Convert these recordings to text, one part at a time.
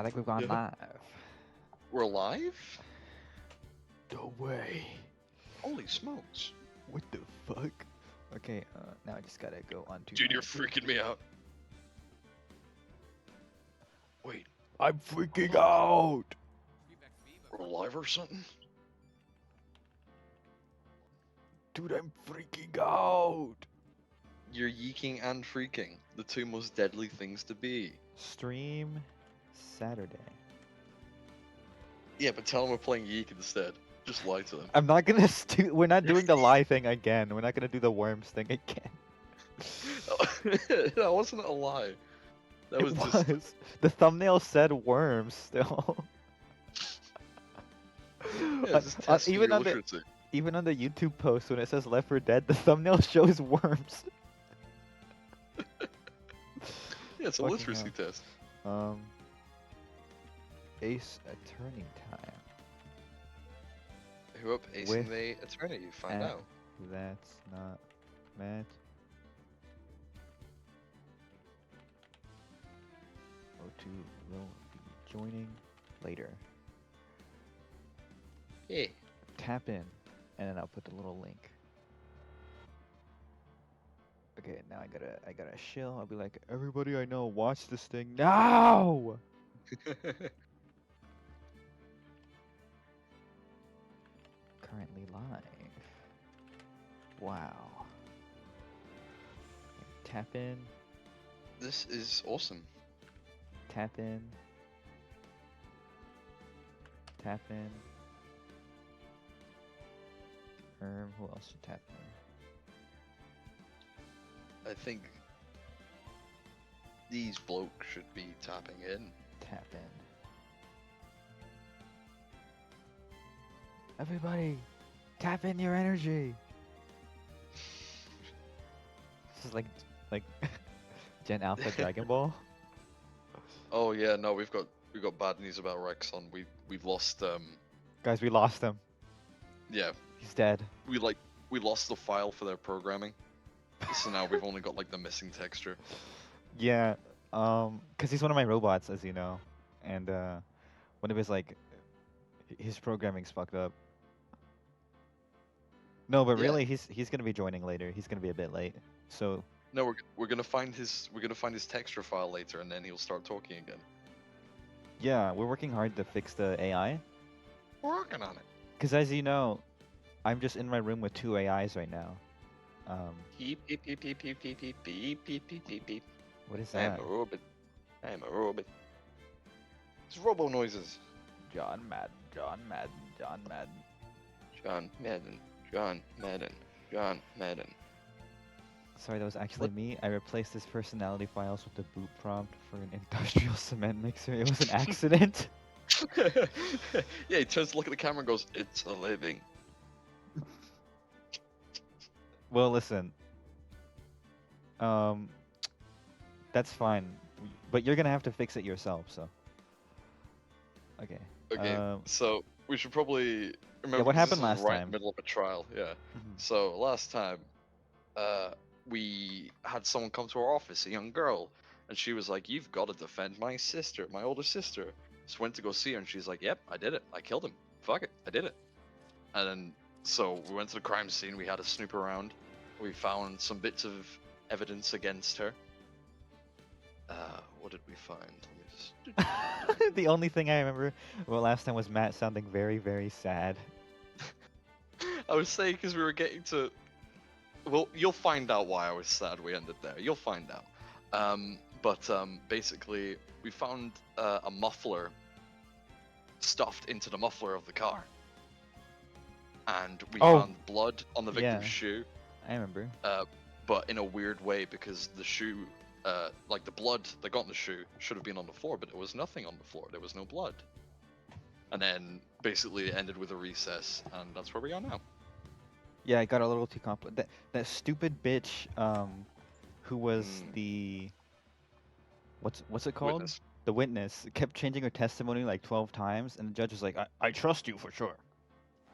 I think we've gone Yeah. live. We're live? No way. Holy smokes. What the fuck? Okay, now I just gotta go on to. Dude, you're freaking me out. Wait, I'm freaking out. we're live or something? Dude, I'm freaking out. You're yeeking and freaking. The two most deadly things to be. Stream Saturday. Yeah, but tell them we're playing Yeek instead. Just lie to them. I'm not gonna we're not doing the lie thing again. We're not gonna do the worms thing again. That wasn't a lie. That was just... was. The thumbnail said worms still. Yeah, just testing even your on the literacy. even on the YouTube post when it says Left 4 Dead, the thumbnail shows worms. Yeah, it's a Fucking literacy test. Ace Attorney time. Who up acing With the attorney? You find out. That's not Matt. O2 will be joining later. Yeah. Tap in, and then I'll put the little link. Okay, now I gotta shill. I'll be like, everybody I know, watch this thing now. Currently live. Wow. Okay, tap in. This is awesome. Tap in. Tap in. Who else should tap in? I think these blokes should be tapping in. Tap in. Everybody, tap in your energy. This is like Gen Alpha Dragon Ball. Oh yeah, no, we've got bad news about Rexon. We've lost Guys, we lost him. yeah, He's dead. we lost the file for their programming. So now we've only got like the missing texture. Yeah, cause he's one of my robots, as you know, and one of his his programming's fucked up. No, but Yeah. really, he's gonna be joining later. He's gonna be a bit late. So No, we're gonna find his texture file later, and then he'll start talking again. yeah, we're working hard to fix the AI. We're working on it. Cause as you know, I'm just in my room with 2 AIs right now. Beep beep beep beep beep beep beep beep beep beep beep beep. What is I am that? a robot. I am a robot. It's robo noises. John Madden, John Madden, John Madden. John Madden. John Madden. John Madden. Sorry, that was actually me. I replaced his personality files with the boot prompt for an industrial cement mixer. It was an accident. Yeah, he turns to look at the camera and goes, "It's a living." Well, listen. That's fine, but you're gonna have to fix it yourself. So. Okay. Okay, so we should probably remember what this happened is last right in time? the middle of a trial. Yeah. Mhm. So last time, we had someone come to our office, a young girl, and she was like, "You've got to defend my sister, my older sister." So went to go see her, and she's like, "Yep, I did it. I killed him. Fuck it, I did it." And then, so we went to the crime scene. We had to snoop around. We found some bits of evidence against her. What did we find? Let me just... The only thing I remember last time was Matt sounding very, very sad. I was saying because we were getting to... Well, you'll find out why I was sad we ended there. You'll find out. Basically, we found a muffler stuffed into the muffler of the car. And we found blood on the victim's shoe. I remember. But in a weird way, because the shoe... like the blood that got in the shoe should have been on the floor, but there was nothing on the floor. There was no blood. And then basically it ended with a recess, and that's where we are now. Yeah, I got a little too complicated. That stupid bitch, who was the what's it called? Witness. The witness kept changing her testimony like 12 times, and the judge was like, "I trust you for sure."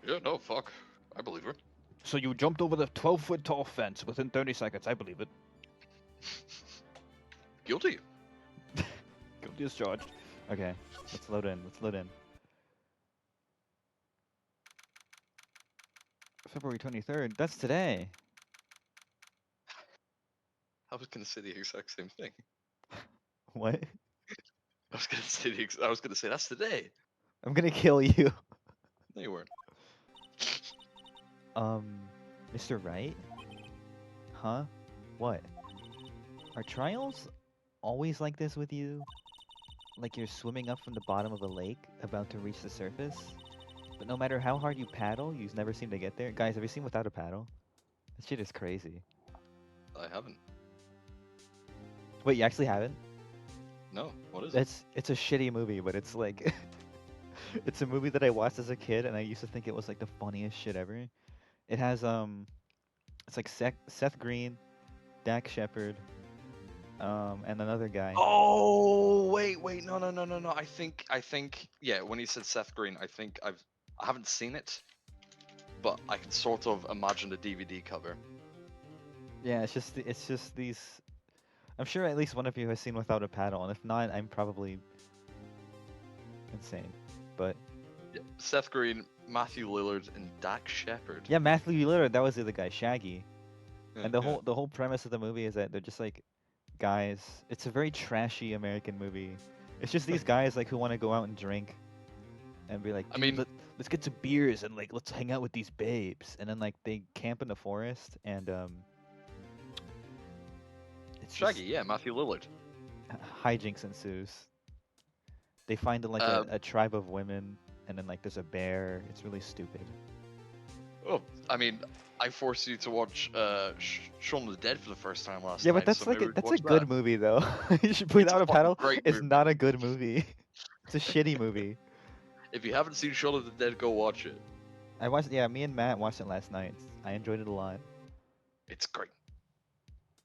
Yeah, no, fuck. I believe her. So you jumped over the 12-foot tall fence within 30 seconds. I believe it. Guilty. Guilty as charged. Okay, let's load in. Let's load in. February 23rd. That's today. I was gonna say the exact same thing. What? I was gonna say that's today. I'm gonna kill you. No, you weren't. Um, Mr. Wright? Huh? What? Are trials always like this with you? Like you're swimming up from the bottom of a lake, about to reach the surface? But no matter how hard you paddle, you never seem to get there? Guys, have you seen Without a Paddle? That shit is crazy. I haven't. Wait, you actually haven't? No. What is it? It's a shitty movie, but it's like it's a movie that I watched as a kid and I used to think it was like the funniest shit ever. It has it's like Seth Green, Dak Shepard, and another guy. Oh wait, no. I think yeah. When you said Seth Green, I haven't seen it, but I can sort of imagine the DVD cover. Yeah, it's just these. I'm sure at least one of you has seen Without a Paddle, and if not, I'm probably insane. But Yeah. Seth Green, Matthew Lillard, and Dak Shepard. yeah, Matthew Lillard, that was the other guy, Shaggy. Yeah, And yeah. the whole premise of the movie is that they're just like guys. It's a very trashy American movie. It's just these guys like who want to go out and drink and be like, I dude, mean, let's get some beers and like let's hang out with these babes. And then like they camp in the forest and it's Shaggy, just yeah, Matthew Lillard. hijinks ensues. They find like Uh, a tribe of women and then like there's a bear. It's really stupid. oh, I mean, I forced you to watch Shaun of the Dead for the first time last Yeah, but night, so maybe we can that's a watch that. good movie though. You should It's a Without a fucking Paddle great is movie. not a good movie. It's a shitty movie. If you haven't seen Shaun of the Dead, go watch it. I watched, yeah, me and Matt watched it last night. I enjoyed it a lot. It's great.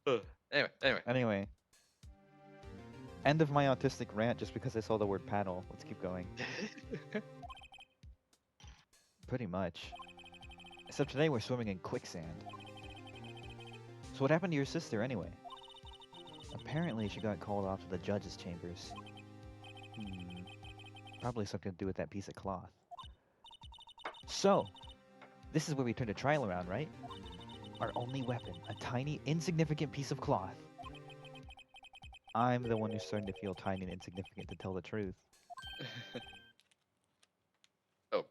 Uh, anyway. Anyway, end of my autistic rant just because I saw the word paddle. Let's keep going. Pretty much. Except today we're swimming in quicksand. So what happened to your sister anyway? Apparently she got called off to the judge's chambers. Probably something to do with that piece of cloth. So, this is where we turn the trial around, right? Our only weapon, a tiny, insignificant piece of cloth. I'm the one who's starting to feel tiny and insignificant, to tell the truth. Oh,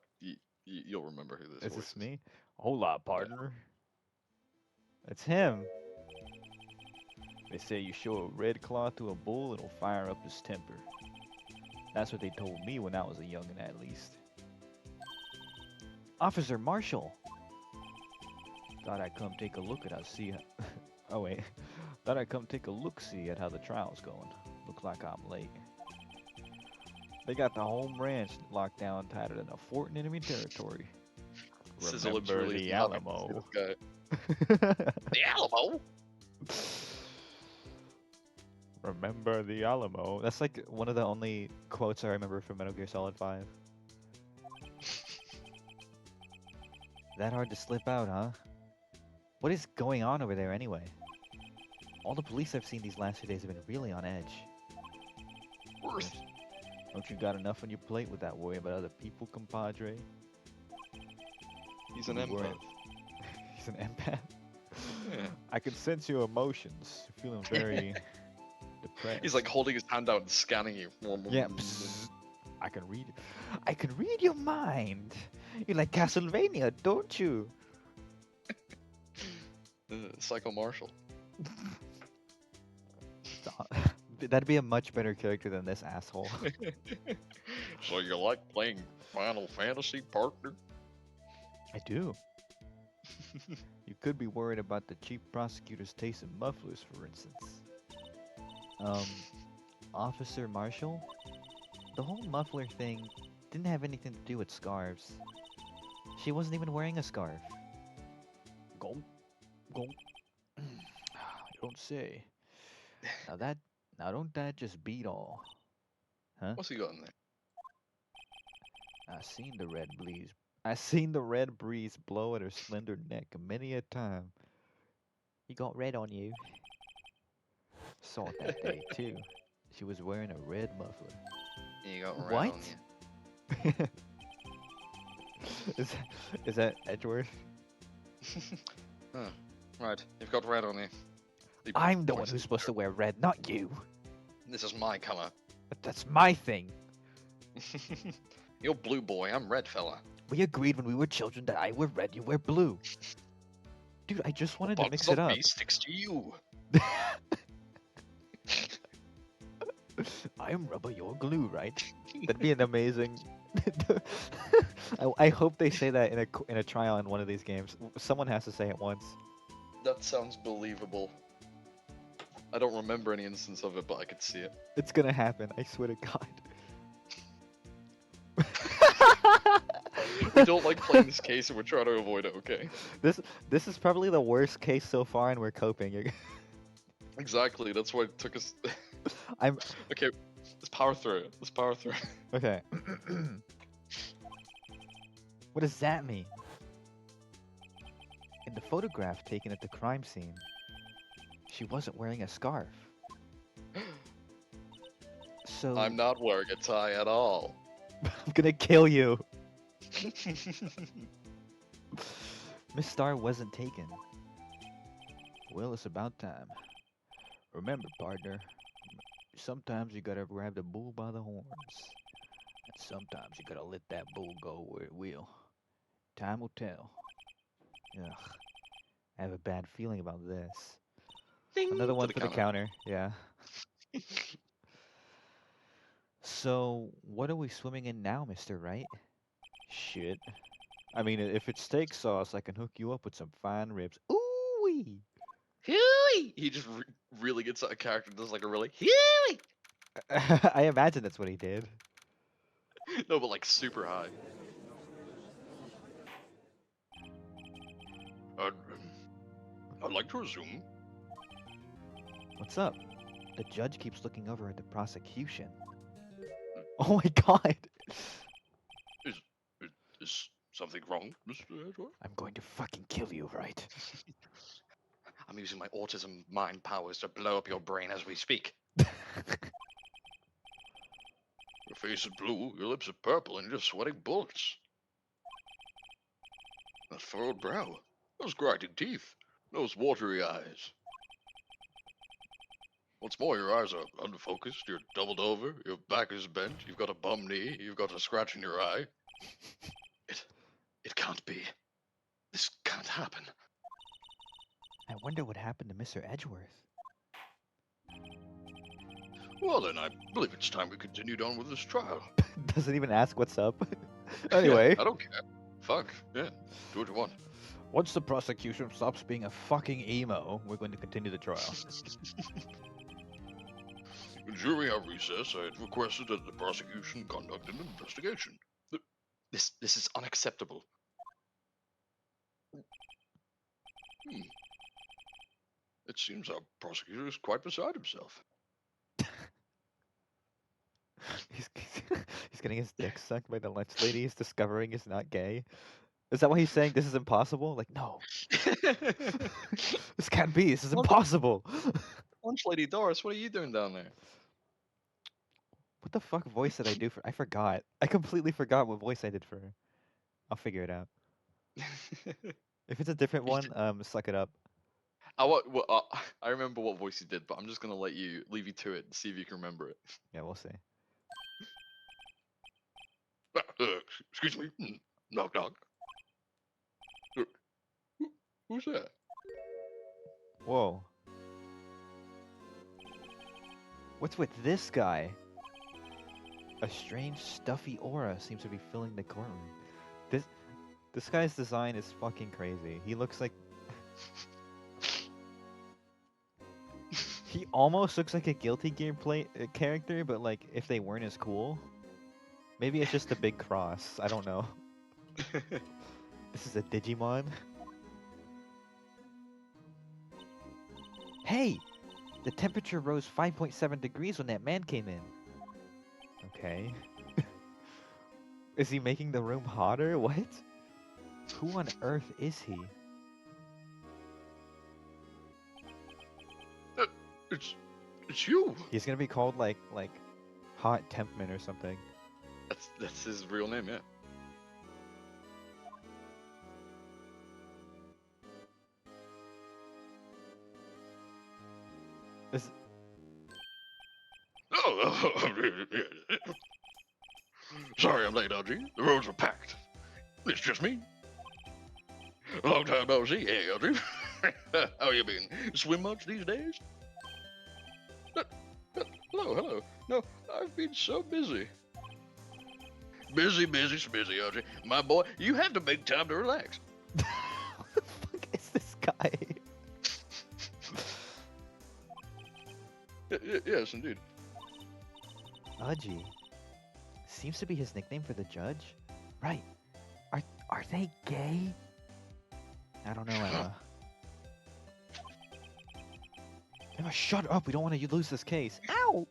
you'll remember who this Is voice this is. me? Hola, partner. It's him. They say you show a red cloth to a bull, it'll fire up his temper. That's what they told me when I was a youngin', at least. Officer Marshall! Thought I'd come take a look at how see. Oh wait, thought I'd come take a look-see at how the trial's going. Looks like I'm late. They got the home ranch locked down tighter than a fort in enemy territory. Sizzle lips Remember really the isn't happy to see Alamo. this guy. The Alamo. Remember the Alamo. That's like one of the only quotes I remember from Metal Gear Solid 5. That hard to slip out, huh? What is going on over there anyway? All the police I've seen these last few days have been really on edge. Worse. Don't you got enough on your plate with that worry about other people, compadre? He's an You empath. weren't- He's an empath? Yeah. I can sense your emotions. You're feeling very depressed. He's like holding his hand out and scanning you. Yeah, psst. I can read. I can read your mind. You like Castlevania, don't you? Psycho Marshall. That'd be a much better character than this asshole. So you like playing Final Fantasy, partner? I do. You could be worried about the cheap prosecutor's taste in mufflers, for instance. Officer Marshall? The whole muffler thing didn't have anything to do with scarves. She wasn't even wearing a scarf. Gulp. Gulp. You don't say. Now don't that just beat all? Huh? What's he got in there? I seen the red breeze blow at her slender neck many a time. He got red on you. Saw it that day too. She was wearing a red muffler. You got red What? on you. is, is that Edgeworth? Huh. Right, you've got red on you. He I'm the one points who's at supposed to wear red, not you. This is my color. But that's my thing. You're blue boy, I'm red fella. We agreed when we were children that I wear red, you wear blue. Dude, I just wanted to What mix parts it of up. me sticks to you? I'm rubber, you're glue, right? That'd be an amazing. I hope they say that in a trial in one of these games. Someone has to say it once. That sounds believable. I don't remember any instance of it, but I could see it. It's gonna happen. I swear to God. We don't like playing this case, and we're trying to avoid it. Okay. This is probably the worst case so far, and we're coping. Exactly. That's why it took us. I'm Okay. Let's power through it. Let's power through it. okay. What does that mean? In the photograph taken at the crime scene, she wasn't wearing a scarf. So I'm not wearing a tie at all. I'm gonna kill you. Miss Star wasn't taken. Well, it's about time. Remember, partner, sometimes you gotta grab the bull by the horns. And sometimes you gotta let that bull go where it will. Time will tell. Ugh. I have a bad feeling about this. Ding, Another to one the for the counter. counter, yeah. So, what are we swimming in now, Mr. Right? Shit. I mean, if it's steak sauce, I can hook you up with some fine ribs. Ooh-wee! Huey! He just really gets out of character. Does like a really Huey! I imagine that's what he did. No, but like super high. I'd, I'd like to resume. What's up? The judge keeps looking over at the prosecution. Oh my god! Is, is something wrong, Mr. Edward? I'm going to fucking kill you, right? I'm using my autism mind powers to blow up your brain as we speak. Your face is blue, your lips are purple, and you're sweating bullets. That furrowed brow, those grinding teeth, those watery eyes. What's more, your eyes are unfocused, you're doubled over, your back is bent, you've got a bum knee, you've got a scratch in your eye. It can't be. This can't happen. I wonder what happened to Mr. Edgeworth. Well then, I believe it's time we continued on with this trial. Doesn't even ask what's up. Anyway. Yeah, I don't care. Fuck, yeah, do what you want. Once the prosecution stops being a fucking emo, we're going to continue the trial. During our recess, I had requested that the prosecution conduct an investigation. This is unacceptable. It seems our prosecutor is quite beside himself. he's, he's getting his dick sucked by the lunch lady. He's discovering he's not gay. Is that why he's saying this is impossible? Like, no. This can't be. This is impossible. Lunch lady Doris, what are you doing down there? What the fuck voice did I do for? I forgot. I completely forgot what voice I did for her. I'll figure it out. If it's a different one, suck it up. I remember what voice you did, but I'm just gonna leave you to it and see if you can remember it. Yeah, we'll see. Excuse me. Knock knock. Who's that? Whoa. What's with this guy? A strange, stuffy aura seems to be filling the courtroom. This guy's design is fucking crazy. He looks like... He almost looks like a Guilty Gear character, but like, if they weren't as cool. Maybe it's just a big cross. I don't know. This is a Digimon. Hey! The temperature rose 5.7 degrees when that man came in. Okay. Is he making the room hotter? What? Who on earth is he? It's you. He's gonna be called like Hot Tempman or something. That's his real name, yeah. This, Oh, sorry I'm late, LG. The roads were packed. It's just me. Long time no see. Hey, LG. How you been? Swim much these days? Hello. No, I've been so busy. Busy, LG. My boy, you have to make time to relax. what the fuck is this guy? Yes, indeed. Udgy. Seems to be his nickname for the judge. Right. Are they gay? I don't know, Emma. Emma, shut up. We don't want to lose this case. Ow!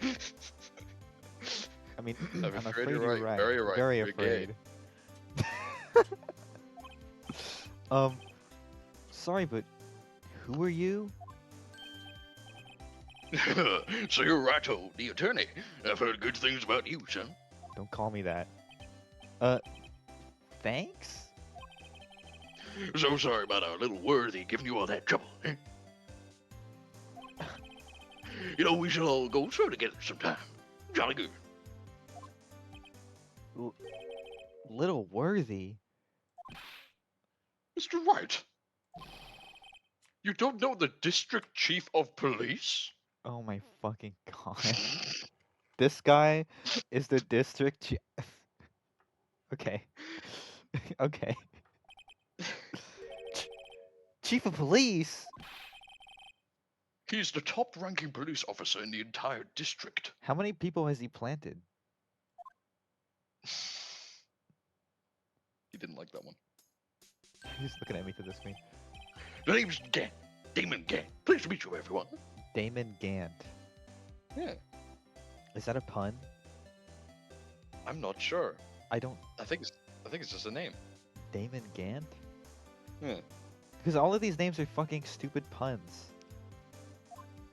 I mean, I'm I'm afraid afraid you're right. Very right. Very You're gay. afraid. Sorry, but who are you? So you're Rato, the attorney. I've heard good things about you, son. Don't call me that. Thanks? So sorry about our little worthy giving you all that trouble. Eh? You know, we should all go show together sometime. Jolly good. Little Worthy? Mr. Wright, you don't know the district chief of police? Oh my fucking god. This guy is the district chief. Okay. Okay. Chief of police? He's the top-ranking police officer in the entire district. How many people has he planted? He didn't like that one. He's looking at me through the screen. The name's Gant. Damon Gant. Pleased to meet you, everyone. Damon Gant. Yeah. Is that a pun? I'm not sure. I don't. I think it's just a name. Damon Gant? Yeah. Because all of these names are fucking stupid puns.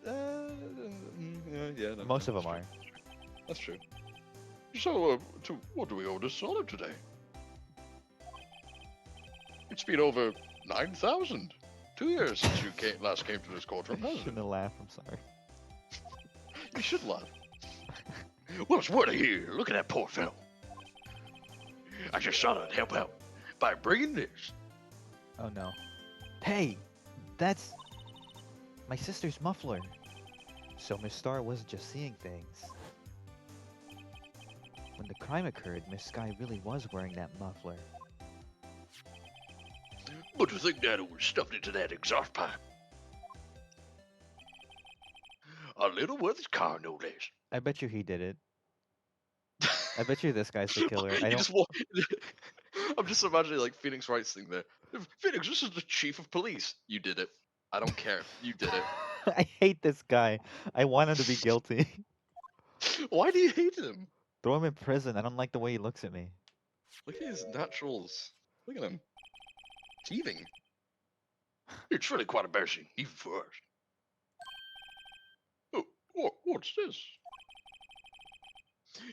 Yeah. Most of them are. That's true. So, what do we owe this honor today? It's been over 9,000. 2 years since you last came to this courtroom, I hasn't shouldn't it? have laughed. I'm sorry. You should laugh. Well, it's word of here. Look at that poor fellow. I just thought I'd help out by bringing this. Oh no. Hey, that's my sister's muffler. So Miss Star wasn't just seeing things. When the crime occurred, Miss Sky really was wearing that muffler. But to think that it was stuffed into that exhaust pipe. A little worth its car, no less. I bet you he did it. I bet you this guy's the killer. I You don't. just I'm just imagining like Phoenix Wright's thing there. Phoenix, this is the chief of police. You did it. I don't care. You did it. I hate this guy. I want him to be guilty. Why do you hate him? Throw him in prison. I don't like the way he looks at me. Look at his naturals. Look at him. Teething. It's really quite embarrassing, even for us. Oh, what's this?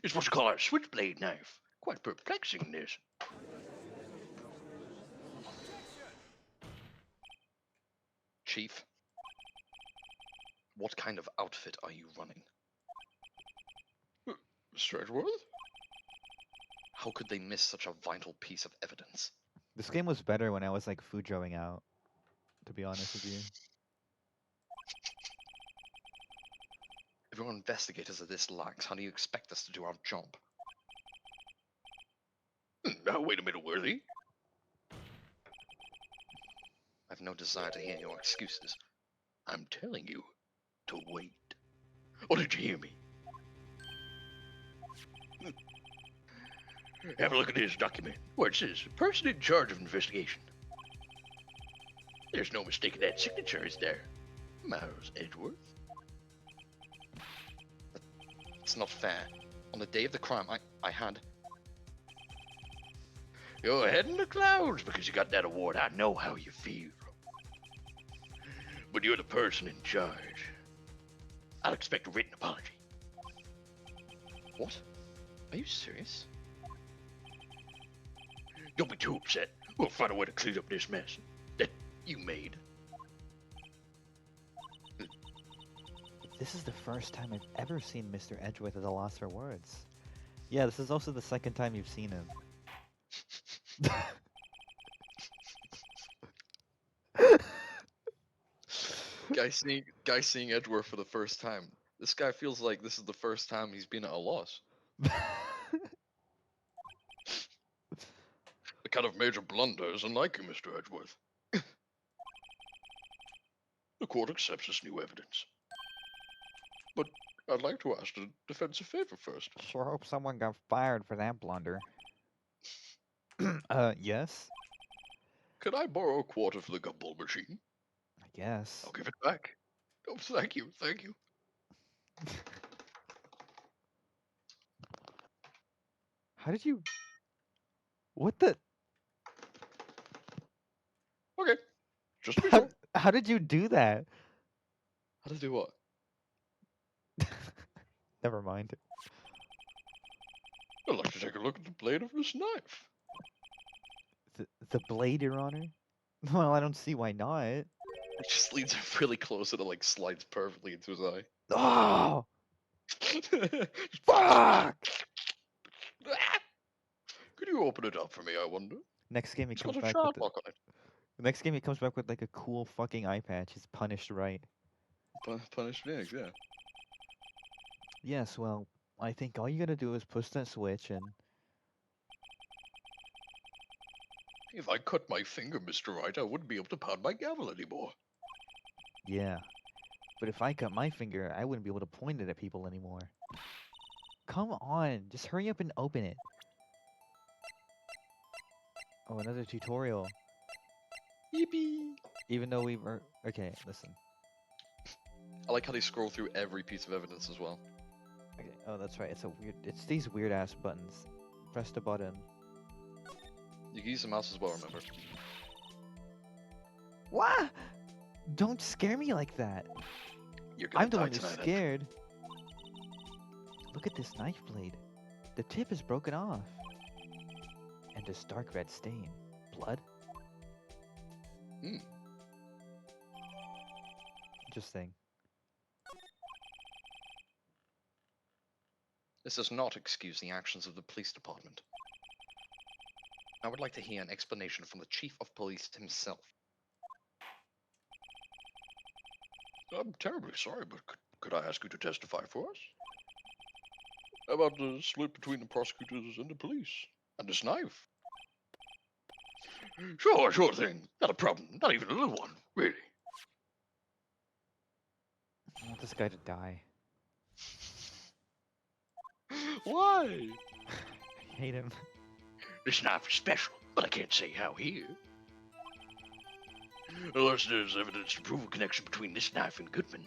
It's what you call our switchblade knife. Quite perplexing, this. Chief, what kind of outfit are you running? Straightworth? How could they miss such a vital piece of evidence? This game was better when I was like Fujoing out, to be honest with you. If your investigators are this lax, how do you expect us to do our job? Now, wait a minute, Worthy. I've no desire to hear your excuses. I'm telling you to wait. Or did you hear me? Have a look at this document where it says person in charge of investigation. There's no mistaking that signature, is there? Miles Edgeworth? It's not fair. On the day of the crime, I had... You're head in the clouds because you got that award. I know how you feel. But you're the person in charge. I'll expect a written apology. What? Are you serious? Don't be too upset. We'll find a way to clean up this mess that you made. This is the first time I've ever seen Mr. Edgeworth at a loss for words. Yeah, this is also the second time you've seen him. Guy seeing Edgeworth for the first time. This guy feels like this is the first time he's been at a loss. The kind of major blunder is unlike you, Mr. Edgeworth. The court accepts this new evidence. But I'd like to ask the defense a favor first. Sure hope someone got fired for that blunder. Yes? Could I borrow a quarter for the gumball machine? I guess. I'll give it back. Oh, thank you, thank you. How did you... What the... Okay, just be sure. How did you do that? How to do what? Never mind. I'd like to take a look at the blade of this knife. The blade, Your Honor? Well, I don't see why not. It just leans up really close and it like slides perfectly into his eye. Oh! Fuck! Could you open it up for me, I wonder? Next game he It's comes got a back child with lock on it. the next game he comes back with like a cool fucking eye patch. He's punished right. Punished Phoenix, yeah. Yes, well, I think all you gotta do is push that switch and... If I cut my finger, Mr. Wright, I wouldn't be able to pound my gavel anymore. Yeah. But if I cut my finger, I wouldn't be able to point it at people anymore. Come on, just hurry up and open it. Oh, another tutorial. Yippee! Even though we were... Okay, listen. I like how they scroll through every piece of evidence as well. Okay. Oh, that's right. It's these weird ass buttons. Press the button. You can use the mouse as well, remember? What? Don't scare me like that. You're gonna I'm the die one who's tonight, Ed. scared. Look at this knife blade. The tip is broken off. And this dark red stain. Blood? Hmm. Interesting. This does not excuse the actions of the police department. I would like to hear an explanation from the chief of police himself. I'm terribly sorry, but could I ask you to testify for us? About the split between the prosecutors and the police, and this knife? Sure thing. Not a problem. Not even a little one, really. I want this guy to die. Why? I hate him. This knife is special, but I can't say how here. Unless there's evidence to prove a connection between this knife and Goodman.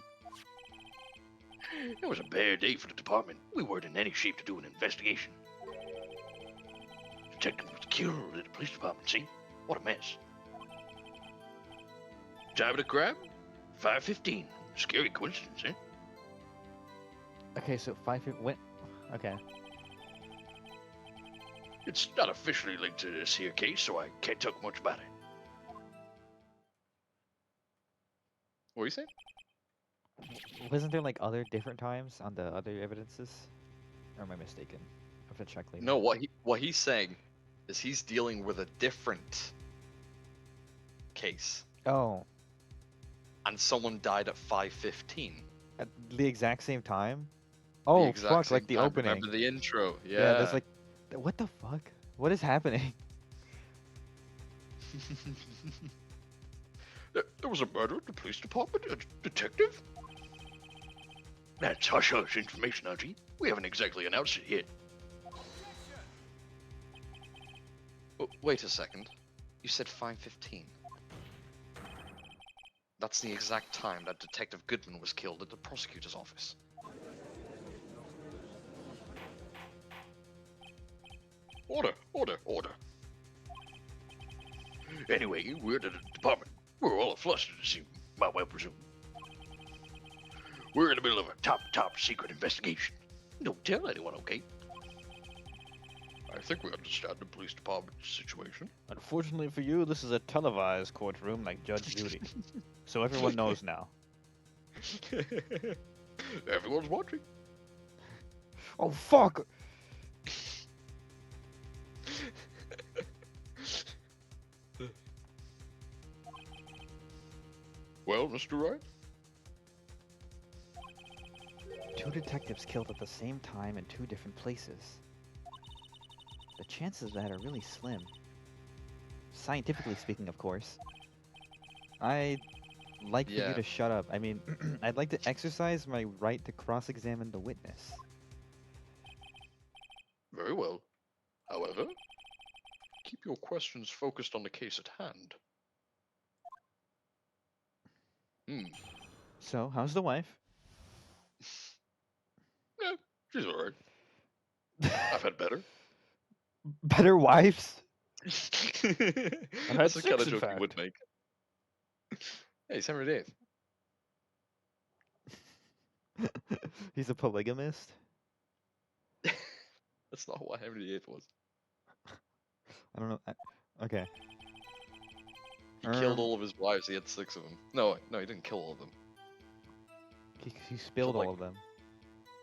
It was a bad day for the department. We weren't in any shape to do an investigation. Detective was killed at the police department, see? What a mess. Time of the crime? 5:15. Scary coincidence, eh? Okay, so 5 when? Okay. It's not officially linked to this here case, so I can't talk much about it. What are you saying? Wasn't there like other different times on the other evidences? Or am I mistaken? I have to check later. No, what he's saying is he's dealing with a different case, Oh, and someone died at 5:15. at the exact same time? The Oh, exact fuck, same like the time. opening. Remember the intro? Yeah, there's like... What the fuck? What is happening? There was a murder at the police department? A detective? That's hush-hush information, Archie. We haven't exactly announced it yet. Oh, wait a second. You said 5:15. That's the exact time that Detective Goodman was killed at the prosecutor's office. Order, order, order. Anyway, we're at the department. We're all flustered, as you might well presume. We're in the middle of a top secret investigation. Don't tell anyone, okay? I think we understand the police department situation. Unfortunately for you, this is a televised courtroom like Judge Judy. So everyone knows now. Everyone's watching. Oh, fuck! Well, Mr. Wright? 2 detectives killed at the same time in 2 different places. The chances of that are really slim. Scientifically speaking, of course. I'd like for you Yeah, to shut up. I mean, I'd like to exercise my right to cross-examine the witness. very well. However, keep your questions focused on the case at hand. Hmm. So, how's the wife? Yeah, she's alright. I've had better. Better wives? I've had That's the kind 6, of in joke you would fact. make. Hey, it's Henry Dave. He's a polygamist? That's not what Henry VIII was. I don't know. Okay. He killed all of his wives. He had 6 of them. No, he didn't kill all of them. He spilled like- all of them.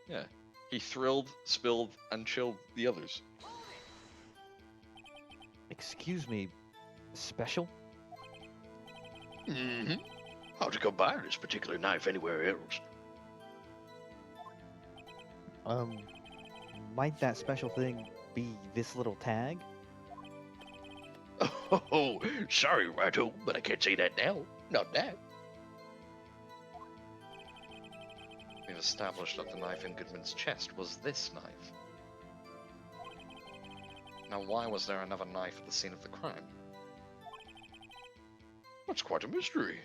Yeah. He thrilled, spilled, and chilled the others. Excuse me, special? Mm-hmm. How'd you come by this particular knife anywhere else? Might that special thing be this little tag? Oh, sorry, Righto, but I can't say that now. Not that. We've established that the knife in Goodman's chest was this knife. Now, why was there another knife at the scene of the crime? That's quite a mystery.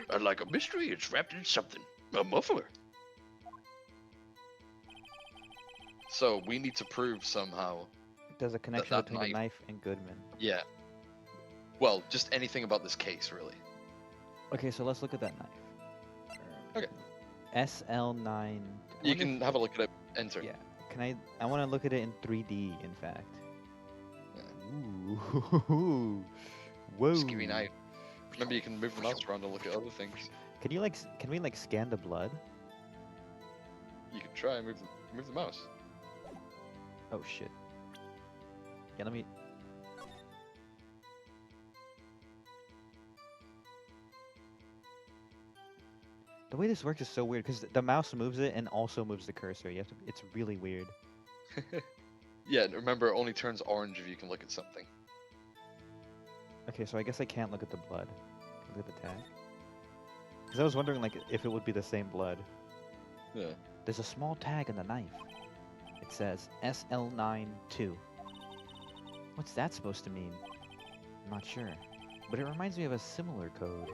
And like a mystery, it's wrapped in something. A muffler. So, we need to prove somehow. There's a connection that between the knife- knife and Goodman. Yeah. Well, just anything about this case, really. Okay, so let's look at that knife. Okay. SL9. I You wonder can if- have a look at it. Enter. Yeah. Can I want to look at it in 3D, in fact. Yeah. Ooh. Whoa. Just give me an eye. Remember, you can move the mouse around and look at other things. Can you can we like scan the blood? You can try and move the mouse. Oh shit. Yeah, let me. The way this works is so weird because the mouse moves it and also moves the cursor. You have to. It's really weird. Yeah, and remember, it only turns orange if you can look at something. Okay, so I guess I can't look at the blood. Can I look at the tag? Because I was wondering like if it would be the same blood. Yeah. There's a small tag on the knife. It says SL92. What's that supposed to mean? I'm not sure. But it reminds me of a similar code.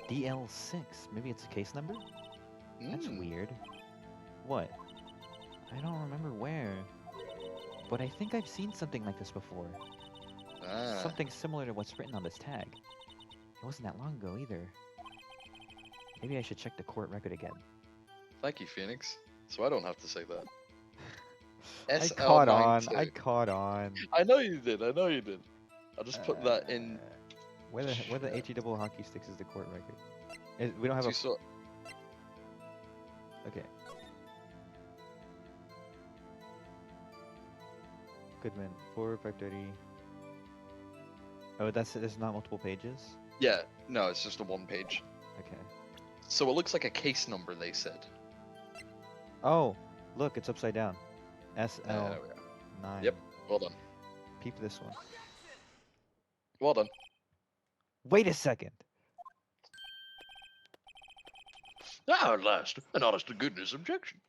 DL6. Maybe it's a case number? That's Mm. weird. What? I don't remember where. But I think I've seen something like this before. Ah. Something similar to what's written on this tag. It wasn't that long ago either. Maybe I should check the court record again. Thank you, Phoenix. So I don't have to say that. I caught on. SL92. I caught on. I know you did. I know you did. I'll just put that in. Where the HE double hockey sticks is the court record? We don't have So a. you saw. Okay. Goodman 530. Oh, there's not multiple pages. Yeah. No, it's just a one page. Okay. So it looks like a case number. They said. Oh, look, it's upside down. SL9. There we go. Yep. Well done. Peep this one. Well done. Wait a second. Ah, at last, an honest to goodness objection.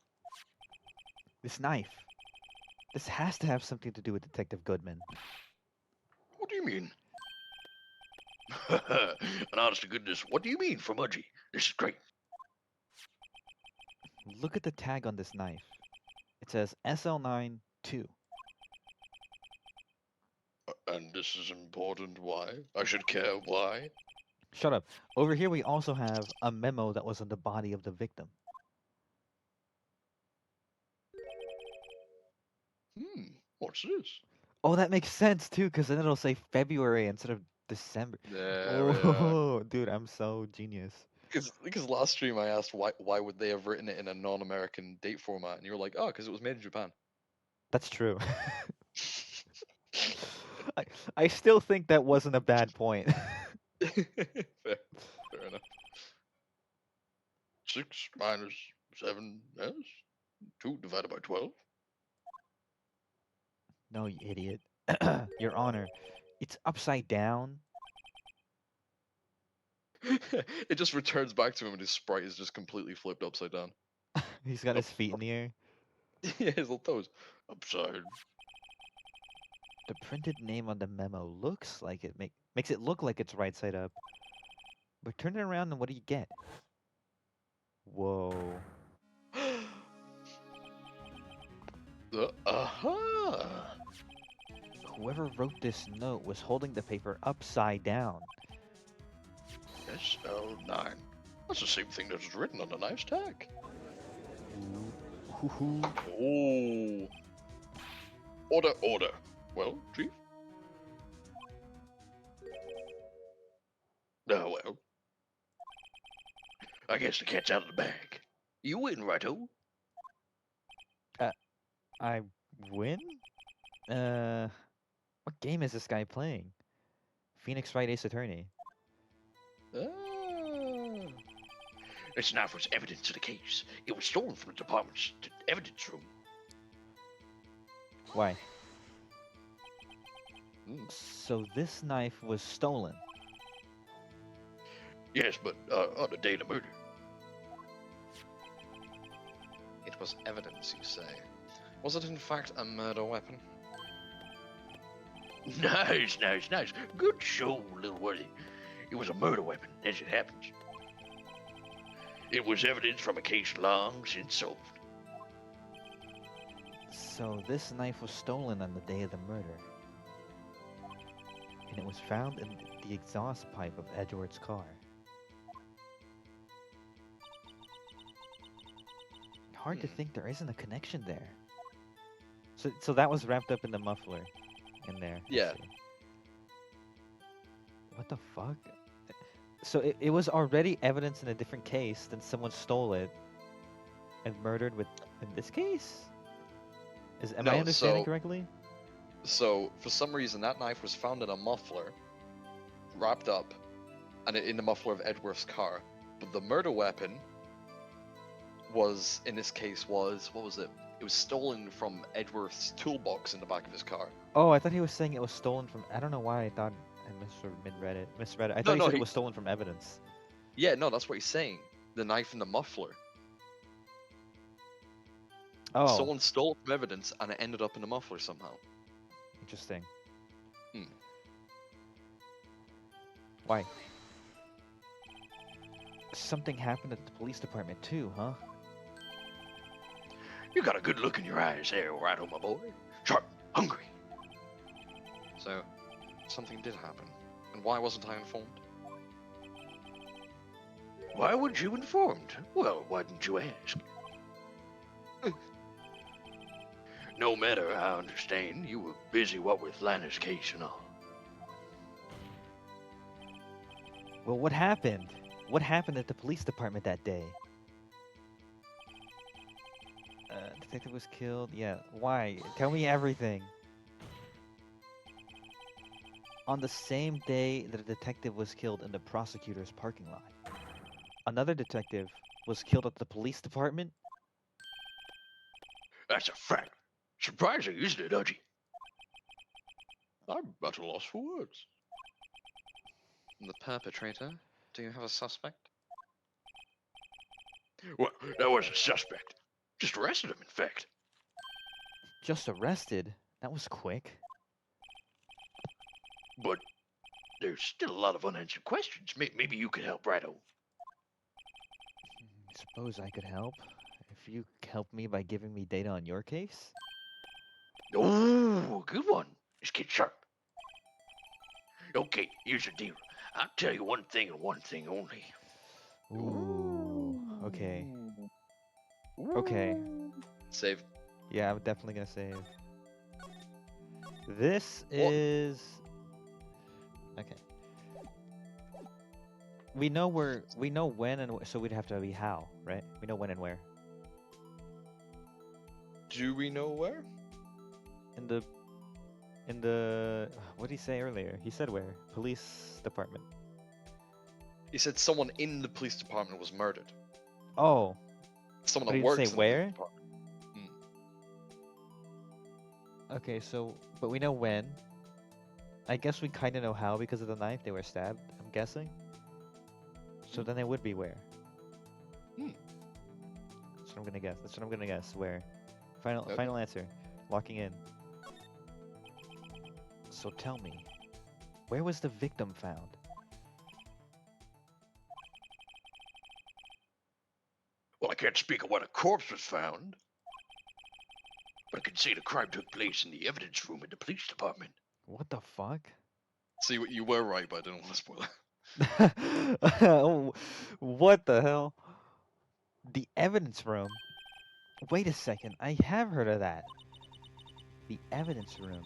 This knife. This has to have something to do with Detective Goodman. What do you mean? An honest to goodness, what do you mean, Fumudgy? This is great. Look at the tag on this knife. It says SL92. And this is important. Why? I should care why. Shut up. Over here we also have a memo that was on the body of the victim. What's this? Oh, that makes sense too, because then it'll say February instead of December. There we are. Oh, dude, I'm so genius. Because last stream I asked why would they have written it in a non-American date format, and you were like, oh, because it was made in Japan. That's true. I, I still think that wasn't a bad point. Fair enough. 6 minus 7, yes. 2 divided by 12. No, you idiot. Your Honor, it's upside down. It just returns back to him, and his sprite is just completely flipped upside down. He's got Up, his feet in up, the air. yeah, his little toes upside. The printed name on the memo looks like it makes it look like it's right side up. But turn it around and what do you get? Whoa. Aha! Whoever wrote this note was holding the paper upside down. SL9. That's the same thing that was written on the knife's tag. Hoo-hoo. Oh. Order, order. Well, Chief? Oh, well. I guess the cat's out of the bag. You win, righto? I win? What game is this guy playing? Phoenix Wright Ace Attorney. Ah. This knife was evidence of the case. It was stolen from the department's evidence room. Why? So this knife was stolen. Yes, but on the day of the murder. It was evidence, you say? Was it in fact a murder weapon? Nice, nice, nice. Good show, little Woody. It was a murder weapon, as it happens. It was evidence from a case long since solved. So this knife was stolen on the day of the murder. And it was found in the exhaust pipe of Edward's car. Hard to think there isn't a connection there. So that was wrapped up in the muffler in there. I Yeah. see. What the fuck? So it was already evidence in a different case, then someone stole it and murdered with in this case? Am I No, understanding correctly? So, for some reason, that knife was found in a muffler, wrapped up, and in the muffler of Edworth's car. But the murder weapon was, in this case, what was it? It was stolen from Edworth's toolbox in the back of his car. Oh, I thought he was saying it was stolen from. I don't know why I thought I misread it. I thought he No, said it was stolen from evidence. Yeah, no, that's what he's saying. The knife in the muffler. Oh, Someone stole it from evidence, and it ended up in the muffler somehow. interesting. Hmm. Why? Something happened at the police department too, huh? You got a good look in your eyes there, Righto, my boy. Sharp, hungry. So, something did happen. And why wasn't I informed? Why weren't you informed? Well, why didn't you ask? No matter, I understand. You were busy, what with Lana's case and all. Well, what happened? What happened at the police department that day? Detective was killed. Yeah, why? Tell me everything. On the same day that a detective was killed in the prosecutor's parking lot, another detective was killed at the police department? That's a fact. Surprising, isn't it, Udgy? I'm at a loss for words. And the perpetrator? Do you have a suspect? Well, that was a suspect. Just arrested him, in fact. Just arrested? That was quick. But there's still a lot of unanswered questions. Maybe you could help, Righto. Suppose I could help. If you help me by giving me data on your case? Oh, good one. This kid's sharp. Okay, here's the deal. I'll tell you one thing and one thing only. Ooh, okay. Okay. Save. Yeah, I'm definitely gonna save. This What? is okay. We know when and so we'd have to be how, right? We know when and where. Do we know where? In the in the what did he say earlier? He said where? Police department. He said someone in the police department was murdered. Oh, Someone but that he didn't say works in the police where? department. Hmm. Okay, so but we know when. I guess we kind of know how because of the knife they were stabbed, I'm guessing. So then it would be where? Hmm. That's what I'm gonna guess. That's what I'm gonna guess. Where? Okay. Final answer. Locking in. So tell me, where was the victim found? Well, I can't speak of where the corpse was found, but I can say the crime took place in the evidence room at the police department. What the fuck? See, what you were right, but I didn't want to spoil it. What the hell? The evidence room? Wait a second, I have heard of that. The evidence room.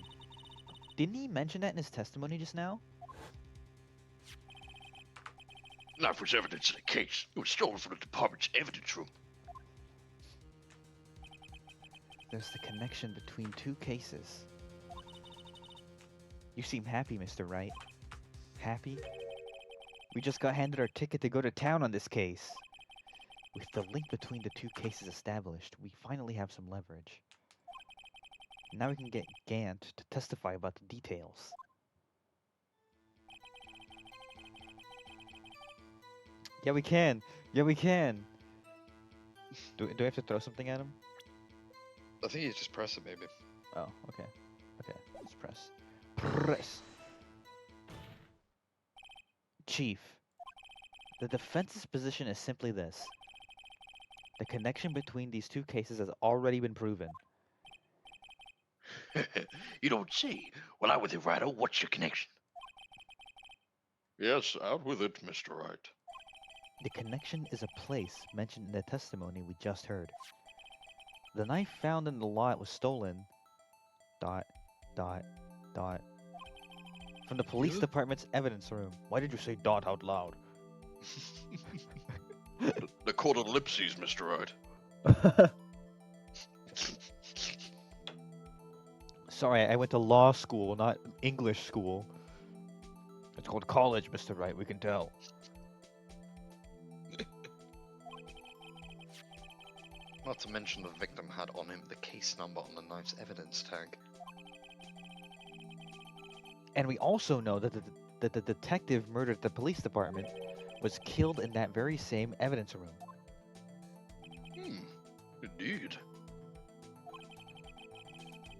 Didn't he mention that in his testimony just now? Knife was evidence in the case. It was stolen from the department's evidence room. There's the connection between two cases. You seem happy, Mr. Wright. Happy? We just got handed our ticket to go to town on this case. With the link between the two cases established, we finally have some leverage. Now we can get Gant to testify about the details. Yeah, we can. Yeah, we can. Do I have to throw something at him? I think you just press it, maybe. Oh, okay. Okay, let's press. Press. Chief, the defense's position is simply this. The connection between these two cases has already been proven. You don't say. Well, out with it, Rido. What's your connection? Yes, out with it, Mr. Wright. The connection is a place mentioned in the testimony we just heard. The knife found in the lot was stolen. Dot, dot, dot. From the police Yeah? department's evidence room. Why did you say dot out loud? The court of ellipses, Mr. Wright. Sorry, I went to law school, not English school. It's called college, Mr. Wright, we can tell. Not to mention the victim had on him the case number on the knife's evidence tag. And we also know that the detective murdered the police department was killed in that very same evidence room. Indeed.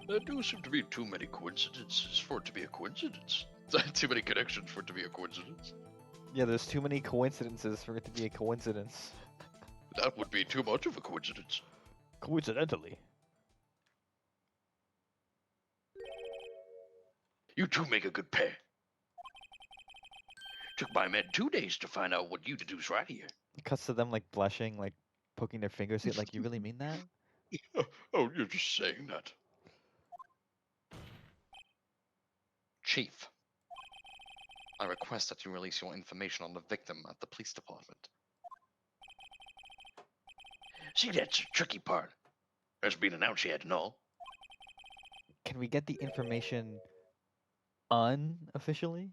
There do seem to be too many coincidences for it to be a coincidence. Too many connections for it to be a coincidence. Yeah, there's too many coincidences for it to be a coincidence. That would be too much of a coincidence. Coincidentally. You two make a good pair. Took my men 2 days to find out what you deduce right here. It cuts to them like blushing, like poking their fingers at like, you really mean that? Oh, you're just saying that. Chief, I request that you release your information on the victim at the police department. See, that's the tricky part. There's been announced yet and all. Can we get the information unofficially?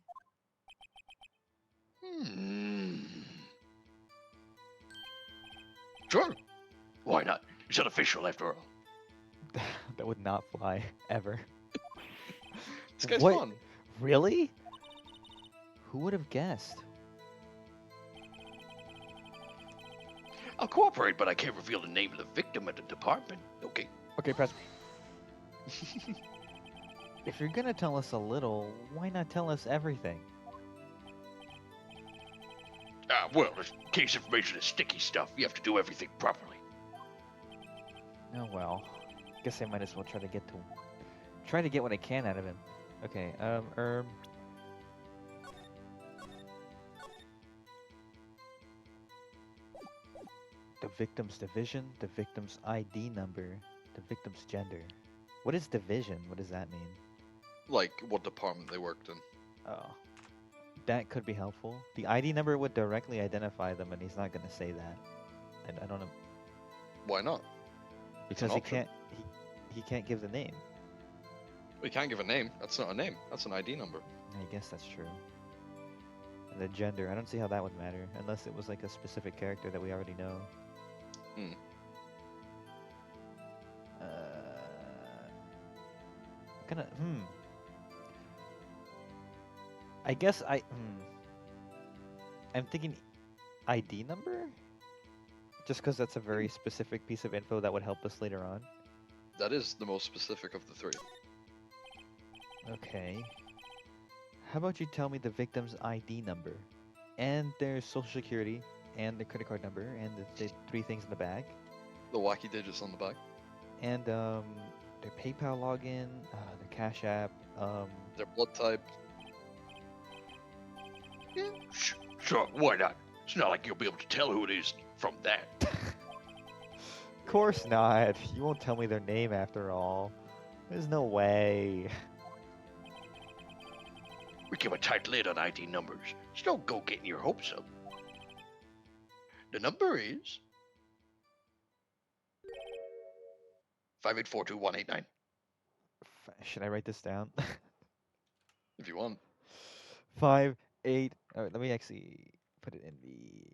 Sure. Why not? It's unofficial after all. That would not fly, ever. This guy's What? fun. Really? Who would have guessed? I'll cooperate, but I can't reveal the name of the victim at the department. Okay. Okay, press. If you're gonna tell us a little, why not tell us everything? Well, this case information is sticky stuff. You have to do everything properly. Oh well. Guess I might as well try to get what I can out of him. Okay, the victim's division, the victim's ID number, the victim's gender. What is division? What does that mean? like what department they worked in. Oh, that could be helpful. The ID number would directly identify them, and he's not gonna say that. And I don't know Why not? It's an because he option. can't. He can't give the name. We can't give a name. That's not a name. That's an ID number. I guess that's true. And the gender, I don't see how that would matter unless it was like a specific character that we already know. Hmm. Kind of. I guess I'm thinking ID number, just because that's a very specific piece of info that would help us later on. That is the most specific of the three. Okay. How about you tell me the victim's ID number, and their social security, and their credit card number, and the three things in the bag, The wacky digits on the back. and their PayPal login, their Cash App, Their blood type. Yeah, sure, why not? It's not like you'll be able to tell who it is from that. Of course not. You won't tell me their name after all. There's no way. We keep a tight lid on ID numbers, so don't go getting your hopes up. The number is 5842189. Should I write this down? If you want. 5, 8. Let me actually put it in the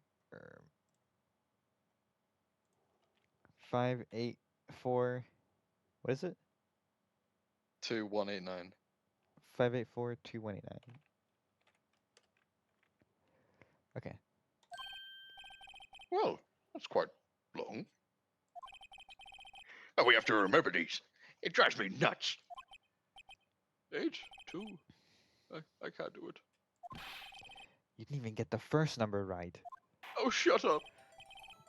5, 8, 4. What is it? 2189. 5842189. Okay. Well, that's quite long. Oh, we have to remember these. It drives me nuts. 8, 2. I can't do it. You didn't even get the first number right. Oh, shut up.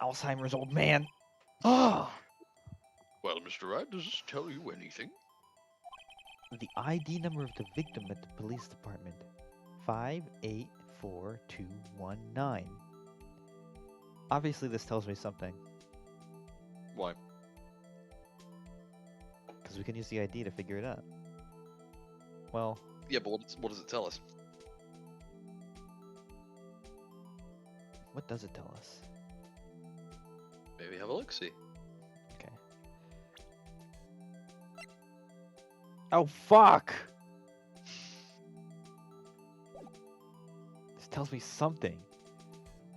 Alzheimer's old man. Oh! Well, Mr. Wright, does this tell you anything? The ID number of the victim at the police department. 584219. Obviously, this tells me something. Why? Because we can use the ID to figure it out. Well, Yeah, but what does it tell us? what does it tell us? Maybe have a look, see. Okay. Oh, fuck! This tells me something.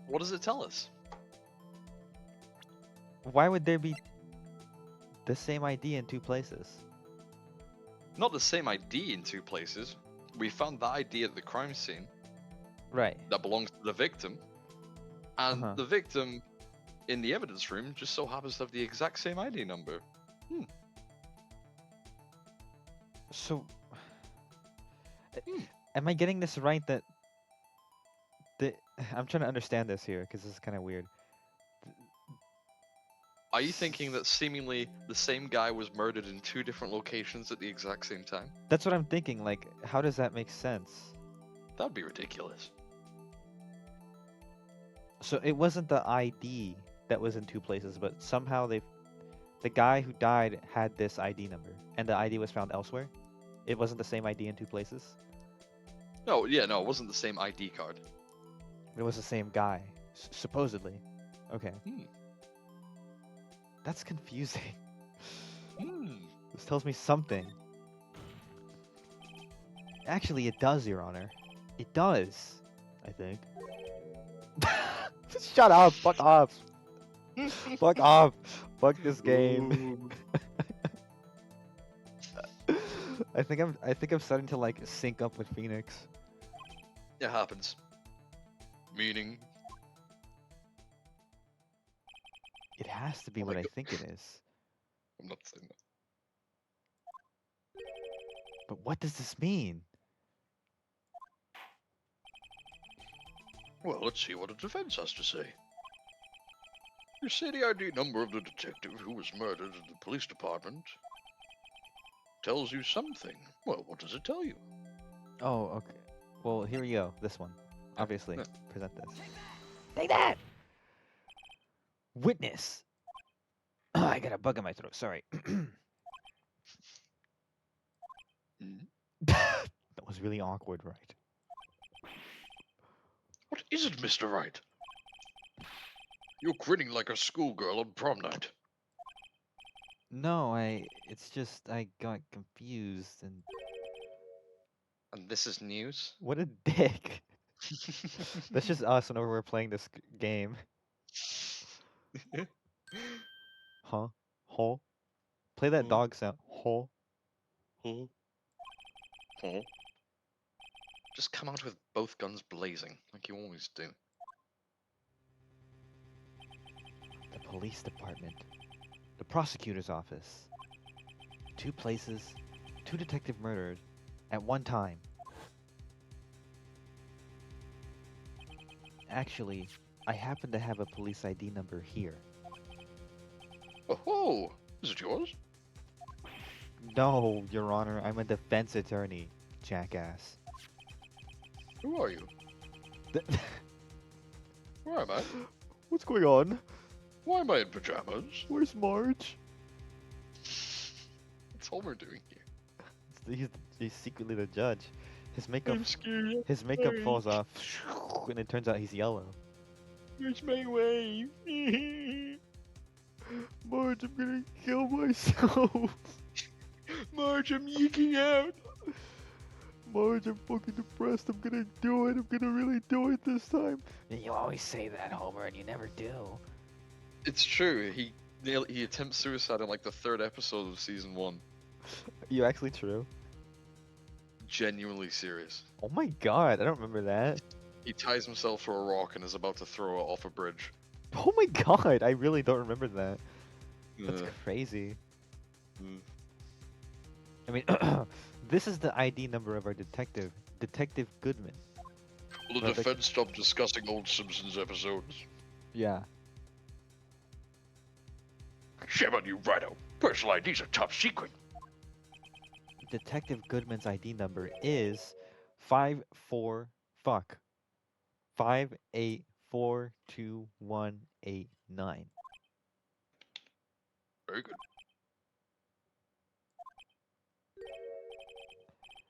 What does it tell us? Why would there be the same ID in two places? Not the same ID in two places. We found the ID at the crime scene Right. that belongs to the victim, and Uh-huh. the victim in the evidence room just so happens to have the exact same ID number. So, Hmm. am I getting this right that I'm trying to understand this here because this is kind of weird. Are you thinking that seemingly the same guy was murdered in two different locations at the exact same time? That's what I'm thinking. Like, how does that make sense? That'd be ridiculous. So it wasn't the ID that was in two places, but somehow the guy who died had this ID number, and the ID was found elsewhere. It wasn't the same ID in two places. No, yeah, no, it wasn't the same ID card. It was the same guy, supposedly. Okay, Hmm. that's confusing. Hmm. This tells me something. Actually, it does, Your Honor. It does. I think. Shut up! Fuck off! Fuck off! Fuck this game. I think I'm starting to like sync up with Phoenix. It happens. Meaning, It has to be Oh my what I God. think it is. I'm not saying that. But what does this mean? well, let's see what the defense has to say. You say the ID number of the detective who was murdered at the police department tells you something. Well, what does it tell you? Oh, okay. Well, here we go. This one. Yeah, Obviously. yeah. Present this. Take that! Witness! I got a bug in my throat. Sorry. Hmm? That was really awkward, right? What is it, Mr. Wright? You're grinning like a schoolgirl on prom night. No, it's just I got confused and And this is news? what a dick. That's just us whenever we're playing this game. Huh? Huh? Play that dog sound. Huh? Huh? Huh? Just come out with both guns blazing, like you always do. The police department. The prosecutor's office. 2 places, 2 detective murdered at one time. Actually, I happen to have a police ID number here. Oh, is it yours? No, Your Honor, I'm a defense attorney, jackass. Who are you? Where am I? What's going on? Why am I in pajamas? Where's Marge? What's Homer doing here? He's secretly the judge. His makeup I'm scared. his makeup falls off, and it turns out he's yellow. Where's my wife? Marge, I'm gonna kill myself. Marge, I'm yeeking out. Marge, I'm fucking depressed. I'm gonna do it. I'm gonna really do it this time. You always say that, Homer, and you never do. It's true. He attempts suicide in like the 3rd episode of season 1. You actually true? Genuinely serious. Oh my god, I don't remember that. He ties himself to a rock and is about to throw it off a bridge. Oh my god, I really don't remember that. That's Uh, crazy. mm. I mean, this is the ID number of our detective, Detective Goodman. Will the defense stop discussing old Simpsons episodes? Yeah. Shame on you, Rhino. Personal IDs are top secret. Detective Goodman's ID number is 58422189. Very good.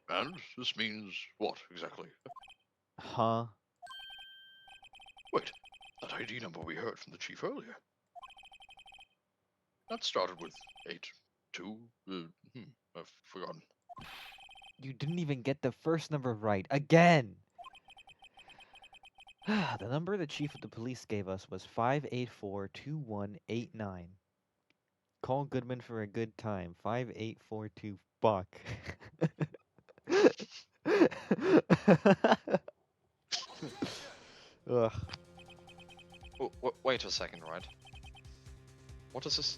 And this means what exactly? Huh? Wait, that ID number we heard from the chief earlier. That started with 82. I've forgotten. You didn't even get the first number right again. The number the chief of the police gave us was 5842189. Call Goodman for a good time. 5842 fuck. Ugh. Wait a second, right? What does this?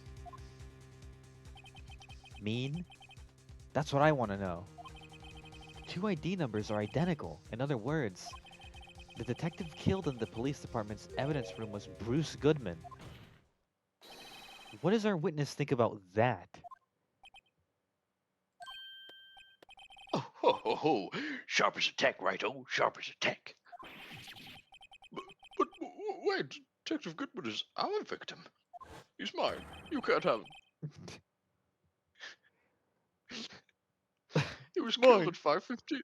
Mean? That's what I want to know. 2 ID numbers are identical. In other words, the detective killed in the police department's evidence room was Bruce Goodman. What does our witness think about that? Oh, ho, ho, ho. Sharp as a tack, Righto. Sharp as a tack. But wait, Detective Goodman is our victim. He's mine. You can't have him. He was killed Mine. at 5:15.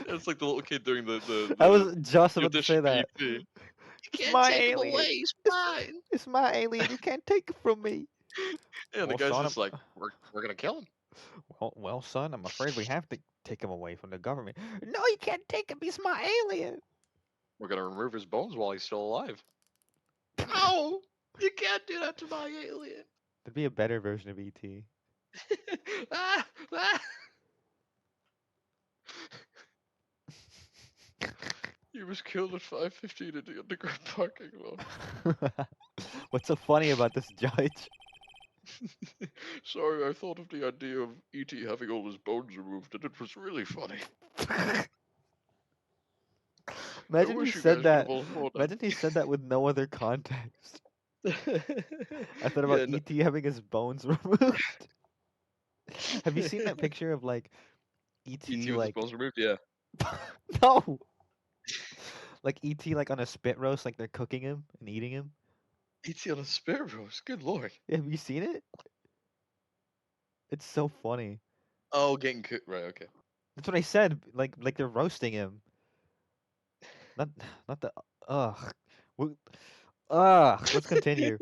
It's like the little kid doing the I was just the about to say audition that. for EP. It's my alien. It's my alien. You can't take it from me. Yeah, the Well, guy's son, just like, we're gonna kill him. Well, son, I'm afraid we have to take him away from the government. No, you can't take him. He's my alien. We're gonna remove his bones while he's still alive. No! You can't do that to my alien. There'd be a better version of ET. Ah, ah. He was killed at 5:15 in the underground parking lot. What's so funny about this judge? Sorry, I thought of the idea of E.T. having all his bones removed, and it was really funny. Imagine he wish you said guys that. would've all thought that. Imagine he said that with no other context. I thought about Yeah, ET having his bones removed. Have you seen that picture of like ET ET with his like bones removed. Yeah. no, like ET like on a spit roast, like they're cooking him and eating him? ET on a spit roast. Good lord. Have you seen it? It's so funny. Oh, getting cooked. Right. Okay. That's what I said. Like they're roasting him. Not not the ugh. W- Ugh. Let's continue.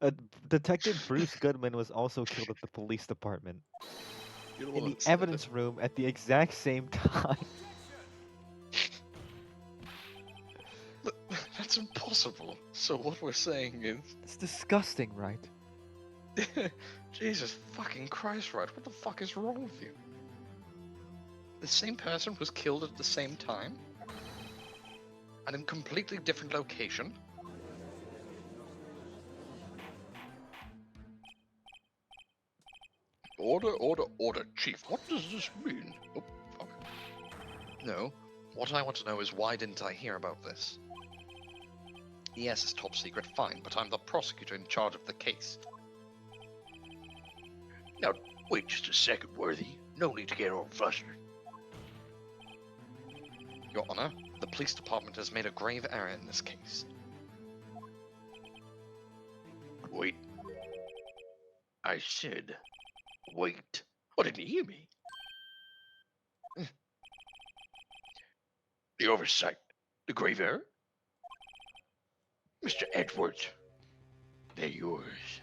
Uh, Detective Bruce Goodman was also killed at the police department You're the in one the that said it. evidence room at the exact same time. That's impossible. So what we're saying is, It's disgusting, right? Jesus fucking Christ, right? What the fuck is wrong with you? The same person was killed at the same time, and in completely different location. Order, order, order, Chief. What does this mean? Oh, fuck. No. What I want to know is why didn't I hear about this? Yes, it's top secret, fine, but I'm the prosecutor in charge of the case. Now, wait just a second, Worthy. No need to get all flustered. Your Honor, the police department has made a grave error in this case. Wait. I said, wait. Oh, didn't you hear me? The oversight. The grave error? Mr. Edwards. They're yours.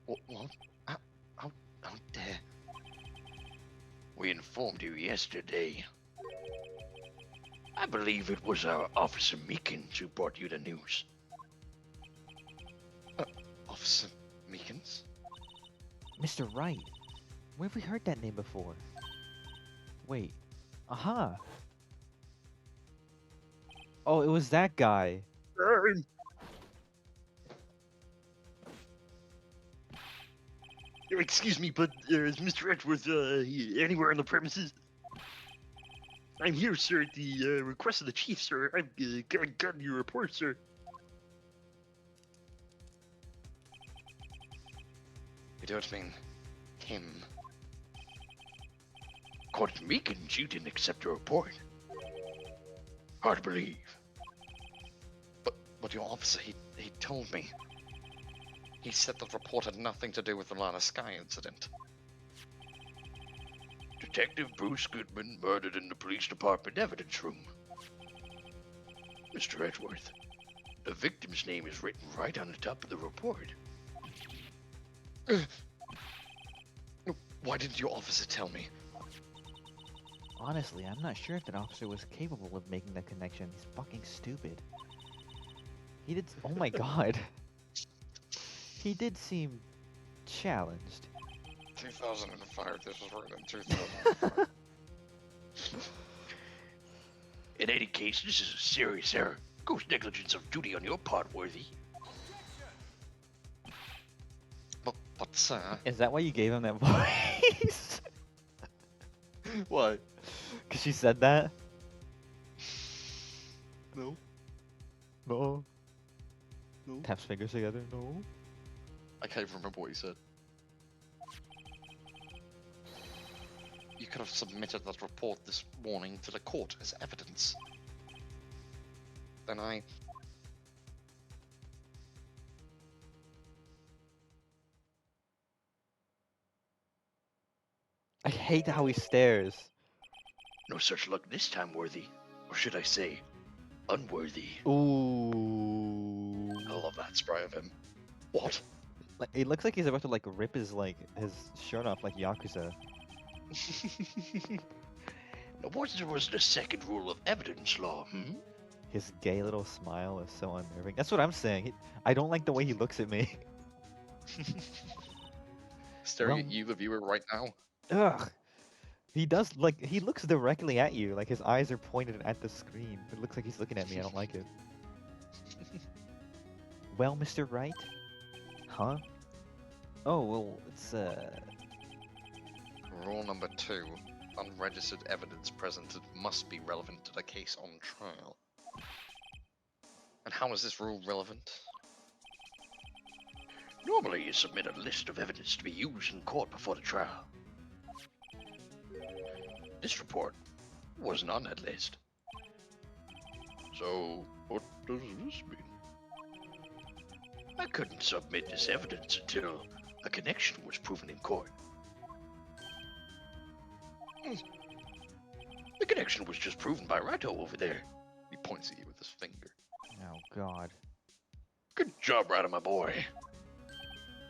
What? How dare? We informed you yesterday. I believe it was our Officer Meekins who brought you the news. Officer Meekins? Mr. Wright. Where have we heard that name before? Wait. Aha. Oh, it was that guy. Excuse me, but is Mr. Edwards anywhere on the premises? I'm here, sir, at the request of the chief, sir. I've gotten your report, sir. You don't mean him. According to Meekins, you didn't accept your report. Hard to believe. But your officer, he told me. He said the report had nothing to do with the Lana Sky incident. Detective Bruce Goodman murdered in the police department evidence room. Mr. Edwards, the victim's name is written right on the top of the report. Why didn't your officer tell me? Honestly, I'm not sure if that officer was capable of making that connection. He's fucking stupid. He did. Oh my god. He did seem challenged. 2005. This was written in 2005. In any case, this is a serious error. Gross negligence of duty on your part, Worthy. But sir, Is that why you gave him that voice? why? Because she said that? No. No. No. Taps fingers together? No. I can't even remember what he said. You could have submitted that report this morning to the court as evidence. Then I hate how he stares. No such luck this time, Worthy. Or should I say, unworthy. Ooh. I love that spray of him. What? Like, it looks like he's about to like rip his his shirt off like Yakuza. Now, what was the second rule of evidence law, His gay little smile is so unnerving. That's what I'm saying. I don't like the way he looks at me. Staring Well- at you, the viewer, right now. Ugh. He does he looks directly at you, like his eyes are pointed at the screen. It looks like he's looking at me. I don't like it. Well, Mr. Wright? Huh? Oh, well, it's Rule number 2. Unregistered evidence presented must be relevant to the case on trial. And how is this rule relevant? Normally, you submit a list of evidence to be used in court before the trial. This report wasn't on that list. So, what does this mean? I couldn't submit this evidence until a connection was proven in court. The connection was just proven by Rato over there. He points at you with his finger. Oh God. Good job, Rato, my boy.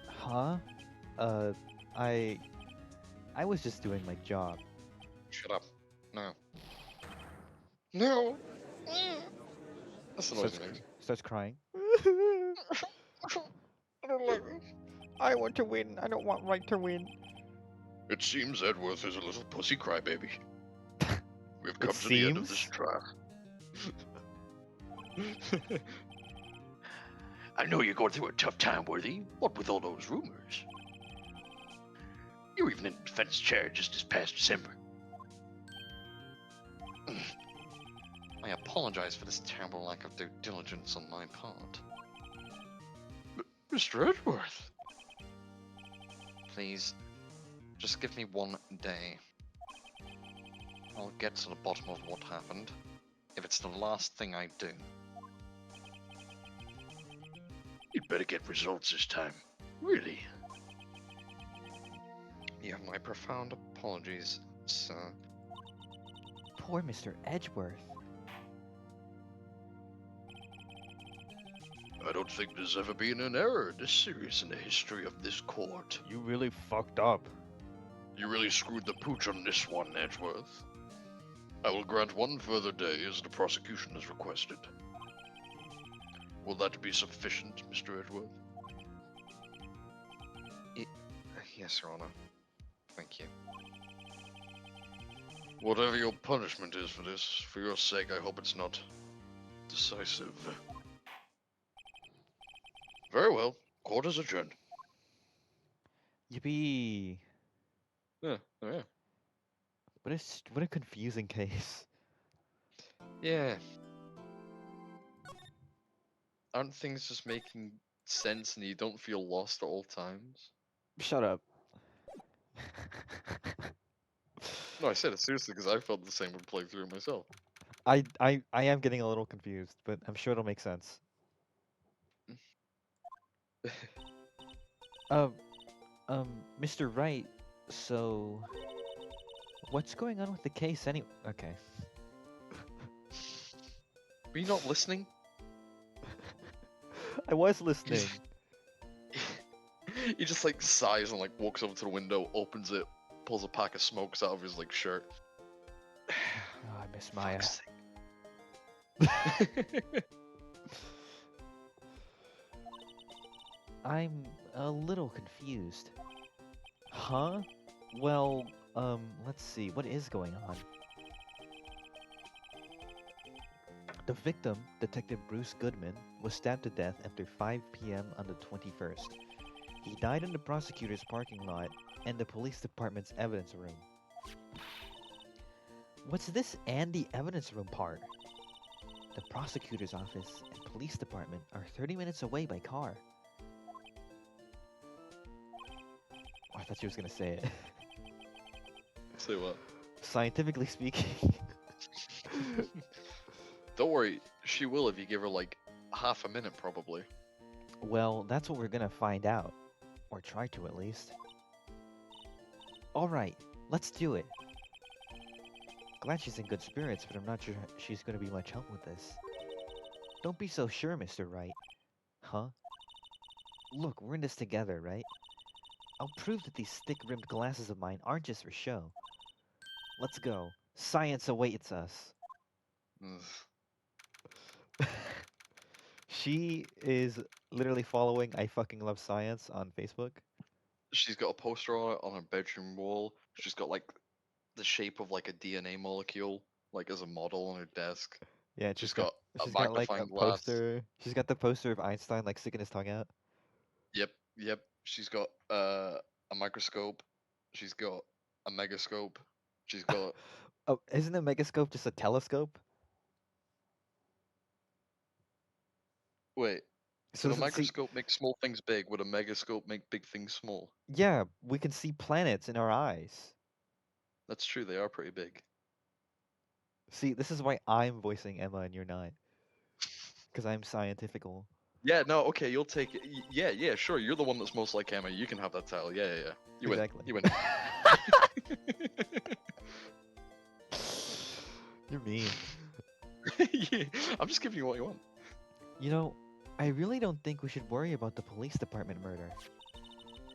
Huh? I was just doing my job. Shut up. No. No. That's the noise he makes. Starts crying. I don't like it. I want to win. I don't want right to win. It seems Edworth is a little pussy crybaby. We've come to the end of this seems? trial. I know you're going through a tough time, Worthy. What with all those rumors? You were even in defense chair just this past December. I apologize for this terrible lack of due diligence on my part. Mr. Edworth. Please, just give me one day. I'll get to the bottom of what happened, if it's the last thing I do. You'd better get results this time. Really? You have my profound apologies, sir. Poor Mr. Edgeworth. I don't think there's ever been an error this serious in the history of this court. You really fucked up. You really screwed the pooch on this one, Edgeworth. I will grant one further day as the prosecution has requested. Will that be sufficient, Mr. Edgeworth? Yes, Your Honor. Thank you. Whatever your punishment is for this, for your sake, I hope it's not decisive. Very well. Court is adjourned. Yippee. Yeah, yeah. What a confusing case. Yeah. Aren't things just making sense and you don't feel lost at all times? Shut up. No, I said it seriously because I felt the same when playing through it myself. I am getting a little confused, but I'm sure it'll make sense. Um, Mr. Wright, so what's going on with the case anyway? Okay. Were you not listening? I was listening. He just like sighs and like walks over to the window, opens it, pulls a pack of smokes out of his like shirt. Oh, I miss Maya. Fuck's sake. I'm a little confused. Huh? Well, let's see. What is going on? The victim, Detective Bruce Goodman, was stabbed to death after 5 p.m. on the 21st. He died in the prosecutor's parking lot and the police department's evidence room. What's this and the evidence room part? The prosecutor's office and police department are 30 minutes away by car. Oh, I thought she was gonna say it. Say what? Scientifically speaking. Don't worry, she will if you give her like half a minute probably. Well, that's what we're gonna find out. Or try to at least. Alright, let's do it. Glad she's in good spirits, but I'm not sure she's gonna be much help with this. Don't be so sure, Mr. Wright. Huh? Look, we're in this together, right? I'll prove that these stick-rimmed glasses of mine aren't just for show. Let's go. Science awaits us. Ugh. She is literally following I fucking love science on Facebook. She's got a poster on it on her bedroom wall. She's got like the shape of like a DNA molecule, like as a model on her desk. Yeah, She's got a she's got like magnifying a glass. poster. She's got the poster of Einstein like sticking his tongue out. Yep. She's got a microscope. She's got a megascope. She's got Oh, isn't a megascope just a telescope? wait. So So the see, microscope makes small things big. Would a megascope make big things small? yeah, we can see planets in our eyes. That's true. They are pretty big. See, this is why I'm voicing Emma and you're not. Because I'm scientifical. Yeah. No. Okay. You'll take it. Yeah. Sure. You're the one that's most like Emma. You can have that title. Yeah. You win. Exactly. You win. You're mean. Yeah, I'm just giving you what you want. You know, I really don't think we should worry about the police department murder.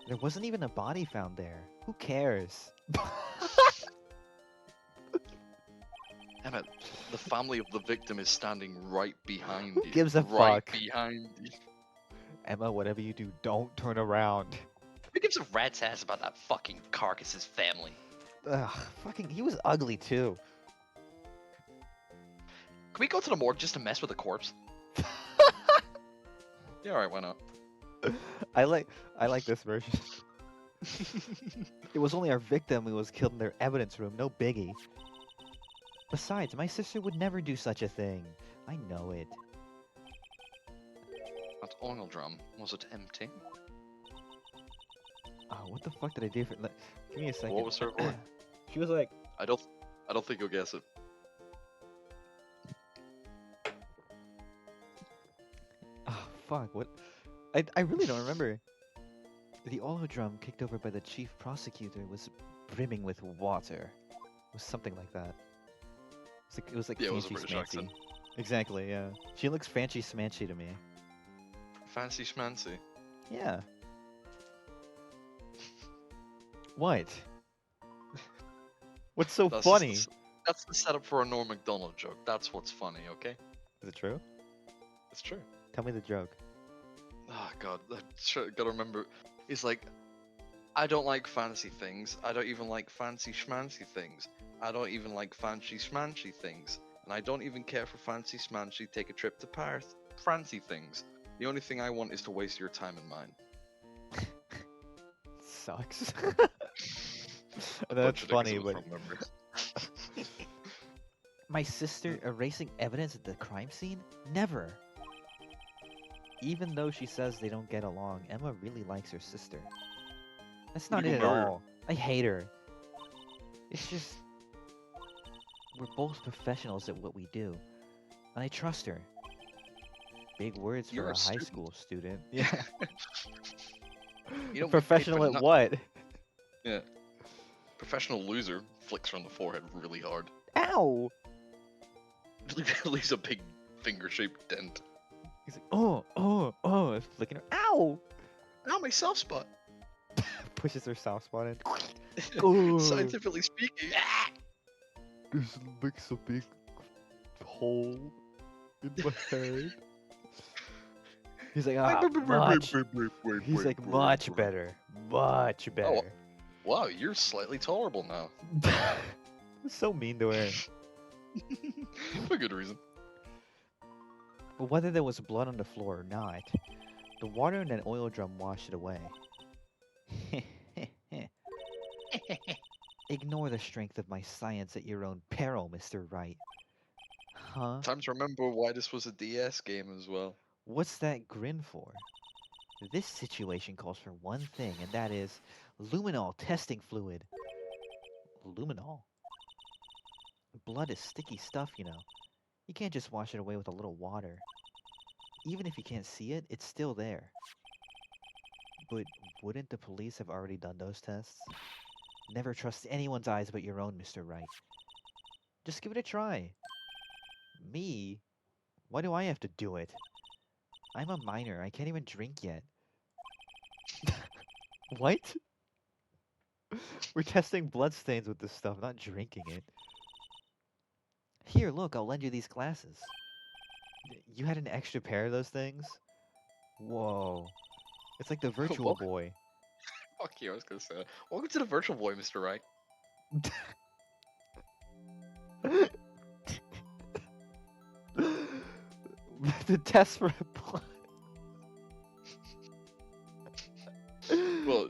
There wasn't even a body found there. Who cares? Emmett, the family of the victim is standing right behind Who you. gives a right fuck? behind you. Emma, whatever you do, don't turn around. Who gives a rat's ass about that fucking carcass's family? Ugh, fucking, he was ugly too. Can we go to the morgue just to mess with the corpse? Yeah, alright, why not? I like this version. It was only our victim who was killed in their evidence room, no biggie. Besides, my sister would never do such a thing. I know it. That oil drum, was it empty? Oh, what the fuck did I do for? Give me a second. What was her voice? She was like, I don't think you'll guess it. oh fuck, what? I really don't remember. The oil drum kicked over by the chief prosecutor was brimming with water. It was something like that. It was like Yeah, it was a fancy British smancy. accent. Exactly, yeah. She looks fancy smancy to me. Fancy schmancy. Yeah. What? What's so That's funny? That's the setup for a Norm Macdonald joke. That's what's funny, okay? Is it true? It's true. Tell me the joke. Oh god, gotta remember. He's like, I don't like fancy things. I don't even like fancy schmancy things. I don't even like fancy schmancy things. And I don't even care for fancy schmancy take a trip to Paris. Fancy things. The only thing I want is to waste your time and mine. Sucks. I That's butchered it 'cause funny, it was but from memory. my sister erasing evidence at the crime scene? Never. Even though she says they don't get along, Emma really likes her sister. That's not You it go at marry her. all. I hate her. It's just we're both professionals at what we do, and I trust her. Big words You're for a a high student. school student. Yeah. You don't get paid Professional for at nothing. what? Yeah. Professional loser flicks her on the forehead really hard. Ow! Leaves a big finger-shaped dent. He's like, oh, flicking her. Ow! Ow, my soft spot. Pushes her soft spot in. Ooh. Scientifically speaking. Ah! This makes a big hole in my head. He's like, much. He's like, much better. Much better. Wow, you're slightly tolerable now. So mean to her. For good reason. But whether there was blood on the floor or not, the water in that oil drum washed it away. Ignore the strength of my science at your own peril, Mr. Wright. Huh? Time to remember why this was a DS game as well. What's that grin for? This situation calls for one thing, and that is luminol testing fluid. Luminol? Blood is sticky stuff, you know. You can't just wash it away with a little water. Even if you can't see it, it's still there. But wouldn't the police have already done those tests? Never trust anyone's eyes but your own, Mr. Wright. Just give it a try. Me? Why do I have to do it? I'm a minor. I can't even drink yet. What? We're testing bloodstains with this stuff, not drinking it. Here, look, I'll lend you these glasses. You had an extra pair of those things? Whoa. It's like the Virtual What? Boy. Fuck you, I was gonna say that. Welcome to the Virtual Boy, Mr. Wright. The test for blood. Well,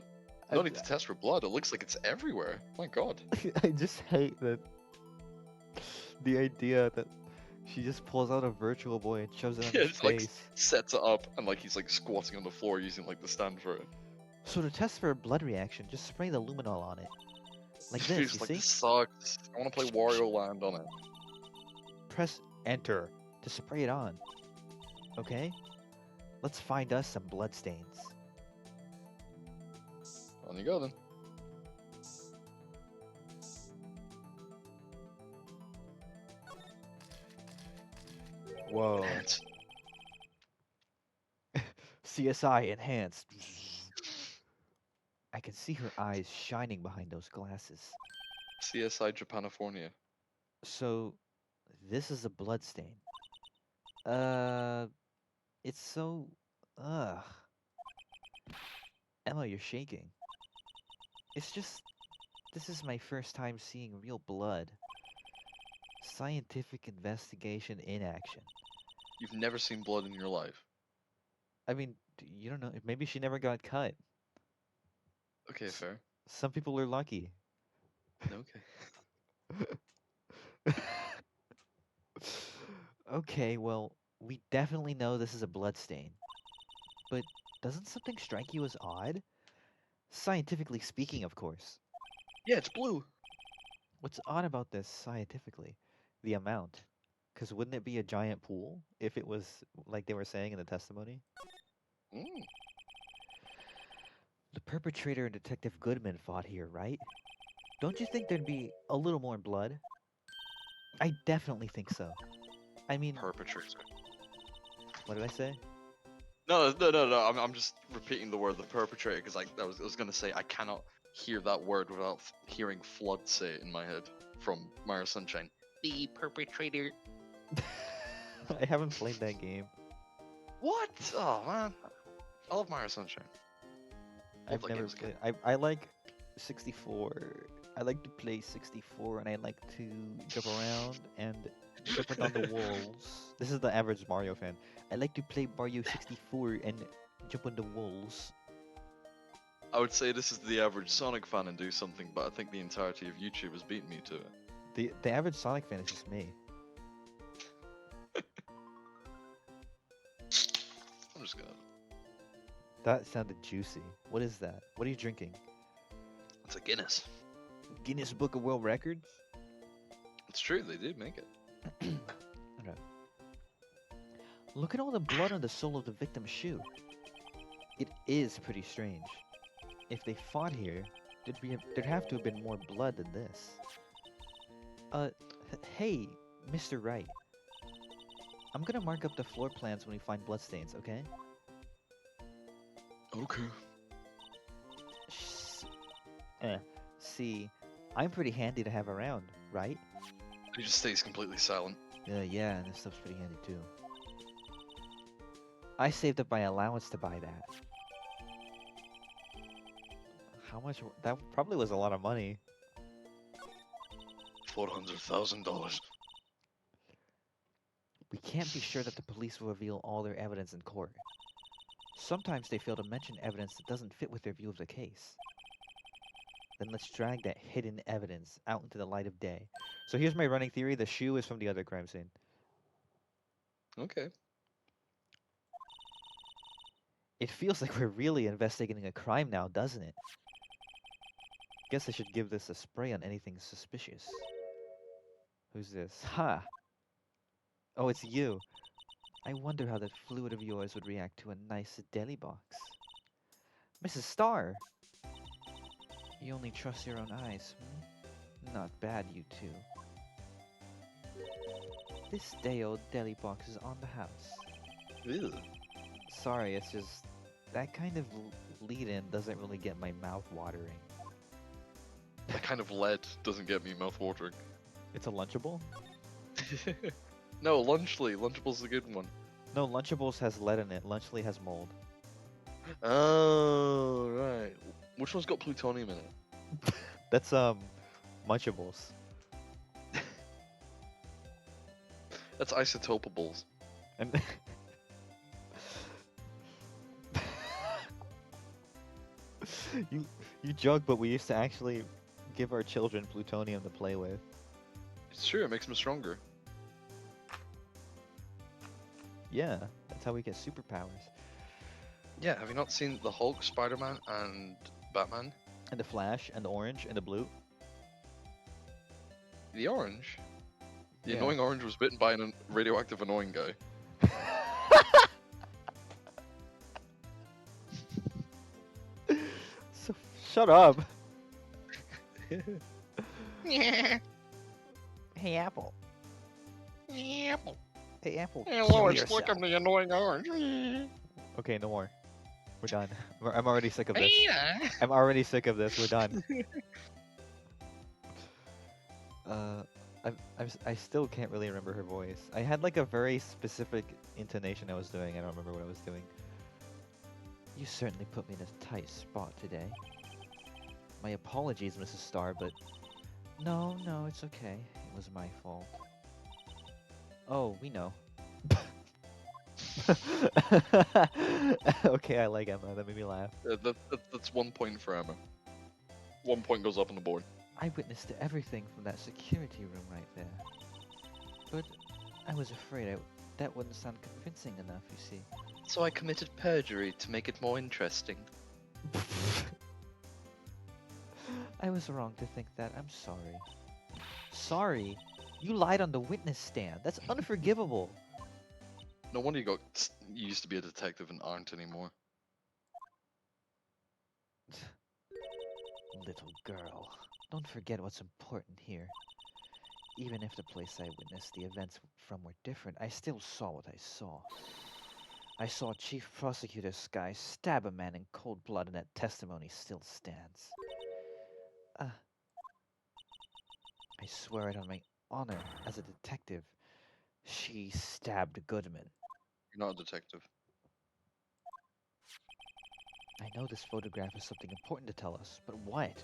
no need to test for blood. It looks like it's everywhere. My god. I just hate that the idea that she just pulls out a Virtual Boy and shoves it on Yeah, his it's like face. sets it up and like he's like squatting on the floor using like the stand for it. So to test for a blood reaction, just spray the luminol on it. Like this, He's you like, see? this sucks. I want to play Wario Land on it. Press enter to spray it on. Okay? Let's find us some bloodstains. On you go then. Whoa. Enhance. CSI enhanced. I can see her eyes shining behind those glasses. CSI Japanifornia. So, this is a blood stain. Uh, it's so. Ugh. Emma, you're shaking. It's just. This is my first time seeing real blood. Scientific investigation in action. You've never seen blood in your life. I mean, you don't know. Maybe she never got cut. Okay, S- fair. Some people are lucky. Okay. Okay, well, we definitely know this is a blood stain. But doesn't something strike you as odd? Scientifically speaking, of course. Yeah, it's blue. What's odd about this scientifically? The amount. Because wouldn't it be a giant pool if it was like they were saying in the testimony? Mm. The perpetrator and Detective Goodman fought here, right? Don't you think there'd be a little more blood? I definitely think so. I mean, Perpetrator. what did I say? No. I'm just repeating the word the perpetrator because I was gonna say I cannot hear that word without hearing Flood say it in my head from Mario Sunshine. The perpetrator. I haven't played that game. What? Oh man, I love Mario Sunshine. Love I've that never game as a kid. played. I like 64. I like to play 64, and I like to jump around and jump on the walls. This is the average Mario fan. I like to play Mario 64 and jump on the walls. I would say this is the average Sonic fan and do something, but I think the entirety of YouTube has beaten me to it. The average Sonic fan is just me. I'm just gonna. That sounded juicy. What is that? What are you drinking? It's a Guinness. Guinness Book of World Records? It's true, they did make it. Okay. Look at all the blood on the sole of the victim's shoe. It is pretty strange. If they fought here, there'd have to have been more blood than this. Hey, Mr. Wright. I'm gonna mark up the floor plans when we find bloodstains, okay? Okay. Sh- See, I'm pretty handy to have around, right? He just stays completely silent. Yeah, and this stuff's pretty handy too. I saved up my allowance to buy that. How much? That probably was a lot of money. $400,000. We can't be sure that the police will reveal all their evidence in court. Sometimes they fail to mention evidence that doesn't fit with their view of the case. Then let's drag that hidden evidence out into the light of day. So here's my running theory. The shoe is from the other crime scene. Okay. It feels like we're really investigating a crime now, doesn't it? Guess I should give this a spray on anything suspicious. Who's this? Ha! Oh, it's you. I wonder how that fluid of yours would react to a nice deli box. Mrs. Starr! You only trust your own eyes, hmm? Not bad, you two. This day-old deli box is on the house. Ew. Sorry, it's just... that kind of lead-in doesn't really get my mouth watering. That kind of lead doesn't get me mouth-watering. It's a Lunchable? No, Lunchly. Lunchable's the good one. No, Lunchables has lead in it. Lunchly has mold. Oh, right. Which one's got plutonium in it? That's, Munchables. That's isotopables. And... you joke, but we used to actually give our children plutonium to play with. It's true, it makes them stronger. Yeah, that's how we get superpowers. Yeah, have you not seen the Hulk, Spider-Man, and Batman? And the Flash, and the Orange, and the Blue. The orange? The Yeah. annoying orange was bitten by a radioactive annoying guy. So, shut up. Yeah. Hey, Apple. Yeah. Hey, Apple, Hey, kill Lois, yourself. look, I'm the annoying orange. Okay, no more. We're done. I'm already sick of this. Peter. I'm already sick of this. We're done. I still can't really remember her voice. I had like a very specific intonation I was doing. I don't remember what I was doing. You certainly put me in a tight spot today. My apologies, Mrs. Starr, but no, it's okay. It was my fault. Oh, we know. Okay, I like Emma. That made me laugh. That's 1 point for Emma. 1 point goes up on the board. I witnessed everything from that security room right there. But I was afraid that wouldn't sound convincing enough, you see. So I committed perjury to make it more interesting. I was wrong to think that. I'm sorry. Sorry? You lied on the witness stand. That's unforgivable. No wonder you used to be a detective and aren't anymore. Little girl, don't forget what's important here. Even if the place I witnessed the events from were different, I still saw what I saw. I saw Chief Prosecutor Sky stab a man in cold blood, and that testimony still stands. I swear it on my honor as a detective. She stabbed Goodman. You're not a detective. I know this photograph is something important to tell us, but what?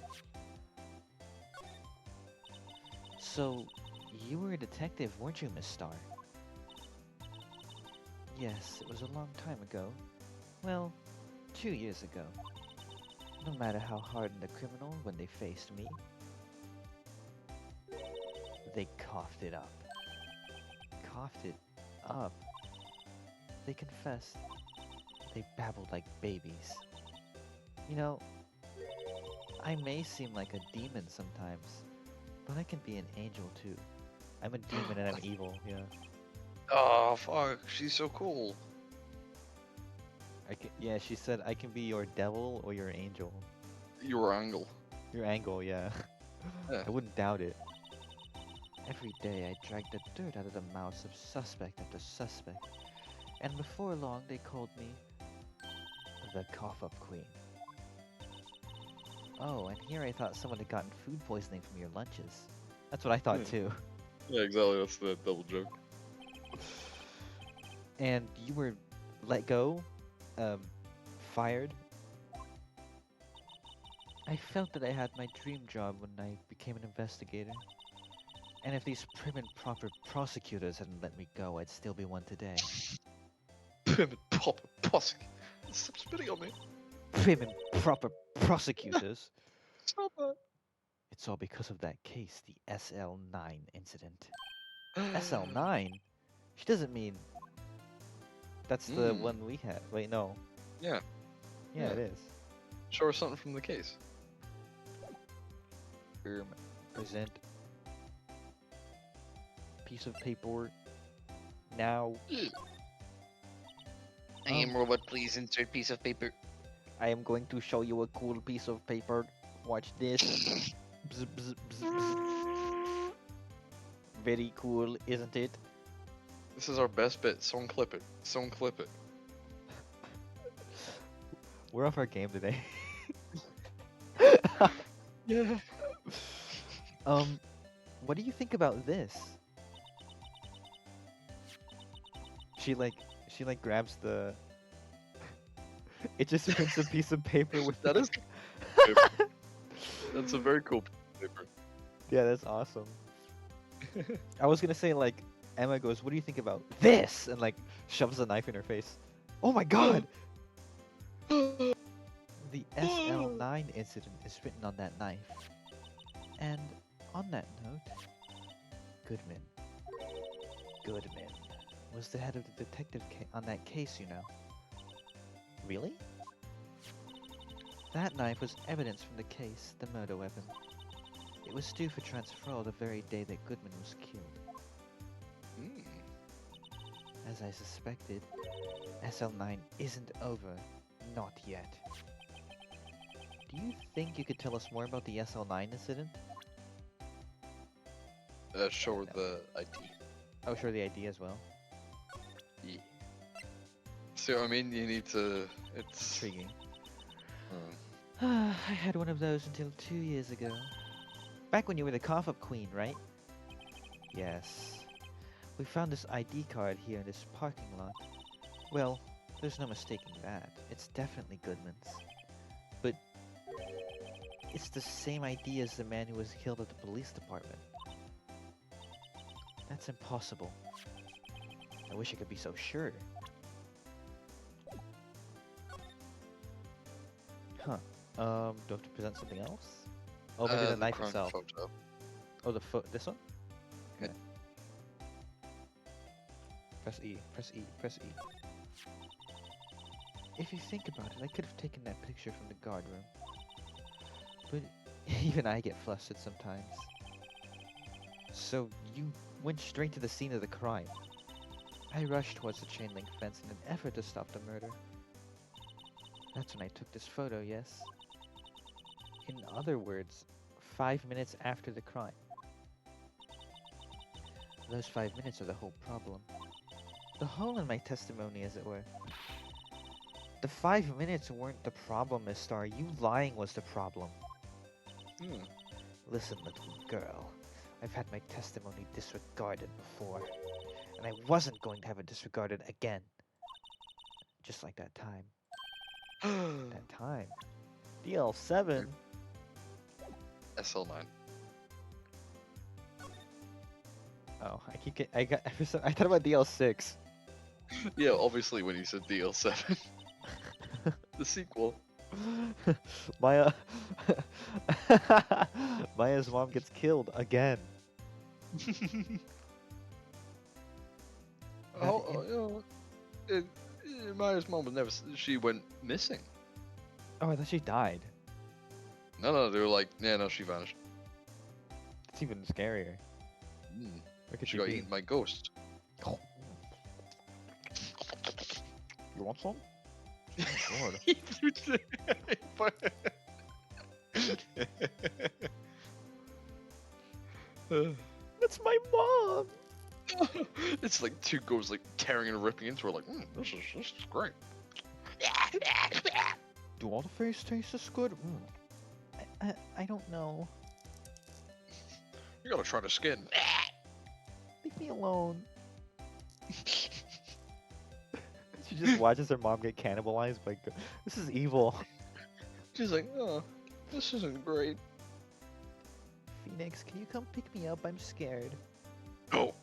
So, you were a detective, weren't you, Miss Starr? Yes, it was a long time ago. Well, 2 years ago. No matter how hardened a criminal when they faced me, they coughed it up. Coughed it up. They confessed. They babbled like babies. You know, I may seem like a demon sometimes, but I can be an angel too. I'm a demon and I'm evil, yeah. Oh, fuck. She's so cool. Yeah, she said I can be your devil or your angel. Your angle. Your angle, yeah. Yeah. I wouldn't doubt it. Every day I dragged the dirt out of the mouths of suspect after suspect. And before long they called me the cough-up queen. Oh, and here I thought someone had gotten food poisoning from your lunches. That's what I thought too. Yeah, exactly. That's the double joke. And you were let go? Fired? I felt that I had my dream job when I became an investigator. And if these prim and proper prosecutors hadn't let me go, I'd still be one today. Prim and proper prosecute. Stop spitting on me. Prim and proper prosecutors? Stop that. It's all because of that case, the SL9 incident. SL9? She doesn't mean... That's the one we had. Wait, no. Yeah. Yeah, it is. Show her something from the case. Present. Piece of paper. Now. I am robot, please insert piece of paper. I am going to show you a cool piece of paper. Watch this. Bzz, bzz, bzz, bzz. Very cool, isn't it? This is our best bit. Someone clip it. Someone clip it. We're off our game today. Yeah. What do you think about this? She like grabs the... It just prints a piece of paper with... That is... That's a very cool piece of paper. Yeah, that's awesome. I was gonna say, like, Emma goes, what do you think about this? And, like, shoves a knife in her face. Oh my god! The SL9 incident is written on that knife. And on that note, Goodman was the head of the detective on that case, you know. Really? That knife was evidence from the case, the murder weapon. It was due for transferal the very day that Goodman was killed. As I suspected, SL9 isn't over. Not yet. Do you think you could tell us more about the SL9 incident? Show her the ID. Oh, sure, the ID as well. See what I mean? You need to. It's. Intriguing. uh, I had one of those until 2 years ago. Back when you were the cough-up queen, right? Yes. We found this ID card here in this parking lot. Well, there's no mistaking that. It's definitely Goodman's. But it's the same ID as the man who was killed at the police department. That's impossible. I wish I could be so sure. Huh. Do I have to present something else? Oh, maybe the knife crime itself. photo. Oh, this one? Yeah. Press E, press E, press E. If you think about it, I could have taken that picture from the guard room. But even I get flustered sometimes. So you went straight to the scene of the crime. I rushed towards the chain link fence in an effort to stop the murder. That's when I took this photo, yes? In other words, 5 minutes after the crime. Those 5 minutes are the whole problem. The hole in my testimony, as it were. The 5 minutes weren't the problem, Miss Star. You lying was the problem. Hmm. Listen, little girl. I've had my testimony disregarded before. And I wasn't going to have it disregarded again. Just like that time. That time. DL7? SL9. Oh, I thought about DL6. Yeah, obviously when you said DL7. The sequel. Maya... Maya's mom gets killed again. Maya's mom was never. She went missing. Oh, I thought she died. No, they were like, yeah, no, she vanished. It's even scarier. Mm. Where could She got be? eaten by ghosts. You want some? Oh, Lord. That's my mom! It's like two ghosts like tearing and ripping into her. Like, this is great. Do all the face taste this good? I don't know. You gotta try the skin. Leave me alone. She just watches her mom get cannibalized by this is evil. She's like, oh, this isn't great. Phoenix, can you come pick me up? I'm scared. No.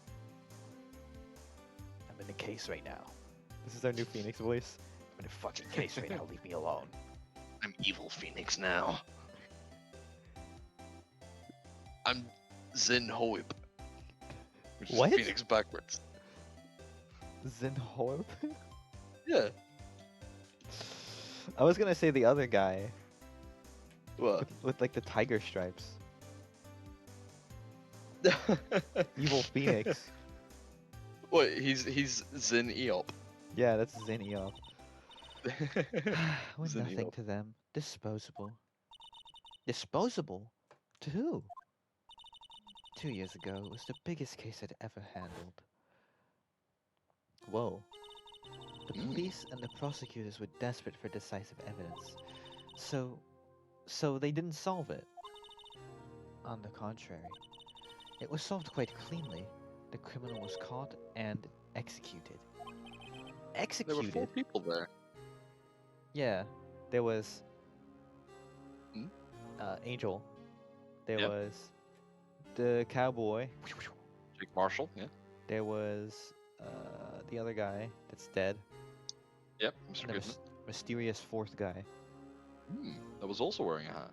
I'm in a case right now. This is our new Phoenix voice. I'm in a fucking case right now. Leave me alone. I'm evil Phoenix now. I'm Zen Hoib. Which What? is Phoenix backwards. Zinhorb? Yeah. I was gonna say the other guy What? with like the tiger stripes. Evil Phoenix. What? He's Zen Eop. Yeah, that's Zinniop. We're Zen nothing Eop. to them. Disposable. Disposable? To who? 2 years ago, it was the biggest case I'd ever handled. Whoa. The police and the prosecutors were desperate for decisive evidence. So they didn't solve it. On the contrary, it was solved quite cleanly. The criminal was caught and executed. There were 4 Executed? people there. Yeah. There was Hmm? Angel. There Yep. was the cowboy. Jake Marshall, yeah. There was the other guy that's dead. Yep, And Mr. the Goodman. mysterious fourth guy. That was also wearing a hat.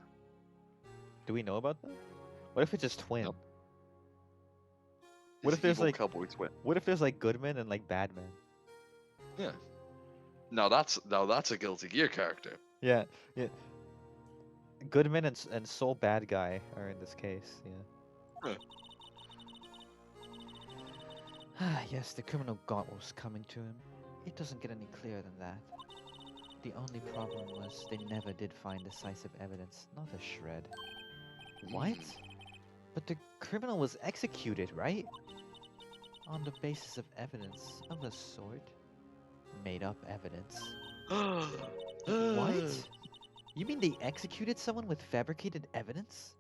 Do we know about that? What if it's just twin? Nope. What His if there's evil like cowboy twin? What if there's like Goodman and like Badman? Yeah. Now that's a Guilty Gear character. Yeah, yeah. Goodman and Soul Bad Guy are in this case. Yeah. Ah, yes, the criminal got what was coming to him. It doesn't get any clearer than that. The only problem was they never did find decisive evidence, not a shred. What? But the criminal was executed, right? On the basis of evidence of a sort. Made up evidence. Mm. What? You mean they executed someone with fabricated evidence?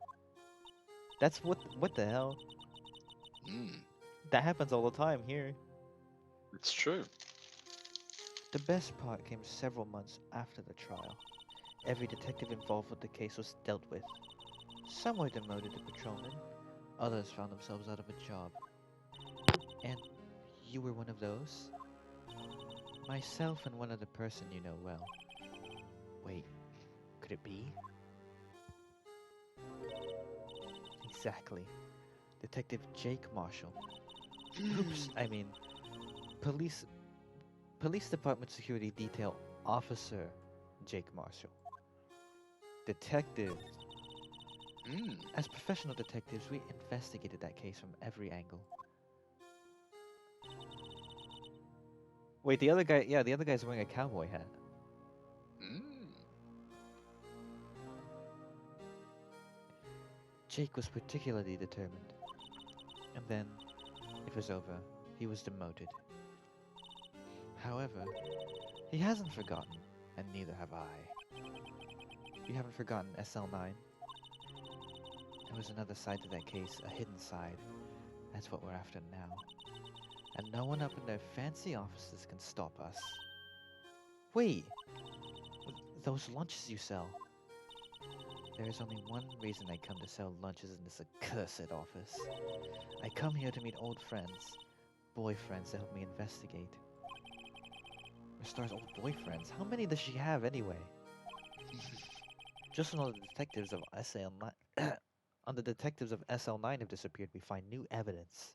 That's what the hell? That happens all the time here. It's true. The best part came several months after the trial. Every detective involved with the case was dealt with. Some were demoted to patrolmen, others found themselves out of a job. And you were one of those? Myself and one other person you know well. Wait, could it be? Exactly. Detective Jake Marshall. Oops, I mean, police Police Department Security Detail Officer Jake Marshall. Detective. Mm. As professional detectives, we investigated that case from every angle. Wait, the other guy, yeah, the other guy's wearing a cowboy hat. Mm. Jake was particularly determined. And then, it was over. He was demoted. However, he hasn't forgotten, and neither have I. You haven't forgotten SL9? There was another side to that case, a hidden side. That's what we're after now. And no one up in their fancy offices can stop us. Wait! Those lunches you sell. There is only one reason I come to sell lunches in this accursed office. I come here to meet old friends, boyfriends to help me investigate. Star's old boyfriends? How many does she have anyway? Just on the detectives of SL9, on the detectives of SL9 have disappeared, we find new evidence.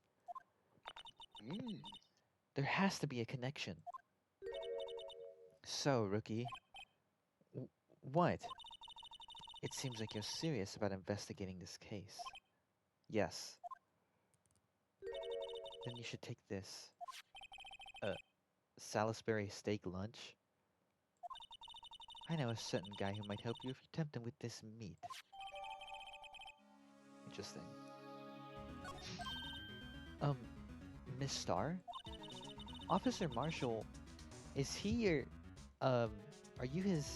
Mm. There has to be a connection. So, rookie, what? It seems like you're serious about investigating this case. Yes. Then you should take this. Salisbury steak lunch? I know a certain guy who might help you if you tempt him with this meat. Interesting. Um, Miss Starr? Officer Marshall, is he your, um, are you his,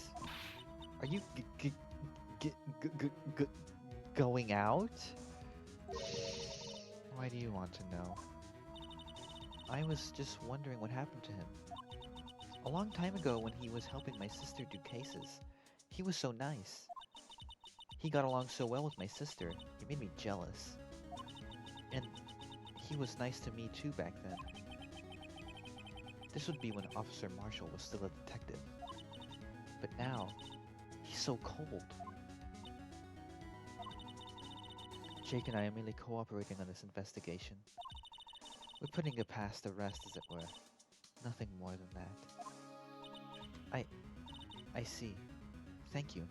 are you g- g- g- g- going out? Why do you want to know? I was just wondering what happened to him. A long time ago when he was helping my sister do cases, he was so nice. He got along so well with my sister, it made me jealous. And he was nice to me too back then. This would be when Officer Marshall was still a detective. But now, he's so cold. Jake and I are merely cooperating on this investigation. We're putting the past to rest, as it were. Nothing more than that. I see. Thank you.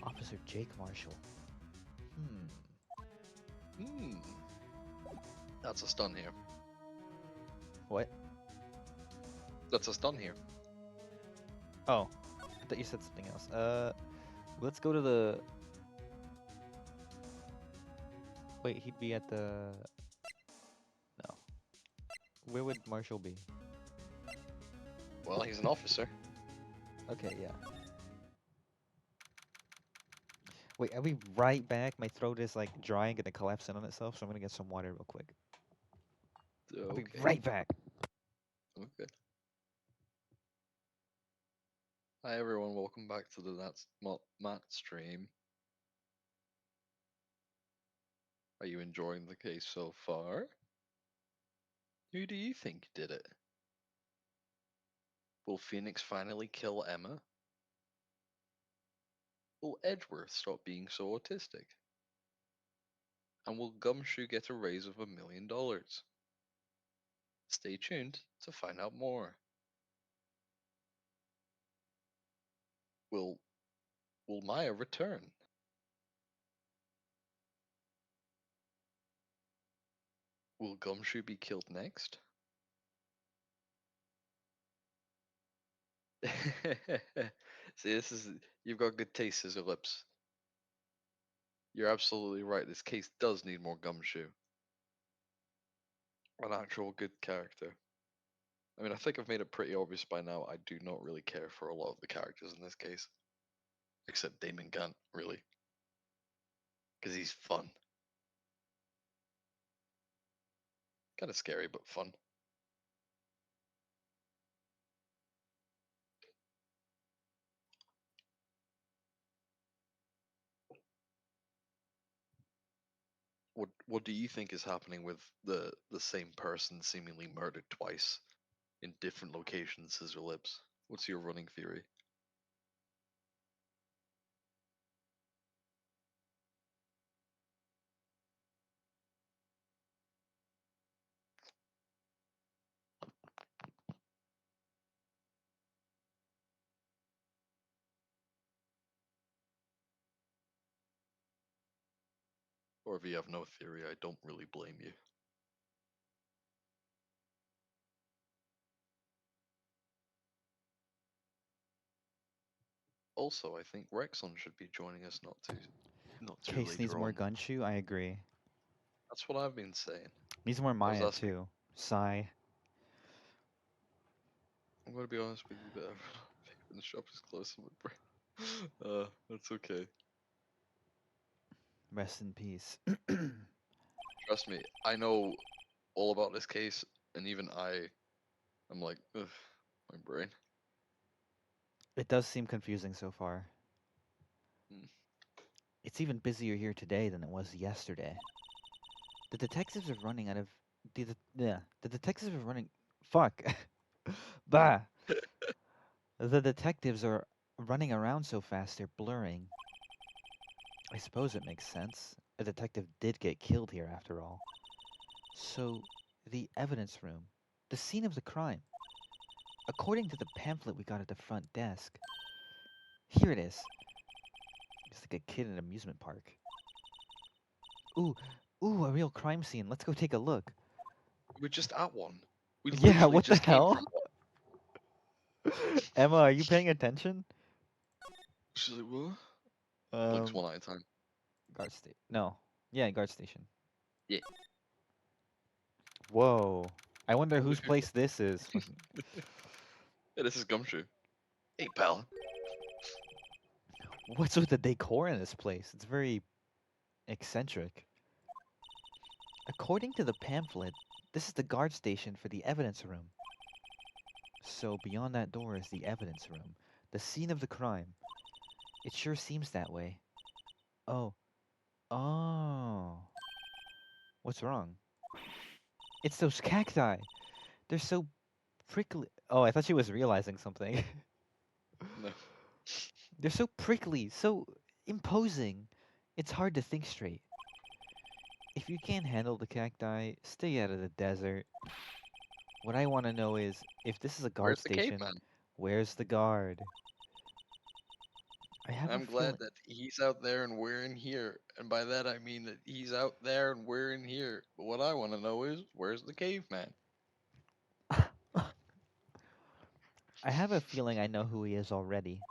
Officer Jake Marshall. Mm. That's a stun here. What? That's a stun here. Oh, I thought you said something else. Let's go to the... Wait, he'd be at the... No. Where would Marshall be? Well, he's an officer. Okay, yeah. Wait, are we right back? My throat is like drying and collapsing on itself, so I'm gonna get some water real quick. I'll be Okay. right back. Okay. Hi everyone, welcome back to the That's Not Matt stream. Are you enjoying the case so far? Who do you think did it? Will Phoenix finally kill Emma? Will Edgeworth stop being so autistic? And will Gumshoe get a raise of $1 million? Stay tuned to find out more. Will Maya return? Will Gumshoe be killed next? See, you've got good taste as your lips. You're absolutely right. This case does need more Gumshoe. An actual good character. I mean, I think I've made it pretty obvious by now. I do not really care for a lot of the characters in this case, except Damon Gant, really, because he's fun. Kind of scary, but fun. What do you think is happening with the same person seemingly murdered twice in different locations as your lips? What's your running theory? Or if you have no theory, I don't really blame you. Also, I think Rexon should be joining us not too Case needs later more on. Gunshoe. I agree. That's what I've been saying. Needs more I was Maya asking. too. Sigh. I'm gonna be honest with you, but the shop is closed. That's okay. Rest in peace. Trust me, I know all about this case, and even I'm like, ugh, my brain. It does seem confusing so far. Hmm. It's even busier here today than it was yesterday. The detectives are running out of the detectives are running. Fuck. Bah. The detectives are running around so fast they're blurring. I suppose it makes sense. A detective did get killed here after all. So, the evidence room, the scene of the crime. According to the pamphlet we got at the front desk, here it is. It's like a kid in an amusement park. Ooh, ooh, a real crime scene. Let's go take a look. We're just at one. We Yeah, literally what the just came hell? from one. Emma, are you paying attention? She's like, what? Blinks Um, one at a time. guard station. No. Yeah, guard station. Yeah. Whoa. I wonder Look whose who's place this is. Fucking- Yeah, this is Gumshoe. Hey, pal. What's with the decor in this place? It's very eccentric. According to the pamphlet, this is the guard station for the evidence room. So beyond that door is the evidence room, the scene of the crime. It sure seems that way. Oh, oh. What's wrong? It's those cacti. They're so prickly. Oh, I thought she was realizing something. No. They're so prickly, so imposing. It's hard to think straight. If you can't handle the cacti, stay out of the desert. What I want to know is, if this is a guard Where's the station, caveman? where's the guard? I have a I'm glad feeling. that he's out there and we're in here. And by that I mean that he's out there and we're in here. But what I want to know is, where's the caveman? I have a feeling I know who he is already.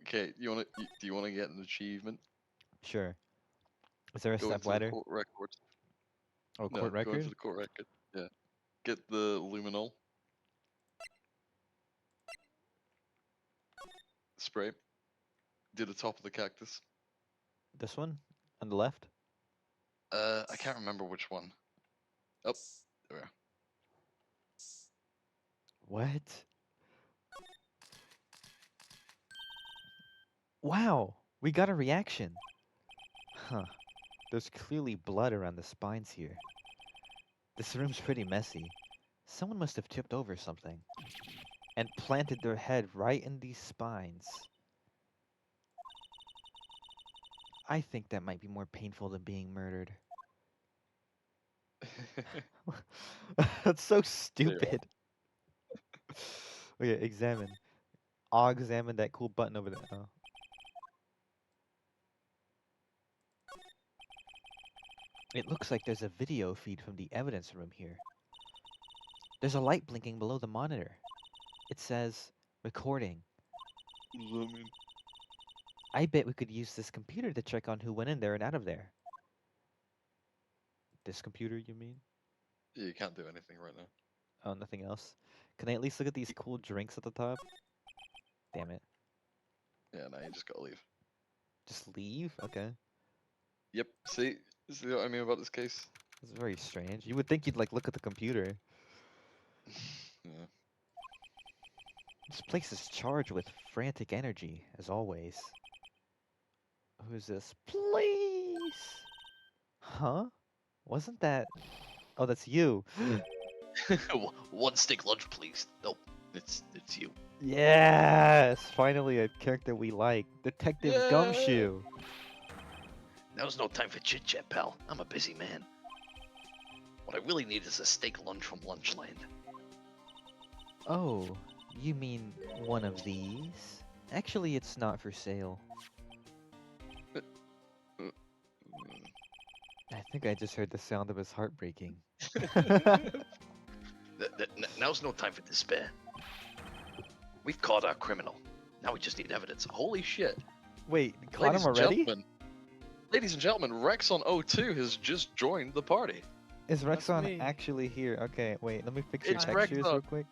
Okay, do you want to get an achievement? Sure. Is there a Go step into the ladder? court records. Oh, No, court go into record? the court record. Yeah. Get the luminol spray. Do the top of the cactus. This one? On the left? I can't remember which one. Oh, there we are. What? Wow! We got a reaction! Huh. There's clearly blood around the spines here. This room's pretty messy. Someone must have tipped over something and planted their head right in these spines. I think that might be more painful than being murdered. That's so There you are. stupid. Okay, examine. I'll examine that cool button over there. Oh. It looks like there's a video feed from the evidence room here. There's a light blinking below the monitor. It says, recording. What does that mean? I bet we could use this computer to check on who went in there and out of there. This computer, you mean? Yeah, you can't do anything right now. Oh, nothing else. Can I at least look at these cool drinks at the top? Damn it. Yeah, no, you just gotta leave. Just leave? Okay. Yep. See what I mean about this case? That's very strange. You would think you'd like look at the computer. Yeah. This place is charged with frantic energy, as always. Who's this? Please! Huh? Wasn't that... Oh, that's you. One stick lunch, please. Nope, it's you. Yes! Finally a character we like. Detective Yay! Gumshoe. Now's no time for chit chat, pal. I'm a busy man. What I really need is a steak lunch from Lunchland. Oh, you mean one of these? Actually, it's not for sale. I think I just heard the sound of his heart breaking. Now's no time for despair. We've caught our criminal. Now we just need evidence. Holy shit! Wait, caught him Ladies and already? gentlemen, ladies and gentlemen, Rexon02 has just joined the party. Is That's Rexon me. actually here? Okay, wait, let me fix your It's textures Rexon. real quick.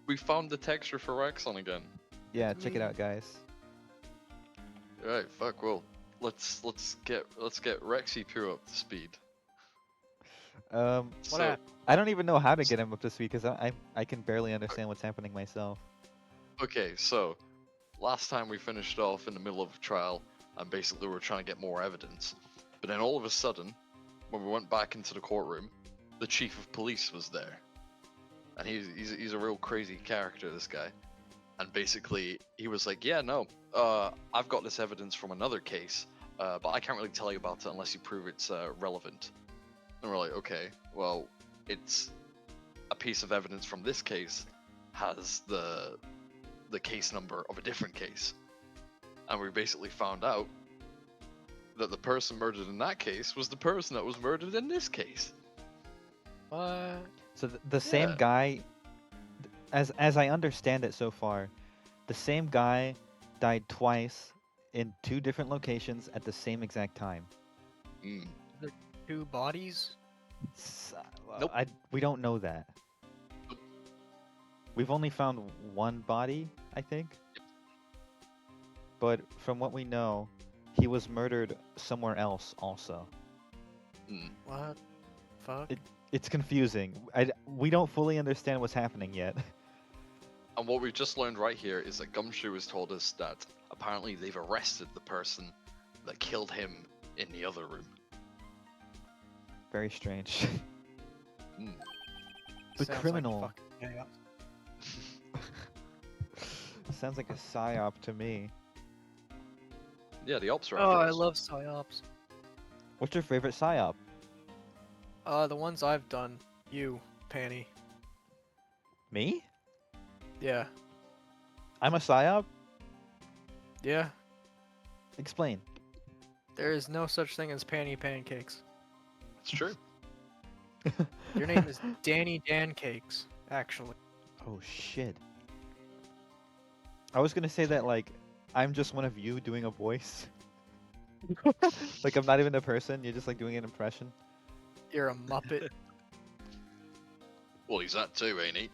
We found the texture for Rexon again. Yeah, That's check it me. out, guys. Alright, fuck. Well, let's get Rexy Pure up to speed. What So, happened? I don't even know how to get him up to speed because I can barely understand what's happening myself. okay, so last time we finished off in the middle of a trial, and basically we were trying to get more evidence. But then all of a sudden, when we went back into the courtroom, the chief of police was there, and he's a real crazy character, this guy. And basically, he was like, "Yeah, no, I've got this evidence from another case, but I can't really tell you about it unless you prove it's relevant." And we're like, "Okay, well, it's a piece of evidence from this case has the case number of a different case," and we basically found out that the person murdered in that case was the person that was murdered in this case. What? So the same Yeah. guy, as I understand it so far, the same guy died twice in 2 different locations at the same exact time. Mm. Two bodies? Nope. We don't know that. Nope. We've only found one body, I think. But from what we know, he was murdered somewhere else also. Mm. What? Fuck. It's confusing. We don't fully understand what's happening yet. And what we've just learned right here is that Gumshoe has told us that apparently they've arrested the person that killed him in the other room. Very strange. Mm. The Sounds like criminal. fucking chaos. Sounds like a psyop to me. Yeah, the ops are Oh, after I us. love psyops. What's your favorite psyop? The ones I've done. You, Panny. Me? Yeah. I'm a psyop? Yeah. Explain. There is no such thing as Panny Pancakes. It's true. Your name is Danny Dan Cakes, actually. Oh shit. I was gonna say that like I'm just one of you doing a voice. Like I'm not even a person, you're just like doing an impression. You're a Muppet. Well, he's that too, ain't he?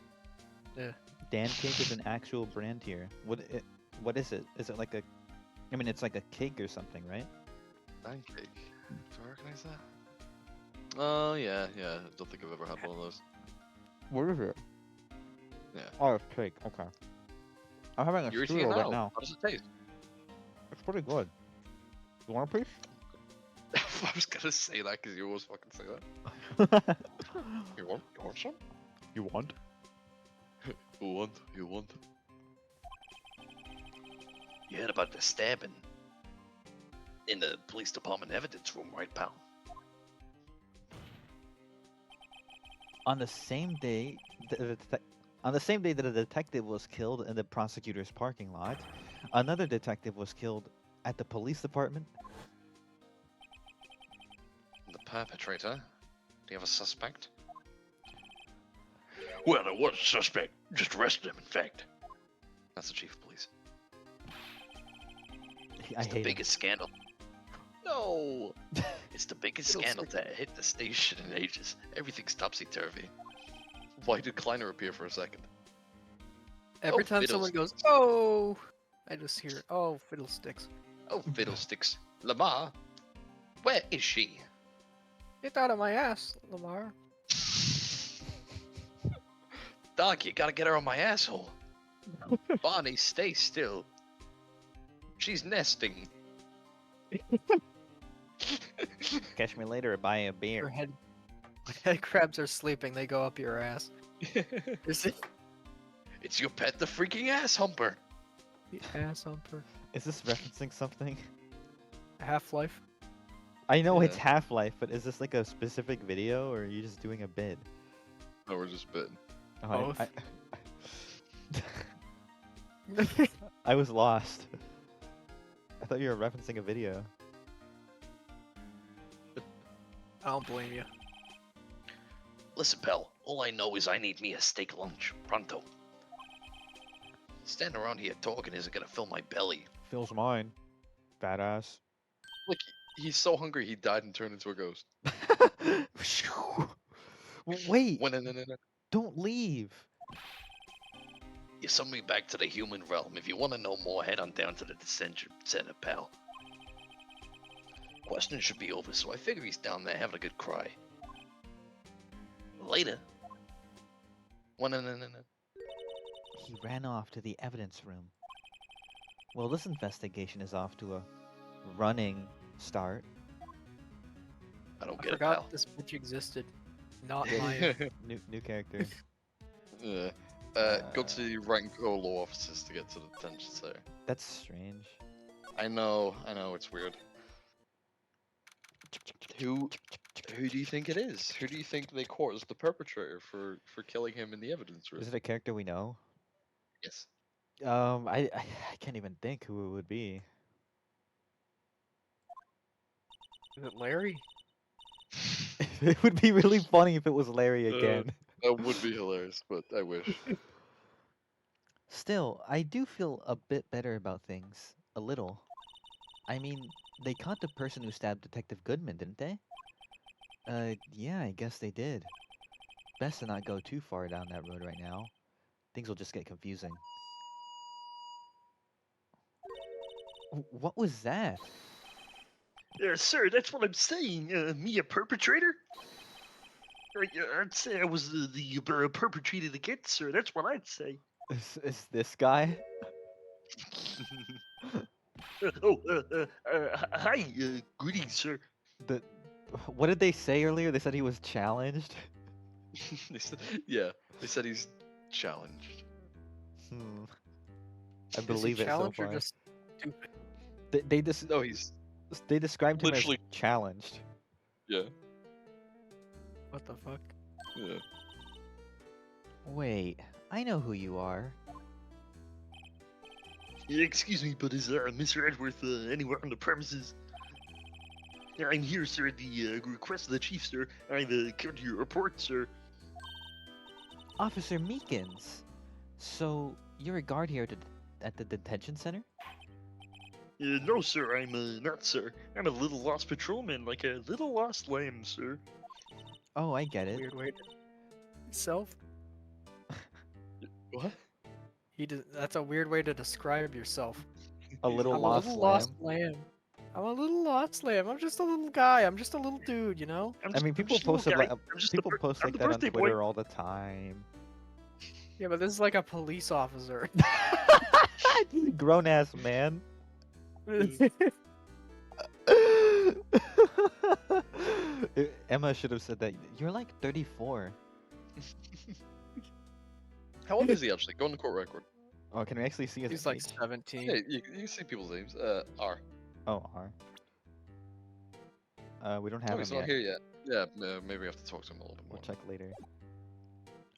Dan Cake is an actual brand here. What is it? Is it like a I mean it's like a cake or something, right? Pancake. Do I recognize that? Oh, yeah. I don't think I've ever had one of those. What is it? Yeah. Oh, it's cake, okay. I'm having a You're eating it strudel right now. now. How does it taste? It's pretty good. You want a piece? I was gonna say that because you always fucking say that. You want some? You want? You want? You heard about the stabbing in the police department evidence room, right, pal? On the same day, that a detective was killed in the prosecutor's parking lot, another detective was killed at the police department. The perpetrator? Do you have a suspect? Well, there was a suspect. Just arrested him, in fact. That's the chief of police. I It's the hate him. biggest scandal. No! It's the biggest Feels scandal like- to hit the station in ages. Everything's topsy-turvy. Why did Kleiner appear for a second? Every Oh, time someone fiddles- goes, oh, I just hear, oh, fiddlesticks. Oh, fiddlesticks. Lamar, where is she? Get out of my ass, Lamar. Doc, you gotta get her on my asshole. Bonnie, stay still. She's nesting. Catch me later or buy a Your beer. head crabs are sleeping. They go up your ass. Is it It's your pet, the freaking ass humper. the ass humper? Is this referencing something? Half-Life? I know it's Yeah. Half-Life, but is this like a specific video or are you just doing a bit? No, we're just bitten. Oh, Both. I, I was lost. I thought you were referencing a video. I don't blame you. Listen, pal, all I know is I need me a steak lunch, pronto. Standing around here talking isn't gonna fill my belly. Fills mine. Fat ass. Look, he's so hungry he died and turned into a ghost. Wait, When no. don't leave. You send me back to the human realm. If you want to know more, head on down to the Descension Center, pal. Questions should be over, so I figure he's down there having a good cry. Later. No. He ran off to the evidence room. Well, this investigation is off to a running start. I don't I get it, pal. forgot this bitch existed. Not my. New character. Yeah. Go to the Ranko law offices to get to the detention center. That's strange. I know, it's weird. Who do you think it is? Who do you think they caught as the perpetrator for killing him in the evidence room? Is it a character we know? Yes. I can't even think who it would be. Is it Larry? It would be really funny if it was Larry Uh, again. That would be hilarious, but I wish. Still, I do feel a bit better about things. A little. I mean, they caught the person who stabbed Detective Goodman, didn't they? Yeah, I guess they did. Best to not go too far down that road right now. Things will just get confusing. What was that? Sir, that's what I'm saying. Me a perpetrator? I'd say I was the perpetrated against, sir. That's what I'd say. Is this guy? Hi, greetings, sir. The what did they say earlier? They said he was challenged. Yeah, they said he's challenged. Hmm. I Is he believe it so challenged or far. just stupid? No, he's They described him literally- as challenged. yeah. What the fuck? Yeah. Wait, I know who you are. Excuse me, but is Mr. Edworth anywhere on the premises? I'm here, sir, at the request of the chief, sir. I've come to your report, sir. Officer Meekins. So you're a guard here at the detention center? No, sir, I'm not, sir. I'm a little lost patrolman, like a little lost lamb, sir. Oh, I get it. Weird way to self. What? That's a weird way to describe yourself. A little I'm lost a little lamb. lost lamb. I'm a little lost lamb. I'm just a little guy. I'm just a little dude, you know? I mean, people just a little posted guy. like I'm just the people bir- post I'm like the that on birthday boy. Twitter all the time. Yeah, but this is like a police officer. Grown ass man. Emma should have said that. You're like 34. How old is he actually? Go on the court record. Oh, can we actually see his He's like age? 17. Yeah, you can see people's names. R. Oh, R. We don't Oh, have he's him not yet. here yet. Yeah, maybe I have to talk to him a little bit more. We'll check later.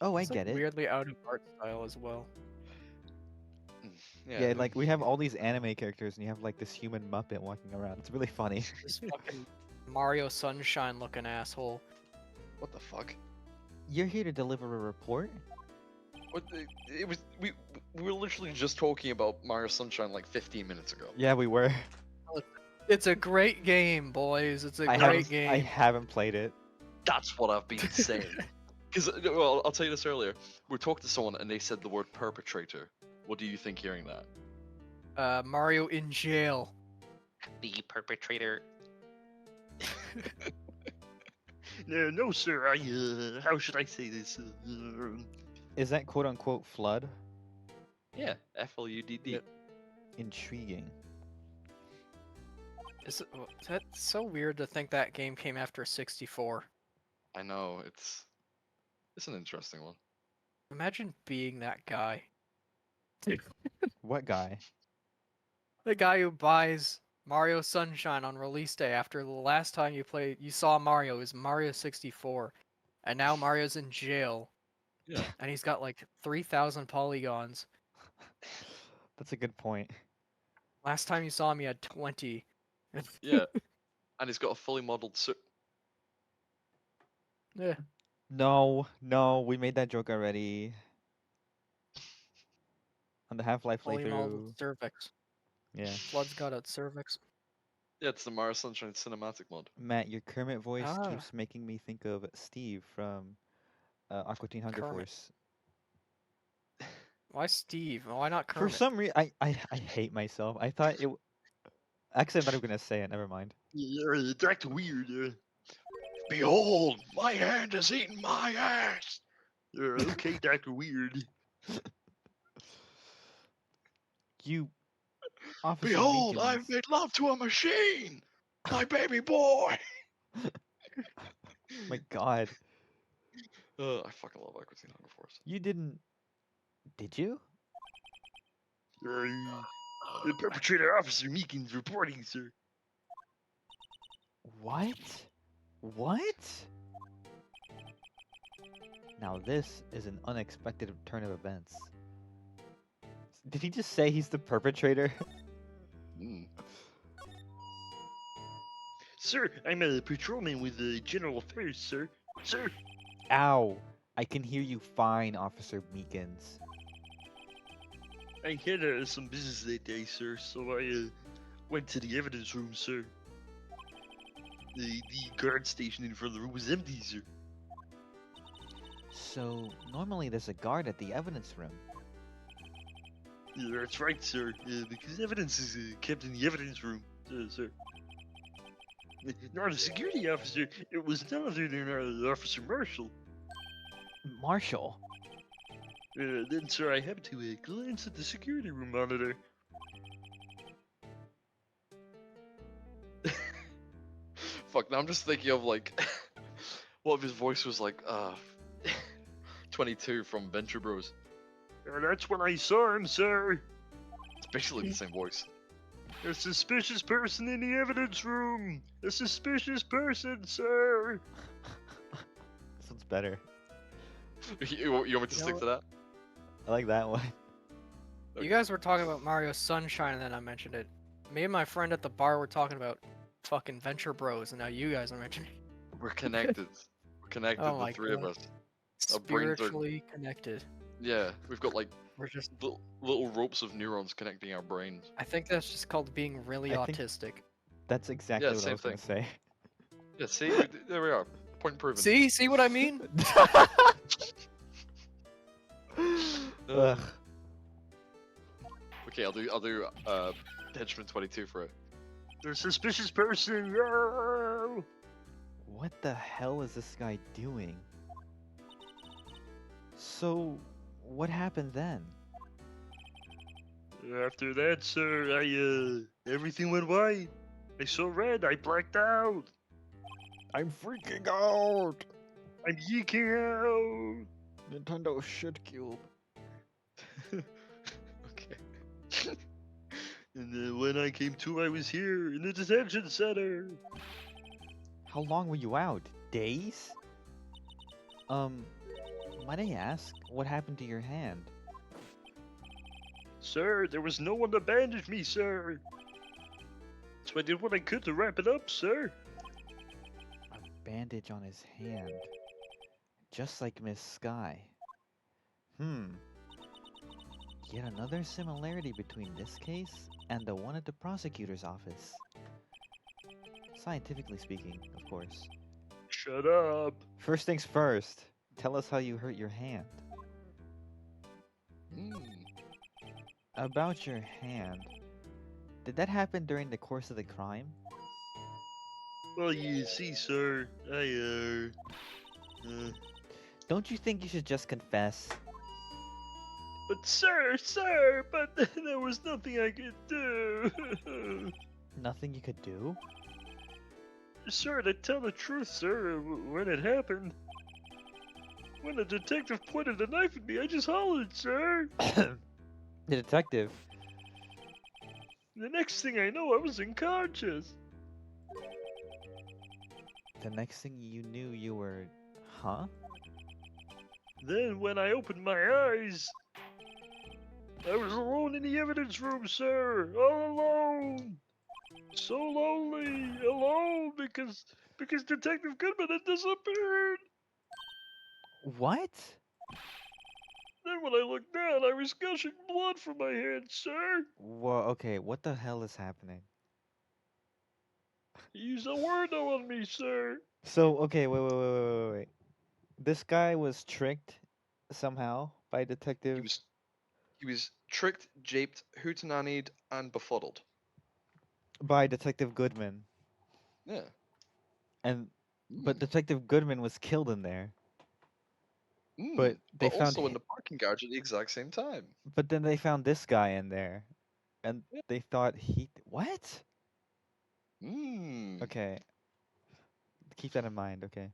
Oh, I He's, like, get it. Weirdly out of art style as well. Yeah, like we have all these anime characters, and you have like this human Muppet walking around. It's really funny. This fucking Mario Sunshine looking asshole. What the fuck? You're here to deliver a report? What? It was we were literally just talking about Mario Sunshine like 15 minutes ago. Yeah, we were. It's a great game, boys. It's a I great haven't. game. I haven't played it. That's what I've been saying. Because, well, I'll tell you this earlier. We talked to someone and they said the word perpetrator. What do you think hearing that? Mario in jail. The perpetrator. No, sir. How should I say this? Is that quote unquote flood? Yeah, FLUDD. Yep. Intriguing. That's so weird to think that game came after 64. I know, it's an interesting one. Imagine being that guy. What guy? The guy who buys Mario Sunshine on release day after the last time you saw Mario was Mario 64. And now Mario's in jail. Yeah. And he's got like 3,000 polygons. That's a good point. Last time you saw him, he had 20. Yeah. And he's got a fully modeled suit. Yeah. No, we made that joke already. On the Half-Life Fully modeled playthrough. cervix. Yeah. Flood's got a cervix. Yeah, it's the Mario Sunshine cinematic mod. Matt, your Kermit voice Ah. keeps making me think of Steve from Aqua Teen Hunger Kermit. Force. Why Steve? Why not For Kermit? some reason, I hate myself. I thought it. Actually, I thought I was gonna say it. Never mind. That's weird. Behold, my hand has eaten my ass. Okay, Dr. Weird. You. Officer Behold, I've Meekins. made love to a machine. My baby boy. My God, I fucking love Aqua Teen Hunger Force. you didn't. Did you? The perpetrator Officer Meekins reporting, sir. What? What? Now this is an unexpected turn of events. Did he just say he's the perpetrator? Mm. Sir, I'm a patrolman with General Affairs, sir. Sir. Ow! I can hear you fine, Officer Meekins. I had some business that day, sir, so I went to the evidence room, sir. The guard station in front of the room was empty, sir. So, normally there's a guard at the evidence room. That's right, sir, because evidence is kept in the evidence room, sir. Not a security officer, it was none other than Officer Marshall. Marshall? Then, sir, I happened to glance at the security room monitor. Fuck, now I'm just thinking of like, what if his voice was like, 22 from Venture Bros. That's when I saw him, sir. It's basically the same voice. A suspicious person in the evidence room. A suspicious person, sir. This one's better. You want me to You know stick what? to that? I like that one. You guys were talking about Mario Sunshine and then I mentioned it. Me and my friend at the bar were talking about fucking Venture Bros and now you guys are mentioning We're connected. We're connected, Oh the my three of God. us. Our brains are- spiritually connected. Yeah, we've got like We're just little ropes of neurons connecting our brains. I think that's just called being really I think- autistic. That's exactly what I same was gonna say. Yeah, see, there we are. Point proven. See what I mean? Ugh. Okay, I'll do Henchman 22 for it. A suspicious person. No! What the hell is this guy doing? So, what happened then? After that, sir, everything went white. I saw red. I blacked out. I'm freaking out! I'm geeking out. Nintendo shit cube. Okay. And when I came to, I was here in the detention center. How long were you out? Days? Might I ask, what happened to your hand? Sir, there was no one to bandage me, sir. So I did what I could to wrap it up, sir. A bandage on his hand. Just like Miss Sky. Yet another similarity between this case and the one at the prosecutor's office. Scientifically speaking, of course. Shut up. First things first. tell us how you hurt your hand. Hmm. About your hand. Did that happen during the course of the crime? Well, you see, sir, Don't you think you should just confess? but sir, but there was nothing I could do. Nothing you could do? Sir, to tell the truth, sir, when it happened, when the detective pointed the knife at me, I just hollered, sir. The detective. The next thing I know, I was unconscious. The next thing you knew, you were... Huh? Then, when I opened my eyes, I was alone in the evidence room, sir, all alone. So lonely, alone, because Detective Goodman had disappeared. What? Then when I looked down, I was gushing blood from my hand, sir. Well, okay, what the hell is happening? He used a word on me, sir. So, okay, wait. This guy was tricked somehow by He Detective... was he was tricked, japed, hootenannied, and befuddled. by Detective Goodman. Yeah. And... But Mm. Detective Goodman was killed in there. Mm. But they But found... also in the parking garage at the exact same time. But then they found this guy in there. And Yeah. they thought he... What? Mm. Okay. Keep that in mind, okay?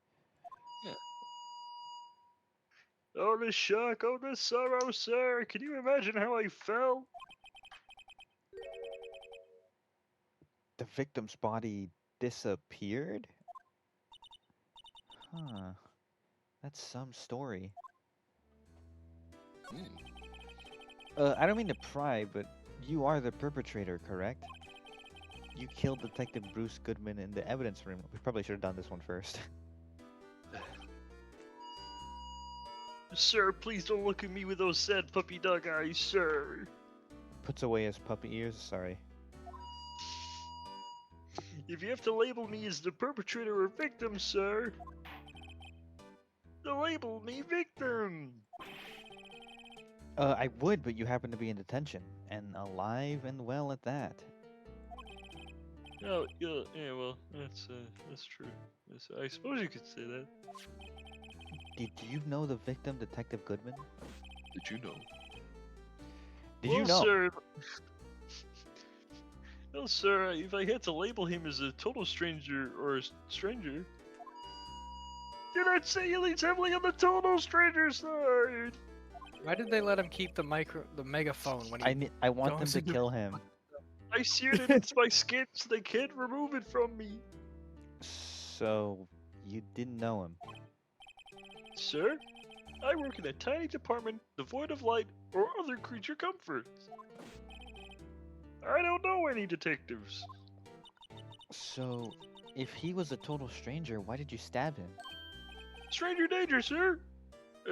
Oh, the shock, oh, the sorrow, sir. Can you imagine how I felt? The victim's body disappeared? Huh. That's some story. Mm. I don't mean to pry, but you are the perpetrator, correct? You killed Detective Bruce Goodman in the evidence room. We probably should have done this one first. Sir, please don't look at me with those sad puppy dog eyes, sir. Puts away his puppy ears. Sorry. If you have to label me as the perpetrator or victim, sir, then label me victim. I would, but you happen to be in detention. And alive and well at that. Oh, yeah, well, that's true. I suppose you could say that. Did you know the victim, Detective Goodman? Did you know? Did Well, you know? sir, well, sir, if I had to label him as a total stranger or a stranger, then I'd say he leans heavily on the total stranger side. Why did they let him keep the megaphone when he I want them goes to into- kill him. I seared it into my skin so they can't remove it from me. So, you didn't know him. Sir, I work in a tiny department devoid of light or other creature comforts. I don't know any detectives. So, if he was a total stranger, why did you stab him? Stranger danger, sir.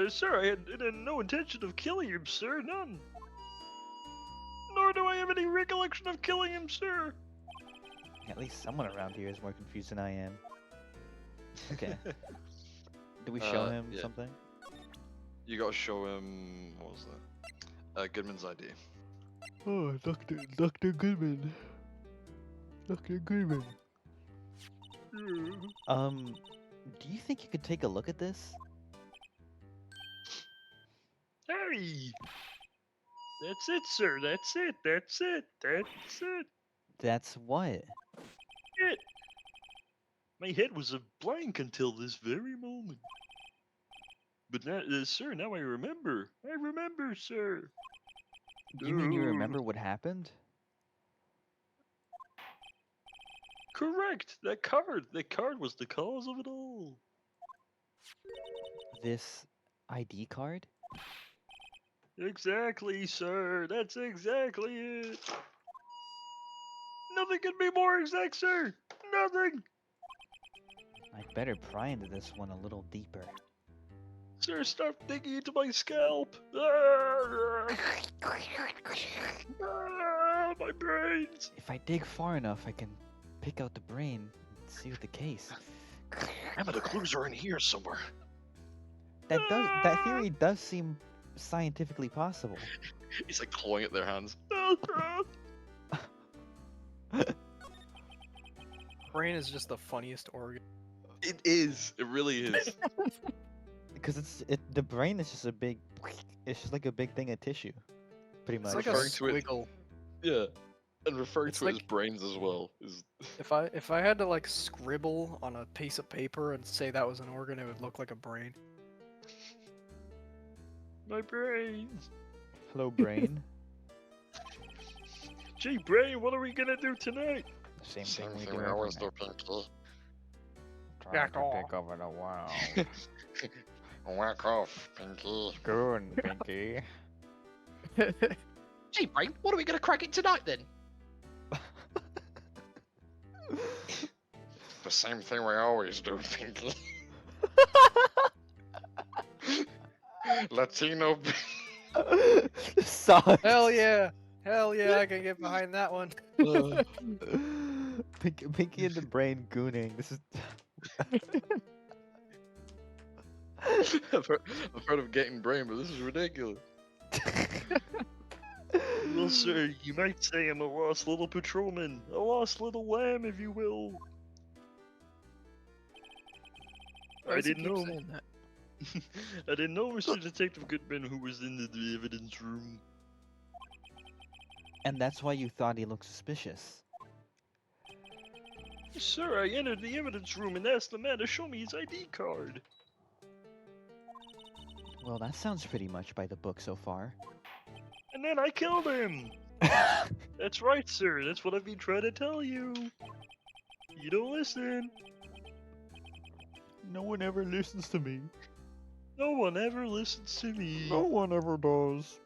Sir, I had no intention of killing him, sir. None. Nor do I have any recollection of killing him, sir. At least someone around here is more confused than I am. Okay. Did we show him yeah. something? You gotta show him. What was that? Goodman's ID. Oh, Dr. Goodman. Dr. Goodman. Do you think you could take a look at this? Hey! That's it, sir. That's it. That's it. That's it. That's what? It. My head was a blank until this very moment. But now, sir, now I remember. I remember, sir. You mean you Dude. remember what happened? Correct. That card. That card was the cause of it all. This ID card? Exactly, sir. That's exactly it. Nothing can be more exact, sir. Nothing. I'd better pry into this one a little deeper. Sir, stop digging into my scalp. Ah, my brains. If I dig far enough, I can pick out the brain and see what the case. Damn it, the clues are in here somewhere. that theory does seem scientifically possible. He's like clawing at their hands. Brain is just the funniest organ. It is. It really is. Because the brain is just a big, it's just like a big thing of tissue, pretty It's much. like a Referring to it- squiggle. Yeah. And referring It's to it as like- brains as well is. If I had to like scribble on a piece of paper and say that was an organ, it would look like a brain. My brain. Hello, brain. Gee, brain, what are we gonna do tonight? Same Same thing we thing do we always every do, night. Pinky. Trying Back to off. take over the world. Whack off, Pinky. Good, Pinky. Gee, Brain, what are we going to crack it tonight then? The same thing we always do, Pinky. Latino. Sucks. Hell yeah! Hell yeah! I can get behind that one. Pinky and the brain gooning. This is. I've heard of getting brain, but this is ridiculous. Well, sir, you might say I'm a lost little patrolman, a lost little lamb, if you will. Why I does he didn't keep know. saying that? I didn't know Mr. Detective Goodman who was in the evidence room. And that's why you thought he looked suspicious. Sir, I entered the evidence room and asked the man to show me his ID card. Well, that sounds pretty much by the book so far. And then I killed him! That's right, sir. That's what I've been trying to tell you. You don't listen. No one ever listens to me. No one ever listens to me. one ever does.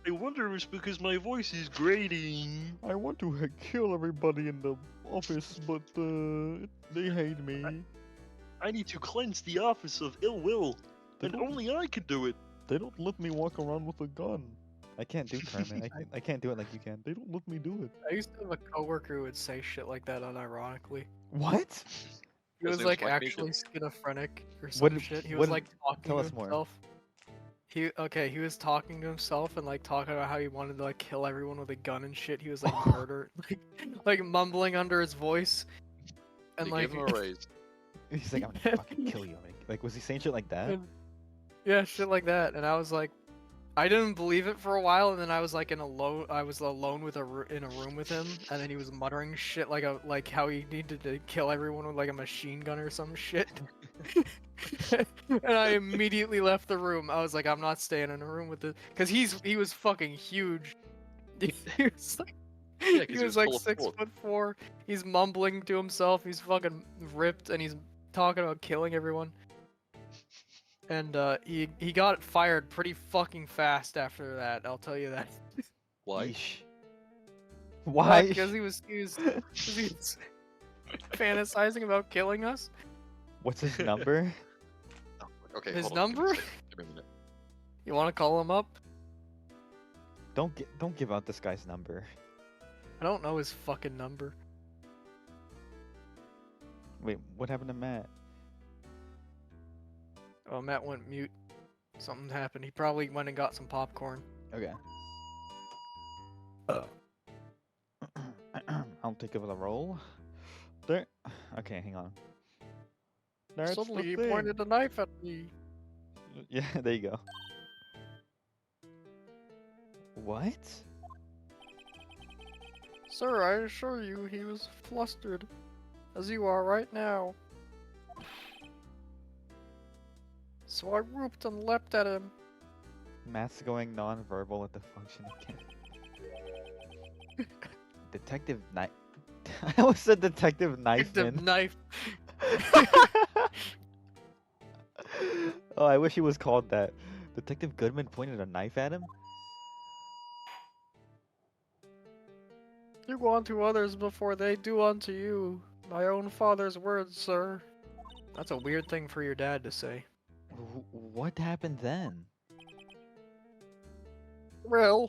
I wonder if it's because my voice is grating. I want to kill everybody in the office, but they hate me. I need to cleanse the office of ill will. And only I can do it. They don't let me walk around with a gun. I can't do Kermit. I can't do it like you can. They don't let me do it. I used to have a coworker who would say shit like that unironically. What? He His was name's like Mike actually Meekin. schizophrenic or What some did- shit. He what was did- like talking tell to us more. himself. He was talking to himself and like talking about how he wanted to like kill everyone with a gun and shit. He was like murder, like mumbling under his voice, and They like gave him a raise. He's like, I'm gonna fucking kill you. Like, was he saying shit like that? and- yeah, shit like that. And I was like, I didn't believe it for a while, and then I was like I was alone with in a room with him, and then he was muttering shit like how he needed to kill everyone with like a machine gun or some shit. And I immediately left the room. I was like, I'm not staying in a room with this, because he was fucking huge. He was like, Yeah, 'cause he he was was like full of 6'4". He's mumbling to himself. He's fucking ripped, and he's talking about killing everyone. And he got fired pretty fucking fast after that. I'll tell you that. Why? Yeesh. Why? Because he was fantasizing about killing us. What's his number? Okay. His hold on, give me a number? second, give me a minute. You want to call him up? Don't give out this guy's number. I don't know his fucking number. Wait, what happened to Matt? Oh, Matt went mute. Something happened. He probably went and got some popcorn. Okay. I'll take over the role. There. Okay, hang on. That's the Suddenly he thing. pointed a knife at me. Yeah, there you go. What? Sir, I assure you he was flustered, as you are right now. So I whooped and leapt at him. Matt's going non-verbal at the function again. Detective Knife. I almost said Detective The Knifeman. knife. Oh, I wish he was called that. Detective Goodman pointed a knife at him? Do unto others before they do unto you. My own father's words, sir. That's a weird thing for your dad to say. What happened then? Well,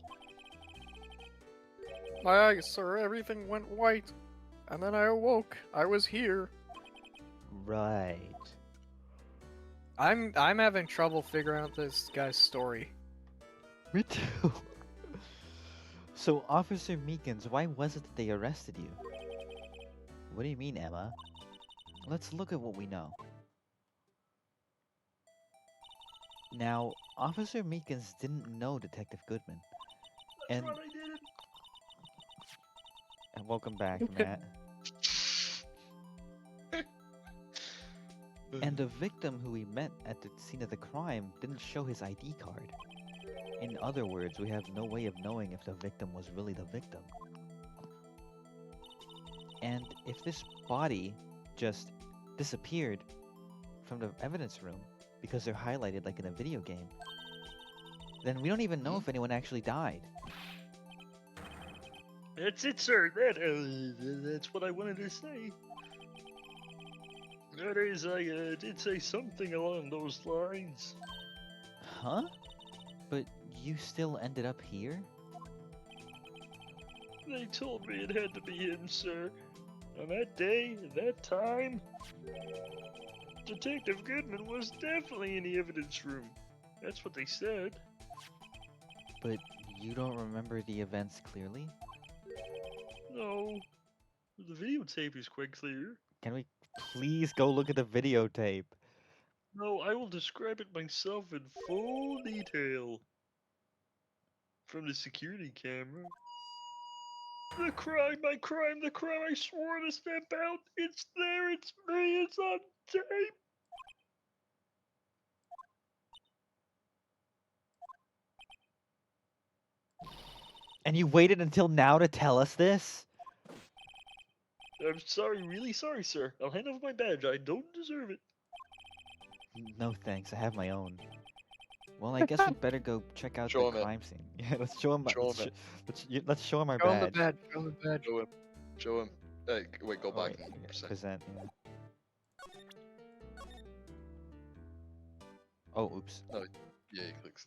my eyes, sir, everything went white. And then I awoke. I was here. Right. I'm having trouble figuring out this guy's story. Me too. So, Officer Meekins, why was it that they arrested you? What do you mean, Emma? Let's look at what we know. Now, Officer Meekins didn't know Detective Goodman. That's And, right, I did it. and welcome back, Matt. And the victim who we met at the scene of the crime didn't show his ID card. In other words, we have no way of knowing if the victim was really the victim. And if this body just disappeared from the evidence room because they're highlighted like in a video game, then we don't even know if anyone actually died. That's it, sir. That's what I wanted to say. That is, I did say something along those lines. Huh? But you still ended up here? They told me it had to be him, sir. On that day, that time, Detective Goodman was definitely in the evidence room. That's what they said. But you don't remember the events clearly? No, the videotape is quite clear. Can we please go look at the videotape? No, I will describe it myself in full detail. From the security camera. The crime, my crime, the crime I swore to step out. It's there, it's me, it's on tape. And you waited until now to tell us this? I'm sorry, really sorry, sir. I'll hand over my badge. I don't deserve it. No thanks, I have my own. Well, I guess we'd better go check out Show the him it. crime scene. Yeah, let's show him. Show Let's, him it. let's show him our Show him the badge. badge. Show him the badge. Show him. Show him. Hey, wait, go Oh, back wait, and yeah, present. present. Yeah. Oh, oops. Yeah, he clicks.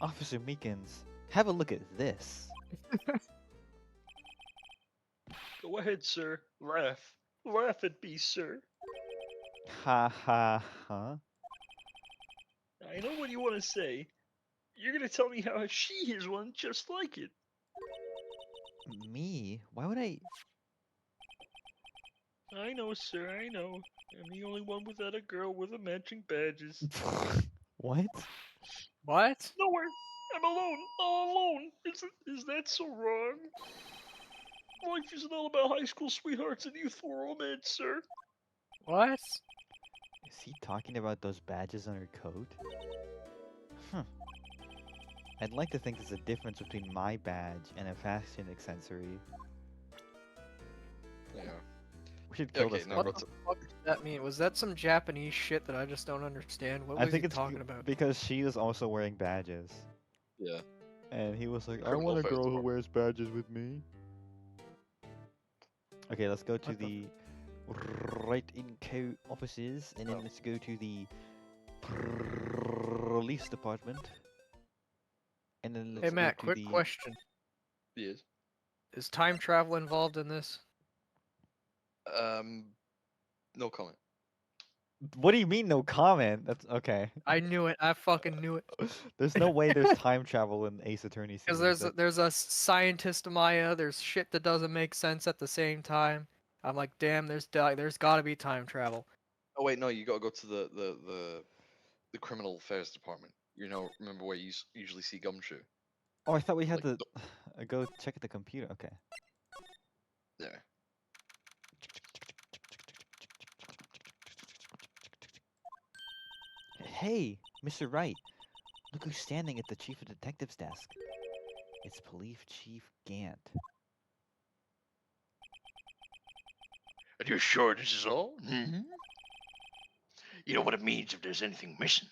Officer Meekins, have a look at this. Go ahead, sir. Laugh. Laugh at me, sir. Ha ha ha. I know what you want to say. You're gonna tell me how she is one just like it. Me? Why would I? I know, sir, I know. I'm the only one without a girl with a matching badges. What? What? Nowhere! I'm alone! All alone! Is that so wrong? Life isn't all about high school sweethearts and youthful romance, sir. What? Is he talking about those badges on her coat? Huh. I'd like to think there's a difference between my badge and a fashion accessory. Yeah. We should kill this no, guy. What the fuck did that mean? Was that some Japanese shit that I just don't understand? What I was think he it's talking about? because she was also wearing badges. Yeah. And he was like, I Criminal want a affairs girl who department. wears badges with me. Okay, let's go to What the the write-in co offices, and then Oh. let's go to the police department. And then let's Hey Matt, go to quick the... question. Yes. Is time travel involved in this? No comment. What do you mean, no comment? That's okay. I knew it. I fucking knew it. There's no way there's time travel in Ace Attorney Because series. there's a scientist Maya. There's shit that doesn't make sense at the same time. I'm like, damn, there's got to be time travel. Oh wait, no, you gotta go to the criminal affairs department. You know, remember where you usually see Gumshoe? Oh, I thought we had Like, to go check at the computer. Okay. Yeah. Hey, Mr. Wright. Look who's standing at the chief of detectives desk. It's Police Chief Gant. Are you sure this is all? Mm-hmm. You know what it means if there's anything missing.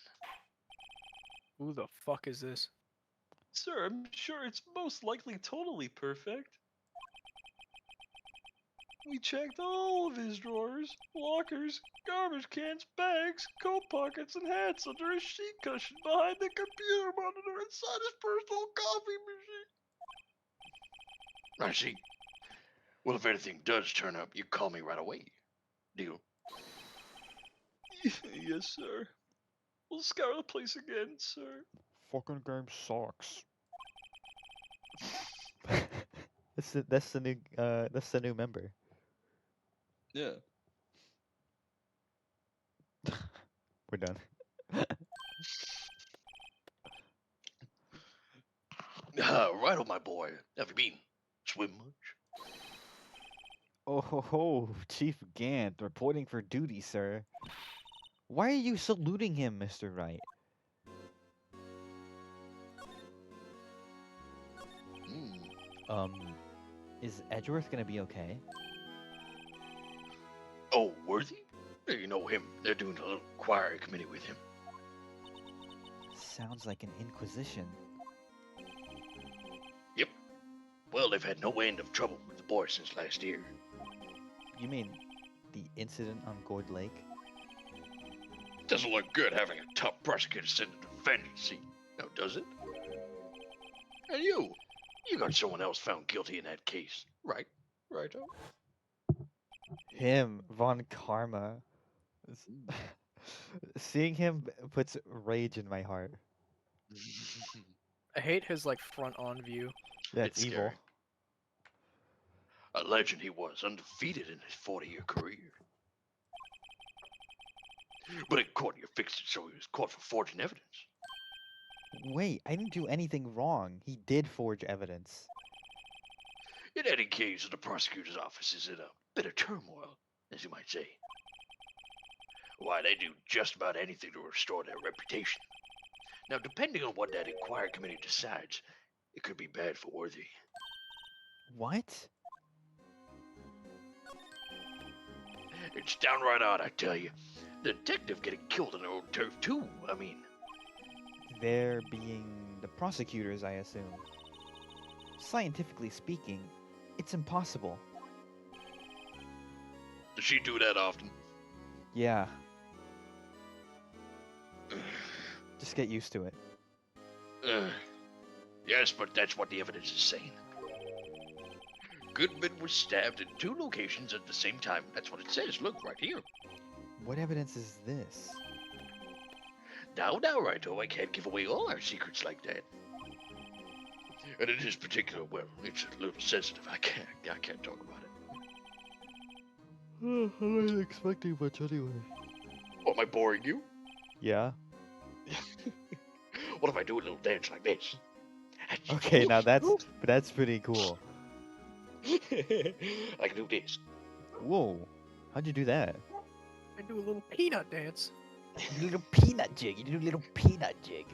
Who the fuck is this? Sir, I'm sure it's most likely totally perfect. We checked all of his drawers, lockers, garbage cans, bags, coat pockets, and hats under his sheet cushion behind the computer monitor inside his personal coffee machine. I see. Well, if anything does turn up, you call me right away. Deal. Yes, sir. We'll scour the place again, sir. Fucking game sucks. That's the new member. Yeah. We're done. Right on, my boy. Have you been? Swim much? Oh ho ho, Chief Gant, reporting for duty, sir. Why are you saluting him, Mr. Wright? Hmm. Is Edgeworth gonna be okay? Oh, Worthy? Yeah, you know him. They're doing a little choir committee with him. Sounds like an inquisition. Yep. Well, they've had no end of trouble with the boy since last year. You mean the incident on Gourd Lake? Doesn't look good having a top prosecutor send a defendant seat, now does it? And you got someone else found guilty in that case, right? Righto? Him, Von Karma. Seeing him puts rage in my heart. I hate his like front on view. Yeah, It's it's evil. scary. A legend he was, undefeated in his 40-year career. But in court, you fixed it so he was caught for forging evidence. Wait, I didn't do anything wrong. He did forge evidence. In any case, the prosecutor's office is in a bit of turmoil, as you might say. Why, they do just about anything to restore their reputation. Now, depending on what that inquiry committee decides, it could be bad for Worthy. What? It's downright odd, I tell you. The detective getting killed on their own turf, too. I mean, They're being the prosecutors, I assume. Scientifically speaking, it's impossible. does she do that often? Yeah. Just get used to it. Yes, but that's what the evidence is saying. Goodman was stabbed in 2 locations at the same time. That's what it says. Look, right here. What evidence is this? Now, Righto, I can't give away all our secrets like that. And in his particular, well, it's a little sensitive. I can't talk about it. I wasn't expecting much anyway. Oh, am I boring you? Yeah? What if I do a little dance like this? Okay, now that's pretty cool. I can do this. Whoa. How'd you do that? I do a little peanut dance. You little peanut jig. You do a little peanut jig.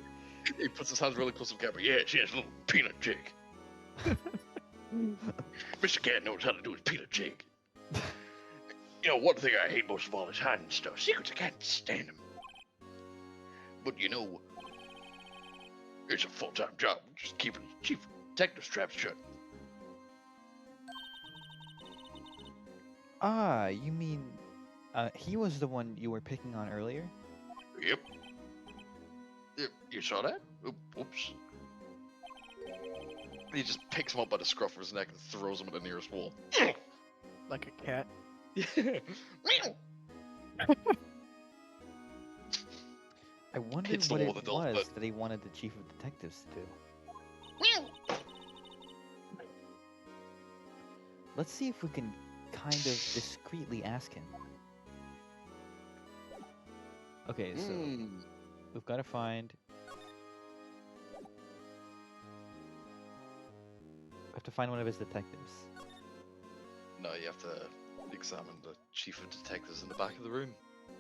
He puts his hands really close to the camera. Yeah, she has a little peanut jig. Mr. Cat knows how to do his peanut jig. You know, one thing I hate most of all is hiding stuff. Secrets, I can't stand them. But you know, it's a full-time job. Just keeping the chief detective's traps shut. Ah, you mean he was the one you were picking on earlier? Yep. You saw that? Oops. He just picks him up by the scruff of his neck and throws him at the nearest wall. Like a cat. I wondered Hits the what wall it with the dog was foot. that he wanted the chief of detectives to do. Let's see if we can kind of discreetly ask him. Okay, so we've got to find. We have to find one of his detectives. No, you have to examine the chief of detectives in the back of the room.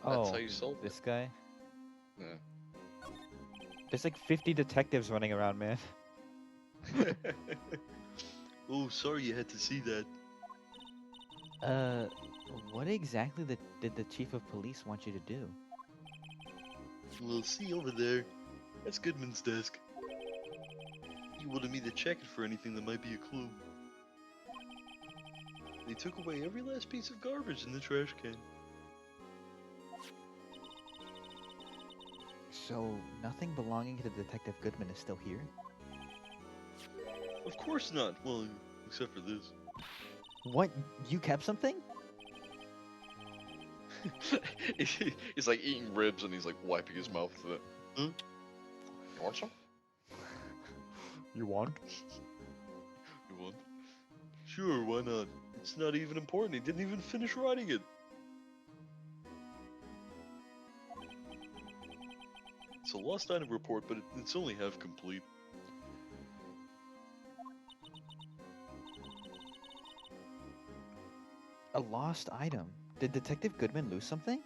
That's Oh, how you solve this guy. it. There's like 50 detectives running around, man. Yeah. Oh, sorry you had to see that. What exactly did the chief of police want you to do? Well, see over there. That's Goodman's desk. He wanted me to check it for anything that might be a clue. They took away every last piece of garbage in the trash can. So, nothing belonging to Detective Goodman is still here? Of course not. Well, except for this. What? You kept something? He's like eating ribs and he's like wiping his mouth with it. You want some? You want? You want? Sure, why not? It's not even important. He didn't even finish writing it. It's a lost item report, but it's only half complete. A lost item. Did Detective Goodman lose something?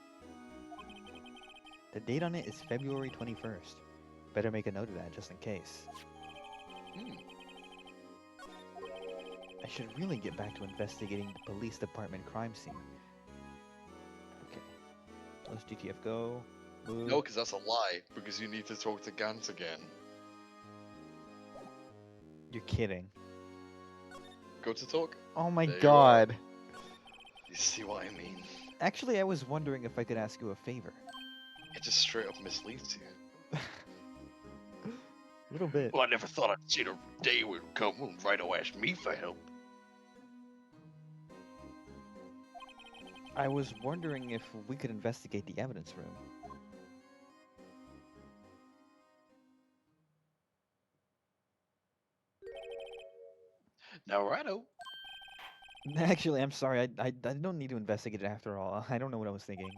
The date on it is February 21st. Better make a note of that just in case. Hmm. I should really get back to investigating the police department crime scene. Okay. Let's GTF go. Move. No, because that's a lie. Because you need to talk to Gant again. You're kidding. Go to talk. Oh my There you god. You see what I mean? Actually, I was wondering if I could ask you a favor. It just straight up misleads you. A little bit. Well, I never thought I'd see the day would come when Rhino asked me for help. I was wondering if we could investigate the evidence room. Now, Rhino, Actually, I'm sorry. I don't need to investigate it after all. I don't know what I was thinking.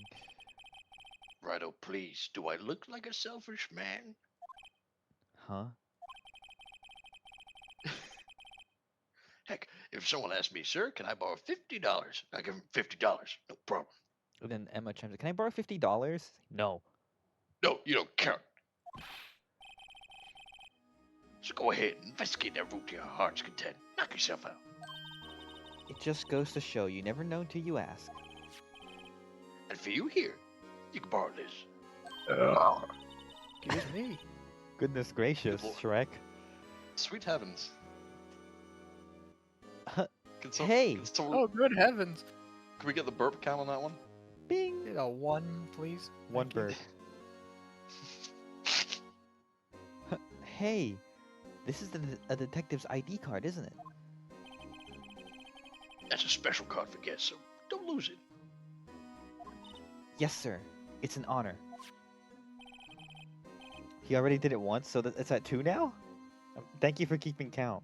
Rhino, please, do I look like a selfish man? Huh? Heck, if someone asked me, sir, can I borrow $50? I give him $50, no problem. And then Emma chimes in, can I borrow $50? No. No, you don't count. So go ahead and investigate that room to your heart's content. Knock yourself out. It just goes to show you never know till you ask. And for you here, you can borrow this. Excuse me. Goodness gracious, lord. Shrek. Sweet heavens. Hey! Oh, good heavens. Can we get the burp count on that one? Bing! Get a 1, please. One Thank you. bird. Hey! This is a detective's ID card, isn't it? That's a special card for guests, so don't lose it. Yes, sir. It's an honor. He already did it once, so it's at 2 now? Thank you for keeping count.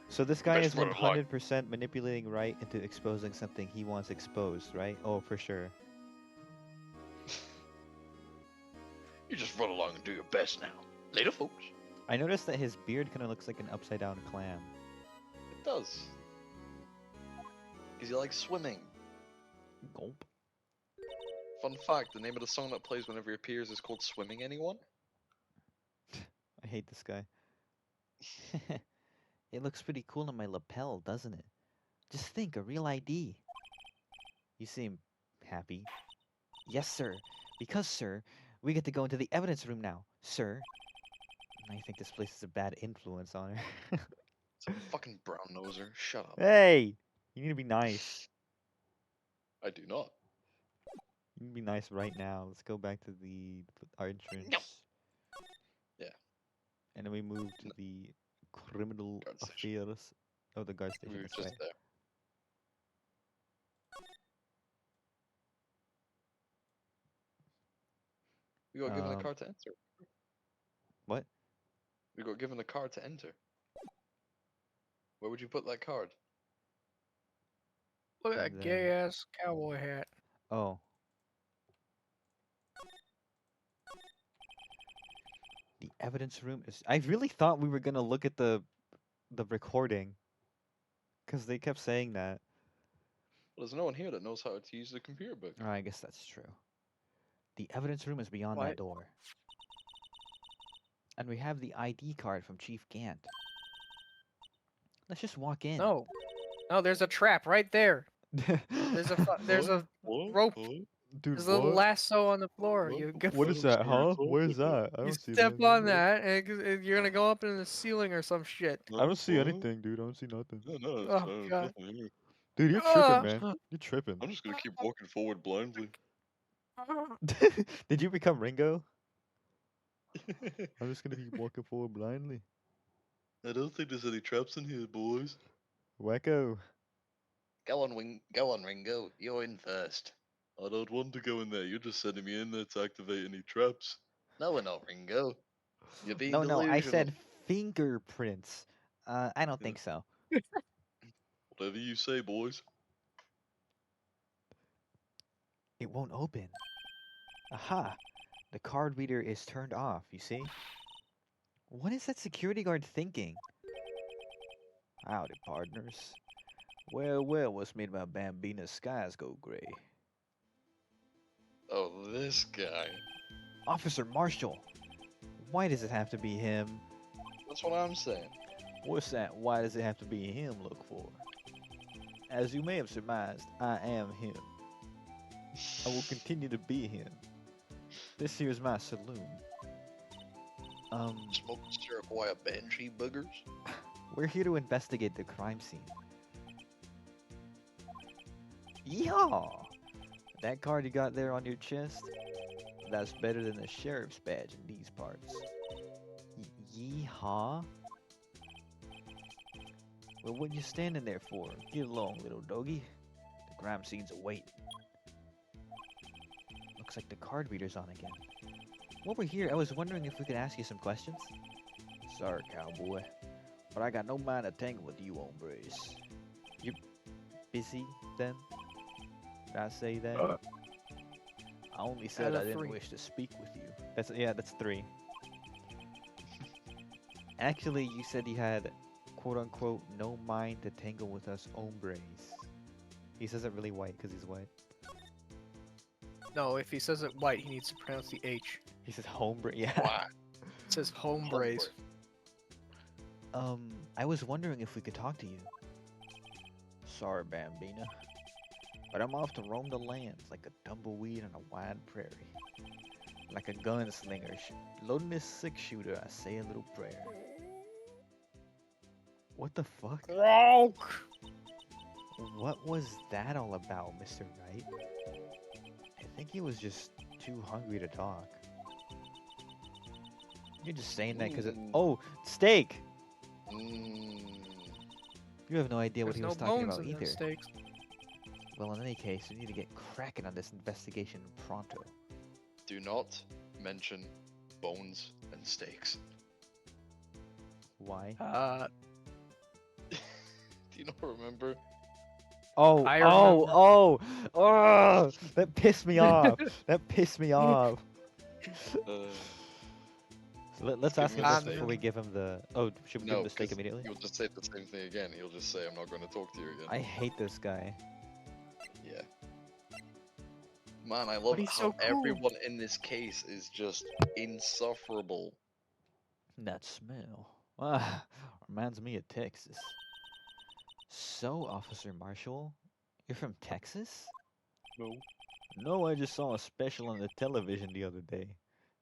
So this guy is Best part of luck. 100% manipulating Wright into exposing something he wants exposed, right? Oh, for sure. You just run along and do your best now. Later, folks. I noticed that his beard kind of looks like an upside-down clam. It does. Because you like swimming. Gulp. Fun fact, the name of the song that plays whenever he appears is called Swimming Anyone? I hate this guy. It looks pretty cool on my lapel, doesn't it? Just think, a real ID. You seem happy. Yes, sir. Because, sir, we get to go into the evidence room now, sir. I think this place is a bad influence on her. It's a fucking brown noser. Shut up. Hey! You need to be nice. I do not. You need to be nice right now. Let's go back to our entrance. Yeah. And then we move to the criminal Guard station. affairs. Oh, the guard station. We were That's just right. there. We got given a card to enter. What? We got given a card to enter. Where would you put that card? Look at that There. gay ass cowboy hat. Oh. The evidence room is. I really thought we were gonna look at the recording, because they kept saying that. Well, there's no one here that knows how to use the computer book. Oh, I guess that's true. The evidence room is beyond What? that door. And we have the ID card from Chief Gant. Let's just walk in. No. No, there's a trap right there. There's a there's a rope. Dude, There's a little lasso on the floor. You go, What is that, huh? What is that? I you don't see step anything. on that, and you're gonna go up in the ceiling or some shit. I don't see anything, dude. I don't see nothing. No, no, Oh, there's God. nothing here. Dude, you're Ah! tripping, man. You're tripping. I'm just gonna keep walking forward blindly. Did you become Ringo? I'm just gonna keep walking forward blindly. I don't think there's any traps in here, boys. Wacko. Go on, Go on, Ringo. You're in first. I don't want to go in there. You're just sending me in there to activate any traps. No, we're not, Ringo. You're being No, no, I delusional. said fingerprints. I don't Yeah. think so. Whatever you say, boys. It won't open. Aha! The card reader is turned off, you see? What is that security guard thinking? Howdy, partners. Well, well, what's made my Bambina's skies go gray? Oh, this guy. Officer Marshall! Why does it have to be him? That's what I'm saying. What's that? Why does it have to be him look for? As you may have surmised, I am him. I will continue to be him. This here is my saloon. Smoke syrup wire banshee boogers? We're here to investigate the crime scene. Yeehaw! That card you got there on your chest? That's better than the sheriff's badge in these parts. Yeehaw? Well, what you standing there for? Get along, little doggy. The crime scene's awaiting. Looks like the card reader's on again. While we're here, I was wondering if we could ask you some questions. Sorry, cowboy, but I got no mind to tangle with you hombres. You're busy, then? Did I say that? I only said Out I of didn't 3. wish to speak with you. That's 3. Actually, you said you had, quote-unquote, no mind to tangle with us hombres. He says it really white because he's white. No, if he says it white, he needs to pronounce the H. He says hombre, yeah. Why? It says hombres. I was wondering if we could talk to you. Sorry, Bambina, but I'm off to roam the lands like a tumbleweed on a wide prairie. Like a gunslinger, loading this 6-shooter, I say a little prayer. What the fuck? What was that all about, Mr. Wright? I think he was just too hungry to talk. You're just saying that because oh, steak! You have no idea what There's he no was talking bones about in either. those steaks. Well, in any case, we need to get cracking on this investigation pronto. Do not mention bones and steaks. Why? Do you not remember? Oh, I oh, that pissed me off. That pissed me off. So let's give ask him him a this steak. before we give him the. Oh, should we give him No, the steak 'cause immediately? He'll just say the same thing again. He'll just say, "I'm not going to talk to you again." I hate this guy. Yeah. Man, I love he's how so cool. everyone in this case is just insufferable. That smell. Ah, reminds me of Texas. So, Officer Marshall, you're from Texas? No. No, I just saw a special on the television the other day.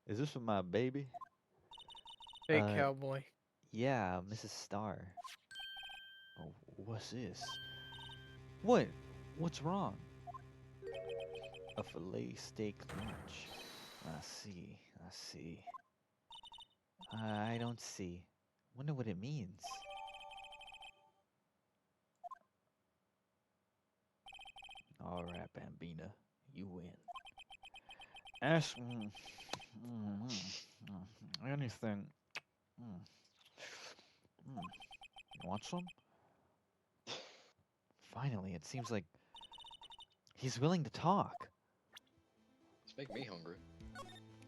Is this for my baby? Big Uh, cowboy. Yeah, Mrs. Starr. Oh, what's this? What? What's wrong? A filet steak lunch. I see. I see. I don't see. Wonder what it means. Alright, Bambina. You win. Ask anything. You want some? Finally, it seems like he's willing to talk. It's making me hungry.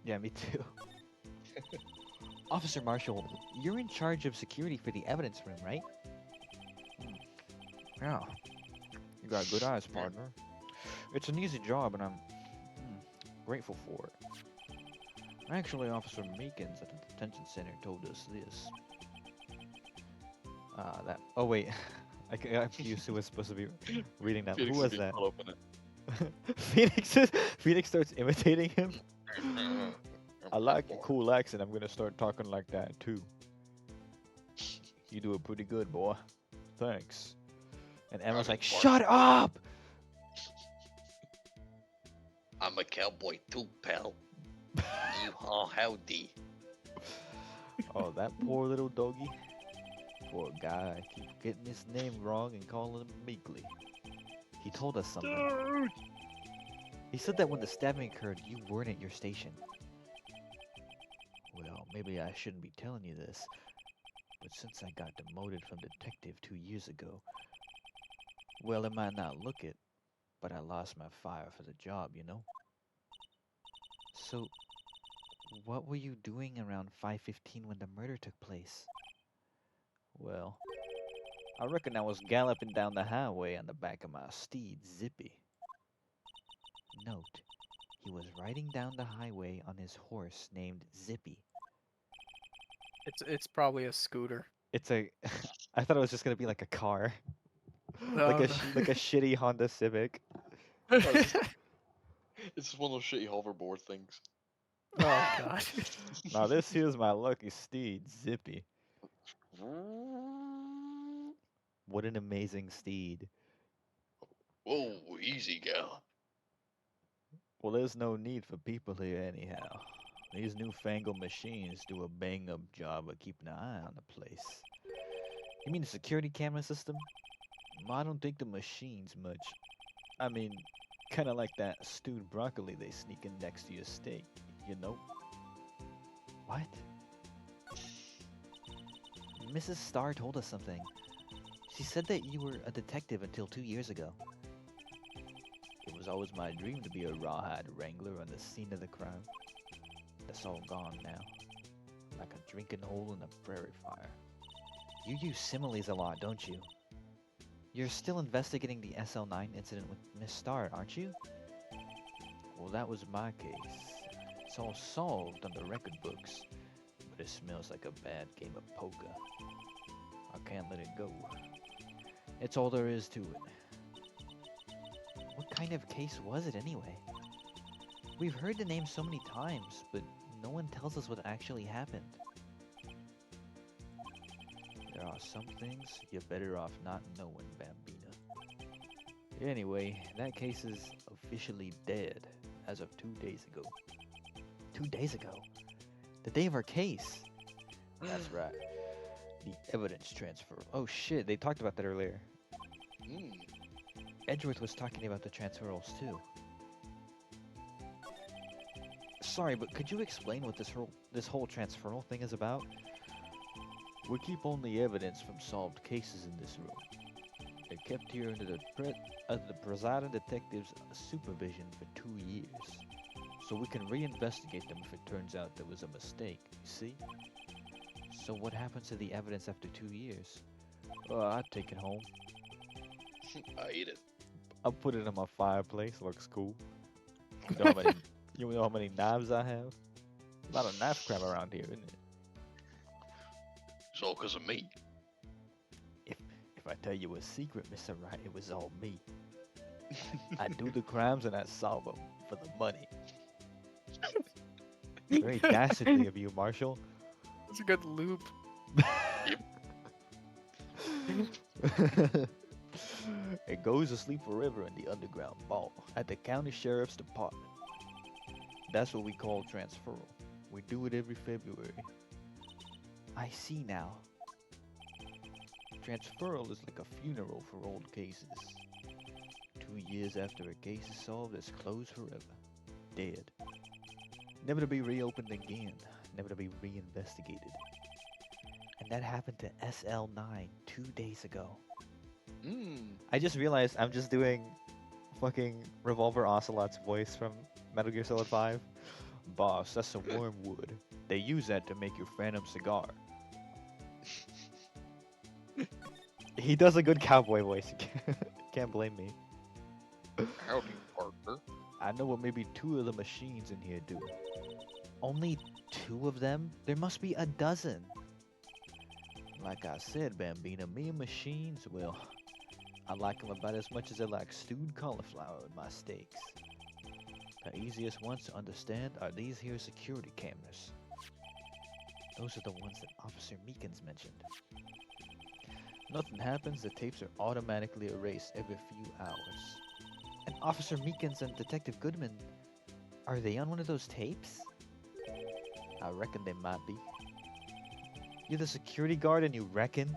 Yeah, me too. Officer Marshall, you're in charge of security for the evidence room, right? Yeah. You got good eyes, partner. It's an easy job, and I'm grateful for it. Actually, Officer Meekins at the detention center told us this. Oh wait, I'm confused who was supposed to be reading that. Felix Who is was being that? caught up in it. Phoenix starts imitating him. I like your cool accent. I'm gonna start talking like that too. You do it pretty good, boy. Thanks. And Emma's like, shut up! I'm a cowboy too, pal. Yeehaw, howdy. Oh, that poor little doggy. Poor guy. I keep getting his name wrong and calling him Meekly. He told us something. Dude! He said that when the stabbing occurred, you weren't at your station. Well, maybe I shouldn't be telling you this, but since I got demoted from detective 2 years ago, well, it might not look it, but I lost my fire for the job, you know? So, what were you doing around 5:15 when the murder took place? Well, I reckon I was galloping down the highway on the back of my steed, Zippy. Note, he was riding down the highway on his horse named Zippy. It's probably a scooter. It's a. I thought it was just gonna be like a car, No, no. like a shitty Honda Civic. It's just one of those shitty hoverboard things. Oh god. Now this here's my lucky steed, Zippy. What an amazing steed. Whoa, easy, gal. Well, there's no need for people here anyhow. These newfangled machines do a bang-up job of keeping an eye on the place. You mean the security camera system? Well, I don't think the machines much. I mean, kind of like that stewed broccoli they sneak in next to your steak, you know? What? Mrs. Starr told us something. She said that you were a detective until 2 years ago. It was always my dream to be a rawhide wrangler on the scene of the crime. That's all gone now. Like a drinking hole in a prairie fire. You use similes a lot, don't you? You're still investigating the SL9 incident with Miss Starr, aren't you? Well, that was my case. It's all solved on the record books, but it smells like a bad game of poker. I can't let it go. It's all there is to it. What kind of case was it anyway? We've heard the name so many times, but no one tells us what actually happened. There are some things you're better off not knowing, Bambina. Anyway, that case is officially dead as of 2 days ago. 2 days ago? The day of our case? That's right. The evidence transfer. Oh shit, they talked about that earlier. Edgeworth was talking about the transferals too. Sorry, but could you explain what this whole transferal thing is about? We keep only evidence from solved cases in this room. They're kept here under the presiding detective's supervision for 2 years, so we can reinvestigate them if it turns out there was a mistake, you see? So what happens to the evidence after 2 years? I'd take it home. I eat it. I'll put it in my fireplace, looks cool. You know how many knives I have? A lot of knife crap around here, isn't it? It's all because of me. If I tell you a secret, Mr. Wright, it was all me. I do the crimes and I solve them for the money. Very dastardly of you, Marshall. That's a good loop. It goes to sleep forever in the underground vault at the county sheriff's department. That's what we call transferal. We do it every February. I see now. Transferal is like a funeral for old cases. 2 years after a case is solved, it's closed forever. Dead. Never to be reopened again. Never to be reinvestigated. And that happened to SL9 2 days ago. I just realized I'm just doing fucking Revolver Ocelot's voice from Metal Gear Solid 5. Boss, that's some wormwood. They use that to make your Phantom cigar. He does a good cowboy voice. Can't blame me. Howdy, partner. I know what maybe 2 of the machines in here do. Only 2 of them? There must be a dozen. Like I said, Bambina, me and machines, well, I like them about as much as I like stewed cauliflower in my steaks. The easiest ones to understand are these here security cameras. Those are the ones that Officer Meekins mentioned. Nothing happens, the tapes are automatically erased every few hours. And Officer Meekins and Detective Goodman, are they on one of those tapes? I reckon they might be. You're the security guard and you reckon?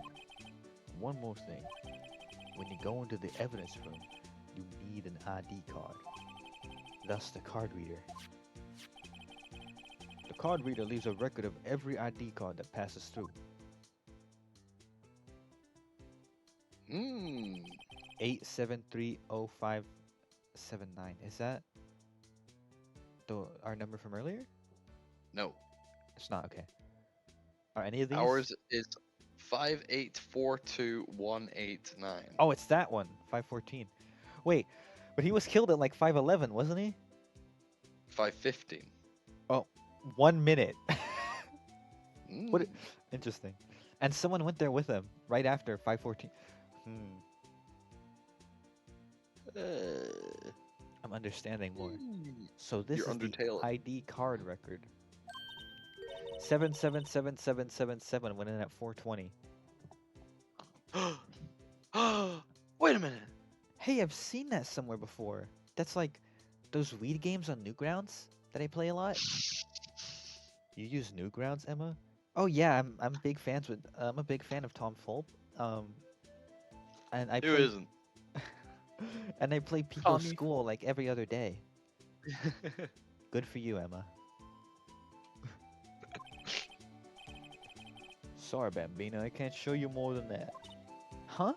One more thing. When you go into the evidence room, You need an ID card. Thus the card reader. The card reader leaves a record of every ID card that passes through. Hmm. 8730579. Is that our number from earlier? No. It's not, okay. Are any of these? Ours is 5842189. Oh, it's that one. 514. Wait, but he was killed at like 511, wasn't he? 515. Oh, 1 minute. What? Mm. Interesting. And someone went there with him right after 514. I'm understanding more. So this You're is the Undertale. ID card record. 777777 went in at 420. Wait a minute. Hey, I've seen that somewhere before. That's like those weed games on Newgrounds that I play a lot. You use Newgrounds, Emma? Oh yeah, I'm big fans with I'm a big fan of Tom Fulp. And I Who play isn't? and I play People's Tommy. School like every other day. Good for you, Emma. Sorry, Bambino, I can't show you more than that. Huh?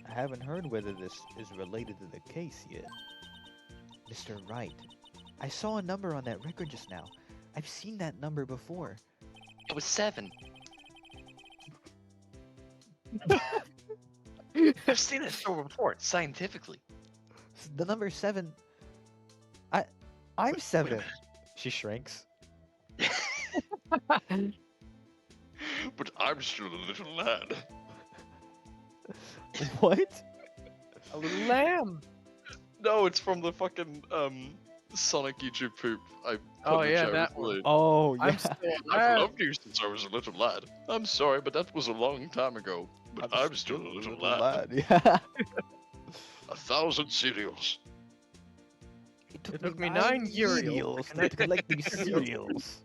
I haven't heard whether this is related to the case yet. Mr. Wright, I saw a number on that record just now. I've seen that number before. It was 7. I've seen it before, scientifically. The number 7. I'm 7. She shrinks. But I'm still a little lad. What? A little lamb. No, it's from the fucking Sonic YouTube poop. I put Oh, in the yeah, chat that recently. Oh yeah. I'm still I've lad. loved you since I was a little lad. I'm sorry, but that was a long time ago. But I'm still a little lad. Yeah. 1,000 cereals. It took me 9 cereals to collect these cereals.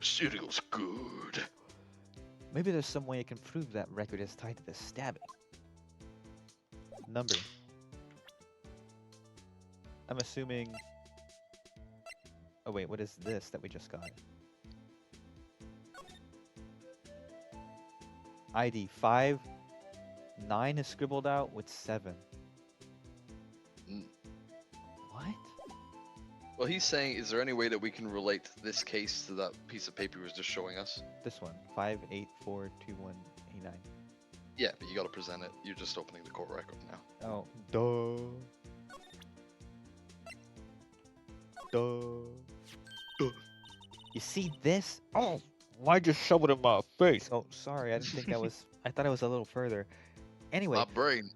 Cereals good. Maybe there's some way I can prove that record is tied to the stabbing. Number. I'm assuming... Oh wait, what is this that we just got? ID 5. 9 is scribbled out with 7. Mm. What? Well, he's saying, is there any way that we can relate this case to that piece of paper he was just showing us? This one. 5842189. Yeah, but you gotta present it. You're just opening the court record now. Oh, duh. Duh. You see this? Oh, why just shove it in my face? Oh, sorry, I didn't think I was. I thought I was a little further. Anyway, My brain.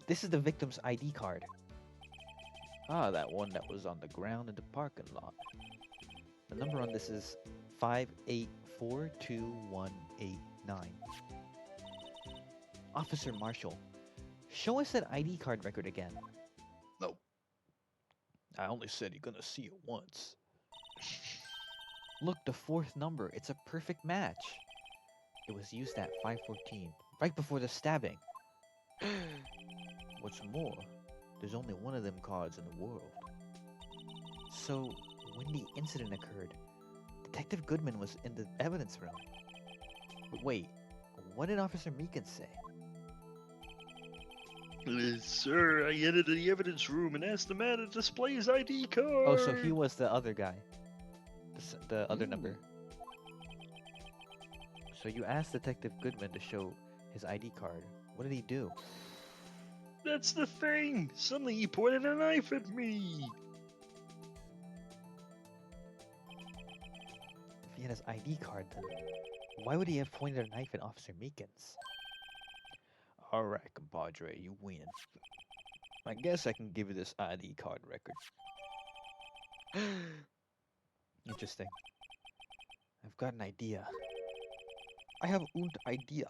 this is the victim's ID card. Ah, that one that was on the ground in the parking lot. The number on this is 5842189. Officer Marshall, show us that ID card record again. No. I only said you're gonna see it once. Look, the 4th number. It's a perfect match. It was used at 514, right before the stabbing. What's more, there's only one of them cards in the world. So, when the incident occurred, Detective Goodman was in the evidence room. But wait, what did Officer Meekins say? Sir, I entered the evidence room and asked the man to display his ID card. Oh, so he was the other guy. The other number. So you asked Detective Goodman to show his ID card. What did he do? That's the thing. Suddenly he pointed a knife at me. If he had his ID card, then why would he have pointed a knife at Officer Meekins? Alright, compadre, you win. I guess I can give you this ID card record. Interesting. I've got an idea. I have an idea.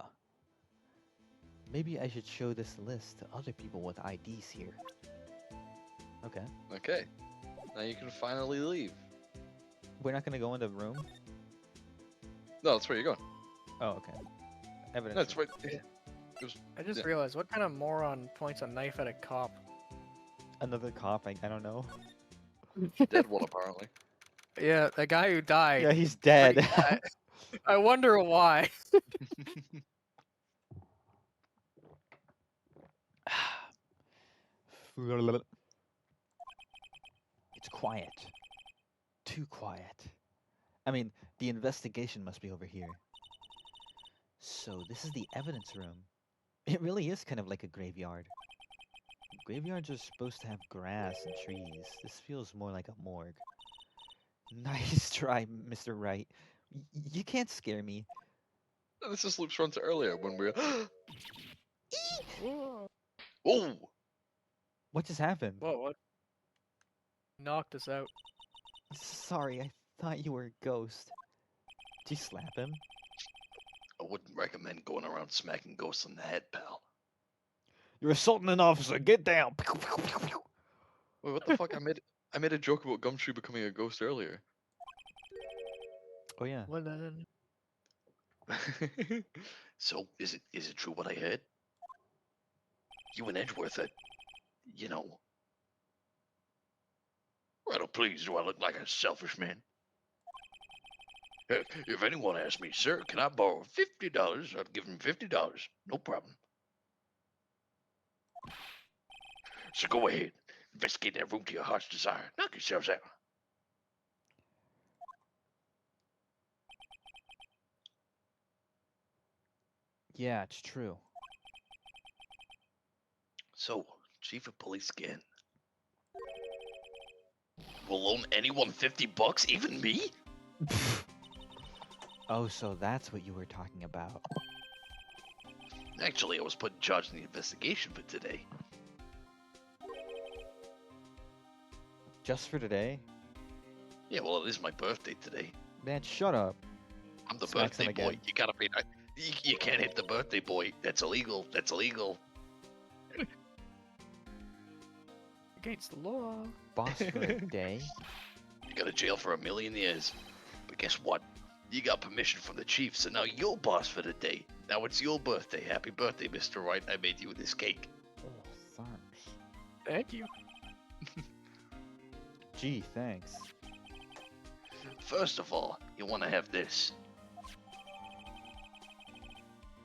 Maybe I should show this list to other people with IDs here. Okay. Okay. Now you can finally leave. We're not gonna go in the room? No, that's where you're going. Oh, okay. Evidence. No, that's room. right. I just Yeah. realized, what kind of moron points a knife at a cop? Another cop, I don't know. Dead one apparently. Yeah, the guy who died. Yeah, he's Pretty dead. bad. I wonder why. It's quiet. Too quiet. I mean, the investigation must be over here. So this is the evidence room. It really is kind of like a graveyard. Graveyards are supposed to have grass and trees. This feels more like a morgue. Nice try, Mr. Wright. You can't scare me. This just loops around to earlier when we were. Whoa, Oh! What just happened? what? Knocked us out. Sorry, I thought you were a ghost. Did you slap him? I wouldn't recommend going around smacking ghosts on the head, pal. You're assaulting an officer. Get down. Wait, what the fuck? I made a joke about Gumshoe becoming a ghost earlier. Oh yeah. What then? So, is it true what I heard? You and Edgeworth are, you know... Well, please, do I look like a selfish man? If anyone asks me, sir, can I borrow $50? I'd give him $50. No problem. So go ahead. Investigate that room to your heart's desire. Knock yourselves out. Yeah, it's true. So, Chief of Police again. Will loan anyone $50, even me? Oh, so that's what you were talking about. Actually, I was put in charge of the investigation for today. Just for today? Yeah, well, it is my birthday today. Man, shut up. I'm the Smacks him birthday boy. again. You gotta be nice. You can't hit the birthday boy. That's illegal. That's illegal. Against the law. Boss for a day? You go to jail for 1,000,000 years. But guess what? You got permission from the chief, so now you're boss for the day. Now it's your birthday. Happy birthday, Mr. Wright. I made you this cake. Oh, thanks. Thank you. Gee, thanks. First of all, you want to have this.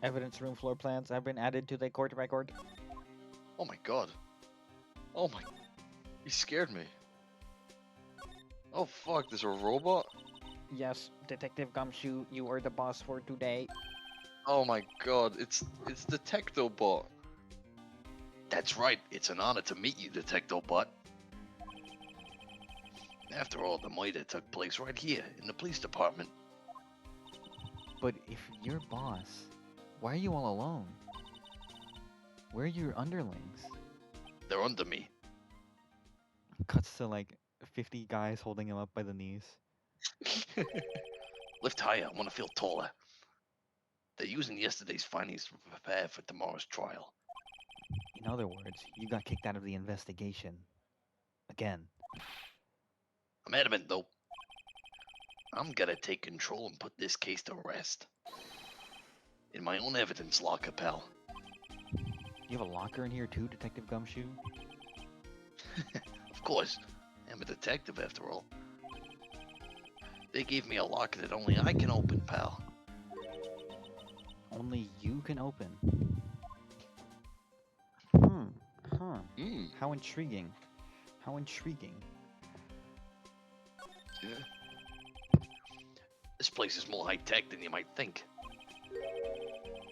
Evidence room floor plans have been added to the court record. Oh my god. Oh my. He scared me. Oh fuck, there's a robot? Yes, Detective Gumshoe, you are the boss for today. Oh my god, it's Detectobot. That's right. It's an honor to meet you, Detectobot. After all, the murder took place right here in the police department. But if you're boss, why are you all alone? Where are your underlings? They're under me. Cuts to like 50 guys holding him up by the knees. Lift higher. I want to feel taller. They're using yesterday's findings to prepare for tomorrow's trial. In other words, you got kicked out of the investigation. Again. I'm adamant, though. I'm gonna take control and put this case to rest. In my own evidence locker, pal. You have a locker in here too, Detective Gumshoe? Of course. I'm a detective, after all. They gave me a locker that only I can open, pal. Only you can open. Huh. Mm, How intriguing. How intriguing. yeah. This place is more high-tech than you might think.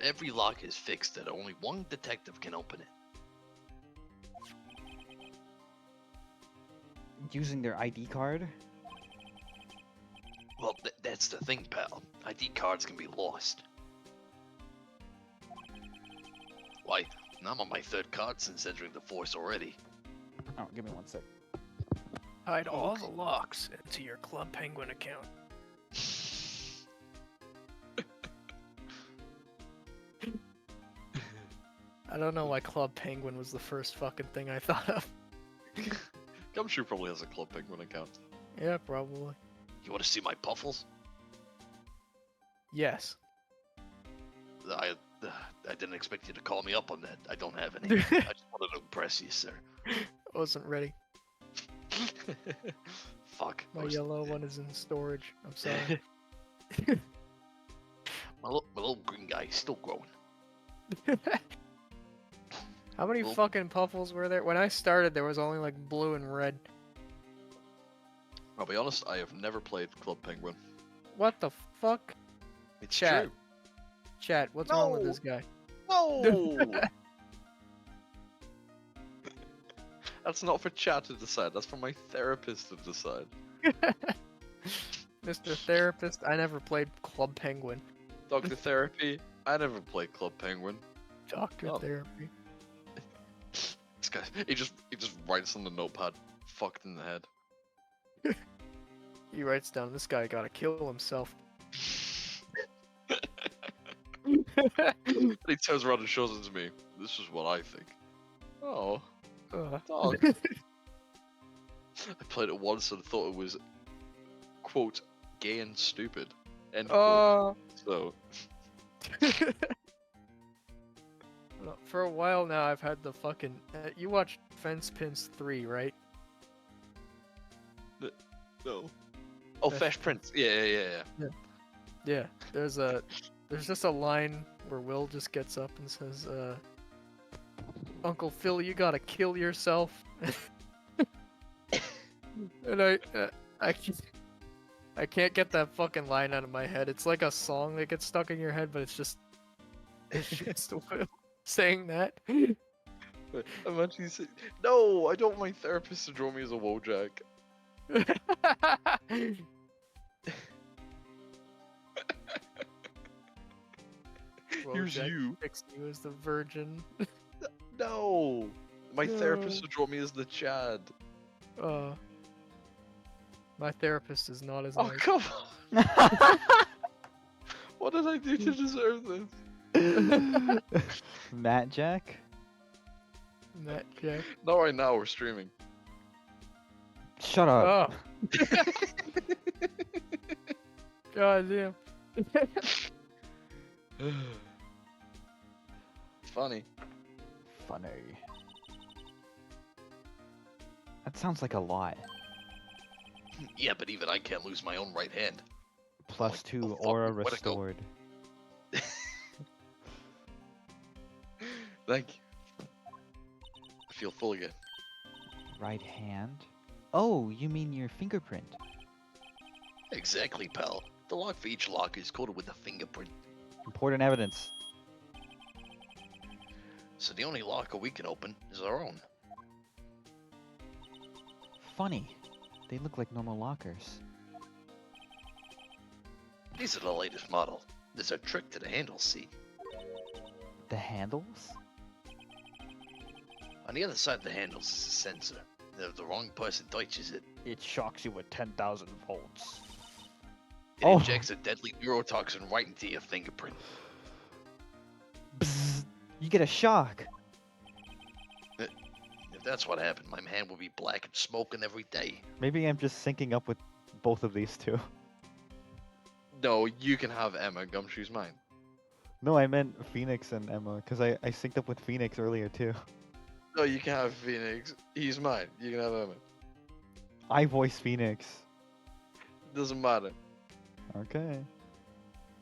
Every lock is fixed that only one detective can open it. Using their ID card? Well, that's the thing, pal. ID cards can be lost. Why, I'm on my third card since entering the force already. Oh, give me one sec. Hide all the locks into your Club Penguin account. I don't know why Club Penguin was the first fucking thing I thought of. Gumshoe probably has a Club Penguin account. Yeah, probably. You want to see my puffles? Yes. I, I didn't expect you to call me up on that. I don't have any. I just wanted to impress you, sir. I wasn't ready. Fuck. My yellow one is in storage. I'm sorry. My little green guy is still growing. How many Well- fucking Puffles were there? When I started, there was only like blue and red. I'll be honest, I have never played Club Penguin. What the fuck? It's Chat. true. Chat, what's wrong with No. this guy? No! That's not for chat to decide, that's for my therapist to decide. Mr. Therapist, I never played Club Penguin. Doctor Therapy, I never played Club Penguin. Doctor Oh. Therapy. This guy, he just writes on the notepad, fucked in the head. He writes down, this guy gotta kill himself. And he turns around and shows it to me. This is what I think. Oh, dog. I played it once and thought it was, quote, gay and stupid, end quote. So, For a while now, I've had the fucking. You watched Fence Pins 3, right? no. Oh, Fresh Fresh Prince. Yeah. Yeah. There's just a line where Will just gets up and says, "Uncle Phil, you gotta kill yourself." And I can't get that fucking line out of my head. It's like a song that gets stuck in your head, but it's just Will saying that. Imagine you say, no, I don't want my therapist to draw me as a Wojak. Here's Wojak you. picks you as the virgin. No! My therapist No. would draw me as the Chad. My therapist is not as Oh, nice. come on! What did I do to deserve this? Matt Jack? Matt Jack. Not right now, we're streaming. Shut up. Oh. God damn. Funny. Funny. That sounds like a lot. Yeah, but even I can't lose my own right hand. Plus Like, 2 oh, fuck, aura where'd it go? restored. Thank you. I feel full again. Right hand? Oh, you mean your fingerprint? Exactly, pal. The lock for each lock is coded with a fingerprint. Important evidence. So the only locker we can open is our own. Funny. They look like normal lockers. These are the latest model. There's a trick to the handle, see? The handles? On the other side of the handles is a sensor. If the wrong person touches it, It shocks you with 10,000 volts. it Oh. injects a deadly neurotoxin right into your fingerprint. Bzzz. You get a shock. If that's what happened, my hand will be black and smoking every day. Maybe I'm just syncing up with both of these two. No, you can have Emma. Gumshoe's mine. No, I meant Phoenix and Emma, because I synced up with Phoenix earlier too. No, you can have Phoenix. He's mine. You can have Emma. I voice Phoenix. Doesn't matter. Okay.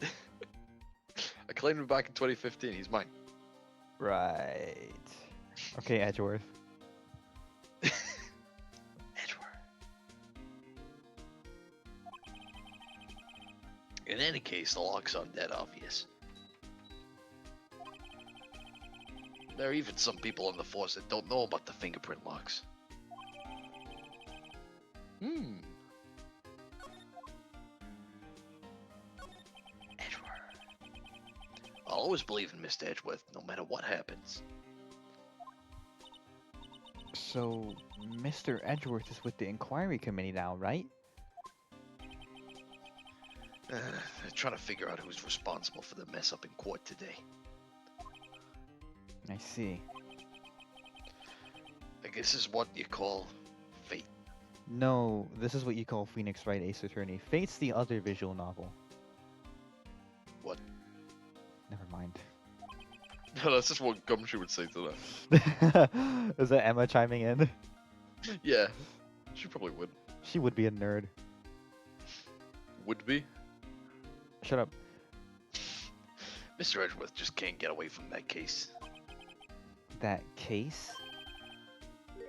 I claimed him back in 2015. He's mine. Right. Okay, Edgeworth. Edward. In any case, the locks aren't that obvious. There are even some people on the force that don't know about the fingerprint locks. Hmm. Edward. I'll always believe in Mr. Edgeworth, no matter what happens. So, Mr. Edgeworth is with the inquiry committee now, right? They're trying to figure out who's responsible for the mess up in court today. I see. I guess this is what you call fate. No, this is what you call Phoenix Wright Ace Attorney. Fate's the other visual novel. What? Never mind. No, that's just what Gumshoe would say to that. Is that Emma chiming in? Yeah, she probably would. She would be a nerd. Would be. Shut up. Mr. Edgeworth just can't get away from that case. That case?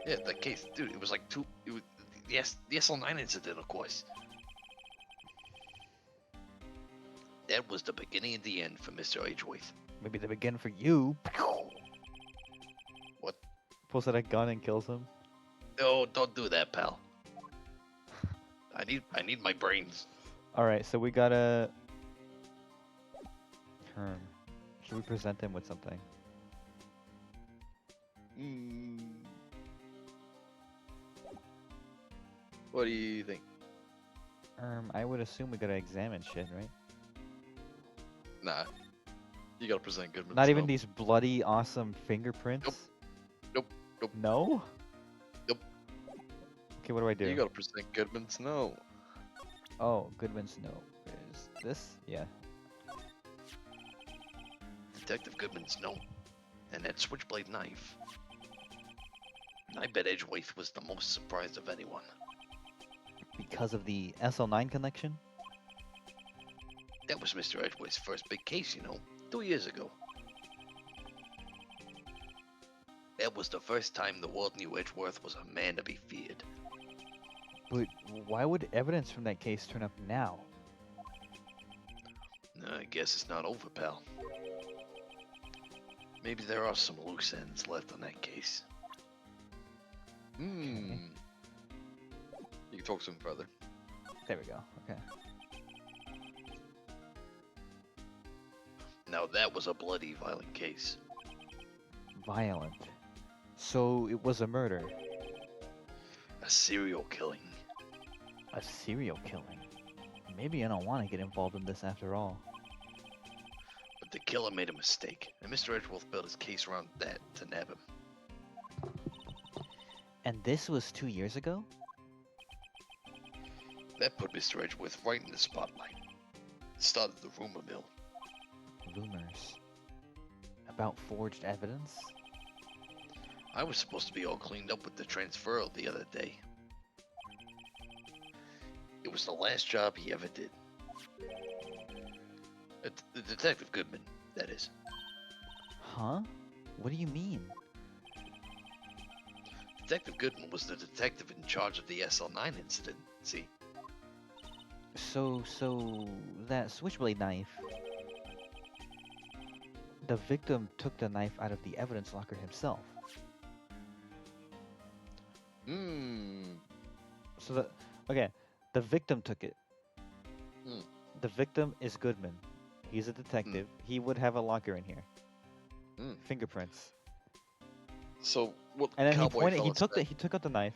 Yeah, that case, dude. It was like It was the SL9 incident, of course. That was the beginning of the end for Mr. Edgeworth. Maybe the begin for you. What? Pulls out a gun and kills him. Oh, don't do that, pal. I need my brains. Alright, so we gotta... Should we present him with something? What do you think? I would assume we gotta examine shit, right? Nah. You gotta present Goodman. Not even these bloody, awesome fingerprints? Nope. Nope. No? Nope. Okay, what do I do? You gotta present Goodman's no. Oh, Goodman's note. Is this? Yeah. Detective Goodman's note. And that switchblade knife. And I bet Edgeworth was the most surprised of anyone. Because of the SL9 connection? That was Mr. Edgeworth's first big case, 2 years ago. That was the first time the world knew Edgeworth was a man to be feared. But why would evidence from that case turn up now? I guess it's not over, pal. Maybe there are some loose ends left on that case. You can talk to him further. There we go. Okay. Now that was a bloody, violent case. Violent. So it was a murder. A serial killing. A serial killing. Maybe I don't want to get involved in this after all. But the killer made a mistake, and Mr. Edgeworth built his case around that to nab him. And this was 2 years ago? That put Mr. Edgeworth right in the spotlight. It started the rumor mill. Rumors. About forged evidence? I was supposed to be all cleaned up with the transfer the other day. It was the last job he ever did. The Detective Goodman, that is. Huh? What do you mean? Detective Goodman was the detective in charge of the SL9 incident, see? So that switchblade knife. The victim took the knife out of the evidence locker himself. So the victim took it. The victim is Goodman. He's a detective. He would have a locker in here. Fingerprints. So what? And then cowboy he fella said- he took out the knife,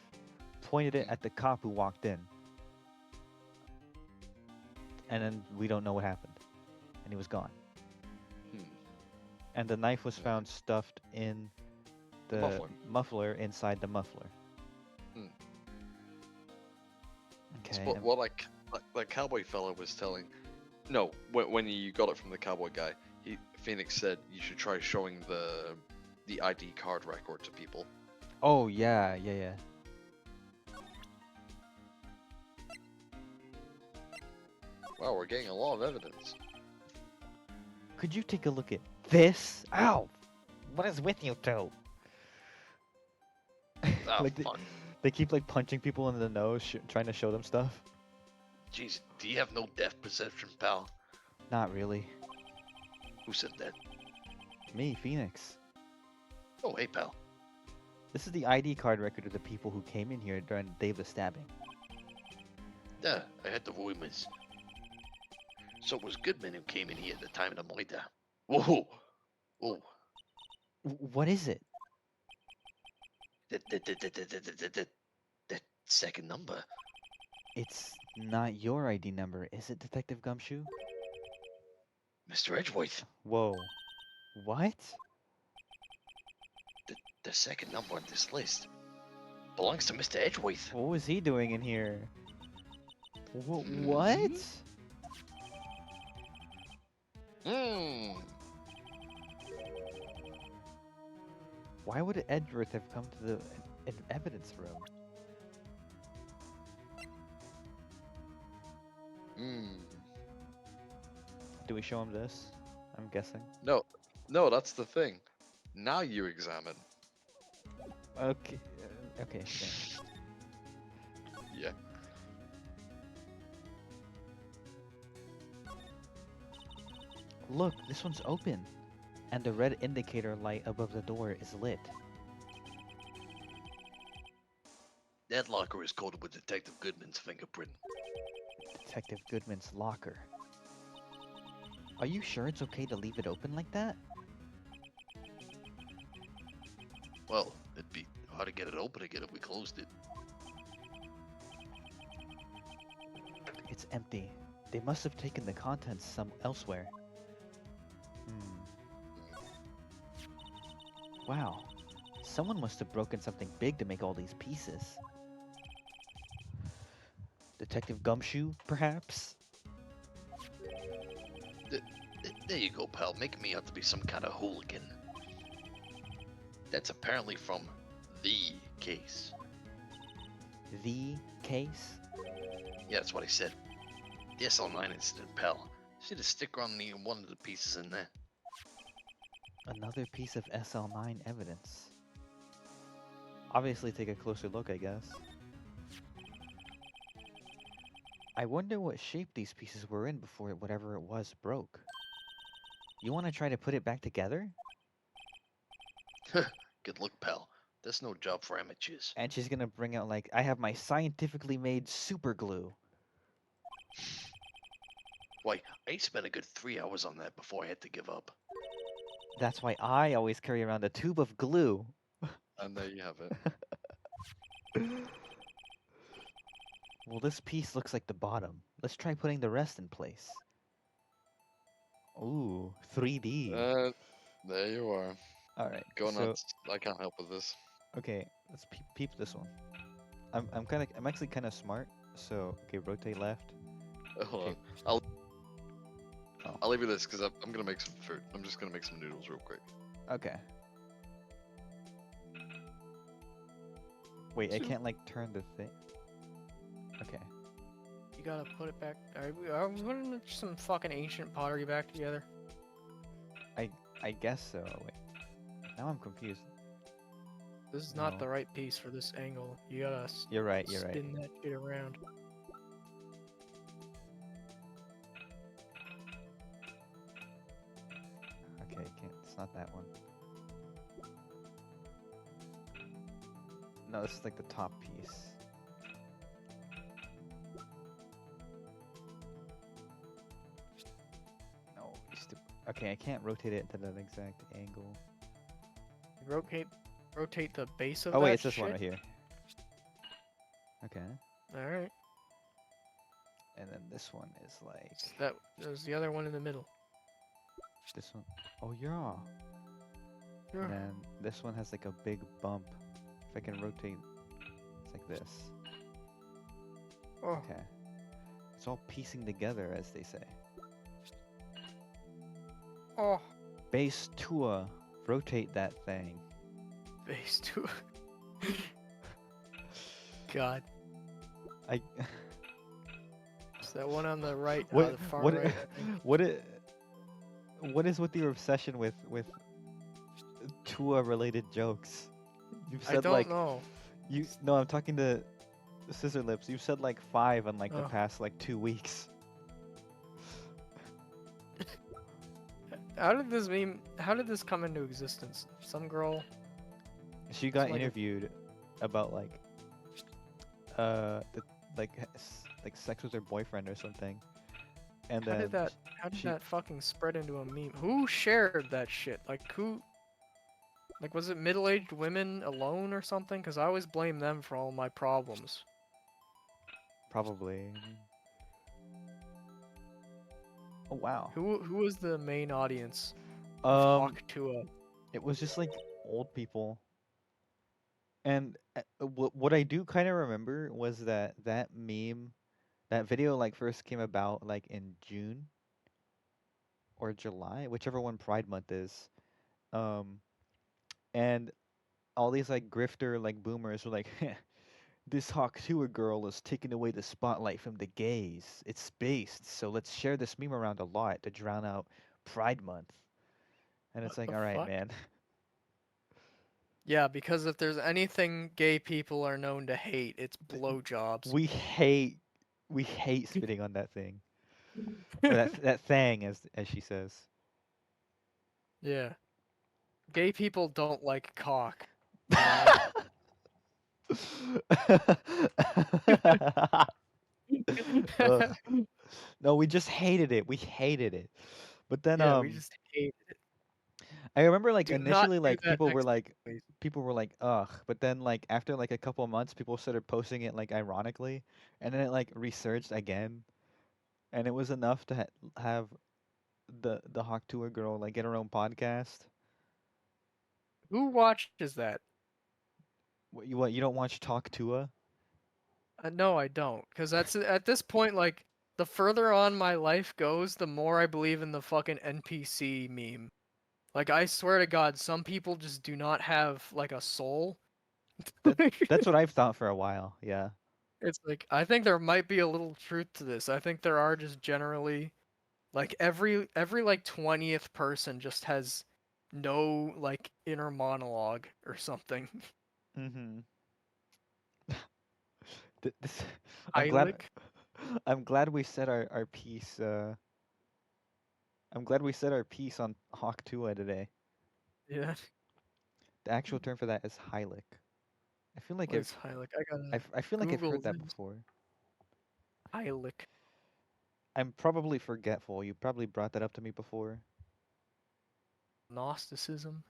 pointed it at the cop who walked in. And then we don't know what happened. And he was gone. And the knife was found stuffed in the muffler inside the muffler. Okay. It's what like cowboy fella was telling. No, when you got it from the cowboy guy, Phoenix said you should try showing the ID card record to people. Oh yeah. Wow, we're getting a lot of evidence. Could you take a look at this? Ow! What is with you two? Ah, Like fun. They keep like punching people in the nose, trying to show them stuff. Jeez, do you have no depth perception, pal? Not really. Who said that? Me, Phoenix. Oh, hey, pal. This is the ID card record of the people who came in here during the day of the stabbing. Yeah, I had the rumors. So it was Goodman who came in here at the time of the murder. Whoa! Whoa! What is it? That second number. It's not your ID number, is it, Detective Gumshoe? Mr. Edgeworth. Whoa. What? The second number on this list belongs to Mr. Edgeworth. What was he doing in here? What? Why would Edgeworth have come to the evidence room? Hmm. Do we show him this? I'm guessing. No, no, that's the thing. Now you examine. Okay. Okay. Thanks. Yeah. Look, this one's open, and the red indicator light above the door is lit. That locker is coated with Detective Goodman's fingerprint. Detective Goodman's locker. Are you sure it's okay to leave it open like that? Well, it'd be hard to get it open again if we closed it. It's empty. They must have taken the contents some elsewhere. Wow. Someone must have broken something big to make all these pieces. Detective Gumshoe, perhaps? There you go, pal, making me out to be some kind of hooligan. That's apparently from the case. The case? Yeah, that's what I said. The SL9 incident, pal. See the sticker on the one of the pieces in there. Another piece of SL9 evidence. Obviously take a closer look, I guess. I wonder what shape these pieces were in before whatever it was broke. You want to try to put it back together? Good luck, pal. That's no job for amateurs. And she's gonna bring out like, I have my scientifically made super glue. Why, I spent a good 3 hours on that before I had to give up. That's why I always carry around a tube of glue. And there you have it. Well, this piece looks like the bottom. Let's try putting the rest in place. Ooh, 3D. There you are. Alright, Go so, nuts. I can't help with this. okay, let's peep this one. I'm actually kind of smart. So, okay, rotate left. Hold Okay. on. Oh. I'll leave you this because I'm gonna make some food. I'm just gonna make some noodles real quick. Okay. Wait, I So- can't like turn the thing. Okay. You gotta put it back. I was putting some fucking ancient pottery back together. I guess so. Wait. Now I'm confused. This is not No. the right piece for this angle. You gotta You're right, you're right. spin that shit around. Okay, can't. It's not that one. No, this is like the top piece. No, you okay, I can't rotate it to that exact angle. Rotate the base of Oh that wait, it's this shit. one right here. Okay, Alright. and then this one is like There's the other one in the middle. this one. Oh yeah. Yeah. And then this one has like a big bump. If I can rotate, it's like this. Oh, Okay. It's all piecing together, as they say. oh, Base Tua, rotate that thing. base two. God, I. it's that one on the right, What? the far What? right. I think. What is with your obsession with Tua related jokes? You've I said don't like know. no. I'm talking to Scissor Lips. You've said like 5 in like the Oh. past like 2 weeks. How did this meme? How did this come into existence? Some girl. She got like a- interviewed about like the like sex with her boyfriend or something, and How then did that? How did she- that fucking spread into a meme? Who shared that shit? Like who? Like was it middle-aged women alone or something? Because I always blame them for all my problems. probably. Oh wow. Who was the main audience? Um, To a it was just like old people. And what I do kind of remember was that meme, that video like first came about like in June or July, whichever one Pride Month is. Um, and all these like grifter like boomers were like, this Hawk Tuah girl is taking away the spotlight from the gays. It's spaced, so let's share this meme around a lot to drown out Pride Month. And it's What like, the all right, fuck? man. Yeah, because if there's anything gay people are known to hate, it's blowjobs. We hate spitting on that thing. Or that thing as she says. Yeah. Gay people don't like cock. You know? Ugh. No, we just hated it. We hated it. But then Yeah, we just hate it. I remember like Do not initially do like that next time, please. people were like ugh, but then like after like a couple of months people started posting it like ironically and then it like resurged again and it was enough to have the Hawk Tour girl like get her own podcast. Who watches that? What you don't watch Talk Tua? No, I don't. Because that's at this point, like, the further on my life goes, the more I believe in the fucking NPC meme. Like, I swear to God, some people just do not have, like, a soul. That's what I've thought for a while. Yeah. It's like, I think there might be a little truth to this. I think there are just generally, like, every like 20th person just has no, like, inner monologue or something. Mhm. This, I'm glad Heilig? I'm glad we said our piece I'm glad we said our piece on Hawk Tua today. Yeah. The actual term for that is Hylic. I feel like What is Heilig? I gotta I feel like I've Google heard that this. before. Heilig. I'm probably forgetful. You probably brought that up to me before. Gnosticism.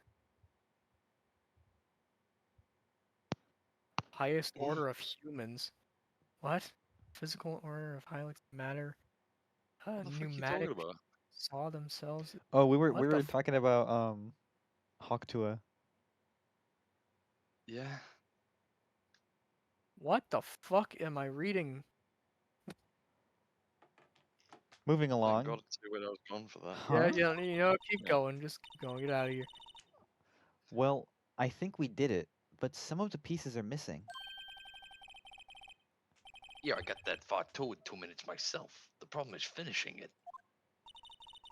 Highest order of humans. What? Physical order of Heilig matter. What the fuck are you Pneumatic talking about? saw themselves. Oh, we What the were talking about Hawk Tua. Yeah. what the fuck am I reading? Moving Thank along. God it's where I was gone for that. Yeah, Huh? yeah, keep Yeah. going. Just keep going. Get out of here. Well, I think we did it, but some of the pieces are missing. Yeah, I got that far too in 2 minutes myself. The problem is finishing it.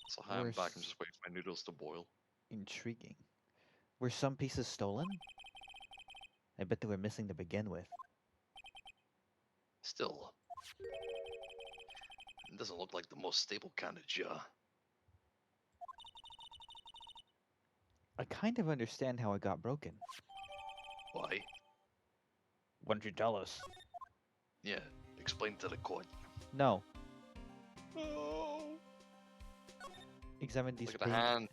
So hi, I'm back and Worse. just waiting for my noodles to boil. Intriguing. Were some pieces stolen? I bet they were missing to begin with. Still, it doesn't look like the most stable kind of jar. I kind of understand how it got broken. Why? Why don't you tell us? Yeah, explain to the court. No. Oh, Examine these look at the paint. hand.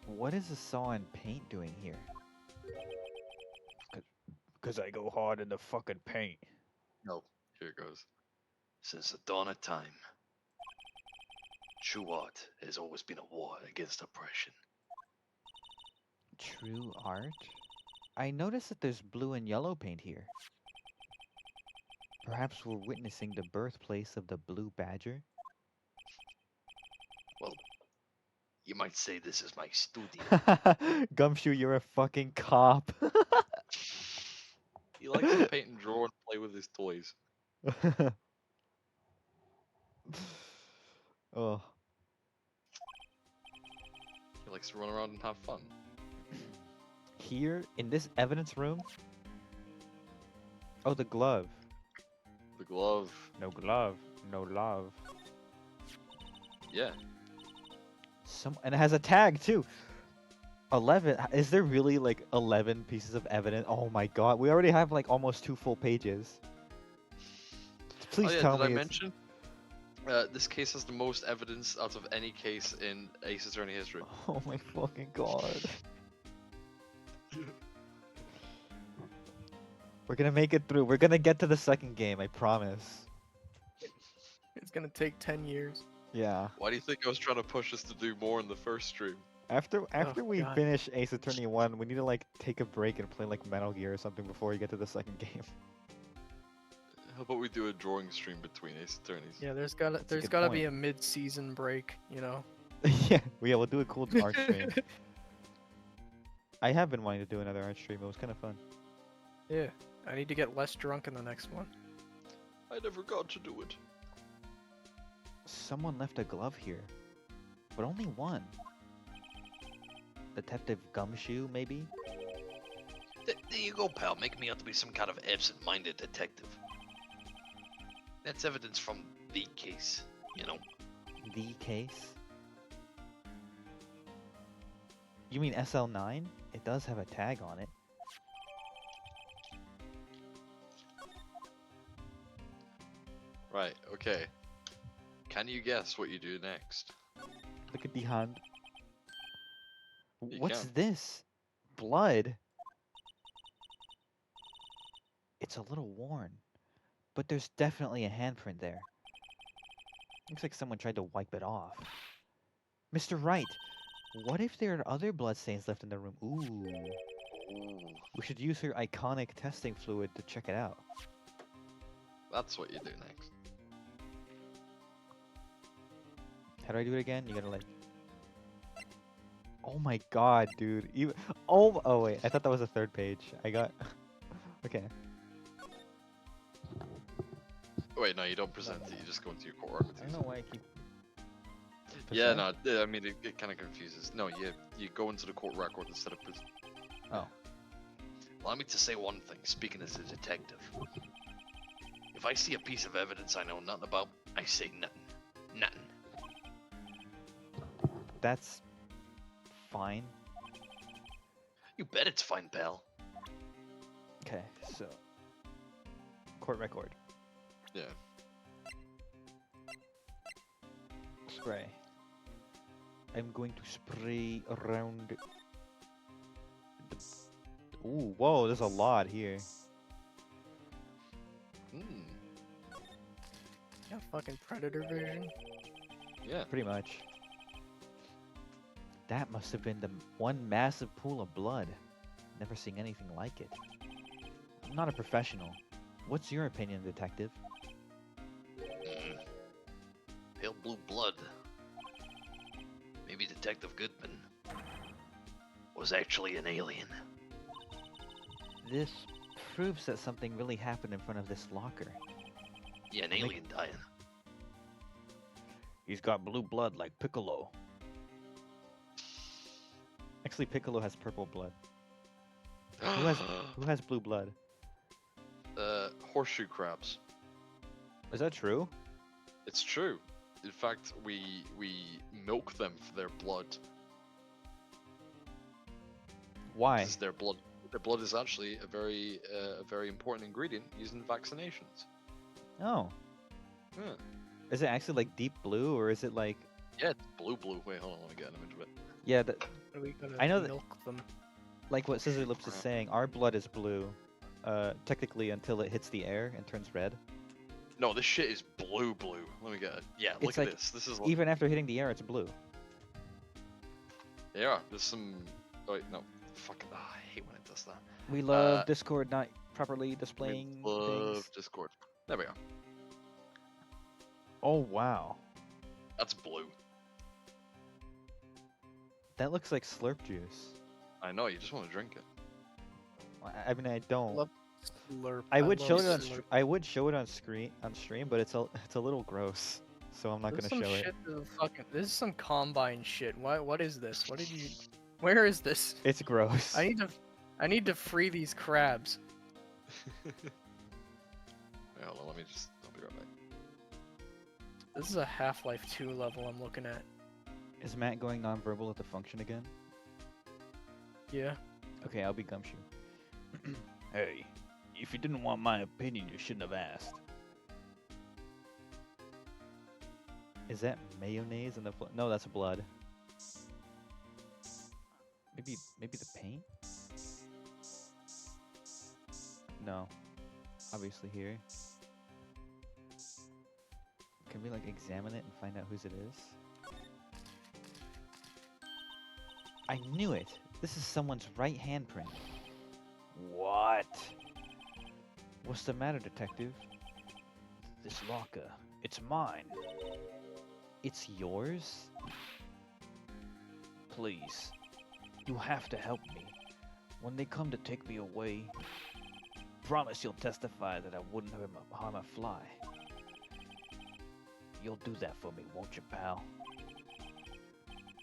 What is the saw and paint doing here? Cause I go hard in the fucking paint. No, here it goes. Since the dawn of time, true art has always been a war against oppression. True art? I noticed that there's blue and yellow paint here. Perhaps we're witnessing the birthplace of the blue badger? Well, you might say this is my studio. Gumshoe, you're a fucking cop. He likes to paint and draw and play with his toys. Oh, He likes to run around and have fun. here in this evidence room? Oh, the glove. The glove. No glove, no love. Yeah. And it has a tag too. 11. Is there really like 11 pieces of evidence? Oh my god, we already have like almost 2 full pages. Please oh yeah, tell did me I it's- mention? This case has the most evidence out of any case in Ace Attorney history. Oh my fucking god. We're gonna make it through. We're gonna get to the second game, I promise. It's gonna take 10 years. Yeah. Why do you think I was trying to push us to do more in the first stream? After we God. finish Ace Attorney 1, we need to like take a break and play like Metal Gear or something before we get to the second game. How about we do a drawing stream between Ace Attorneys? Yeah, there's a good gotta point. be a mid-season break, you know. Yeah, we'll do a cool arc stream. I have been wanting to do another art stream. It was kind of fun. Yeah. I need to get less drunk in the next one. I never got to do it. Someone left a glove here, but only one. Detective Gumshoe, maybe? There you go, pal. Make me out to be some kind of absent-minded detective. That's evidence from the case, you know. The case? You mean SL9? It does have a tag on it. Right, okay. Can you guess what you do next? Look at the hand. You What's can. this? Blood? It's a little worn, but there's definitely a handprint there. Looks like someone tried to wipe it off. Mr. Wright, what if there are other bloodstains left in the room? Ooh. Ooh, We should use her iconic testing fluid to check it out. that's what you do next. How do I do it again? You gotta like... Oh my god, dude. Even... Oh wait, I thought that was the third page. I got... Okay. Wait, no, you don't present it, you just go into your core record. I don't know why I keep... Yeah, Present? no, I mean, it kind of confuses. No, you go into the court record instead of... Oh. Allow me to say one thing, speaking as a detective. If I see a piece of evidence I know nothing about, I say nothing. Nothing. That's... fine. You bet it's fine, pal. Okay, so... Court record. Yeah. Spray. I'm going to spray around... the... Ooh, whoa, there's a lot here. Hmm. Yeah, fucking predator vision. Yeah. Pretty much. That must have been the one massive pool of blood. Never seen anything like it. I'm not a professional. What's your opinion, detective? Pale blue blood. Maybe Detective Goodman was actually an alien. This proves that something really happened in front of this locker. Yeah, an Make- alien dying. He's got blue blood like Piccolo. Actually, Piccolo has purple blood. Who has blue blood? Horseshoe crabs. Is that true? It's true. In fact, we milk them for their blood. Why? Because their blood is actually a very important ingredient used in vaccinations. Oh. Yeah. Is it actually like deep blue or is it like... Yeah, it's blue. Wait, hold on, let me get an image of it. Yeah, Are we gonna I know that- milk them? like what Scissor Lips is saying, our blood is blue. Technically until it hits the air and turns red. No, this shit is blue. Let me get it. Yeah, look It's at like this. This is like, Even after hitting the air, it's blue. yeah. There's some. Oh, wait, no. Fuck. Oh, I hate when it does that. We love Discord not properly displaying We love things. Discord. There we go. Oh wow. That's blue. That looks like Slurp juice. I know. You just want to drink it. I mean, I don't. Love Slurp. I would love show it on. Slurp. I would show it on stream, but it's a little gross, so I'm not This is gonna some show it. shit that fucking. This is some combine shit. What is this? What did you? Where is this? It's gross. I need to free these crabs. Wait, hold on. I'll be right back. This is a Half-Life 2 level I'm looking at. Is Matt going nonverbal at the function again? Yeah. Okay, I'll be Gumshoe. Hey, if you didn't want my opinion, you shouldn't have asked. Is that mayonnaise in the No, that's blood. Maybe the paint? No. Obviously here. Can we like examine it and find out whose it is? I knew it! This is someone's right handprint. What? What's the matter, detective? This locker. It's mine. It's yours? Please. You have to help me. When they come to take me away, promise you'll testify that I wouldn't harm a fly. You'll do that for me, won't you, pal?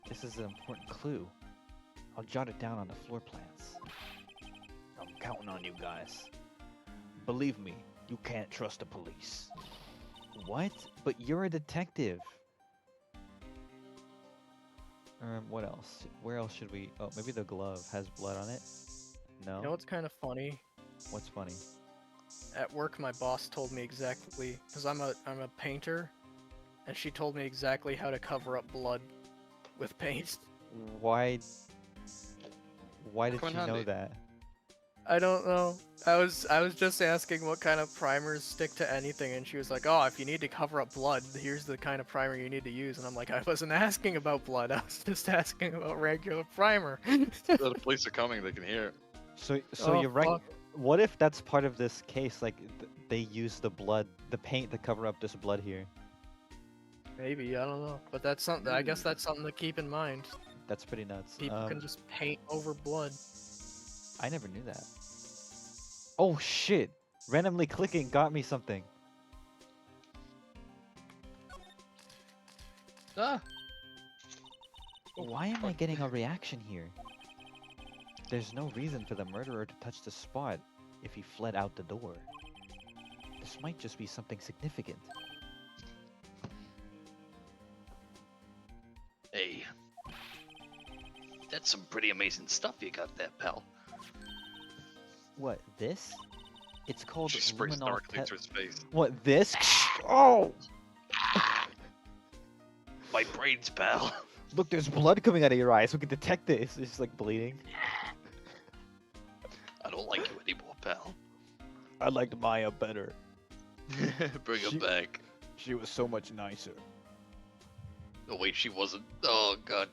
This is an important clue. I'll jot it down on the floor plans. I'm counting on you guys. Believe me, you can't trust the police. What? But you're a detective. What else? Where else should we... Oh, maybe the glove has blood on it? No? You know what's kind of funny? What's funny? At work, my boss told me exactly, because I'm a painter, and she told me exactly how to cover up blood with paint. Why did Come in you know handy. that? I don't know. I was just asking what kind of primers stick to anything, and she was like, "Oh, if you need to cover up blood, here's the kind of primer you need to use." And I'm like, "I wasn't asking about blood. I was just asking about regular primer." The police are coming. They can hear it. So Oh, you're right. fuck. What if that's part of this case? Like, they use the blood, the paint to cover up this blood here. Maybe, I don't know. But that's something. I guess that's something to keep in mind. That's pretty nuts. People can just paint over blood. I never knew that. Oh shit! Randomly clicking got me something. Ah. Why am I getting a reaction here? There's no reason for the murderer to touch the spot if he fled out the door. This might just be something significant. Hey. That's some pretty amazing stuff you got there, pal. What, this? It's called She sprays luminol darkly te- to his face. What, this? Oh! My brains, pal. Look, there's blood coming out of your eyes. We can detect this. It's just like bleeding. I don't like you anymore, pal. I liked Maya better. Bring her She- back. She was so much nicer. Oh wait, she wasn't. Oh god.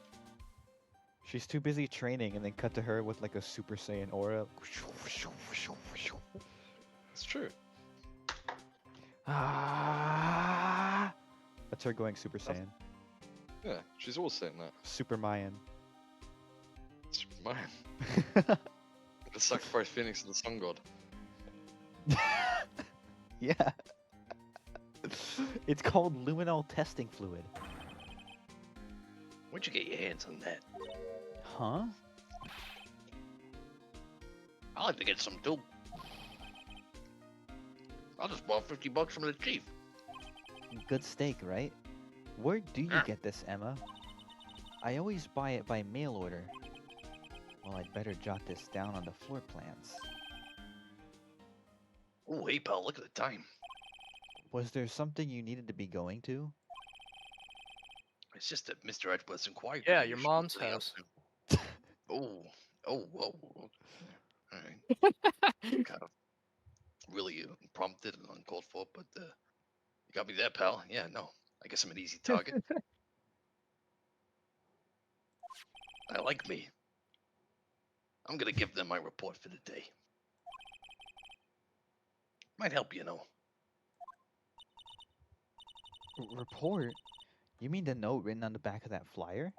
She's too busy training, and then cut to her with like a Super Saiyan aura. It's true. Ah! That's her going Super Saiyan. Yeah, she's always saying that. Super Mayan. Superman. The sacrifice Phoenix to the sun god. Yeah. It's called luminol testing fluid. Where'd you get your hands on that? Huh? I'd like to get some too. I'll just borrow $50 from the chief. Good steak, right? Where do you Ah. get this, Emma? I always buy it by mail order. Well, I'd better jot this down on the floor plans. Oh, hey, pal, look at the time. Was there something you needed to be going to? It's just that Mr. Edgeworth's inquired. Yeah, your mom's house. Oh, whoa. Alright. Kind of really prompted and uncalled for, but you got me there, pal. Yeah, no. I guess I'm an easy target. I like me. I'm gonna give them my report for the day. Might help, you know. Report? You mean the note written on the back of that flyer?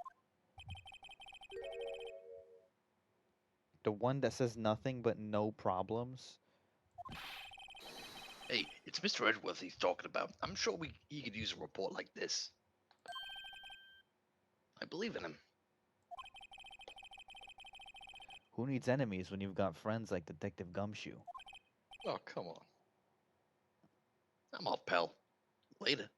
The one that says nothing but no problems? Hey, it's Mr. Edgeworth he's talking about. I'm sure he could use a report like this. I believe in him. Who needs enemies when you've got friends like Detective Gumshoe? Oh, come on. I'm off, pal. Later.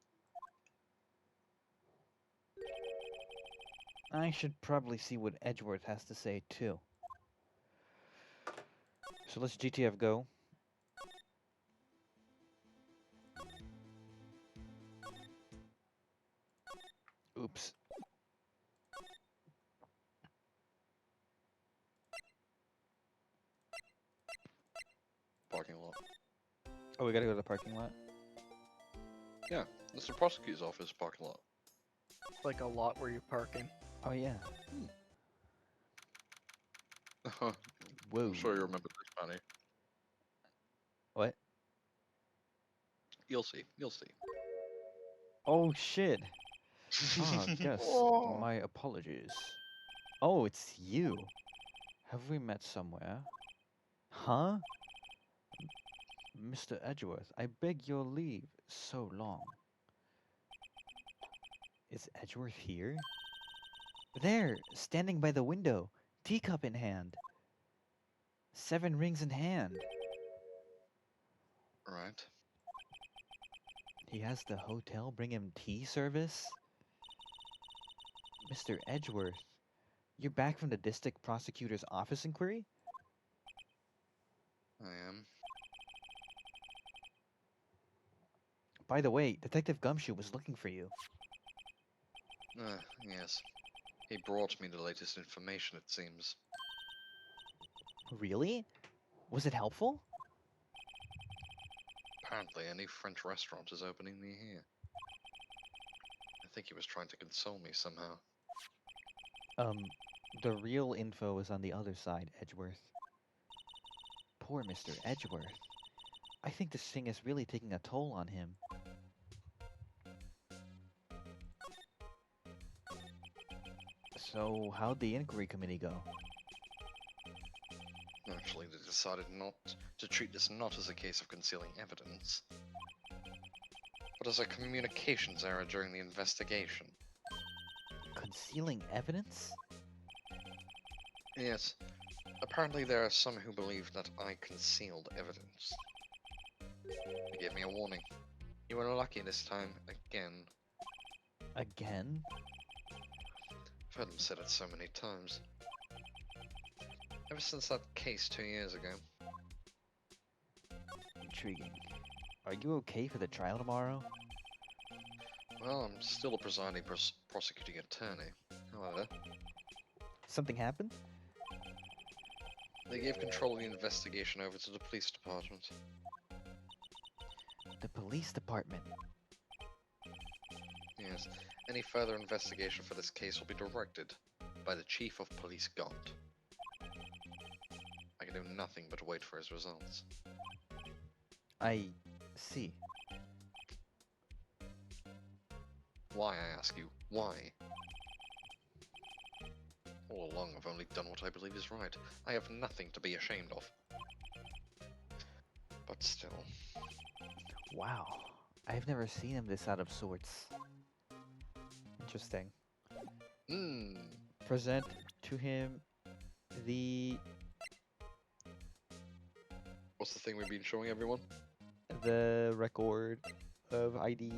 I should probably see what Edgeworth has to say too. So let's GTF go. Oops. Parking lot. Oh, we gotta go to the parking lot? Yeah, that's the prosecutor's office parking lot. Like a lot where you're parking. Oh yeah. I'm Whoa. sure you remember this, Manny. What? You'll see. You'll see. Oh shit. Ah, yes. Oh. My apologies. Oh, it's you. Have we met somewhere? Huh? Mr. Edgeworth, I beg your leave. So long. Is Edgeworth here? There, standing by the window, teacup in hand. 7 rings in hand. Right. He has the hotel bring him tea service? Mr. Edgeworth, you're back from the district prosecutor's office inquiry? I am. By the way, Detective Gumshoe was looking for you. Yes. He brought me the latest information, it seems. Really? Was it helpful? Apparently, a new French restaurant is opening near here. I think he was trying to console me somehow. The real info is on the other side, Edgeworth. Poor Mr. Edgeworth. I think this thing is really taking a toll on him. So, how'd the inquiry committee go? Actually, they decided not to treat this not as a case of concealing evidence, but as a communications error during the investigation. Concealing evidence? Yes. Apparently there are some who believe that I concealed evidence. They gave me a warning. You were lucky this time, again. Again? I've heard them said it so many times. Ever since that case 2 years ago. Intriguing. Are you okay for the trial tomorrow? Well, I'm still a presiding prosecuting attorney. However, Something happened? they gave control of the investigation over to the police department. The police department. Yes, any further investigation for this case will be directed by the Chief of Police Gaunt. I can do nothing but wait for his results. I see. Why, I ask you? Why? All along, I've only done what I believe is right. I have nothing to be ashamed of. But still. Wow. I've never seen him this out of sorts. Interesting. Hmm. Present to him the What's the thing we've been showing everyone? record of ID.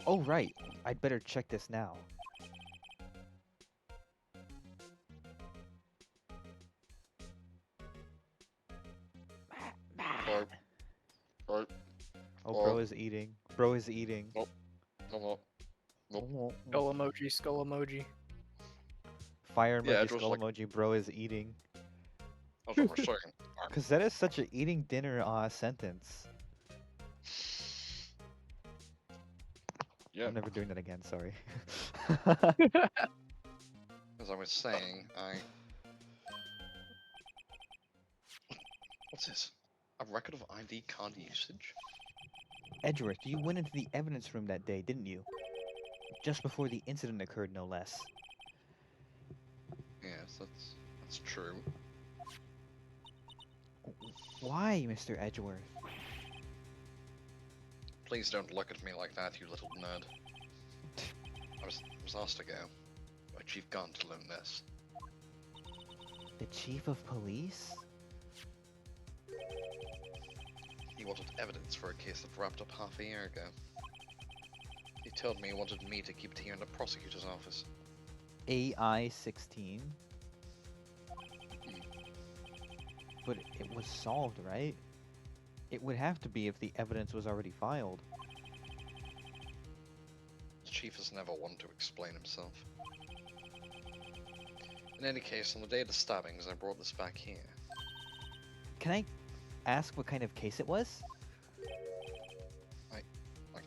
Oh, right. I'd better check this now. Right. Right. Oh, bro is eating. Bro is eating. No, no. Nope. Skull emoji, skull emoji. Fire Yeah, emoji, it was skull like- emoji, bro is eating. That's what we're saying. Because that is such an eating dinner sentence. Yeah. I'm never doing that again, sorry. As I was saying, What's this? A record of ID card usage? Edgeworth, you went into the evidence room that day, didn't you? Just before the incident occurred, no less. Yes, that's true. Why, Mr. Edgeworth? Please don't look at me like that, you little nerd. I was asked to go by Chief Gunn to learn this. The chief of police? He wanted evidence for a case that wrapped up half a year ago. He told me he wanted me to keep it here in the prosecutor's office. AI-16? But it was solved, right? It would have to be if the evidence was already filed. The chief has never wanted to explain himself. In any case, on the day of the stabbings, I brought this back here. Can I ask what kind of case it was? I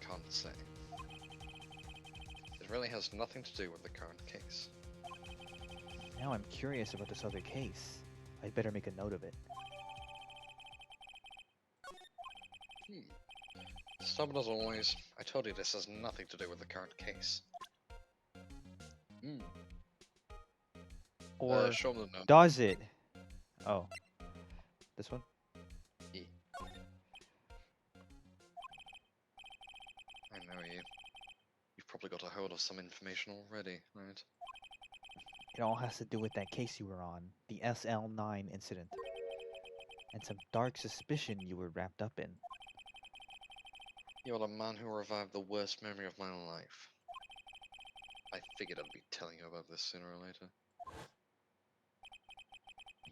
can't say. It really has nothing to do with the current case. Now I'm curious about this other case. I'd better make a note of it. Stubborn as always, I told you this has nothing to do with the current case. Or show them now. does it? Oh. This one? I know you. You've probably got a hold of some information already, right? It all has to do with that case you were on, the SL9 incident. And some dark suspicion you were wrapped up in. You're the man who revived the worst memory of my life. I figured I'd be telling you about this sooner or later.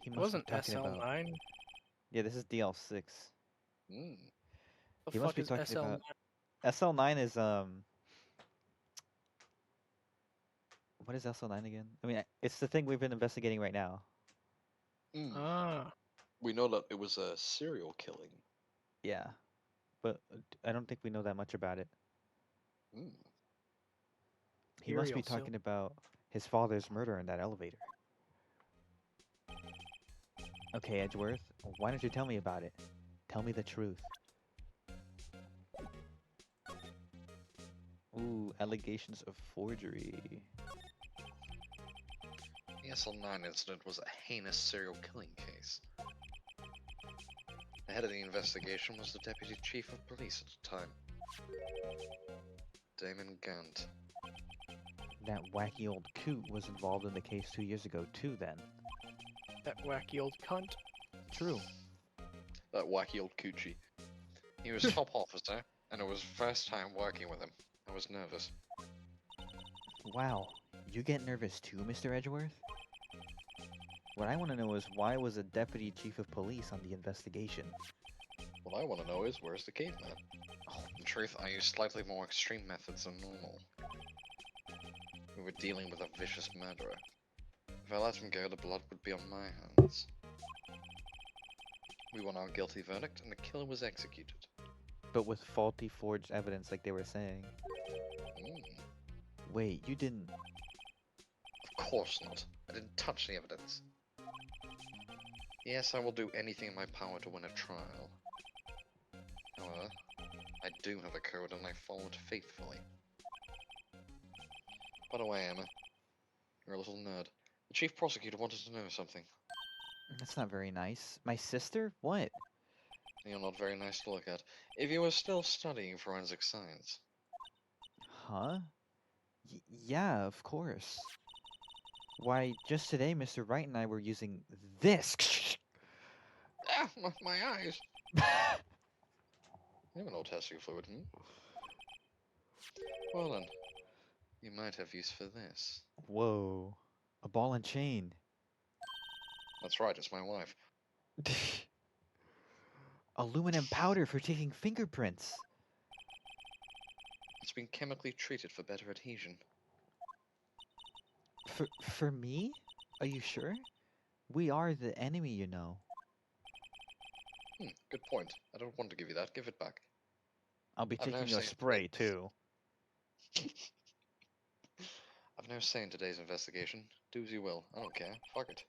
He It must wasn't be talking about. SL9. Yeah, this is DL6. Hmm. The He must fuck be is talking SL9? about. SL9 is What is SL9 again? I mean, it's the thing we've been investigating right now. Hmm. Ah, We know that it was a serial killing. Yeah, but I don't think we know that much about it. Hmm. He must be Imperial talking about his father's murder in that elevator. Okay, Edgeworth, why don't you tell me about it? Tell me the truth. Ooh, allegations of forgery. The SL9 incident was a heinous serial killing case. The head of the investigation was the deputy chief of police at the time, Damon Gant. That wacky old coot was involved in the case 2 years ago too then. that wacky old cunt. True. That wacky old coochie. He was top officer, and it was first time working with him. I was nervous. Wow, you get nervous too, Mr. Edgeworth? What I want to know is why was a deputy chief of police on the investigation? What I want to know is, where's the caveman? In truth, I used slightly more extreme methods than normal. We were dealing with a vicious murderer. If I let him go, the blood would be on my hands. We won our guilty verdict, and the killer was executed. But with faulty forged evidence like they were saying. Mm, Wait, you didn't... of course not. I didn't touch the evidence. Yes, I will do anything in my power to win a trial. However, I do have a code and I follow it faithfully. By the way, Emma, you're a little nerd. The chief prosecutor wanted to know something. That's not very nice. My sister? What? You're not very nice to look at. If you were still studying forensic science. Huh? Yeah, of course. Why, just today Mr. Wright and I were using this. Ah, my eyes! You have an old testing fluid, hmm? Well then, you might have use for this. Whoa. A ball and chain. That's right, it's my wife. Aluminum powder for taking fingerprints. It's been chemically treated for better adhesion. For me? Are you sure? We are the enemy, you know. Good point. I don't want to give you that. Give it back. I'll be I've no taking your say in spray, today's- too. I've no say in today's investigation. Do as you will. I don't care. Fuck it.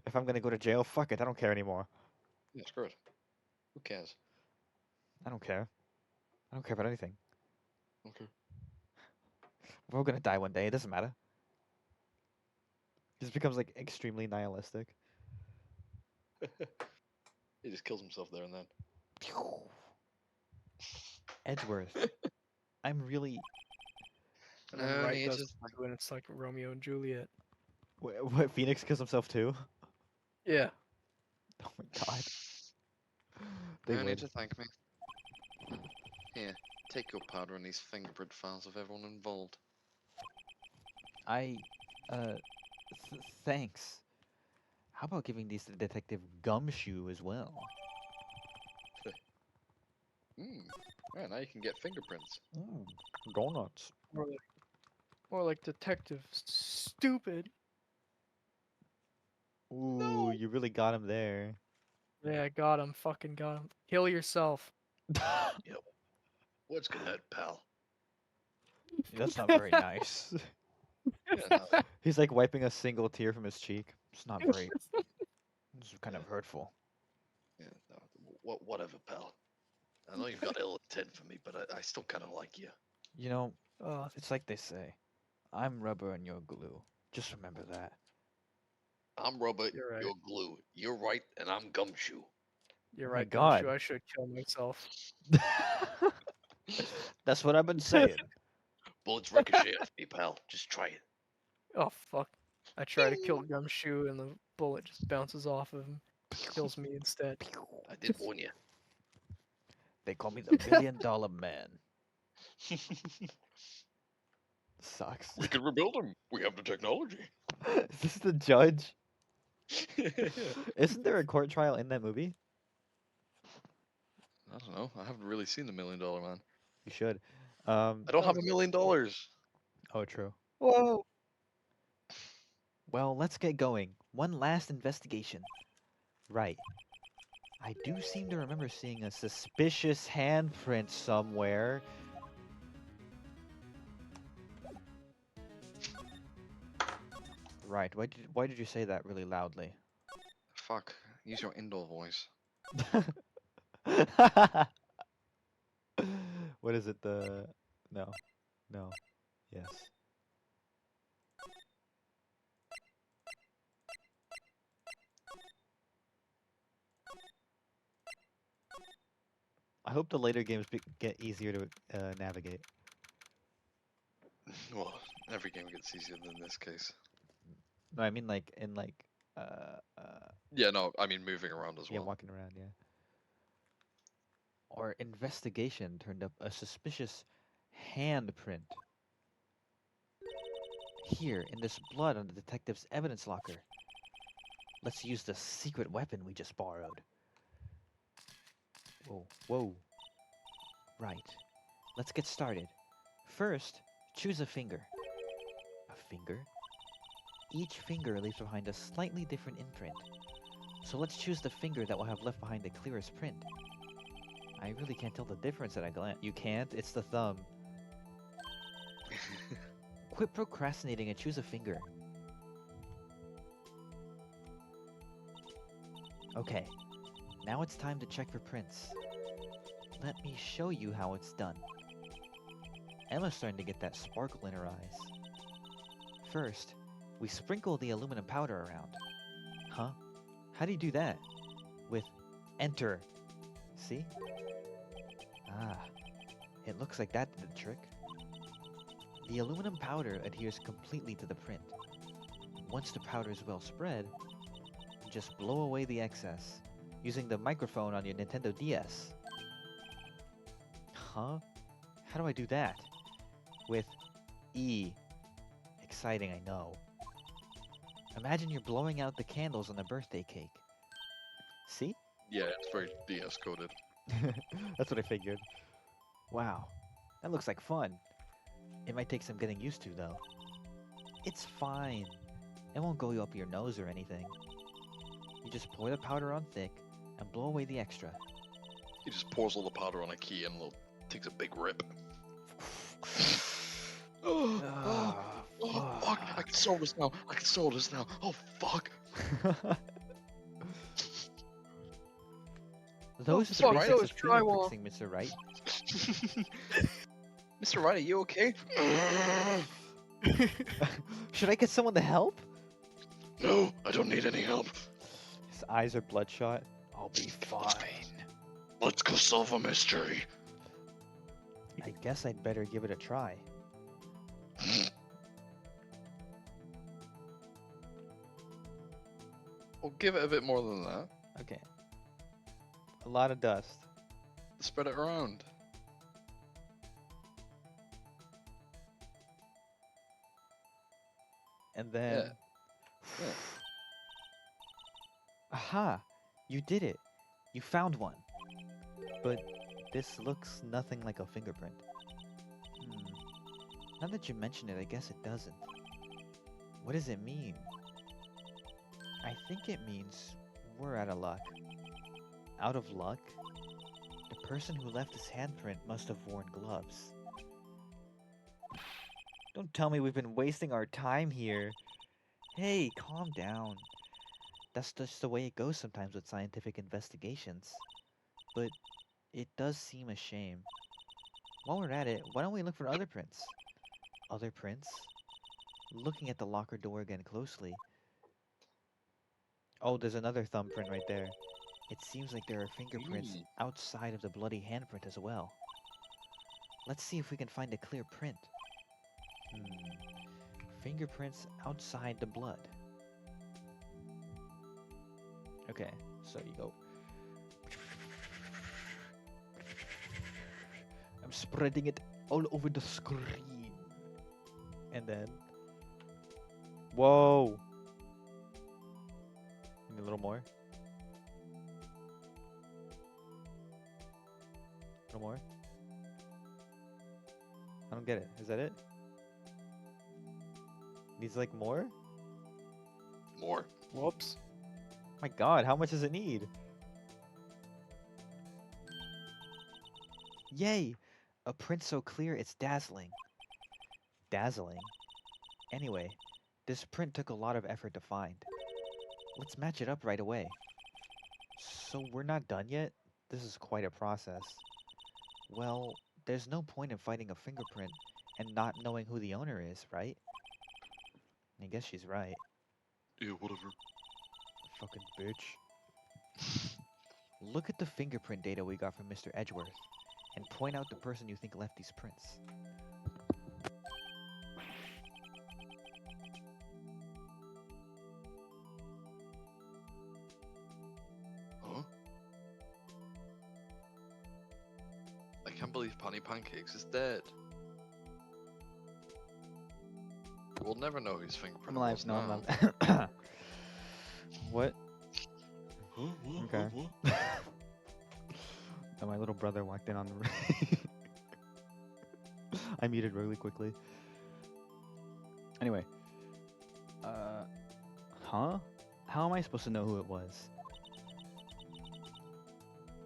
If I'm gonna go to jail, fuck it, I don't care anymore. Yeah, screw it. Who cares? I don't care. I don't care about anything. Okay. We're all gonna die one day, it doesn't matter. He just becomes, like, extremely nihilistic. He just kills himself there and then. Edgeworth. I'm really... And then No Wright need does to it too, and it's like Romeo and Juliet. What, Phoenix kills himself too? Yeah. Oh my god. They No need would. to thank me. Here, take your powder and these fingerprint files of everyone involved. I, thanks. How about giving these to Detective Gumshoe as well? Yeah, now you can get fingerprints. Donuts. More like Detective Stupid. Ooh, you really got him there. Yeah, got him. Fucking got him. Kill yourself. What's good, pal? That's not very nice. Yeah, no, He's like wiping a single tear from his cheek. It's not very. It's kind of hurtful. Yeah, no, whatever, pal. I know you've got ill intent for me, but I still kind of like you. You know, Oh, it's like they say, I'm rubber and you're glue. Just remember that. I'm rubber, You're right. you're glue. You're right, and I'm gumshoe. You're Oh my right, God. Gumshoe. I should kill myself. That's what I've been saying. Bullets ricochet off me, pal. Just try it. Oh fuck! I try to kill Gumshoe and the bullet just bounces off of him, kills me instead. I did warn you. They call me the $1 million man. Sucks. We can rebuild him. We have the technology. Is this the judge? I Isn't there a court trial in that movie? don't know. I haven't really seen the $1 Million Man. You should. I don't have $1 million. Oh, true. Whoa! Well, let's get going. One last investigation. Right. I do seem to remember seeing a suspicious handprint somewhere. Right. Why did you say that really loudly? Fuck. Use your indoor voice. What is it? No. No. Yes. I hope the later games get easier to navigate. Well, every game gets easier than this case. No, I mean like in like uh Yeah, no, I mean moving around as yeah, well. walking around, yeah. Our investigation turned up a suspicious handprint. Here, in this blood on the detective's evidence locker. Let's use the secret weapon we just borrowed. Whoa, whoa. Right. Let's get started. First, choose a finger. A finger? Each finger leaves behind a slightly different imprint. So let's choose the finger that will have left behind the clearest print. I really can't tell the difference at a glance. You can't? It's the thumb. Quit procrastinating and choose a finger. Okay, now it's time to check for prints. Let me show you how it's done. Emma's starting to get that sparkle in her eyes. First, we sprinkle the aluminum powder around. Huh? How do you do that? With enter. See? Ah, it looks like that did the trick. The aluminum powder adheres completely to the print. Once the powder is well spread, just blow away the excess, using the microphone on your Nintendo DS. Huh? How do I do that? With E. Exciting, I know. Imagine you're blowing out the candles on a birthday cake. See? Yeah, it's very DS coded. That's what I figured. Wow, that looks like fun. It might take some getting used to, though. It's fine. It won't go up your nose or anything. You just pour the powder on thick and blow away the extra. He just pours all the powder on a key and takes a big rip. Oh, fuck! I can solve this now. I can solve this now. Oh, fuck! Those are the fuck, basics those of finger drywall. fixing, Mr. Wright. Mr. Wright, are you okay? Should I get someone to help? No, I don't need any help. His eyes are bloodshot. I'll be fine. Let's go solve a mystery. I guess I'd better give it a try. Well, give it a bit more than that. Okay. A lot of dust. Spread it around. And then... Yeah. Aha! You did it! You found one! But this looks nothing like a fingerprint. Now that you mention it, I guess it doesn't. What does it mean? I think it means we're out of luck. Out of luck? The person who left his handprint must have worn gloves. Don't tell me we've been wasting our time here. Hey, calm down. That's just the way it goes sometimes with scientific investigations. But it does seem a shame. While we're at it, why don't we look for other prints? Other prints? Looking at the locker door again closely. Oh, there's another thumbprint right there. It seems like there are fingerprints outside of the bloody handprint as well. Let's see if we can find a clear print. Fingerprints outside the blood. Okay, so you go. I'm spreading it all over the screen. And then... Whoa! Need a little more. A little more. I don't get it. Is that it? Needs like more? More. Whoops. My god, how much does it need? Yay! A print so clear it's dazzling. Dazzling? Anyway, this print took a lot of effort to find. Let's match it up right away. So we're not done yet? This is quite a process. Well, there's no point in finding a fingerprint and not knowing who the owner is, right? I guess she's right. Yeah, whatever. Fucking bitch. Look at the fingerprint data we got from Mr. Edgeworth, and point out the person you think left these prints. Huh? I can't believe Panny Pancakes is dead. We'll never know whose fingerprint I'm it alive. was No, I'm now. alive. What? What? Okay. What? And my little brother walked in on the... I muted really quickly. Anyway. Huh? How am I supposed to know who it was?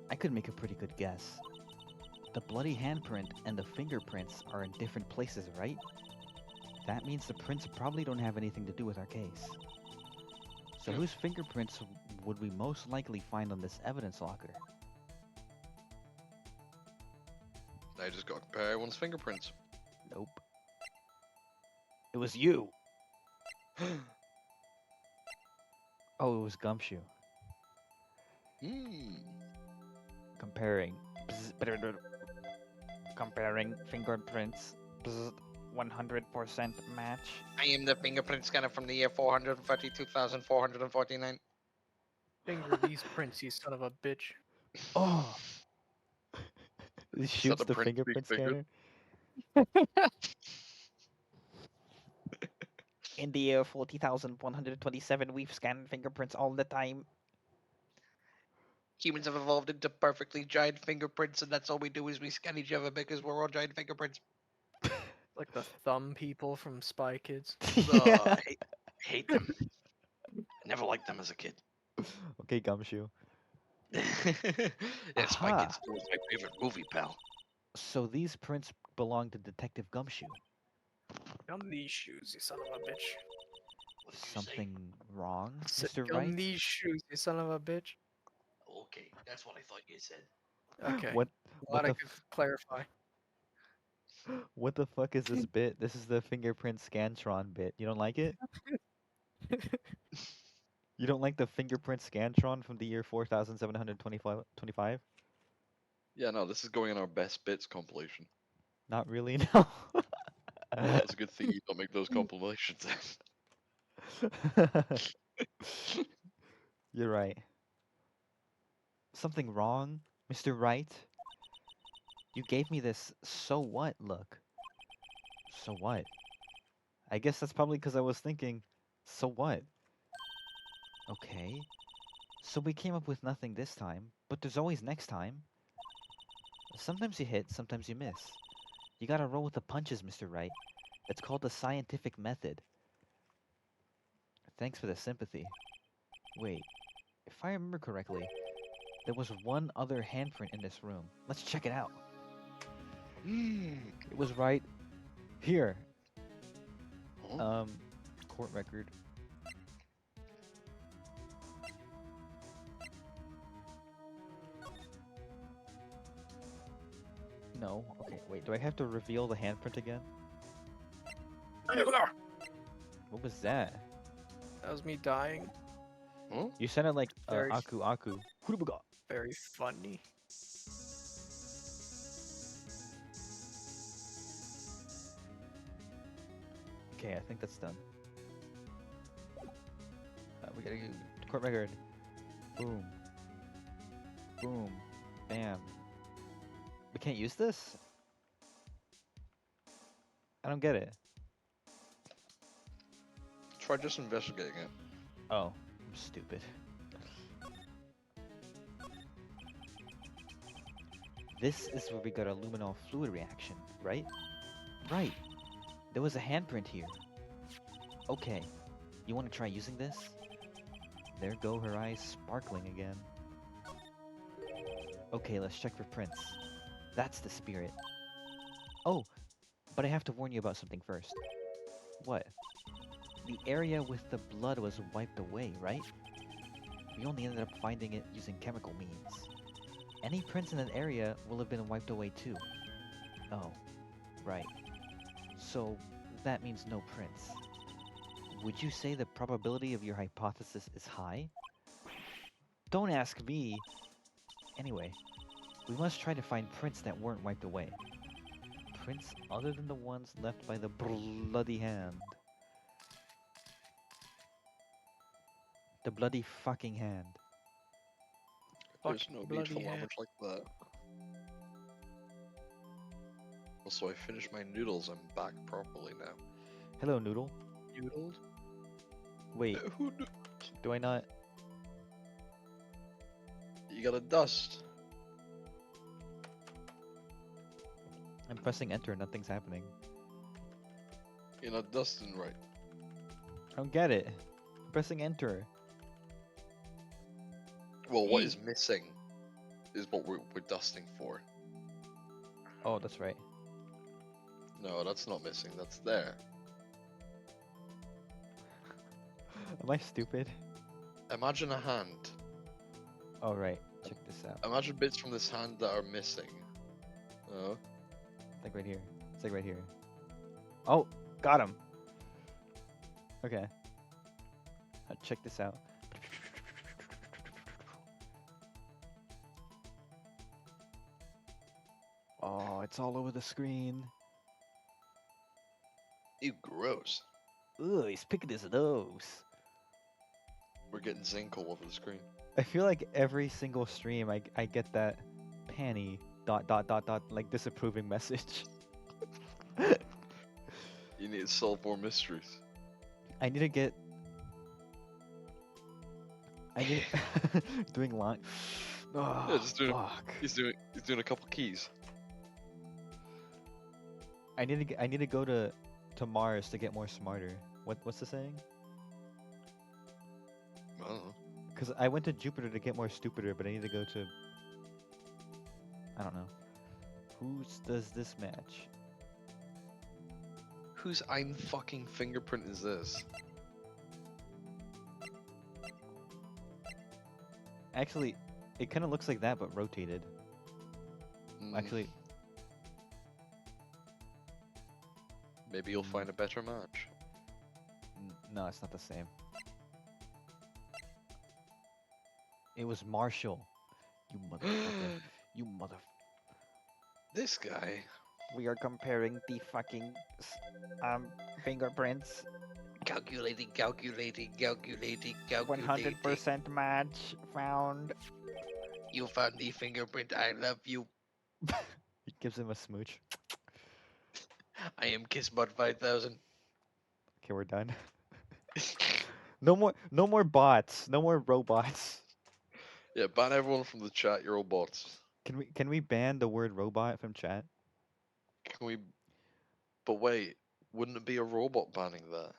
I could make a pretty good guess. The bloody handprint and the fingerprints are in different places, right? That means the prints probably don't have anything to do with our case. So whose fingerprints would we most likely find on this evidence locker? I just got to compare everyone's fingerprints. Nope. It was you! Oh, it was Gumshoe. Comparing. Comparing fingerprints. 100% match. I am the fingerprint scanner from the year 432,449. Finger these prints, you son of a bitch. Oh! It shoots a the print fingerprint speak finger? scanner. In the year 40,127, we've scanned fingerprints all the time. Humans have evolved into perfectly giant fingerprints, and that's all we do is we scan each other because we're all giant fingerprints. Like the thumb people from Spy Kids. Yeah. Hate them. Never liked them as a kid. Okay, Gumshoe. Yeah, Spy Aha. Kids was my favorite movie, pal. So these prints belong to Detective Gumshoe. Gum these shoes, you son of a bitch. What did you say? Something wrong, Said, Mr. gum Wright? these shoes, you son of a bitch. Okay, that's what I thought you said. Okay. What Glad I the could clarify. what the fuck is this bit? This is the fingerprint Scantron bit. You don't like it? You don't like the fingerprint Scantron from the year 4725? Yeah, no, this is going in our best bits compilation. Not really, no. That's a good thing you don't make those compilations. You're right. Something wrong, Mr. Wright? You gave me this so what look. So what? I guess that's probably because I was thinking, so what? Okay. So we came up with nothing this time, but there's always next time. Sometimes you hit, sometimes you miss. You gotta roll with the punches, Mr. Wright. It's called the scientific method. Thanks for the sympathy. Wait, if I remember correctly, there was one other handprint in this room. Let's check it out. It was right here. Huh? Court record. No. Okay, wait. Do I have to reveal the handprint again? What was that? That was me dying. Huh? You sounded like Very, Aku Aku. Hurubaga. very funny. Okay, I think that's done. We gotta get court record. Boom. Boom. Bam. We can't use this? I don't get it. Try just investigating it. Oh, I'm stupid. This is where we got a luminol fluid reaction, right? Right. There was a handprint here. Okay. You want to try using this? There go her eyes sparkling again. Okay, let's check for prints. That's the spirit. Oh, but I have to warn you about something first. What? The area with the blood was wiped away, right? We only ended up finding it using chemical means. Any prints in that area will have been wiped away too. Oh, right. So, that means no prints. Would you say the probability of your hypothesis is high? Don't ask me! Anyway, we must try to find prints that weren't wiped away. Prints other than the ones left by the bloody hand. The bloody fucking hand. There's Fucking no need bloody for hand. language like that. Also, I finished my noodles. I'm back properly now. Hello, Noodle. Noodled. Wait, Who knew? do I not? You gotta dust. I'm pressing enter, nothing's happening. You're not dusting right. I don't get it. I'm pressing enter. Well, what E. is missing is what we're dusting for. Oh, that's right. No, that's not missing. That's there. Am I stupid? Imagine a hand. Oh, right. Check this out. Imagine bits from this hand that are missing. Oh. It's like right here. It's like right here. Oh, got him. Okay. Check this out. Oh, it's all over the screen. Ew, gross. Ugh, he's picking his nose. We're getting zinc all over the screen. I feel like every single stream I get that panny ... like disapproving message. You need to solve more mysteries. I need to get. I need doing line. Oh, Yeah, just do it. fuck. He's doing a couple keys. I need to go to Mars to get more smarter. What's the saying? I don't know. Because I went to Jupiter to get more stupider, but I need to go to. I don't know. Whose does this match? Whose I'm fucking fingerprint is this? Actually, it kind of looks like that, but rotated. Mm, Actually, maybe you'll find a better match. no, it's not the same. It was Marshall. You motherfucker. You mother. This guy. We are comparing the fucking fingerprints. Calculating. 100% match found. You found the fingerprint. I love you. He gives him a smooch. I am Kissbot 5000. Okay, we're done. No more bots. No more robots. Yeah, ban everyone from the chat. You're all bots. Can we ban the word robot from chat? Can we? But wait, wouldn't it be a robot banning that?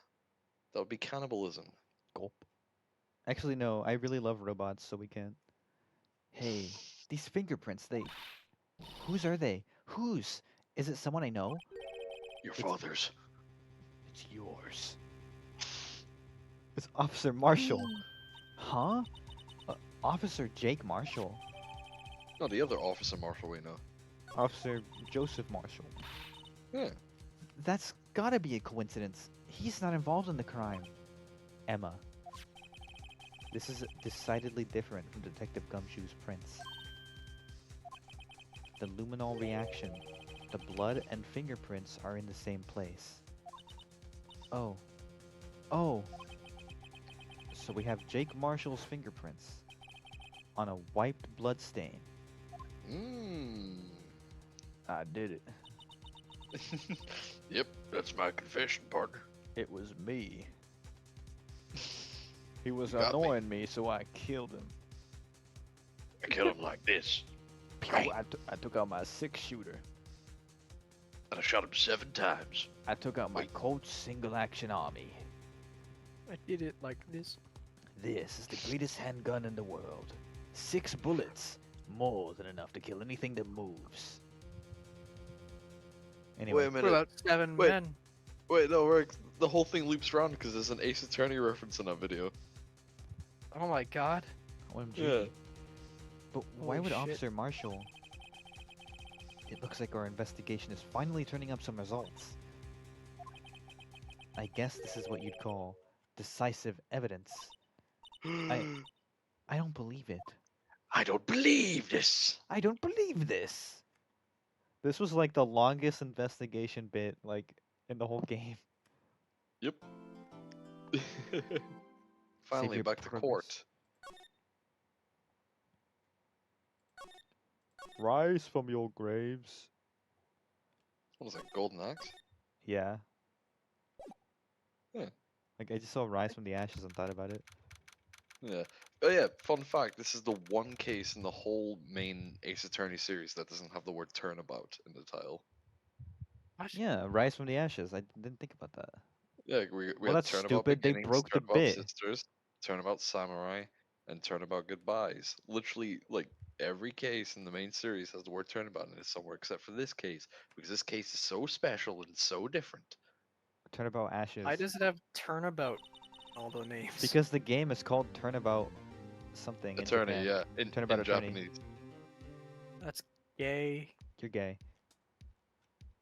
That would be cannibalism. Gulp. Actually, no. I really love robots, so we can't. Hey, these fingerprints. Whose are they? Whose? Is it someone I know? Your It's- father's. It's yours. It's Officer Marshall. Huh? Officer Jake Marshall. No, the other Officer Marshall we know. Officer Joseph Marshall. Yeah. That's gotta be a coincidence. He's not involved in the crime. Emma. This is decidedly different from Detective Gumshoe's prints. The luminol reaction, the blood and fingerprints are in the same place. Oh. Oh! So we have Jake Marshall's fingerprints on a wiped blood stain. Mmm. I did it. Yep, that's my confession, partner. It was me. He was You got me. annoying me, so I killed him. I killed him like this. Pew! I took out my 6-shooter. And I shot him 7 times. I took out my Wait. Colts single action army. I did it like this. This is the greatest handgun in the world. 6 bullets. More than enough to kill anything that moves. Anyway, Wait a What minute. about 7 Wait. men? Wait, no, Rex. The whole thing loops around because there's an Ace Attorney reference in that video. Oh my god. OMG. Yeah. But why Holy would shit. Officer Marshall... It looks like our investigation is finally turning up some results. I guess this is what you'd call decisive evidence. I don't believe it. I don't believe this. I don't believe this! This was like the longest investigation bit, like, in the whole game. Yep. Finally, your back to progress. court. Rise from your graves. What was that, Golden Axe? Yeah. Yeah. Like, I just saw Rise from the Ashes and thought about it. Yeah. Oh yeah, fun fact, this is the one case in the whole main Ace Attorney series that doesn't have the word turnabout in the title. What? Yeah, Rise from the Ashes. I didn't think about that. Yeah, we Well, had that's Turnabout stupid. They Beginnings, broke the Turnabout bit. Sisters, Turnabout Samurai, and Turnabout Goodbyes. Literally, like, every case in the main series has the word turnabout in it somewhere except for this case, because this case is so special and so different. Turnabout Ashes. Why does it have turnabout in all the names? Because the game is called Turnabout something in Attorney, Japan. yeah, in Turnabout Attorney. Japanese. That's gay. You're gay.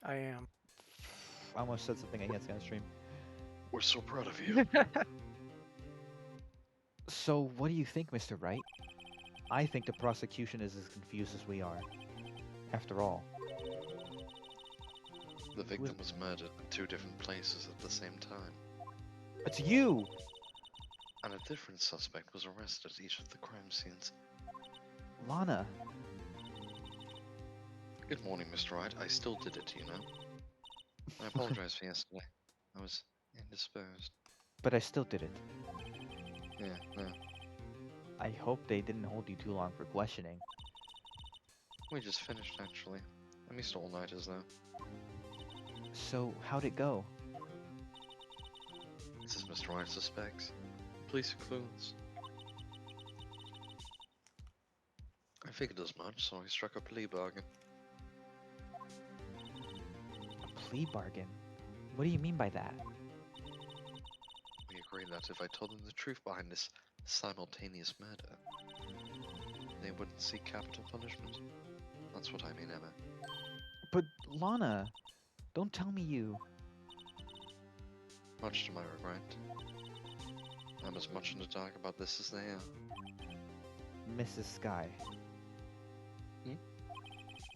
I am. I almost said something I can't say on stream. We're so proud of you. So, what do you think, Mr. Wright? I think the prosecution is as confused as we are. After all, The victim was murdered in 2 different places at the same time. it's you! And a different suspect was arrested at each of the crime scenes. Lana. Good morning, Mr. Wright. I still did it, you know. I apologize for yesterday. I was indisposed. But I still did it. Yeah, no. I hope they didn't hold you too long for questioning. We just finished, actually. I missed all-nighters, though. So, how'd it go? This is Mr. Wright suspects. Police are clueless. I figured as much, so I struck a plea bargain. A plea bargain? What do you mean by that? We agreed that if I told them the truth behind this simultaneous murder, they wouldn't seek capital punishment. That's what I mean, Emma. But, Lana, don't tell me you... Much to my regret. I'm as much in the dark about this as they are. Mrs. Sky. Hmm?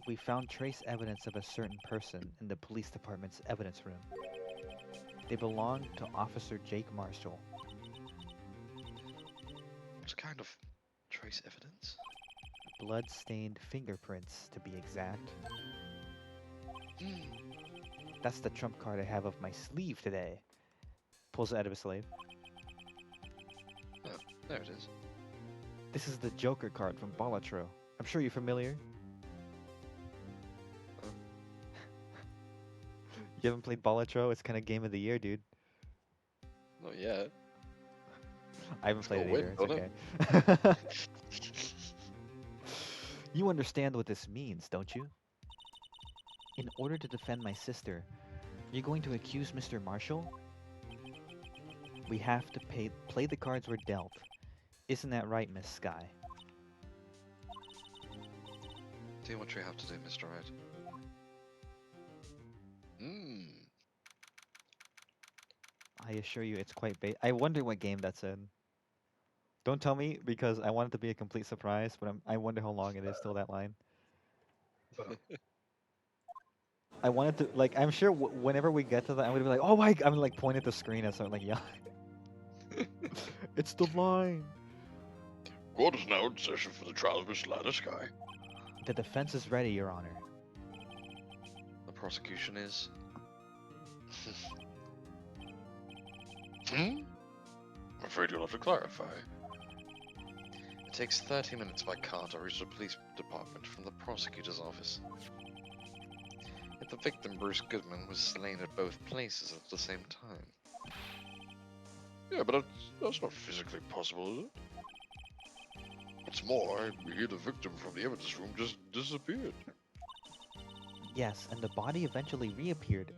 We found trace evidence of a certain person in the police department's evidence room. They belong to Officer Jake Marshall. What kind of trace evidence? Blood-stained fingerprints, to be exact. Hmm. That's the trump card I have up my sleeve today. Pulls it out of his sleeve. Oh, there it is. This is the Joker card from Balatro. I'm sure you're familiar. Oh. You haven't played Balatro? It's kind of game of the year, dude. No, yeah. I haven't played it Still either. win, It's okay. You understand what this means, don't you? In order to defend my sister, you're going to accuse Mr. Marshall? We have to play the cards we're dealt. Isn't that right, Miss Sky? Do what you have to do, Mr. Wright. Mmm. I assure you, it's quite I wonder what game that's in. Don't tell me because I want it to be a complete surprise, but I wonder how long it is till that line. I wanted to like. I'm sure whenever we get to that, I'm gonna be like, "Oh my!" I'm like pointing at the screen at something like, "Yeah, it's the line." Court is now in session for the trial of Miss Lana Sky. The defense is ready, Your Honor. The prosecution is. Hmm? I'm afraid you'll have to clarify. It takes 30 minutes by car to reach the police department from the prosecutor's office. Yet the victim, Bruce Goodman, was slain at both places at the same time. Yeah, but that's not physically possible, is it? What's more, I hear the victim from the evidence room just disappeared. Yes, and the body eventually reappeared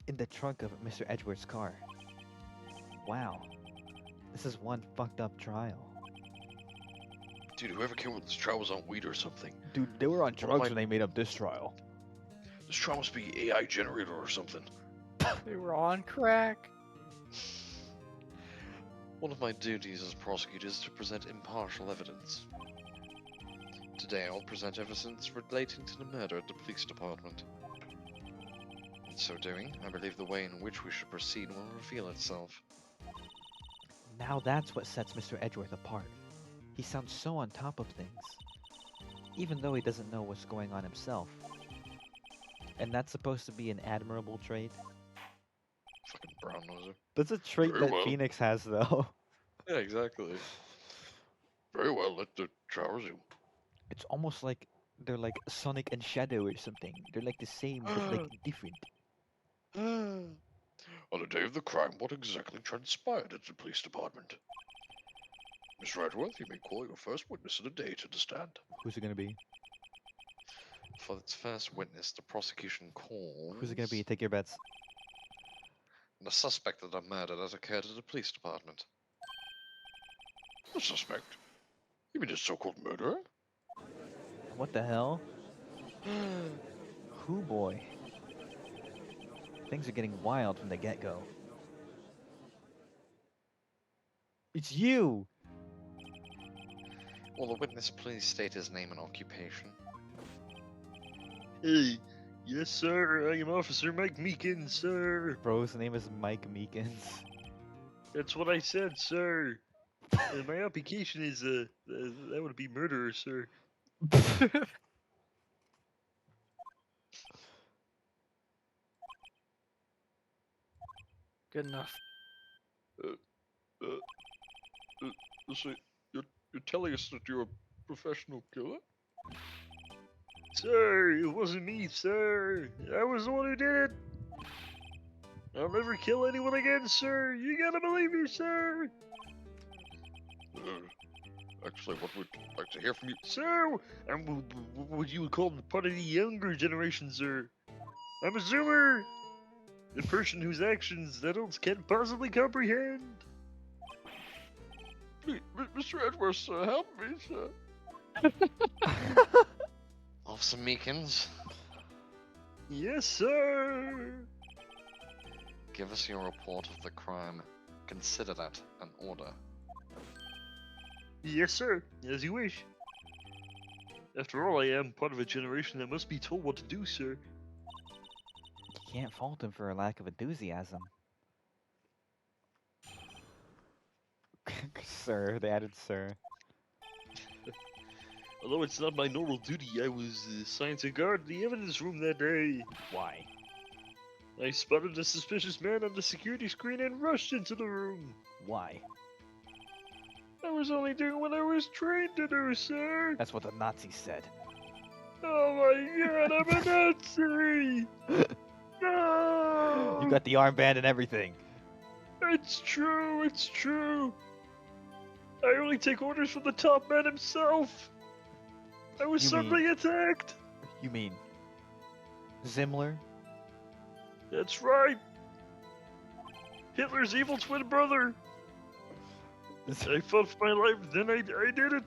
in the trunk of Mr. Edgeworth's car. Wow, this is one fucked up trial. Dude, whoever came with this trial was on weed or something. Dude, they were on What drugs am I- when they made up this trial. This trial must be AI generated or something. They were on crack. One of my duties as prosecutor is to present impartial evidence. Today I will present evidence relating to the murder at the police department. In so doing, I believe the way in which we should proceed will reveal itself. Now that's what sets Mr. Edgeworth apart. He sounds so on top of things, even though he doesn't know what's going on himself. And that's supposed to be an admirable trait. Fucking brown noser. That's a trait Very that well. Phoenix has, though. Yeah, exactly. Very well, let the trial resume. It's almost like they're like Sonic and Shadow or something. They're like the same, but like different. On the day of the crime, what exactly transpired at the police department? Mr. Edgeworth, you may call your first witness of the day to the stand. Who's it gonna be? For its first witness, the prosecution calls... Who's it gonna be? Take your bets. The suspect of the murder that occurred at the police department. The suspect? You mean the so-called murderer? What the hell? Who boy? Things are getting wild from the get-go. It's you! Will the witness please state his name and occupation? Hey, yes, sir. I am Officer Mike Meekins, sir. Bro's name is Mike Meekins. That's what I said, sir. My application is that would be murderer, sir. Good enough. So you're telling us that you're a professional killer? Sir, it wasn't me, sir. I was the one who did it. I'll never kill anyone again, sir. You gotta believe me, sir. Actually, what we'd like to hear from you... Sir, I'm what you would call part of the younger generation, sir. I'm a zoomer. The person whose actions adults can't possibly comprehend. Please, Mr. Edgeworth, sir, help me, sir. Officer Meekins, Yes, sir. give us your report of the crime. Consider that an order. Yes, sir. As you wish. After all, I am part of a generation that must be told what to do, sir. You can't fault him for a lack of enthusiasm. Sir, they added sir. Although it's not my normal duty, I was assigned to guard the evidence room that day. Why? I spotted a suspicious man on the security screen and rushed into the room. Why? I was only doing what I was trained to do, sir. That's what the Nazis said. Oh my god, I'm a Nazi! No! You got the armband and everything. It's true, it's true. I only take orders from the top man himself. I was You suddenly attacked. You mean Zimmler? That's right. Hitler's evil twin brother. I fought for my life, then I did it.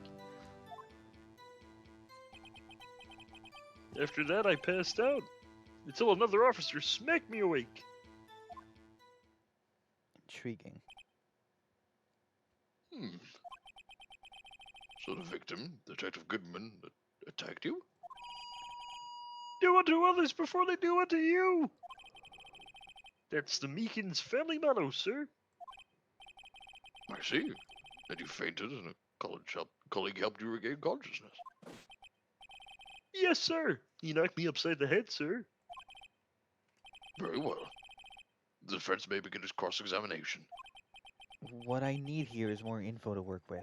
After that, I passed out until another officer smacked me awake. Intriguing. Hmm. So the victim, Detective Goodman, attacked you? Do unto others before they do unto you. That's the Meekins family motto, sir. I see. And you fainted and a colleague helped you regain consciousness. Yes, sir. He knocked me upside the head, sir. Very well. The defense may begin its cross-examination. What I need here is more info to work with.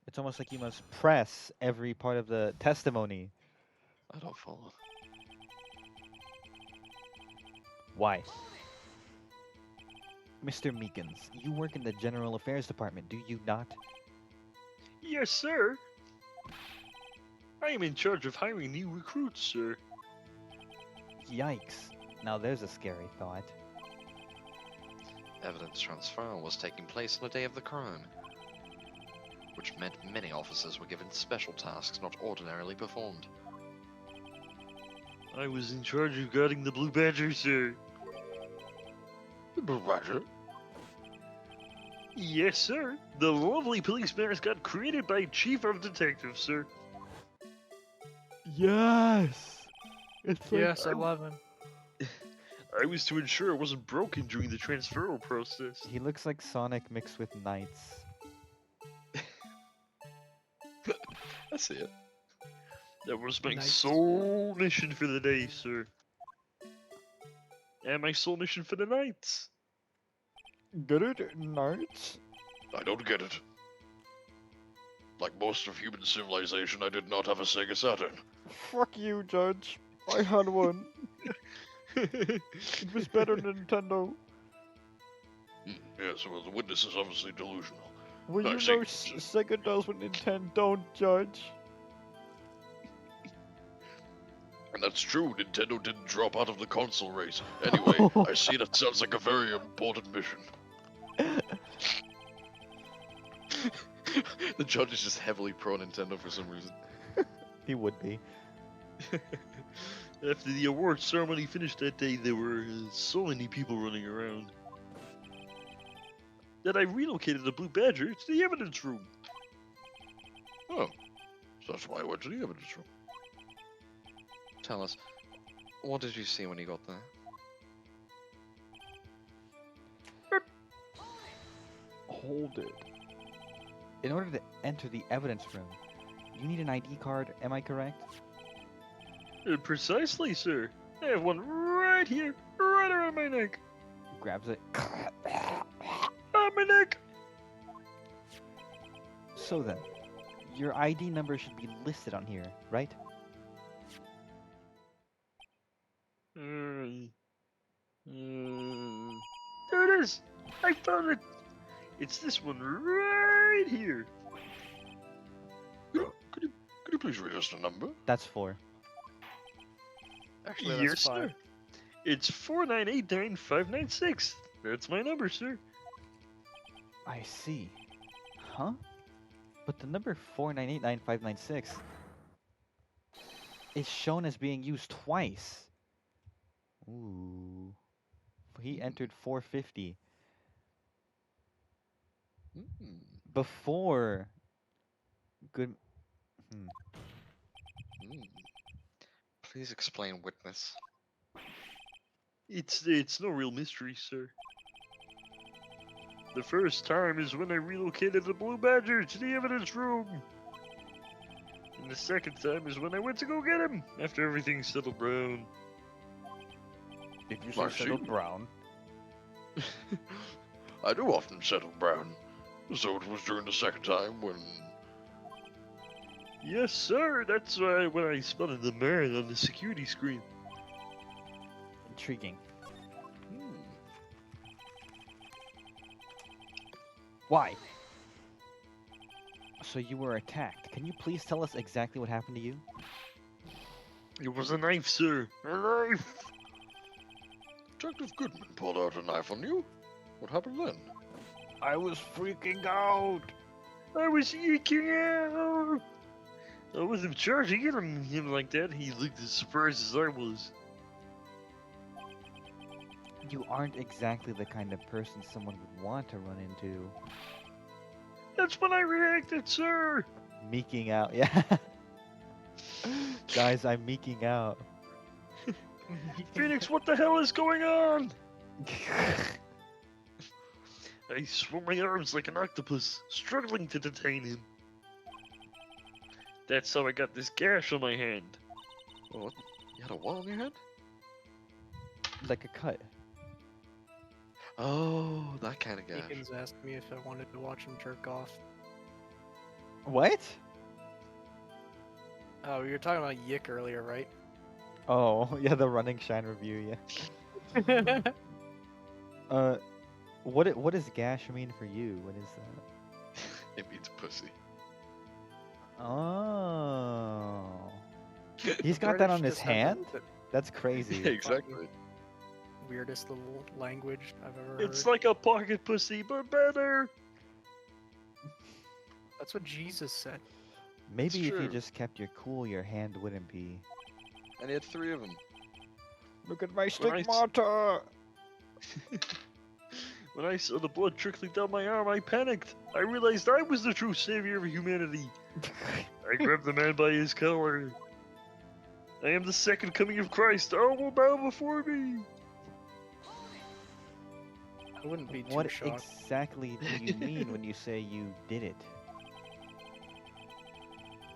It's almost like you must press every part of the testimony. I don't follow. Why? Mr. Meekins, you work in the General Affairs Department, do you not? Yes, sir. I am in charge of hiring new recruits, sir. Yikes. Now there's a scary thought. Evidence transfer was taking place on the day of the crime, which meant many officers were given special tasks not ordinarily performed. I was in charge of guarding the Blue Badger, sir. The Blue Badger? Yes, sir. The lovely police mascot created by Chief of Detectives, sir. Yes! It's Yes, 11. I was to ensure it wasn't broken during the transferal process. He looks like Sonic mixed with Knights. I see it. That was my Nice. sole mission for the day, sir. And my sole mission for the night. Get it, Knights? I don't get it. Like most of human civilization, I did not have a Sega Saturn. Fuck you, Judge. I had one. It was better than Nintendo. Yes, well, the witness is obviously delusional. Well, I you see. know Sega does what Nintendo don't, Judge. And that's true, Nintendo didn't drop out of the console race. Anyway, I see that sounds like a very important mission. The judge is just heavily pro Nintendo for some reason. He would be. After the award ceremony finished that day, there were so many people running around that I relocated the Blue Badger to the evidence room. Oh, so that's why I went to the evidence room. Tell us, what did you see when you got there? Hold it. In order to enter the evidence room, you need an ID card, am I correct? Precisely, sir. I have one right here, right around my neck. Grabs it. On my neck! So then, your ID number should be listed on here, right? There it is! I found it! It's this one right here. Could you please read us the number? That's 4. Actually, Yes, that's 5. sir. It's 4989596. That's my number, sir. I see. Huh? But the number 4989596 is shown as being used twice. Ooh. He entered 450 Hmm. before. Good. Hmm. Please explain, witness. It's no real mystery, sir. The first time is when I relocated the Blue Badger to the evidence room. And the second time is when I went to go get him after everything settled down. Did you say settled brown? I do often settle brown. So it was during the second time when... Yes, sir. That's why when I spotted the man on the security screen. Intriguing. Hmm. Why? So you were attacked. Can you please tell us exactly what happened to you? It was a knife, sir. A knife! Detective Goodman pulled out a knife on you? What happened then? I was freaking out. I was eking out! I wasn't charging at him like that. He looked as surprised as I was. You aren't exactly the kind of person someone would want to run into. That's when I reacted, sir. Meeking out, yeah. Guys, I'm meeking out. Phoenix, what the hell is going on? I swung my arms like an octopus, struggling to detain him. That's how I got this gash on my hand. Oh, what? You had a what on your head? Like a cut. Oh, that kind of gash. Deacons asked me if I wanted to watch him jerk off. What? Oh, you were talking about Yick earlier, right? Oh, yeah, the running shine review, yeah. What does gash mean for you? What is that? It means pussy. Oh. He's got that British on his just have hand? the That's crazy. Yeah, exactly. weirdest little language I've ever It's heard. like a pocket pussy, but better. That's what Jesus said. Maybe if you true. just kept your cool, your hand wouldn't be. And he had 3 of them. Look at my When I s- stigmata! When I saw the blood trickling down my arm, I panicked. I realized I was the true savior of humanity. I grabbed the man by his collar. I am the second coming of Christ. All will bow before me. I wouldn't be too What shocked. exactly do you mean when you say you did it?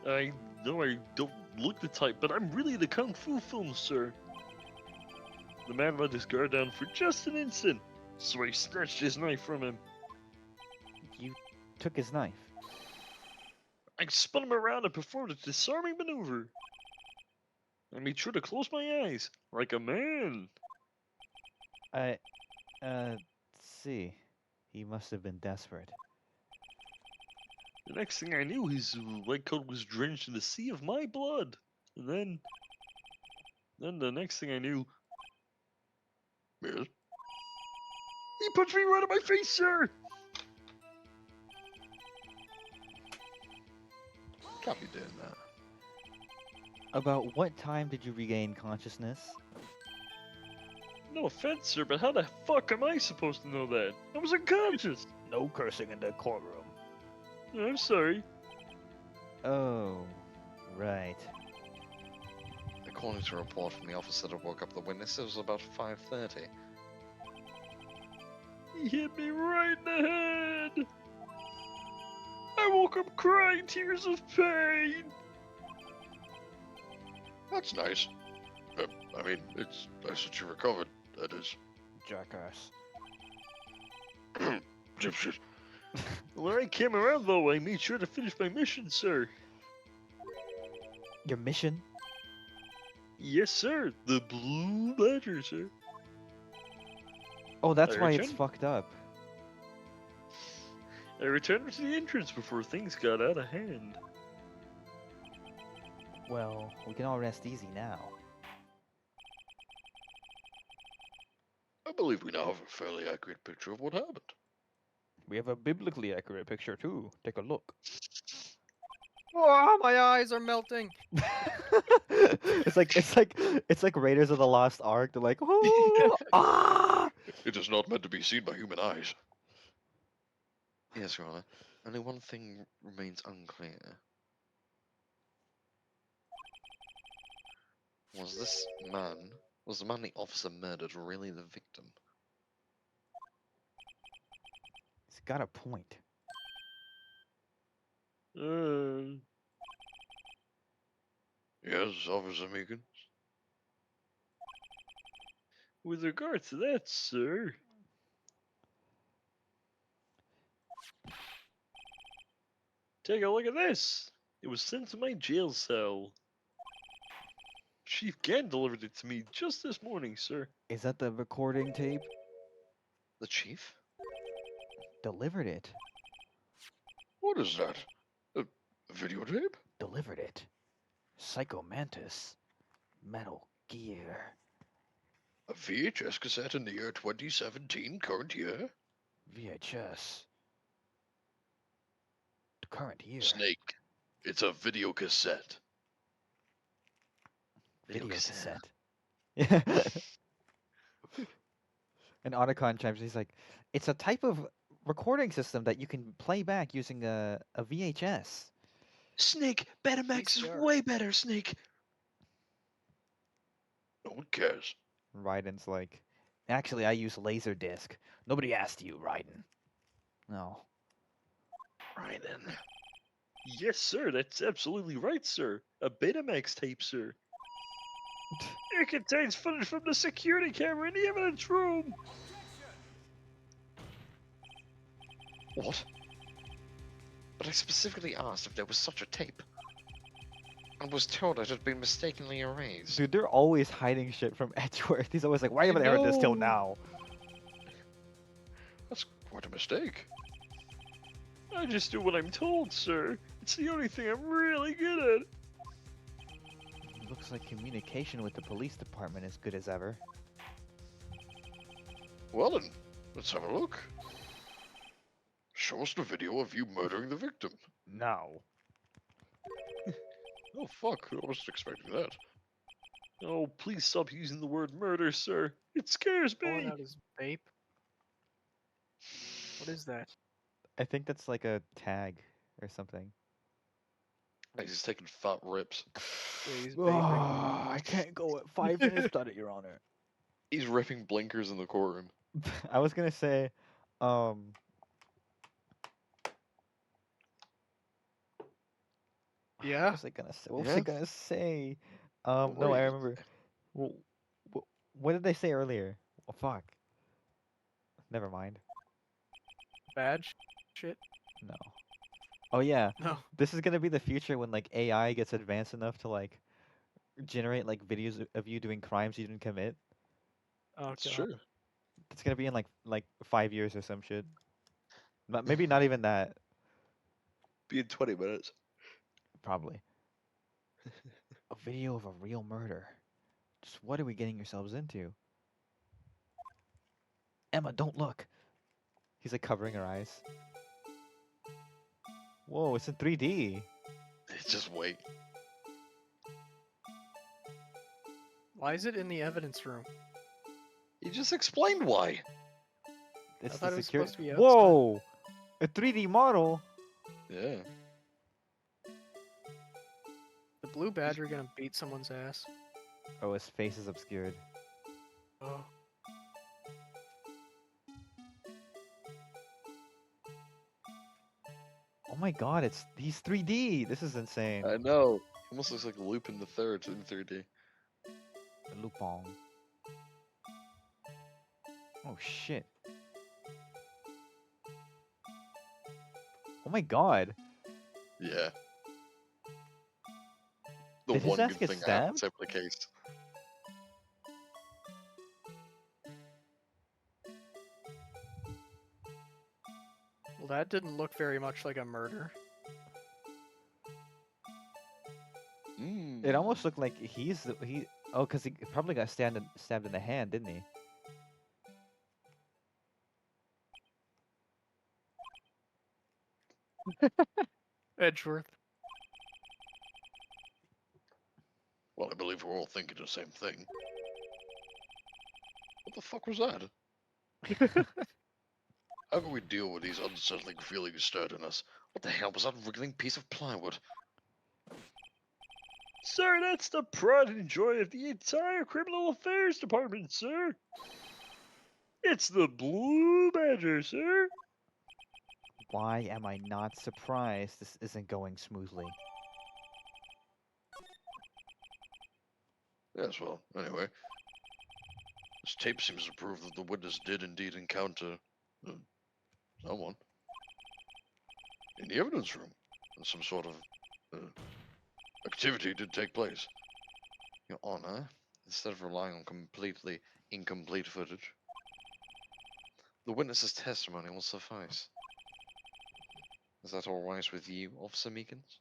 I know I don't look the type, but I'm really the kung fu film, sir. The man let his guard down for just an instant, so I snatched his knife from him. You took his knife. I spun him around and performed a disarming maneuver. I made sure to close my eyes, like a man. Let's see. He must have been desperate. The next thing I knew, his white coat was drenched in a sea of my blood. And then the next thing I knew, Yes? he punched me right in my face, sir. Can't be doing that. About what time did you regain consciousness? No offense, sir, but how the fuck am I supposed to know that? I was unconscious. No cursing in the courtroom. I'm sorry. Oh, right. According to a report from the officer that woke up the witness, it was about 5:30. He hit me right in the head. I woke up crying tears of pain. That's nice. I mean, it's nice that you recovered, that is. Jackass. Gypsies. When I came around, though, I made sure to finish my mission, sir. Your mission? Yes, sir. The Blue Ledger, sir. Oh, that's I why it's returned- fucked up. I returned to the entrance before things got out of hand. Well, we can all rest easy now. I believe we now have a fairly accurate picture of what happened. We have a biblically accurate picture too. Take a look. Oh, my eyes are melting. it's like Raiders of the Lost Ark. They're like, oh, ah. It is not meant to be seen by human eyes. Yes, Your Honor. Only one thing remains unclear. Was the man the officer murdered really the victim? He's got a point. Yes, Officer Meekins? With regard to that, sir. Take a look at this. It was sent to my jail cell. Chief Gann delivered it to me just this morning, sir. Is that the recording tape? The chief? Delivered it. What is that? A videotape? Delivered it. Psycho Mantis. Metal Gear. A VHS cassette in the year 2017, current year? VHS. The current year. Snake. It's a video cassette. Video cassette. cassette. Yeah. And Otacon chimes in, he's like, it's a type of recording system that you can play back using a VHS. Snake, Betamax is VCR. way better, Snake. No one cares. Raiden's like, actually, I use Laserdisc. Nobody asked you, Raiden. No. Right then. Yes, sir. That's absolutely right, sir. A Betamax tape, sir. It contains footage from the security camera in the evidence room. What? But I specifically asked if there was such a tape. And was told it had been mistakenly erased. Dude, they're always hiding shit from Edgeworth. He's always like, why haven't I heard this till now? That's quite a mistake. I just do what I'm told, sir. It's the only thing I'm really good at. Looks like communication with the police department is good as ever. Well then, let's have a look. Show us the video of you murdering the victim. No. Oh fuck, I wasn't expecting that. Oh, please stop using the word murder, sir. It scares Pulling me. out his vape. What is that? I think that's like a tag or something. He's just taking fat rips. Yeah, he's vaping. I can't go at 5 minutes without it, Your Honor. He's ripping blinkers in the courtroom. I was gonna say, Yeah. What was I gonna say? What was I Yeah? gonna say? What No, were I you remember. Well, what did they say earlier? Oh, fuck. Never mind. Badge? Shit. No. Oh yeah, No. this is gonna be the future when like AI gets advanced enough to like generate like videos of you doing crimes you didn't commit. Oh It's god. true. It's gonna be in like 5 years or some shit. Maybe not even that. Be in 20 minutes. Probably. A video of a real murder. Just what are we getting ourselves into? Emma, don't look. He's like covering her eyes. Whoa, it's in 3D. Just wait. Why is it in the evidence room? He just explained why. It's thought the it was security. supposed to be outside. Whoa! A 3D model? Yeah. The blue badger gonna beat someone's ass. Oh, his face is obscured. Oh. Oh my god, he's 3D. This is insane. I know. Almost looks like Lupin the Third in 3D. Lupong. Oh shit. Oh my god. Yeah. The Did his one ass good get thing I have stabbed? to the case. Well, that didn't look very much like a murder. Mm. It almost looked like he. Oh, because he probably got stabbed in the hand, didn't he? Edgeworth. Well, I believe we're all thinking the same thing. What the fuck was that? How can we deal with these unsettling feelings stirred in us? What the hell was that wriggling piece of plywood? Sir, that's the pride and joy of the entire criminal affairs department, sir. It's the Blue Badger, sir. Why am I not surprised this isn't going smoothly? Yes, well, anyway. This tape seems to prove that the witness did indeed encounter someone in the evidence room. And some sort of activity did take place. Your Honor, instead of relying on completely incomplete footage, the witness's testimony will suffice. Is that all right with you, Officer Meekins?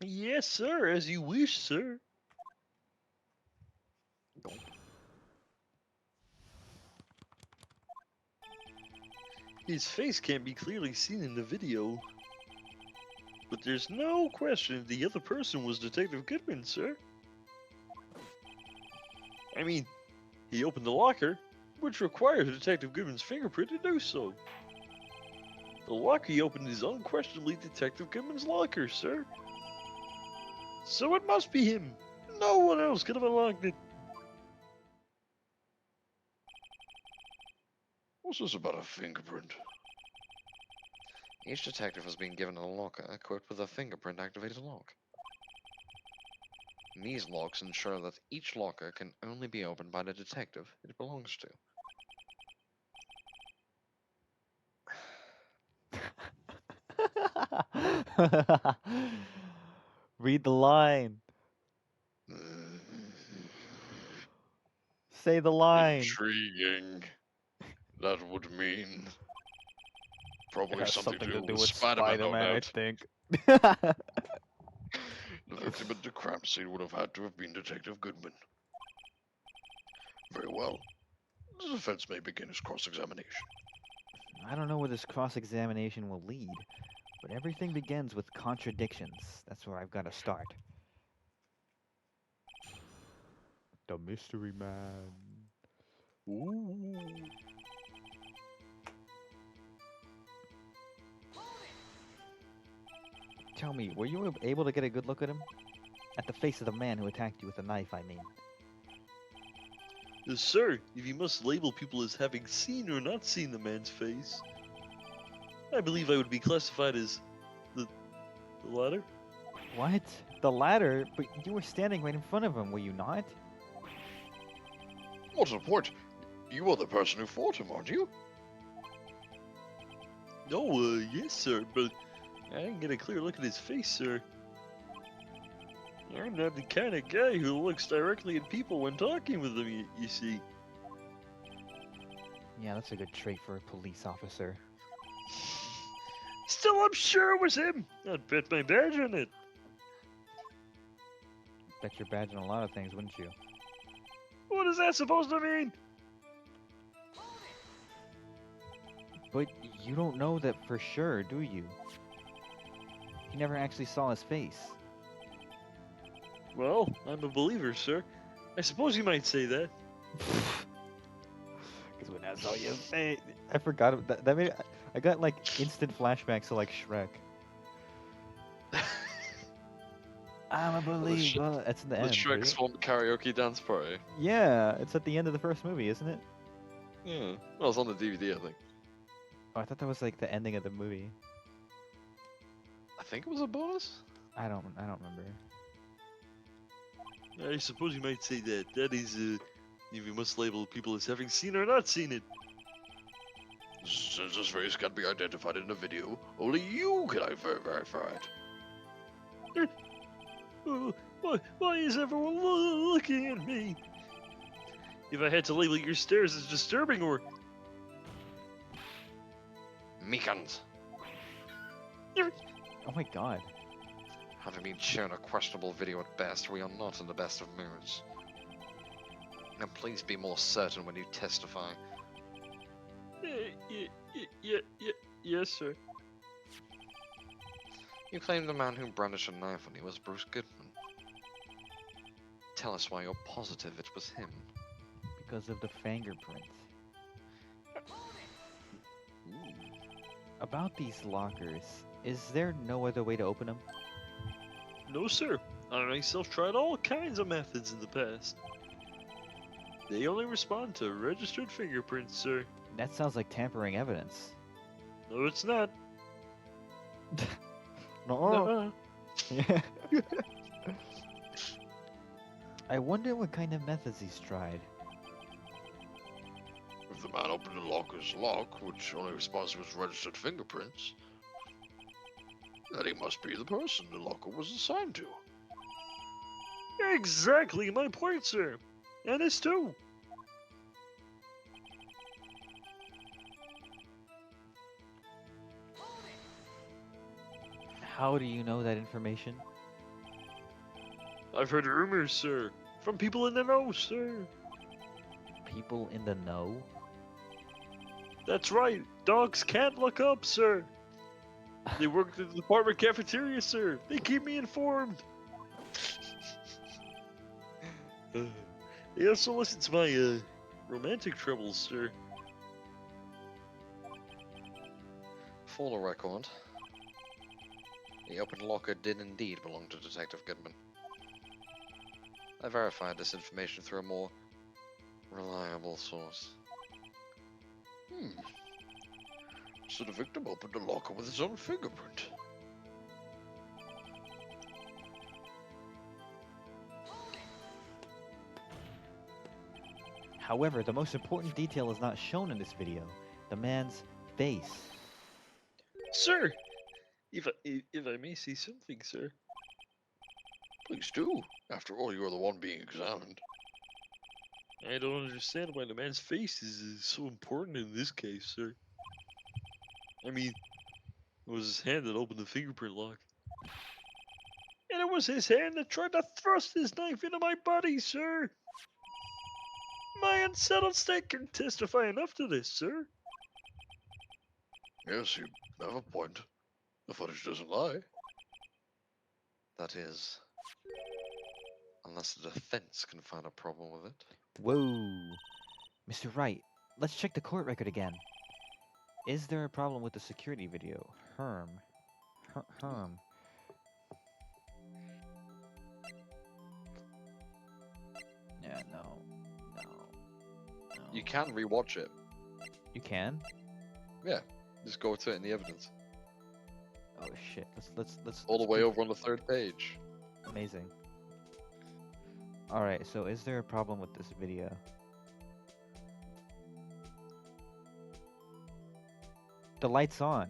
Yes, sir, as you wish, sir. His face can't be clearly seen in the video. But there's no question the other person was Detective Goodman, sir. I mean, he opened the locker, which required Detective Goodman's fingerprint to do so. The locker he opened is unquestionably Detective Goodman's locker, sir. So it must be him. No one else could have unlocked it. What's this about a fingerprint? Each detective has been given a locker equipped with a fingerprint-activated lock. These locks ensure that each locker can only be opened by the detective it belongs to. Read the line. Say the line. Intriguing. That would mean It probably has something to do with Spider-Man, Spider-Man, no I doubt. think. The victim at the crime scene would have had to have been Detective Goodman. Very well. The defense may begin its cross-examination. I don't know where this cross-examination will lead, but everything begins with contradictions. That's where I've got to start. The mystery man. Ooh. Tell me, were you able to get a good look at him? At the face of the man who attacked you with a knife, I mean. Yes, sir, if you must label people as having seen or not seen the man's face, I believe I would be classified as the latter. What? The ladder? But you were standing right in front of him, were you not? What's the point? You are the person who fought him, aren't you? No, yes, sir, but I didn't get a clear look at his face, sir. I'm not the kind of guy who looks directly at people when talking with them, you see. Yeah, that's a good trait for a police officer. Still, I'm sure it was him. I'd bet my badge on it. Bet your badge on a lot of things, wouldn't you? What is that supposed to mean? But you don't know that for sure, do you? You never actually saw his face. Well, I'm a believer, sir. I suppose you might say that. Because when I saw your face, I forgot that. That made I got like instant flashbacks to like Shrek. I'm a believer. That's in the The end. Shrek right? Swamp karaoke dance party. Yeah, it's at the end of the first movie, isn't it? Yeah. Well, it's on the DVD, I think. Oh, I thought that was like the ending of the movie. I think it was a bonus? I don't remember. I suppose you might say that. That is, if you must label people as having seen or not seen it. Since this face can't be identified in the video, only you can verify it. Why is everyone looking at me? If I had to label your stares as disturbing or... Mikans, Oh my god. having been shown a questionable video at best, we are not in the best of moods. Now please be more certain when you testify. Yes, sir. You claim the man who brandished a knife on you was Bruce Goodman. Tell us why you're positive it was him. Because of the fingerprints. About these lockers, is there no other way to open them? No, sir. I myself tried all kinds of methods in the past. They only respond to registered fingerprints, sir. That sounds like tampering evidence. No, it's not. No. Nuh-uh. Yeah. I wonder what kind of methods he's tried. If the man opened the locker's lock, which only responds to his registered fingerprints, then he must be the person the locker was assigned to. Exactly my point, sir. And it's too. How do you know that information? I've heard rumors, sir. From people in the know, sir. People in the know? That's right. Dogs can't look up, sir. They work at the department cafeteria, sir. They keep me informed. They also listen to my romantic troubles, sir. For the record, the open locker did indeed belong to Detective Goodman. I verified this information through a more reliable source. So the victim opened the locker with his own fingerprint. However, the most important detail is not shown in this video. The man's face. Sir, if I may say something, sir. Please do. After all, you are the one being examined. I don't understand why the man's face is so important in this case, sir. I mean, it was his hand that opened the fingerprint lock. And it was his hand that tried to thrust his knife into my body, sir. My unsettled state can testify enough to this, sir. Yes, you have a point. The footage doesn't lie. That is, unless the defense can find a problem with it. Whoa. Mr. Wright, let's check the court record again. Is there a problem with the security video? Herm. Herm. Yeah, no. You can rewatch it. You can? Yeah, just go to it in the evidence. Oh shit. Let's All the let's way keep- over on the 3rd page. Amazing. Alright, so is there a problem with this video? The light's on.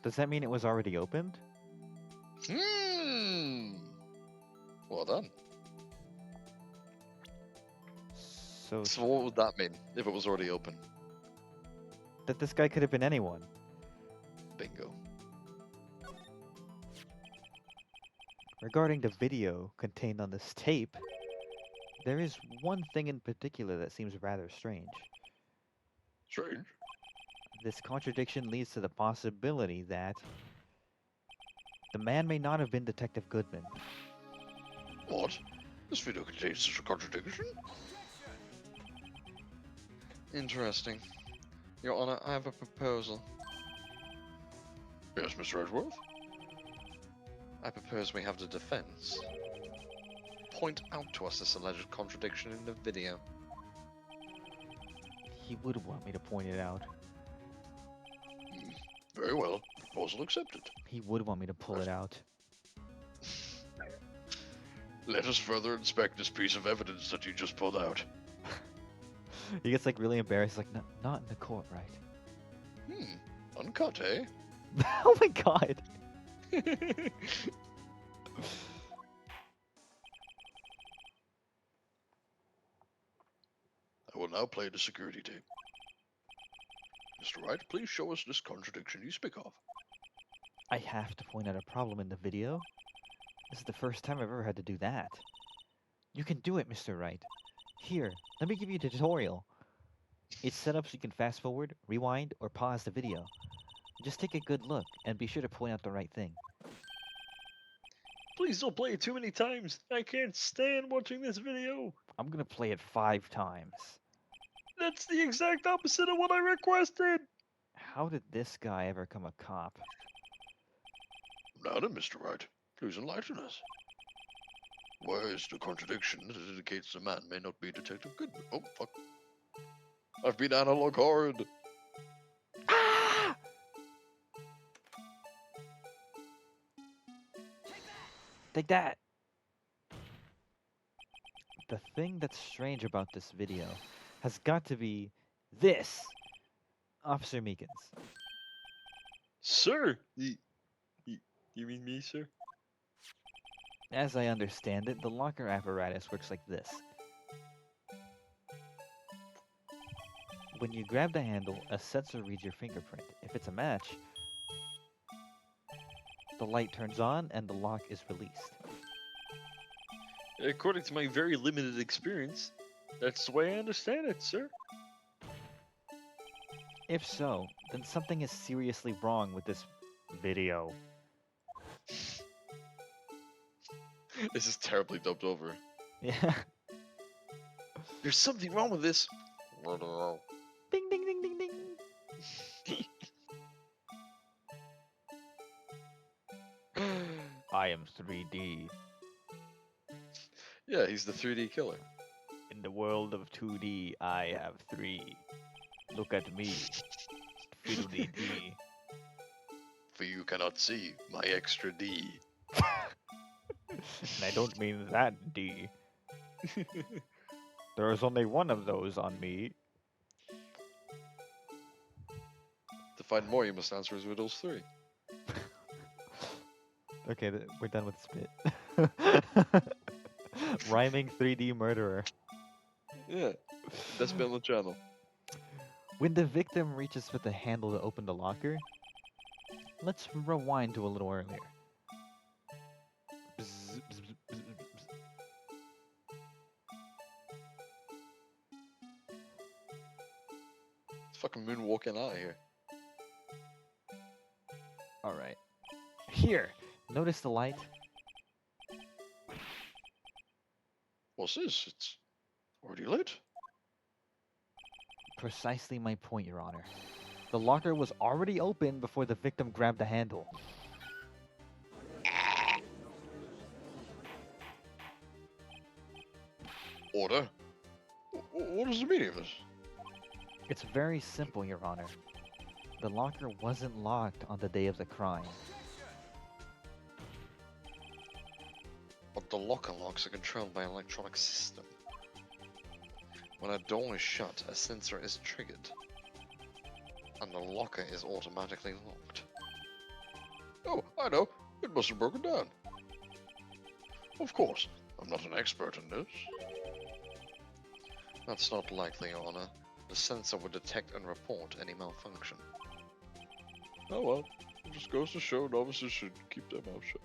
Does that mean it was already opened? Well done. So So what would that mean if it was already open? that this guy could have been anyone. Bingo. Regarding the video contained on this tape, there is one thing in particular that seems rather strange. Strange. This contradiction leads to the possibility that the man may not have been Detective Goodman. What? This video contains such a contradiction? Interesting. Your Honor, I have a proposal. Yes, Mr. Edgeworth? I propose we have the defense point out to us this alleged contradiction in the video. He would want me to point it out. Very well. Proposal accepted. He would want me to pull it out. Let us further inspect this piece of evidence that you just pulled out. He gets like really embarrassed, like not in the court, right? Uncut, eh? Oh my god. I will now play the security tape. Mr. Wright, please show us this contradiction you speak of. I have to point out a problem in the video. This is the first time I've ever had to do that. You can do it, Mr. Wright. Here, let me give you a tutorial. It's set up so you can fast forward, rewind, or pause the video. Just take a good look and be sure to point out the right thing. Please don't play it too many times. I can't stand watching this video. I'm gonna play it 5 times. That's the exact opposite of what I requested. How did this guy ever become a cop? Now then, Mr. Wright, please enlighten us. Where is the contradiction that indicates the man may not be Detective Goodman? Oh, fuck. I've been analog hard. Ah! Take that! The thing that's strange about this video has got to be this! Officer Meekins. Sir, you mean me, sir? As I understand it, the locker apparatus works like this. When you grab the handle, a sensor reads your fingerprint. If it's a match, the light turns on and the lock is released. According to my very limited experience, that's the way I understand it, sir. If so, then something is seriously wrong with this video. This is terribly dubbed over. Yeah. There's something wrong with this. Ding ding ding ding ding. I am 3D. Yeah, he's the 3D killer. In the world of 2D, I have 3. Look at me. Fiddly D. For you cannot see my extra D. And I don't mean that D. There is only one of those on me. To find more, you must answer his riddles 3. Okay, we're done with spit. Rhyming 3D murderer. Yeah, that's been on the channel. When the victim reaches for the handle to open the locker, let's rewind to a little earlier. Bzz, bzz, bzz, bzz, bzz. It's fucking moonwalking out of here. All right. Here, notice the light? What's this? It's already lit. Precisely my point, Your Honor. The locker was already open before the victim grabbed the handle. Order? What is the meaning of this? It's very simple, Your Honor. The locker wasn't locked on the day of the crime. But the locker locks are controlled by an electronic system. When a door is shut, a sensor is triggered. And the locker is automatically locked. Oh, I know. It must have broken down. Of course, I'm not an expert in this. That's not likely, Your Honor. The sensor would detect and report any malfunction. Oh well, it just goes to show novices should keep their mouth shut.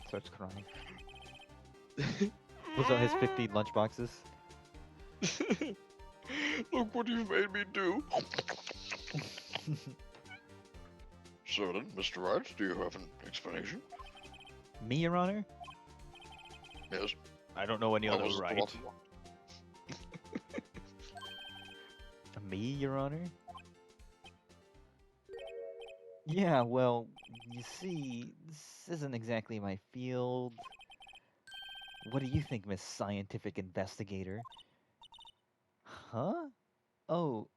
Starts crying. Pulls out his 50 lunchboxes. Look what you've made me do. So then, Mr. Wright, do you have an explanation? Me, Your Honor? Yes. I don't know any I other wasn't the right. one. Me, Your Honor? Yeah, well, you see, this isn't exactly my field. What do you think, Miss Scientific Investigator? Huh? Oh,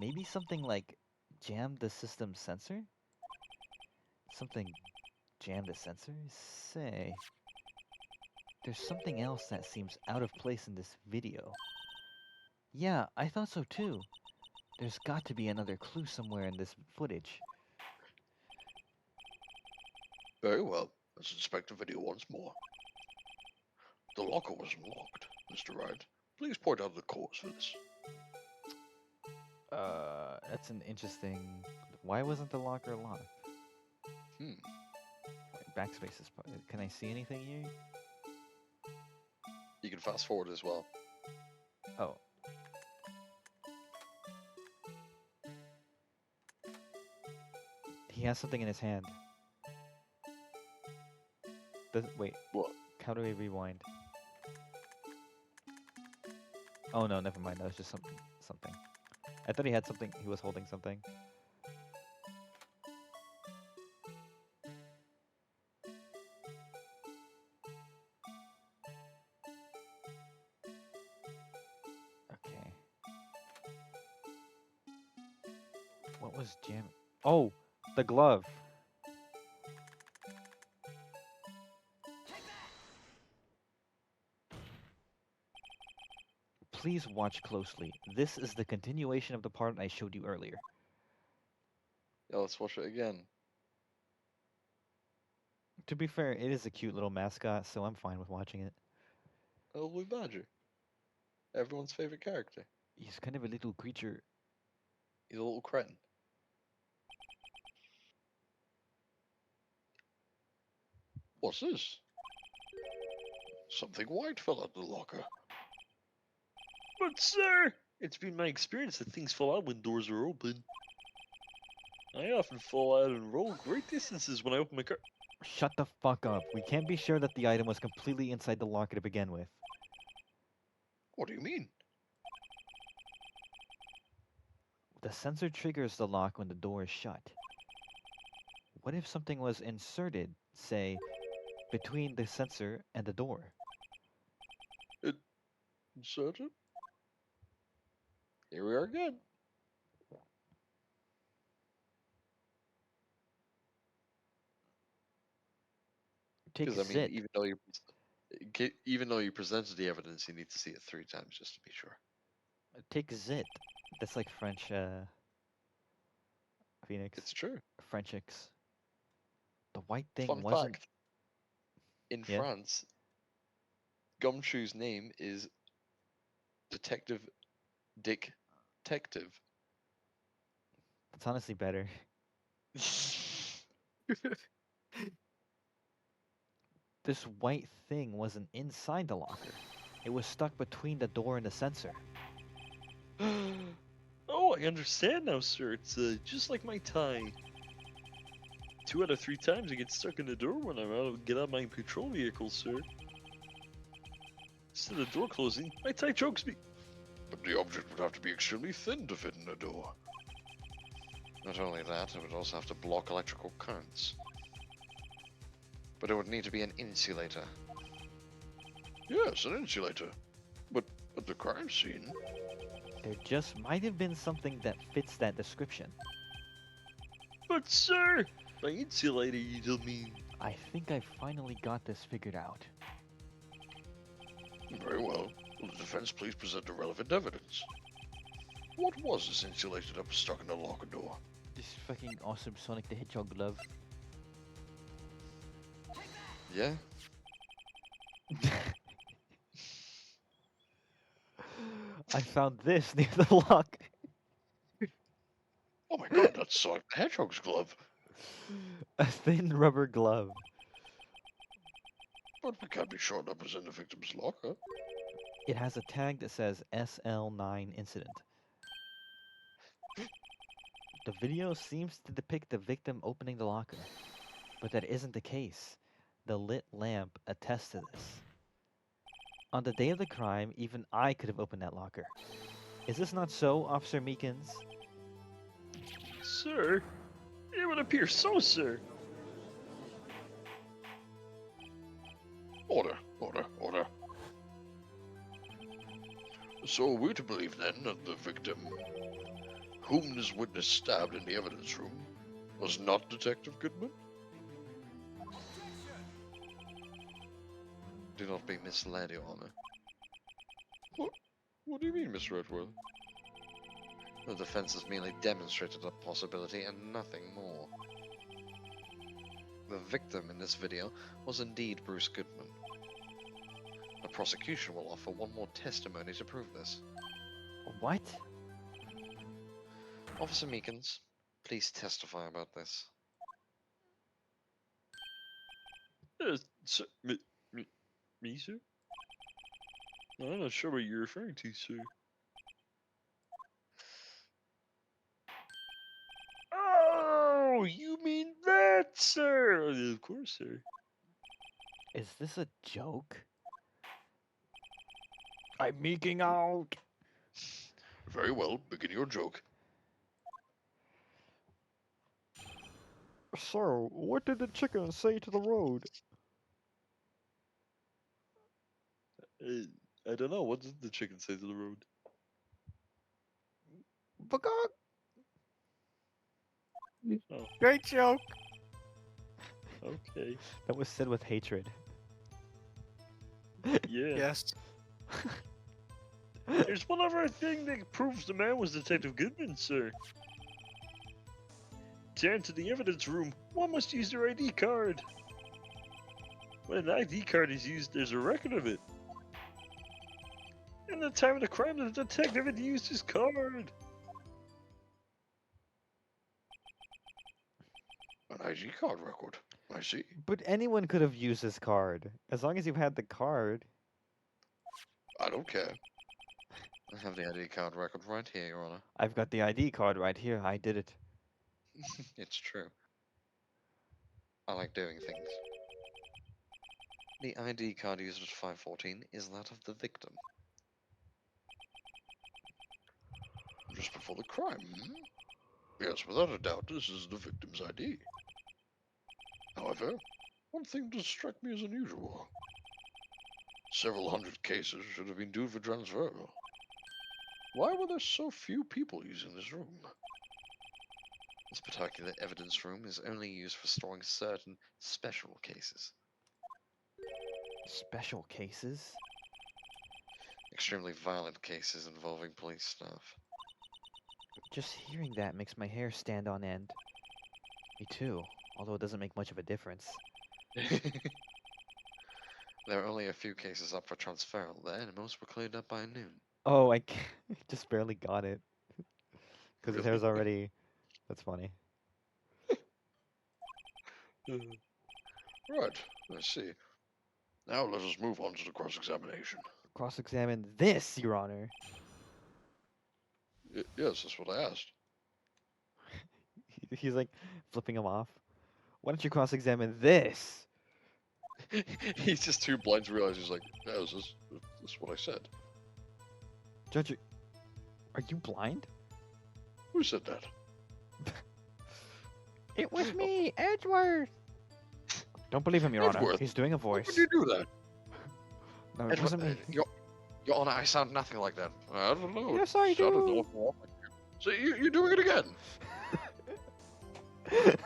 maybe something like jam the system sensor? Something jam the sensor? Say, there's something else that seems out of place in this video. Yeah, I thought so too. There's got to be another clue somewhere in this footage. Very well. Let's inspect the video once more. The locker wasn't locked, Mr. Wright. Please point out the cause for this. That's an interesting... Why wasn't the locker locked? Hmm. Wait, backspace is... Can I see anything here? You can fast forward as well. Oh. He has something in his hand. Wait. What? How do we rewind? Oh no, never mind. That was just something. I thought he had something. He was holding something. Okay. What was jamming? Oh, the glove. Please watch closely. This is the continuation of the part I showed you earlier. Yeah, let's watch it again. To be fair, it is a cute little mascot, so I'm fine with watching it. Oh, Blue Badger. Everyone's favorite character. He's kind of a little creature. He's a little cretin. What's this? Something white fell out of the locker. But sir, it's been my experience that things fall out when doors are open. I often fall out and roll great distances when I open my car. Shut the fuck up. We can't be sure that the item was completely inside the locker to begin with. What do you mean? The sensor triggers the lock when the door is shut. What if something was inserted, say, between the sensor and the door? Inserted? Here we are again. Take Because I mean, zit. even though you presented the evidence, you need to see it 3 times just to be sure. Take zit. That's like French, Phoenix. It's true. Frenchix. The white thing Fun wasn't. fact: in Yeah. France, Gumshoe's name is Detective Dick Detective. That's honestly better. This white thing wasn't inside the locker. It was stuck between the door and the sensor. Oh, I understand now, sir. It's just like my tie. 2 out of 3 times I get stuck in the door when get out of my patrol vehicle, sir. Instead of the door closing, my tie chokes me. But the object would have to be extremely thin to fit in a door. Not only that, it would also have to block electrical currents. But it would need to be an insulator. Yes, an insulator. But at the crime scene, There just might have been something that fits that description. But, sir, by insulator, you don't mean. I think I finally got this figured out. very well. Will the defense please present the relevant evidence? What was this insulator that was stuck in the locker door? This fucking awesome Sonic the Hedgehog glove. Yeah. I found this near the lock. Oh my god, that's Sonic the Hedgehog's glove. A thin rubber glove. But we can't be sure that was in the victim's locker. It has a tag that says SL9 incident. The video seems to depict the victim opening the locker, but that isn't the case. The lit lamp attests to this. On the day of the crime, even I could have opened that locker. Is this not so, Officer Meekins? Sir, it would appear so, sir. Order, order, order. So are we to believe then that the victim, whom this witness stabbed in the evidence room, was not Detective Goodman? Do not be misled, Your Honor. What do you mean, Mr. Edgeworth? The defense has merely demonstrated a possibility and nothing more. The victim in this video was indeed Bruce Goodman. The prosecution will offer one more testimony to prove this. What? Officer Meekins, please testify about this. Sir, me, sir? No, I'm not sure what you're referring to, sir. Oh, you mean that, sir? Of course, sir. Is this a joke? I'm meeking out. Very well, begin your joke. Sir, what did the chicken say to the road? I don't know. What did the chicken say to the road? Bagog. Oh, Great joke. okay. That was said with hatred. Yeah. Yes. There's one other thing that proves the man was Detective Goodman, sir. To enter the evidence room, one must use their ID card. When an ID card is used, there's a record of it. In the time of the crime, the detective had used his card. An ID card record. I see. But anyone could have used this card. As long as you've had the card. I don't care. I have the ID card record right here, Your Honor. I've got the ID card right here. I did it. It's true. I like doing things. The ID card used at 514 is that of the victim. just before the crime. Hmm? Yes, without a doubt, this is the victim's ID. However, one thing does strike me as unusual. Several hundred cases should have been due for transfer. Why were there so few people using this room? This particular evidence room is only used for storing certain special cases. Special cases? Extremely violent cases involving police staff. Just hearing that makes my hair stand on end. Me too, although it doesn't make much of a difference. There are only a few cases up for transferal there, and most were cleared up by noon. Oh, I just barely got it. Because his Really? hair's already... That's funny. Right, I see. Now let us move on to the cross-examination. Cross-examine this, Your Honor. Yes, that's what I asked. He's like flipping him off. Why don't you cross-examine this? He's just too blind to realize he's like, yeah, that's what I said. Judge, are you blind? Who said that? It was me, Edgeworth. Don't believe him, Your Honor. Edgeworth? He's doing a Why voice. would you do that? No, it wasn't me. Your Honor, I sound nothing like that. I don't know. Yes, it I sounded an do. awful lot like you. So you're doing it again? If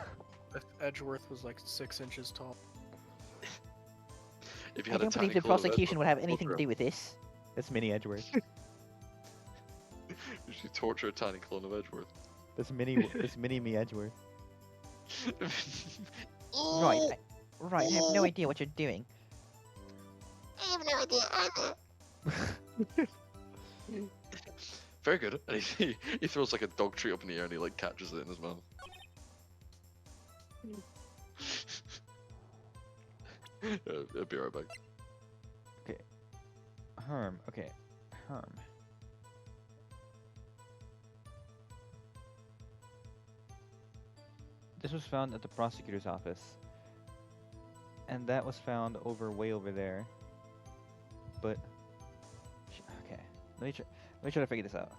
Edgeworth was like 6 inches tall. If you I had a don't tiny believe the clone of prosecution would have Edgeworth, anything to torture do with this. That's mini Edgeworth. him. You should torture a tiny clone of Edgeworth. That's mini me Edgeworth. Right, right. I have no idea what you're doing. I have no idea either. Very good. And he throws like a dog treat up in the air and he like catches it in his mouth. I'll be right back. Herm. Okay. Herm. This was found at the prosecutor's office. And that was found way over there. But okay. Let me try to figure this out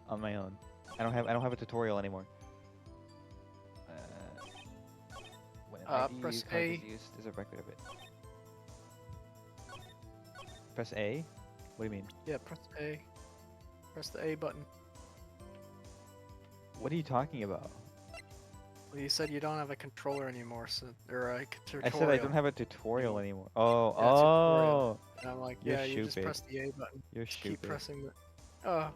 on my own. I don't have a tutorial anymore. When an ID Press card A. is used, there's a record of it. Press A? What do you mean? Yeah, press A. Press the A button. What are you talking about? Well, you said you don't have a controller anymore, so or a tutorial. I said I don't have a tutorial anymore. Oh, Yeah, tutorial. oh! And I'm like, You're yeah, you just stupid. press the A button. You're Just keep stupid. pressing the. Oh,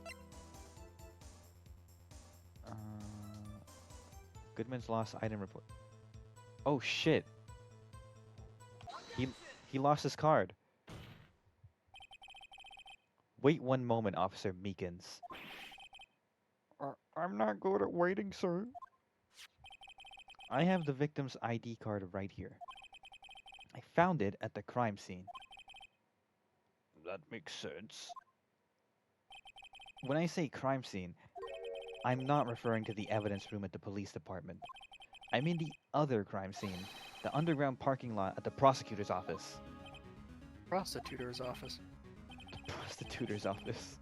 Goodman's lost item report. Oh shit! He lost his card. Wait one moment, Officer Meekins. I'm not good at waiting, sir. I have the victim's ID card right here. I found it at the crime scene. That makes sense. When I say crime scene, I'm not referring to the evidence room at the police department. I mean the other crime scene, the underground parking lot at the prosecutor's office. prostitutor's office. The prostitutor's office.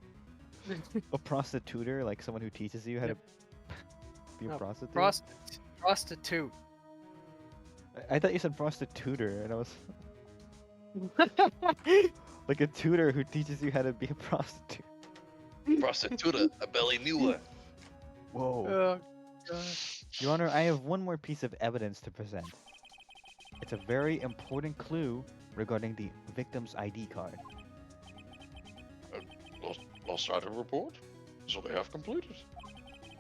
A prostitutor, like someone who teaches you how to be a No, prostitute? Prostitute. I thought you said prostitutor, and I was like a tutor who teaches you how to be a prostitute. Prostituta, a belly newer. Whoa. Oh, God. Your Honor, I have one more piece of evidence to present. It's a very important clue regarding the victim's ID card. Lost item report? So they have completed.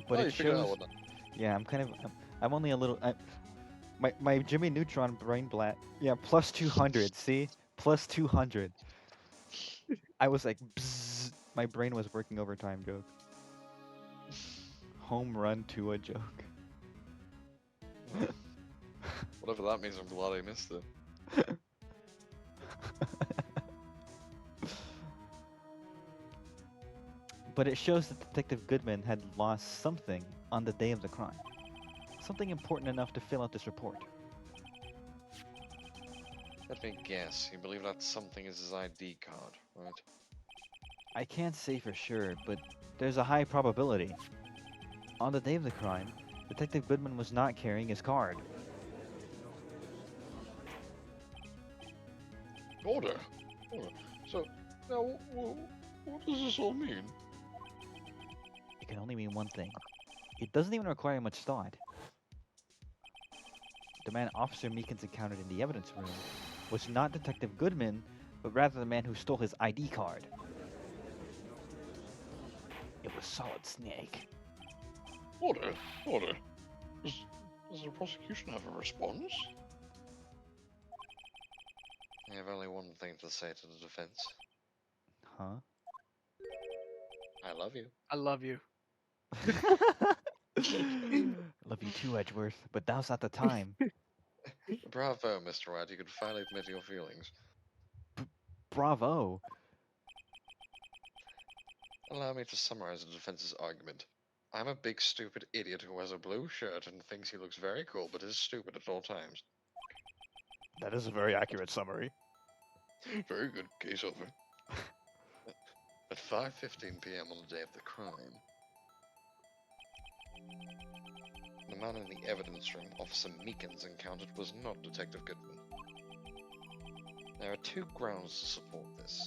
But Oh, it you figured out shows. what Yeah, I'm only a little. My Jimmy Neutron brain blat. Yeah, plus 200. See, plus 200. I was like, bzzz, my brain was working overtime. Joke. Home run to a joke. Whatever that means, I'm glad I missed it. But it shows that Detective Goodman had lost something on the day of the crime. Something important enough to fill out this report. Let me guess. You believe that something is his ID card, right? I can't say for sure, but there's a high probability. On the day of the crime, Detective Goodman was not carrying his card. Order. Order. So, now, what does this all mean? It can only mean one thing. It doesn't even require much thought. The man Officer Meekins encountered in the evidence room was not Detective Goodman, but rather the man who stole his ID card. It was Solid Snake. Order. Order. Does the prosecution have a response? I have only one thing to say to the defense. Huh? I love you. I love you. Love you too, Edgeworth, but now's not the time. Bravo, Mr. White. You could finally admit your feelings. Bravo. Allow me to summarize the defense's argument. I'm a big stupid idiot who has a blue shirt and thinks he looks very cool but is stupid at all times. That is a very accurate summary. Very good. Case over. At 5:15 p.m. on the day of the crime, the man in the evidence room Officer Meekins encountered was not Detective Goodman. There are two grounds to support this.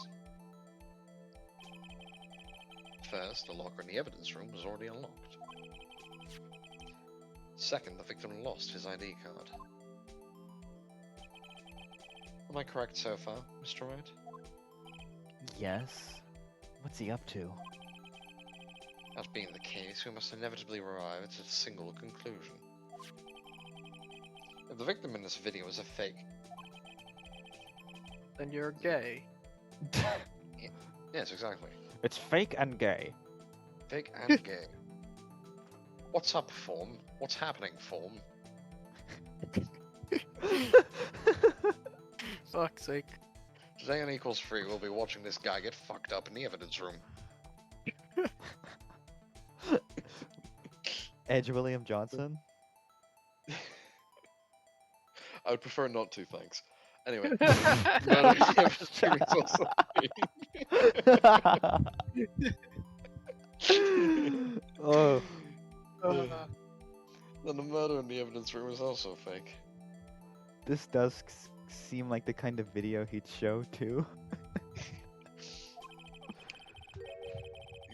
First, the locker in the evidence room was already unlocked. Second, the victim lost his ID card. Am I correct so far, Mr. Wright? Yes. What's he up to? That being the case, we must inevitably arrive at a single conclusion. If the victim in this video is a fake, Then you're gay. yes, exactly. It's fake and gay. Fake and gay. What's up, form? What's happening, form? Fuck's sake. Today on Equals Free, we'll be watching this guy get fucked up in the evidence room. Edge William Johnson? I would prefer not to, thanks. Anyway. Murder in the evidence room is also Oh. Then the murder in the evidence room is also fake. This does seem like the kind of video he'd show too.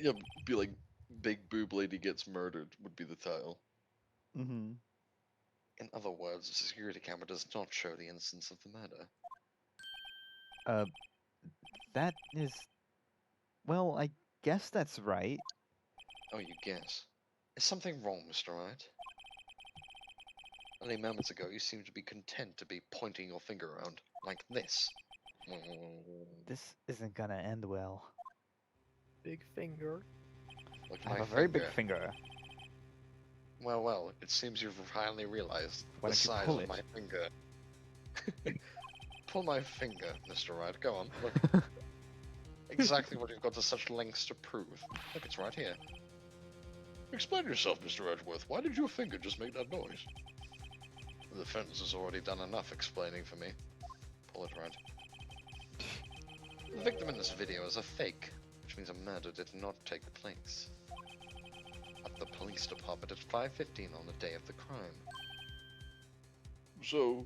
Yeah, be like Big Boob Lady Gets Murdered would be the title. Mm-hmm. In other words, the security camera does not show the instance of the murder. That is... Well, I guess that's right. Oh, you guess. Is something wrong, Mr. Wright? Only moments ago, you seemed to be content to be pointing your finger around, like this. This isn't gonna end well. Big finger. Like I my have a very finger. big finger. Well, it seems you've finally realized Why the don't you size pull of it? my finger. Pull my finger, Mr. Wright. Go on, look. Exactly what you've got to such lengths to prove. Look, it's right here. Explain yourself, Mr. Edgeworth. Why did your finger just make that noise? The defense has already done enough explaining for me. Pull it right. The victim in this video is a fake, which means a murder did not take place. At the police department at 5:15 on the day of the crime. So,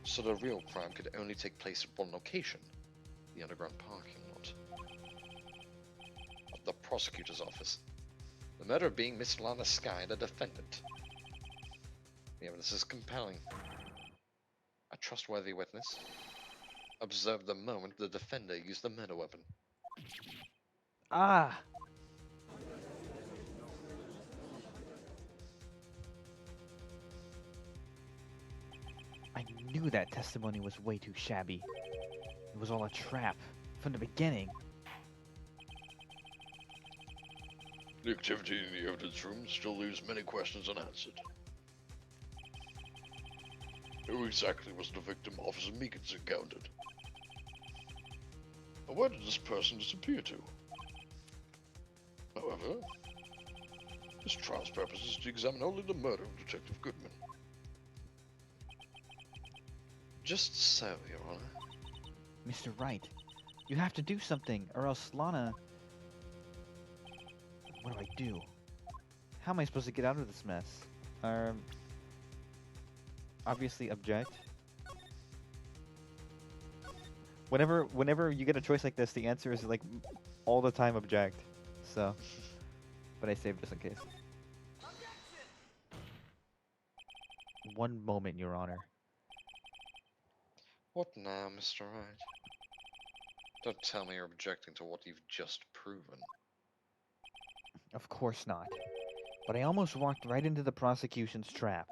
So the real crime could only take place at one location, the underground parking lot. At the prosecutor's office. The murder being Miss Lana Sky, the defendant. The evidence is compelling. A trustworthy witness observed the moment the defender used the murder weapon. Ah! I knew that testimony was way too shabby. It was all a trap, from the beginning. the activity in the evidence room still leaves many questions unanswered. Who exactly was the victim Officer Meekins encountered? And where did this person disappear to? However, this trial's purpose is to examine only the murder of Detective Goodman. Just so, Your Honor. Mr. Wright, you have to do something, or else Lana... What do I do? How am I supposed to get out of this mess? Obviously object. Whenever you get a choice like this, the answer is like all the time object. So, but I saved just in case. One moment, Your Honor. What now, Mr. Wright? Don't tell me you're objecting to what you've just proven. Of course not. But I almost walked right into the prosecution's trap.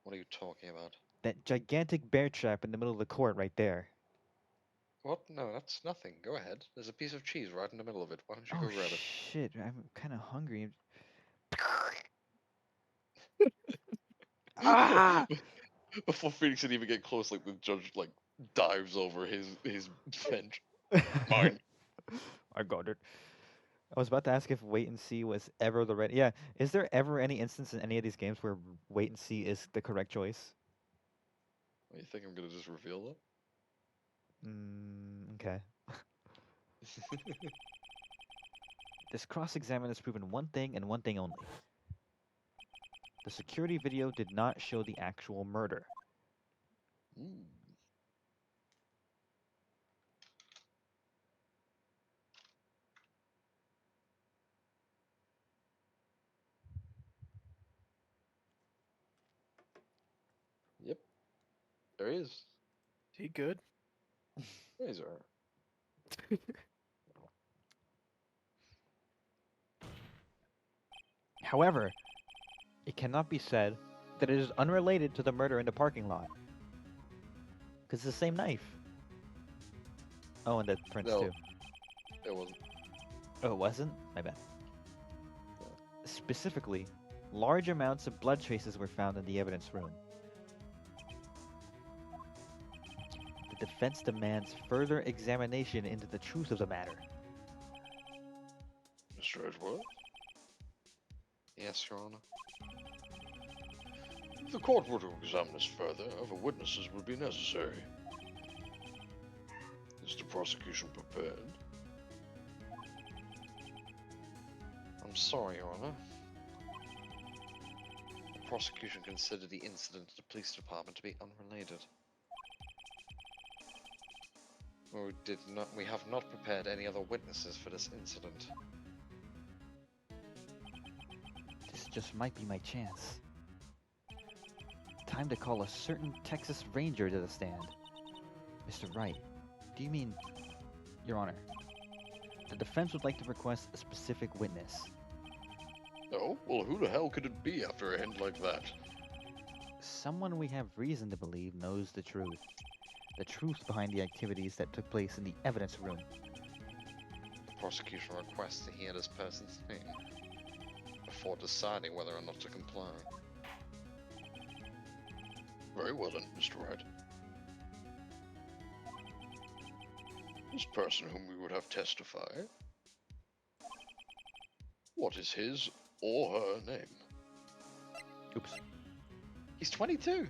What are you talking about? That gigantic bear trap in the middle of the court right there. What? No, that's nothing. Go ahead. There's a piece of cheese right in the middle of it. Why don't you Oh go grab it? shit, I'm kind of hungry. Ah! Before Phoenix can even get close, like the judge like dives over his bench. Mine. I got it. I was about to ask if wait and see was ever the right. Yeah, is there ever any instance in any of these games where wait and see is the correct choice? What, you think I'm gonna just reveal that? Okay. This cross-examine has proven one thing and one thing only. The security video did not show the actual murder. Ooh. Yep. There he is. Is he good? There's her. However, it cannot be said that it is unrelated to the murder in the parking lot. Because it's the same knife. Oh, and the prints No. too. It wasn't. Oh, it wasn't? My bad. Specifically, large amounts of blood traces were found in the evidence room. The defense demands further examination into the truth of the matter. Mr. Edgeworth? Yes, Your Honor. If the court were to examine this further, other witnesses would be necessary. Is the prosecution prepared? I'm sorry, Your Honor. The prosecution considered the incident at the police department to be unrelated. We have not prepared any other witnesses for this incident. This just might be my chance. Time to call a certain Texas Ranger to the stand. Mr. Wright, do you mean... Your Honor, the defense would like to request a specific witness. No? Well, who the hell could it be after a hint like that? Someone we have reason to believe knows the truth. The truth behind the activities that took place in the evidence room. The prosecution requests to hear this person's name before deciding whether or not to comply. Very well then, Mr. Wright. This person whom we would have testify, what is his or her name? Oops. He's 22!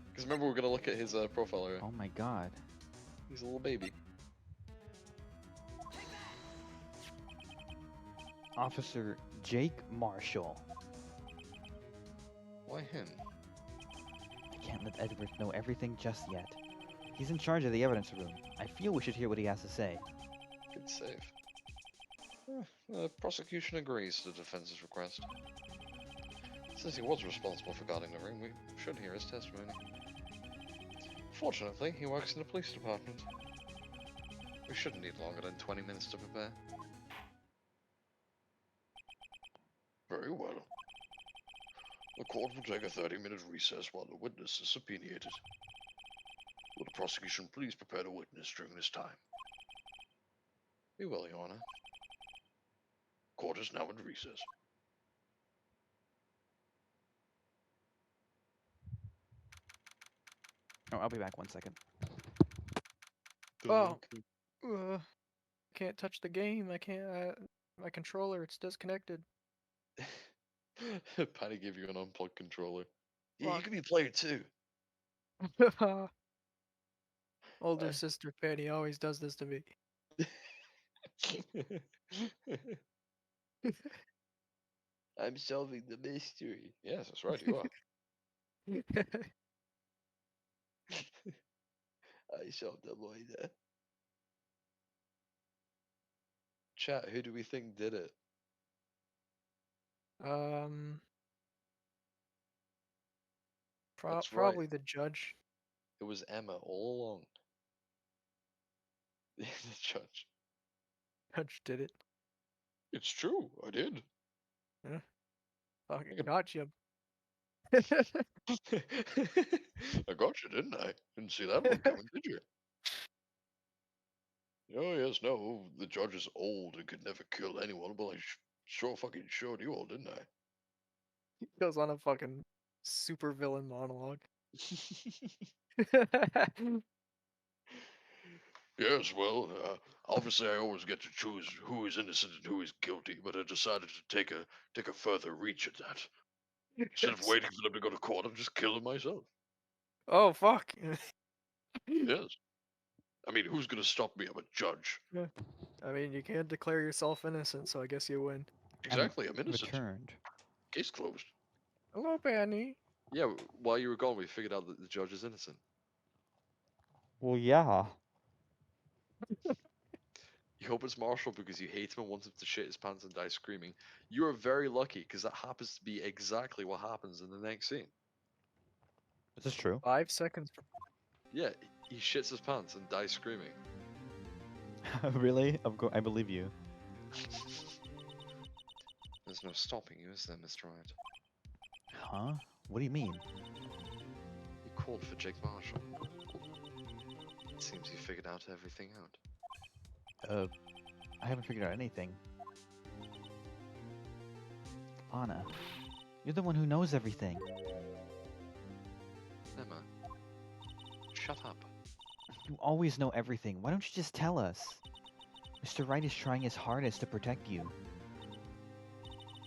Because remember, we're going to look at his profile area. Oh my god. He's a little baby. Officer Jake Marshall. Why him? I can't let Edward know everything just yet. He's in charge of the evidence room. I feel we should hear what he has to say. Good save. The prosecution agrees to the defense's request. Since he was responsible for guarding the room, we should hear his testimony. Fortunately, he works in the police department. We shouldn't need longer than 20 minutes to prepare. Very well. The court will take a 30-minute recess while the witness is subpoenaed. Will the prosecution please prepare the witness during this time? We will, Your Honor. Court is now in recess. Oh, I'll be back 1 second. Oh. Can't touch the game. I can't. My controller, it's disconnected. Patty gave you an unplugged controller. Yeah, you Fuck. can be player too. Older I- sister Penny always does this to me. I'm solving the mystery. Yes, that's right, you are. I solved the murder. Chat, who do we think did it? um, That's right. probably the judge. It was Emma all along. The judge. Judge did it. It's true, I did. Fucking Look gotcha. I got you, didn't I? Didn't see that one coming, did you? Oh, yes, no, the judge is old and could never kill anyone, but I sure fucking showed you all, didn't I? Goes on a fucking super villain monologue. Yes, well, obviously I always get to choose who is innocent and who is guilty, but I decided to take a further reach at that. Instead of waiting for them to go to court, I'm just killing myself. Oh fuck. Yes. I mean, who's gonna stop me? I'm a judge. I mean, you can't declare yourself innocent, so I guess you win. Exactly, I'm innocent. Returned. Case closed. Hello, Penny. Yeah, while you were gone, we figured out that the judge is innocent. Well, yeah. You hope it's Marshall because you hate him and want him to shit his pants and die screaming. You are very lucky because that happens to be exactly what happens in the next scene. Is this true? 5 seconds. Yeah, he shits his pants and dies screaming. Really? I believe you. There's no stopping you, is there, Mr. Wright? Huh? What do you mean? You called for Jake Marshall. It seems you figured out everything out. I haven't figured out anything. Anna, you're the one who knows everything. Emma, shut up. You always know everything. Why don't you just tell us? Mr. Wright is trying his hardest to protect you.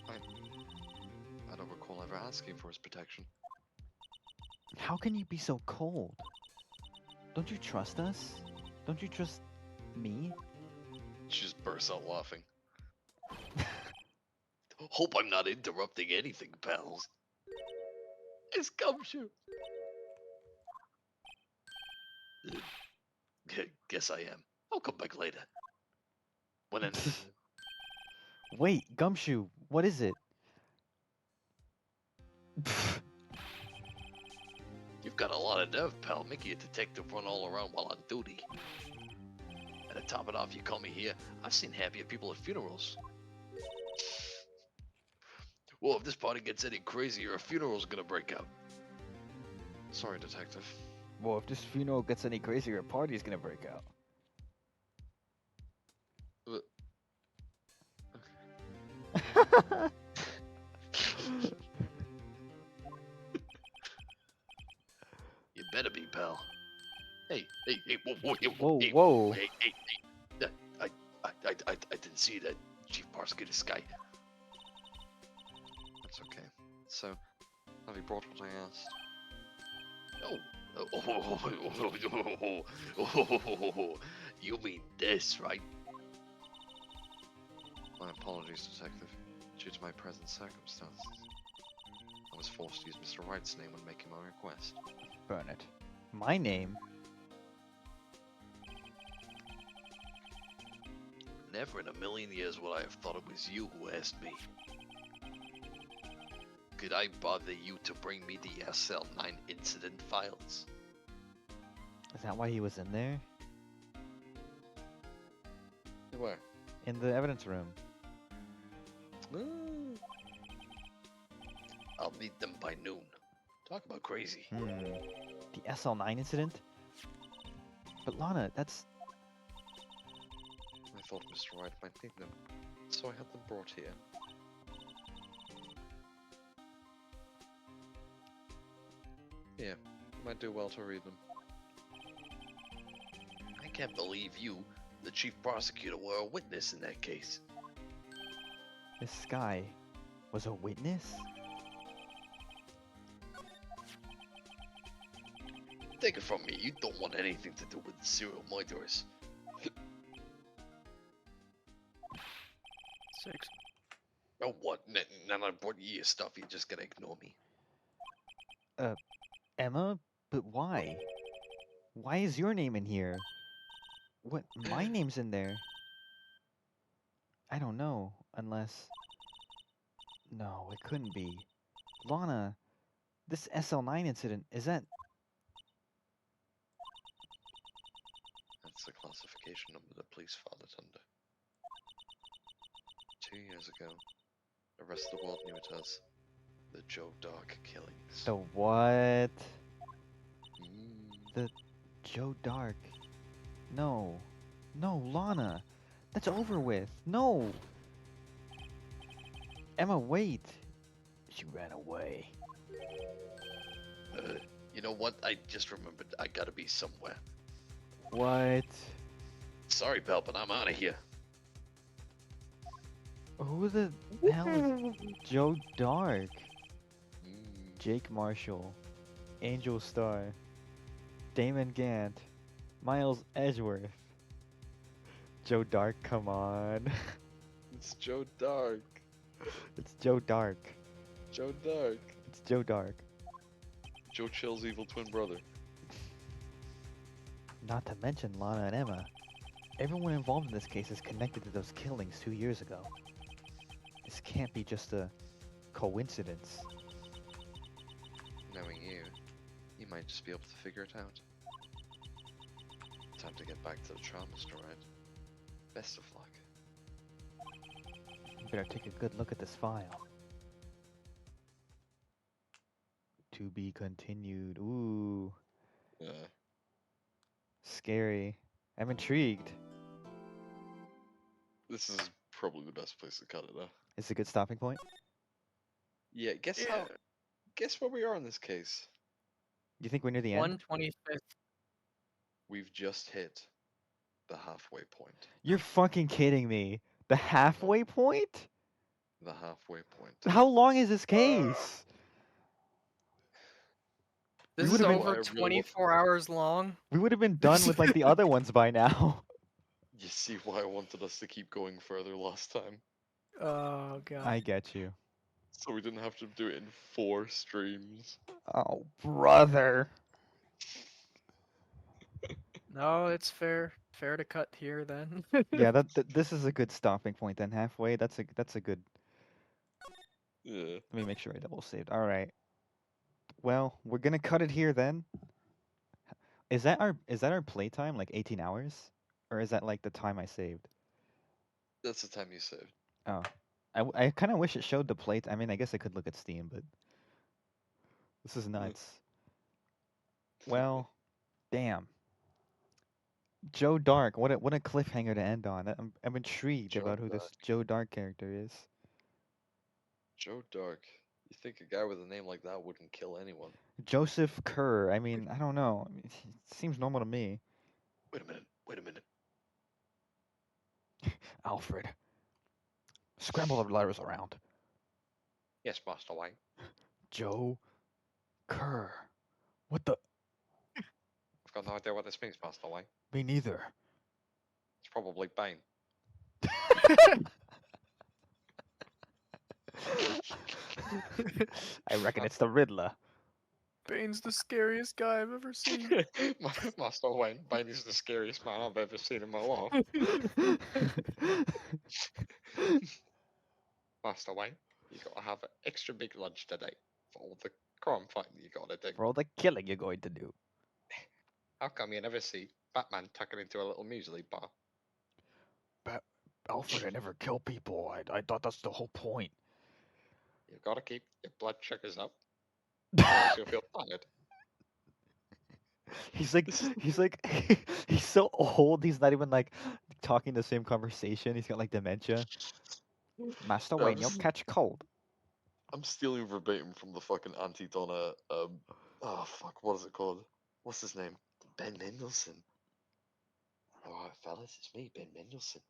I don't recall ever asking for his protection. How can you be so cold? Don't you trust us? Don't you trust me? She just bursts out laughing. Hope I'm not interrupting anything, pals. It's Gumshoe. Guess I am. I'll come back later. When I Wait, Gumshoe, what is it? You've got a lot of nerve, pal, making a detective run all around while on duty. And to top it off, you call me here. I've seen happier people at funerals. Well, if this party gets any crazier, a funeral's gonna break out. Sorry, detective. Well, if this funeral gets any crazier, a party's gonna break out. You better be, pal. Hey, whoa, Whoa, hey, whoa. hey. I didn't see that Chief Parsky this guy. That's okay. So, have you brought what I asked? You mean this, right? My apologies, detective. Due to my present circumstances, I was forced to use Mr. Wright's name when making my request. Burn it. My name? Never in a million years would I have thought it was you who asked me. Could I bother you to bring me the SL9 incident files? Is that why he was in there? Where? In the evidence room. I'll need them by noon. Talk about crazy. The SL9 incident? But Lana, that's... I thought Mr. Wright might need them, so I had them brought here. Yeah, you might do well to read them. I can't believe you, the chief prosecutor, were a witness in that case. This guy was a witness? Take it from me, you don't want anything to do with the serial murderers. sakes. Oh, what? None of what your stuff. You just gotta ignore me. Emma? But why? Why is your name in here? What? My name's in there. I don't know, unless... No, it couldn't be. Lana, this SL9 incident, is that... That's the classification number the police filed it under. 2 years ago, the rest of the world knew it as the Joe Dark killings. The what? Mm. The Joe Dark. No. No, Lana. That's over with. No. Emma, wait. She ran away. You know what? I just remembered. I gotta be somewhere. What? Sorry, pal, but I'm out of here. Who the hell is Joe Dark? Jake Marshall, Angel Star, Damon Gant, Miles Edgeworth. Joe Dark, come on. It's Joe Dark. It's Joe Dark. Joe Dark. It's Joe Dark. Joe Chill's evil twin brother. Not to mention Lana and Emma. Everyone involved in this case is connected to those killings 2 years ago. This can't be just a coincidence. Knowing you, you might just be able to figure it out. Time to get back to the trauma right? Best of luck. Better take a good look at this file. To be continued. Ooh, Yeah. scary. I'm intrigued. This is probably the best place to cut it, huh? It's a good stopping point. Yeah, guess how... Guess where we are in this case? You think we're near the end? 125th. We've just hit the halfway point. You're fucking kidding me. The halfway point? The halfway point. How long is this case? This is would've been- over I really 24 hours long. We would have been done with like the other ones by now. You see why I wanted us to keep going further last time? Oh god. I get you. So we didn't have to do it in 4 streams. Oh, brother. No, it's fair. Fair to cut here then. Yeah, this is a good stopping point then. Halfway. That's a good. Yeah. Let me make sure I double saved. All right. Well, we're gonna cut it here then. Is that our playtime, like 18 hours, or is that like the time I saved? That's the time you saved. Oh, I kind of wish it showed the plate. I mean, I guess I could look at Steam, but this is nuts. Well, damn. Joe Dark, what a cliffhanger to end on. I'm intrigued Joe about who this Dark. Joe Dark character is. Joe Dark. You think a guy with a name like that wouldn't kill anyone? Joseph Kerr. I mean, I don't know. I mean, it seems normal to me. Wait a minute. Wait a minute. Alfred, scramble the letters around. Yes, Master Wayne. Joe Kerr. What the? I've got no idea what this means, Master Wayne. Me neither. It's probably Bane. I reckon it's the Riddler. Bane's the scariest guy I've ever seen. Master Wayne, Bane is the scariest man I've ever seen in my life. Master Wayne, you gotta have an extra big lunch today for all the crime fighting you gotta do. For all the killing you're going to do. How come you never see Batman tucking into a little muesli bar? Alfred, I never kill people. I thought that's the whole point. You gotta keep your blood sugars up, otherwise you'll feel tired. He's like, he's so old. He's not even like talking the same conversation. He's got like dementia. Master No, Wayne, this you'll is- catch cold. I'm stealing verbatim from the fucking Anti-Donna, oh fuck, what is it called? What's his name? Ben Mendelsohn. Alright, fellas, it's me, Ben Mendelsohn.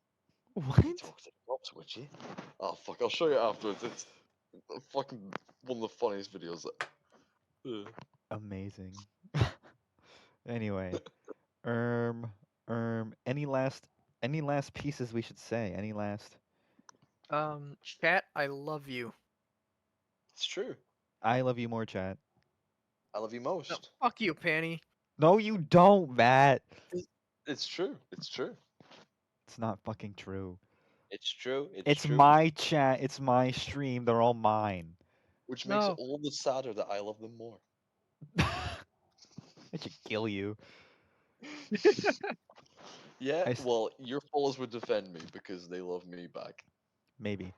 What? You talk to the cops, would you? Oh fuck, I'll show you afterwards. It's fucking one of the funniest videos. Amazing. Anyway, any last pieces we should say? Any last? Chat, I love you. It's true. I love you more, chat. I love you No, most. fuck you, Panny. No, you don't, Matt. It's true. It's true. It's not fucking true. It's true. It's It's true. my chat. It's my stream. They're all mine. Which makes it No. all the sadder that I love them more. I should kill you. Yeah, I s- well, your followers would defend me because they love me back. maybe.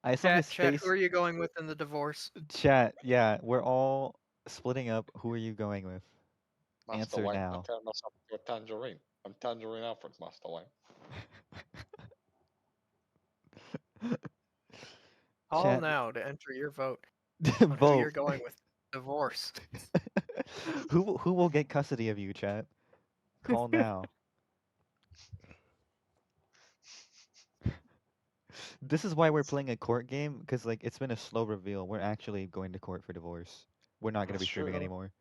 I saw his Chat, who face. are you going with in the divorce? Chat. Yeah, we're all splitting up. Who are you going with? Master Answer Wayne, I now. turned myself into a tangerine. I'm Tangerine Alfred, Master Wayne. Call Chat. now to enter your vote on who you're Vote. going with. Divorce. Who will get custody of you, chat? Call now. This is why we're playing a court game, because like it's been a slow reveal. We're actually going to court for divorce. We're not going to That's be streaming true. anymore.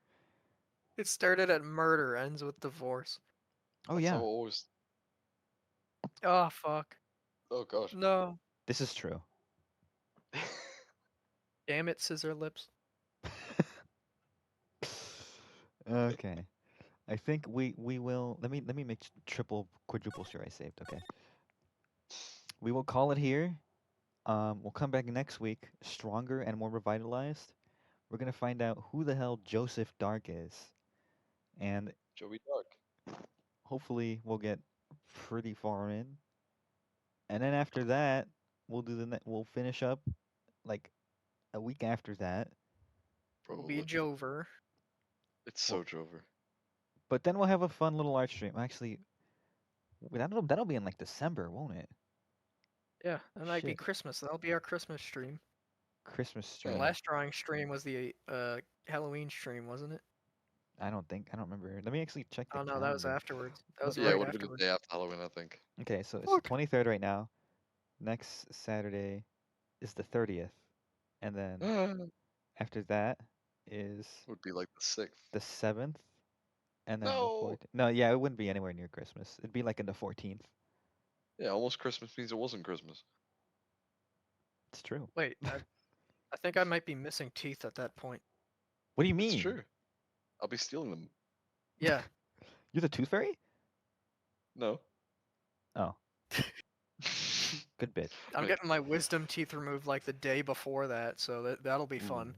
It started at murder, ends with divorce. Oh That's how yeah, it always. Oh fuck. Oh god. No. this is true. Damn it, scissor lips. Okay. I think we will let me make triple quadruple sure I saved. Okay. We will call it here. We'll come back next week stronger and more revitalized. We're gonna find out who the hell Joseph Dark is, and Joey Dark. hopefully we'll get pretty far in. And then after that, we'll do we'll finish up like a week after that. Will be Probably. Jover. It's so Jover. But then we'll have a fun little art stream. Actually, that'll be in like December, won't it? Yeah, that might be Shit, Christmas. That'll be our Christmas stream. Christmas The Yeah. stream. last drawing stream was the Halloween stream, wasn't it? I don't remember. Let me actually check the Oh no, that was calendar. afterwards. That was Yeah, it right would have been the afterwards. day after Halloween, I think. Okay, so it's the Fuck. 23rd right now. Next Saturday is the 30th, and then Would after that is be like the 6th. the 7th, and then the No! 14th. No, yeah, it wouldn't be anywhere near Christmas. It'd be like in the 14th. Yeah, almost Christmas means it wasn't Christmas. It's true. Wait, I think I might be missing teeth at that point. What do you It's mean? true. I'll be stealing them. Yeah. You're the Tooth Fairy? No. Oh, good bit. I'm Wait. getting my wisdom teeth removed like the day before that, so that'll be fun. Ooh.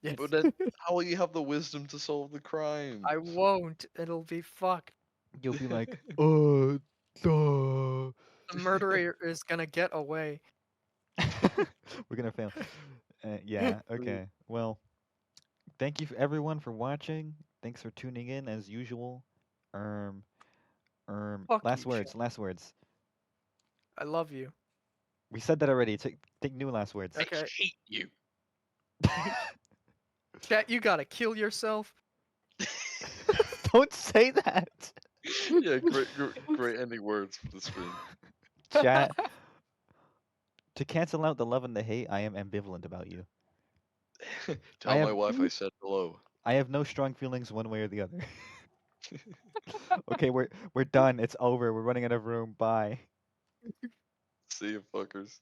Yes. But then, how will you have the wisdom to solve the crime? I won't. It'll be fucked. You'll be like, The murderer is gonna get away. we're gonna fail. Yeah, okay. Well, thank you everyone for watching. Thanks for tuning in as usual. Fuck Last you, words, Chat. last words. I love you. We said that already. Take new last words. Okay. I hate you. Chat, you gotta kill yourself. Don't say that. Yeah, great ending words for the stream. Chat. To cancel out the love and the hate, I am ambivalent about you. Tell I my have- wife I said hello. I have no strong feelings one way or the other. Okay, we're done. It's over. We're running out of room. Bye. See you, fuckers.